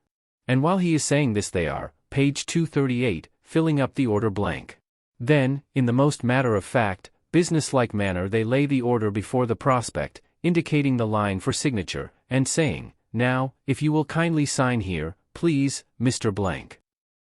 And while he is saying this they are, page 238, filling up the order blank. Then, in the most matter-of-fact, business-like manner they lay the order before the prospect, indicating the line for signature, and saying, now, if you will kindly sign here, please, Mr. Blank.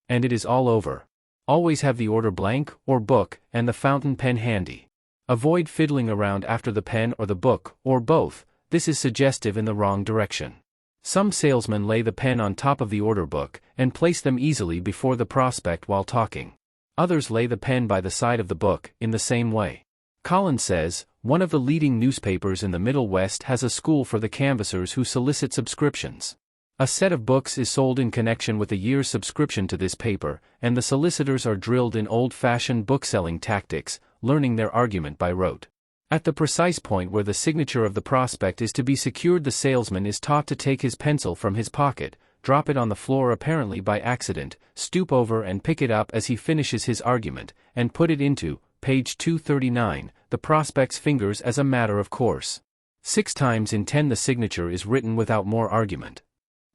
And it is all over. Always have the order blank, or book, and the fountain pen handy. Avoid fiddling around after the pen or the book, or both. This is suggestive in the wrong direction. Some salesmen lay the pen on top of the order book, and place them easily before the prospect while talking. Others lay the pen by the side of the book, in the same way. Collins says, one of the leading newspapers in the Middle West has a school for the canvassers who solicit subscriptions. A set of books is sold in connection with a year's subscription to this paper, and the solicitors are drilled in old-fashioned bookselling tactics, learning their argument by rote. At the precise point where the signature of the prospect is to be secured, the salesman is taught to take his pencil from his pocket, drop it on the floor apparently by accident, stoop over and pick it up as he finishes his argument, and put it into, page 239, the prospect's fingers as a matter of course. 6 times in 10 the signature is written without more argument.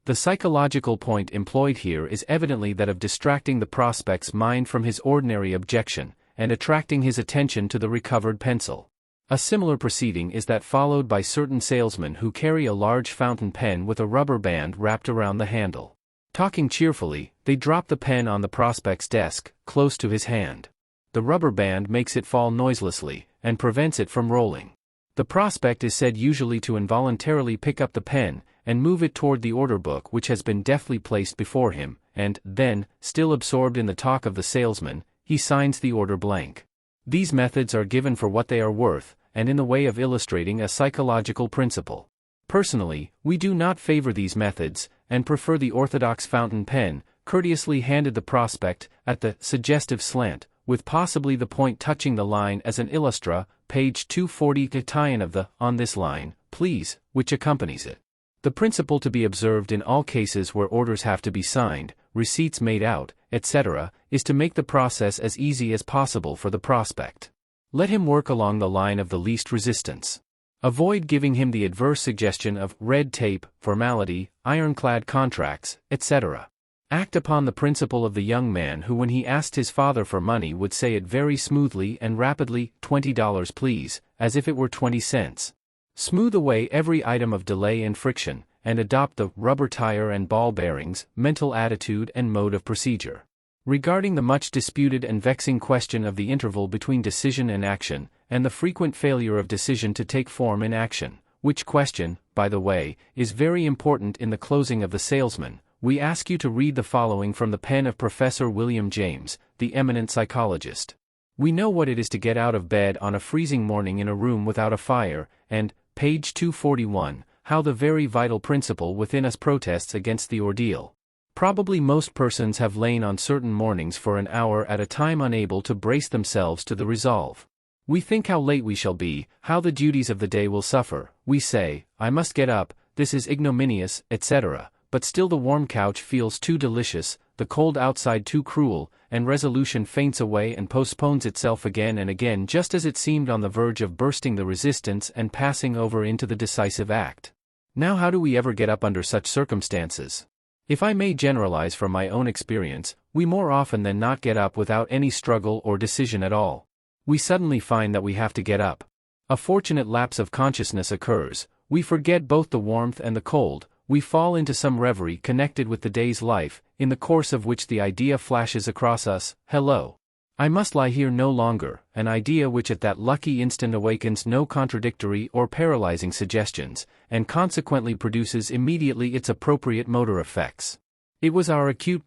The psychological point employed here is evidently that of distracting the prospect's mind from his ordinary objection, and attracting his attention to the recovered pencil. A similar proceeding is that followed by certain salesmen who carry a large fountain pen with a rubber band wrapped around the handle. Talking cheerfully, they drop the pen on the prospect's desk, close to his hand. The rubber band makes it fall noiselessly, and prevents it from rolling. The prospect is said usually to involuntarily pick up the pen, and move it toward the order book which has been deftly placed before him, and, then, still absorbed in the talk of the salesman, he signs the order blank. These methods are given for what they are worth, and in the way of illustrating a psychological principle. Personally, we do not favor these methods, and prefer the orthodox fountain pen, courteously handed the prospect, at the suggestive slant, with possibly the point touching the line as an illustra, page 240 to tie-in of the, on this line, please, which accompanies it. The principle to be observed in all cases where orders have to be signed, receipts made out, etc., is to make the process as easy as possible for the prospect. Let him work along the line of the least resistance. Avoid giving him the adverse suggestion of red tape, formality, ironclad contracts, etc. Act upon the principle of the young man who, when he asked his father for money, would say it very smoothly and rapidly, $20 please, as if it were 20 cents. Smooth away every item of delay and friction, and adopt the rubber tire and ball bearings, mental attitude and mode of procedure. Regarding the much disputed and vexing question of the interval between decision and action, and the frequent failure of decision to take form in action, which question, by the way, is very important in the closing of the salesman, we ask you to read the following from the pen of Professor William James, the eminent psychologist. We know what it is to get out of bed on a freezing morning in a room without a fire, and, page 241, how the very vital principle within us protests against the ordeal. Probably most persons have lain on certain mornings for an hour at a time unable to brace themselves to the resolve. We think how late we shall be, how the duties of the day will suffer, we say, I must get up, this is ignominious, etc., but still the warm couch feels too delicious, the cold outside too cruel, and resolution faints away and postpones itself again and again just as it seemed on the verge of bursting the resistance and passing over into the decisive act. Now how do we ever get up under such circumstances? If I may generalize from my own experience, we more often than not get up without any struggle or decision at all. We suddenly find that we have to get up. A fortunate lapse of consciousness occurs, we forget both the warmth and the cold, we fall into some reverie connected with the day's life, in the course of which the idea flashes across us, hello. I must lie here no longer, an idea which at that lucky instant awakens no contradictory or paralyzing suggestions, and consequently produces immediately its appropriate motor effects. It was our acute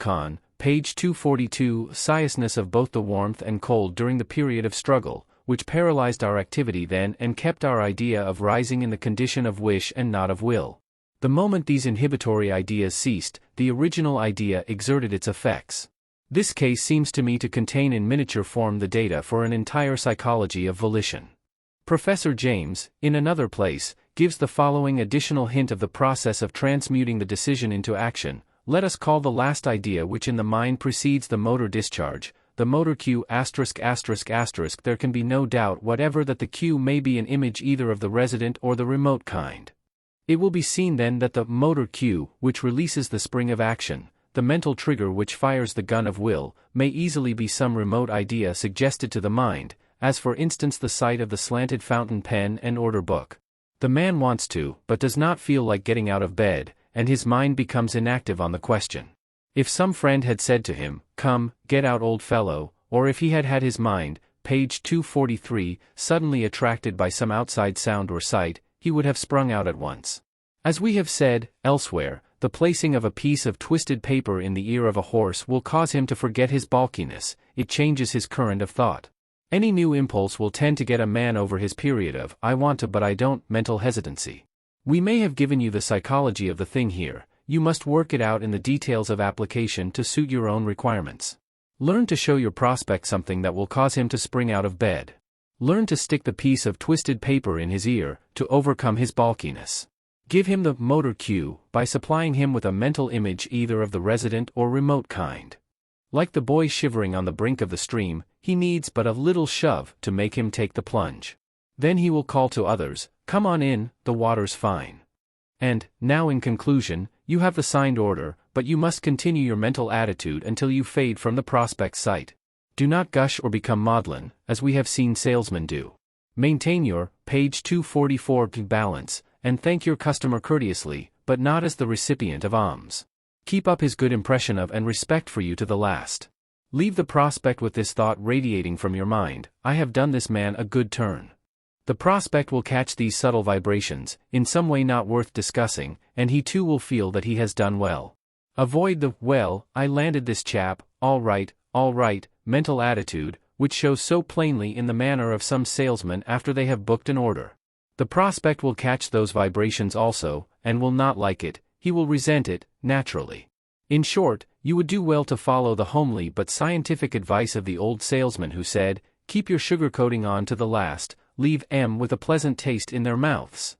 page 242, seriousness of both the warmth and cold during the period of struggle, which paralyzed our activity then and kept our idea of rising in the condition of wish and not of will. The moment these inhibitory ideas ceased, the original idea exerted its effects. This case seems to me to contain in miniature form the data for an entire psychology of volition. Professor James, in another place, gives the following additional hint of the process of transmuting the decision into action. Let us call the last idea which in the mind precedes the motor discharge, the motor cue *****. There can be no doubt whatever that the cue may be an image either of the resident or the remote kind. It will be seen then that the motor cue, which releases the spring of action, the mental trigger which fires the gun of will, may easily be some remote idea suggested to the mind, as for instance the sight of the slanted fountain pen and order book. The man wants to, but does not feel like getting out of bed, and his mind becomes inactive on the question. If some friend had said to him, "Come, get out, old fellow," or if he had had his mind, page 243, suddenly attracted by some outside sound or sight, he would have sprung out at once. As we have said, elsewhere, the placing of a piece of twisted paper in the ear of a horse will cause him to forget his balkiness, it changes his current of thought. Any new impulse will tend to get a man over his period of, I want to but I don't, mental hesitancy. We may have given you the psychology of the thing here, you must work it out in the details of application to suit your own requirements. Learn to show your prospect something that will cause him to spring out of bed. Learn to stick the piece of twisted paper in his ear, to overcome his balkiness. Give him the motor cue, by supplying him with a mental image either of the resident or remote kind. Like the boy shivering on the brink of the stream, he needs but a little shove to make him take the plunge. Then he will call to others, "Come on in, the water's fine." And, now in conclusion, you have the signed order, but you must continue your mental attitude until you fade from the prospect's sight. Do not gush or become maudlin, as we have seen salesmen do. Maintain your, page 244, balance, and thank your customer courteously, but not as the recipient of alms. Keep up his good impression of and respect for you to the last. Leave the prospect with this thought radiating from your mind, I have done this man a good turn. The prospect will catch these subtle vibrations, in some way not worth discussing, and he too will feel that he has done well. Avoid the, "well, I landed this chap, all right, mental attitude, which shows so plainly in the manner of some salesmen after they have booked an order. The prospect will catch those vibrations also, and will not like it, he will resent it, naturally. In short, you would do well to follow the homely but scientific advice of the old salesman who said, keep your sugarcoating on to the last, leave M with a pleasant taste in their mouths.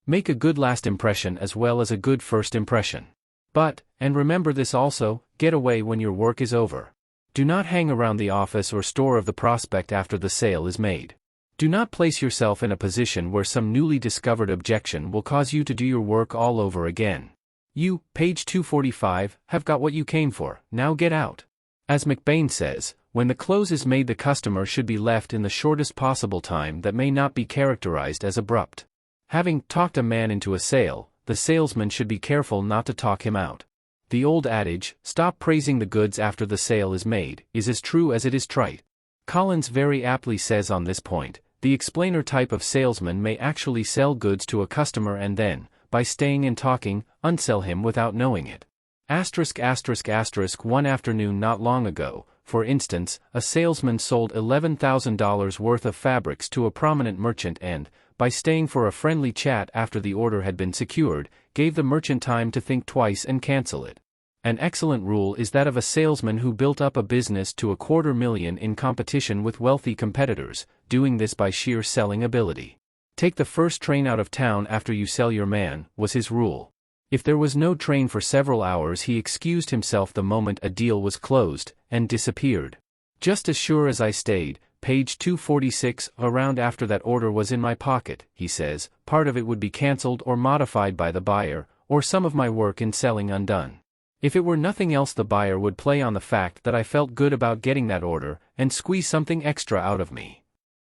Make a good last impression as well as a good first impression. But, and remember this also, get away when your work is over. Do not hang around the office or store of the prospect after the sale is made. Do not place yourself in a position where some newly discovered objection will cause you to do your work all over again. You, page 245, have got what you came for, now get out. As McBain says, when the close is made, the customer should be left in the shortest possible time that may not be characterized as abrupt. Having talked a man into a sale, the salesman should be careful not to talk him out. The old adage, stop praising the goods after the sale is made, is as true as it is trite. Collins very aptly says on this point, the explainer type of salesman may actually sell goods to a customer and then, by staying and talking, unsell him without knowing it. One afternoon not long ago, for instance, a salesman sold $11,000 worth of fabrics to a prominent merchant and, by staying for a friendly chat after the order had been secured, gave the merchant time to think twice and cancel it. An excellent rule is that of a salesman who built up a business to $250,000 in competition with wealthy competitors, doing this by sheer selling ability. Take the first train out of town after you sell your man, was his rule. If there was no train for several hours, he excused himself the moment a deal was closed, and disappeared. Just as sure as I stayed, page 246, around after that order was in my pocket, he says, part of it would be cancelled or modified by the buyer, or some of my work in selling undone. If it were nothing else, the buyer would play on the fact that I felt good about getting that order, and squeeze something extra out of me.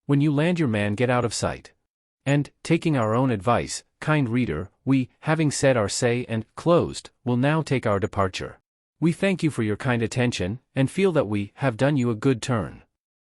When you land your man, get out of sight. And, taking our own advice, kind reader, we, having said our say and closed, will now take our departure. We thank you for your kind attention, and feel that we have done you a good turn.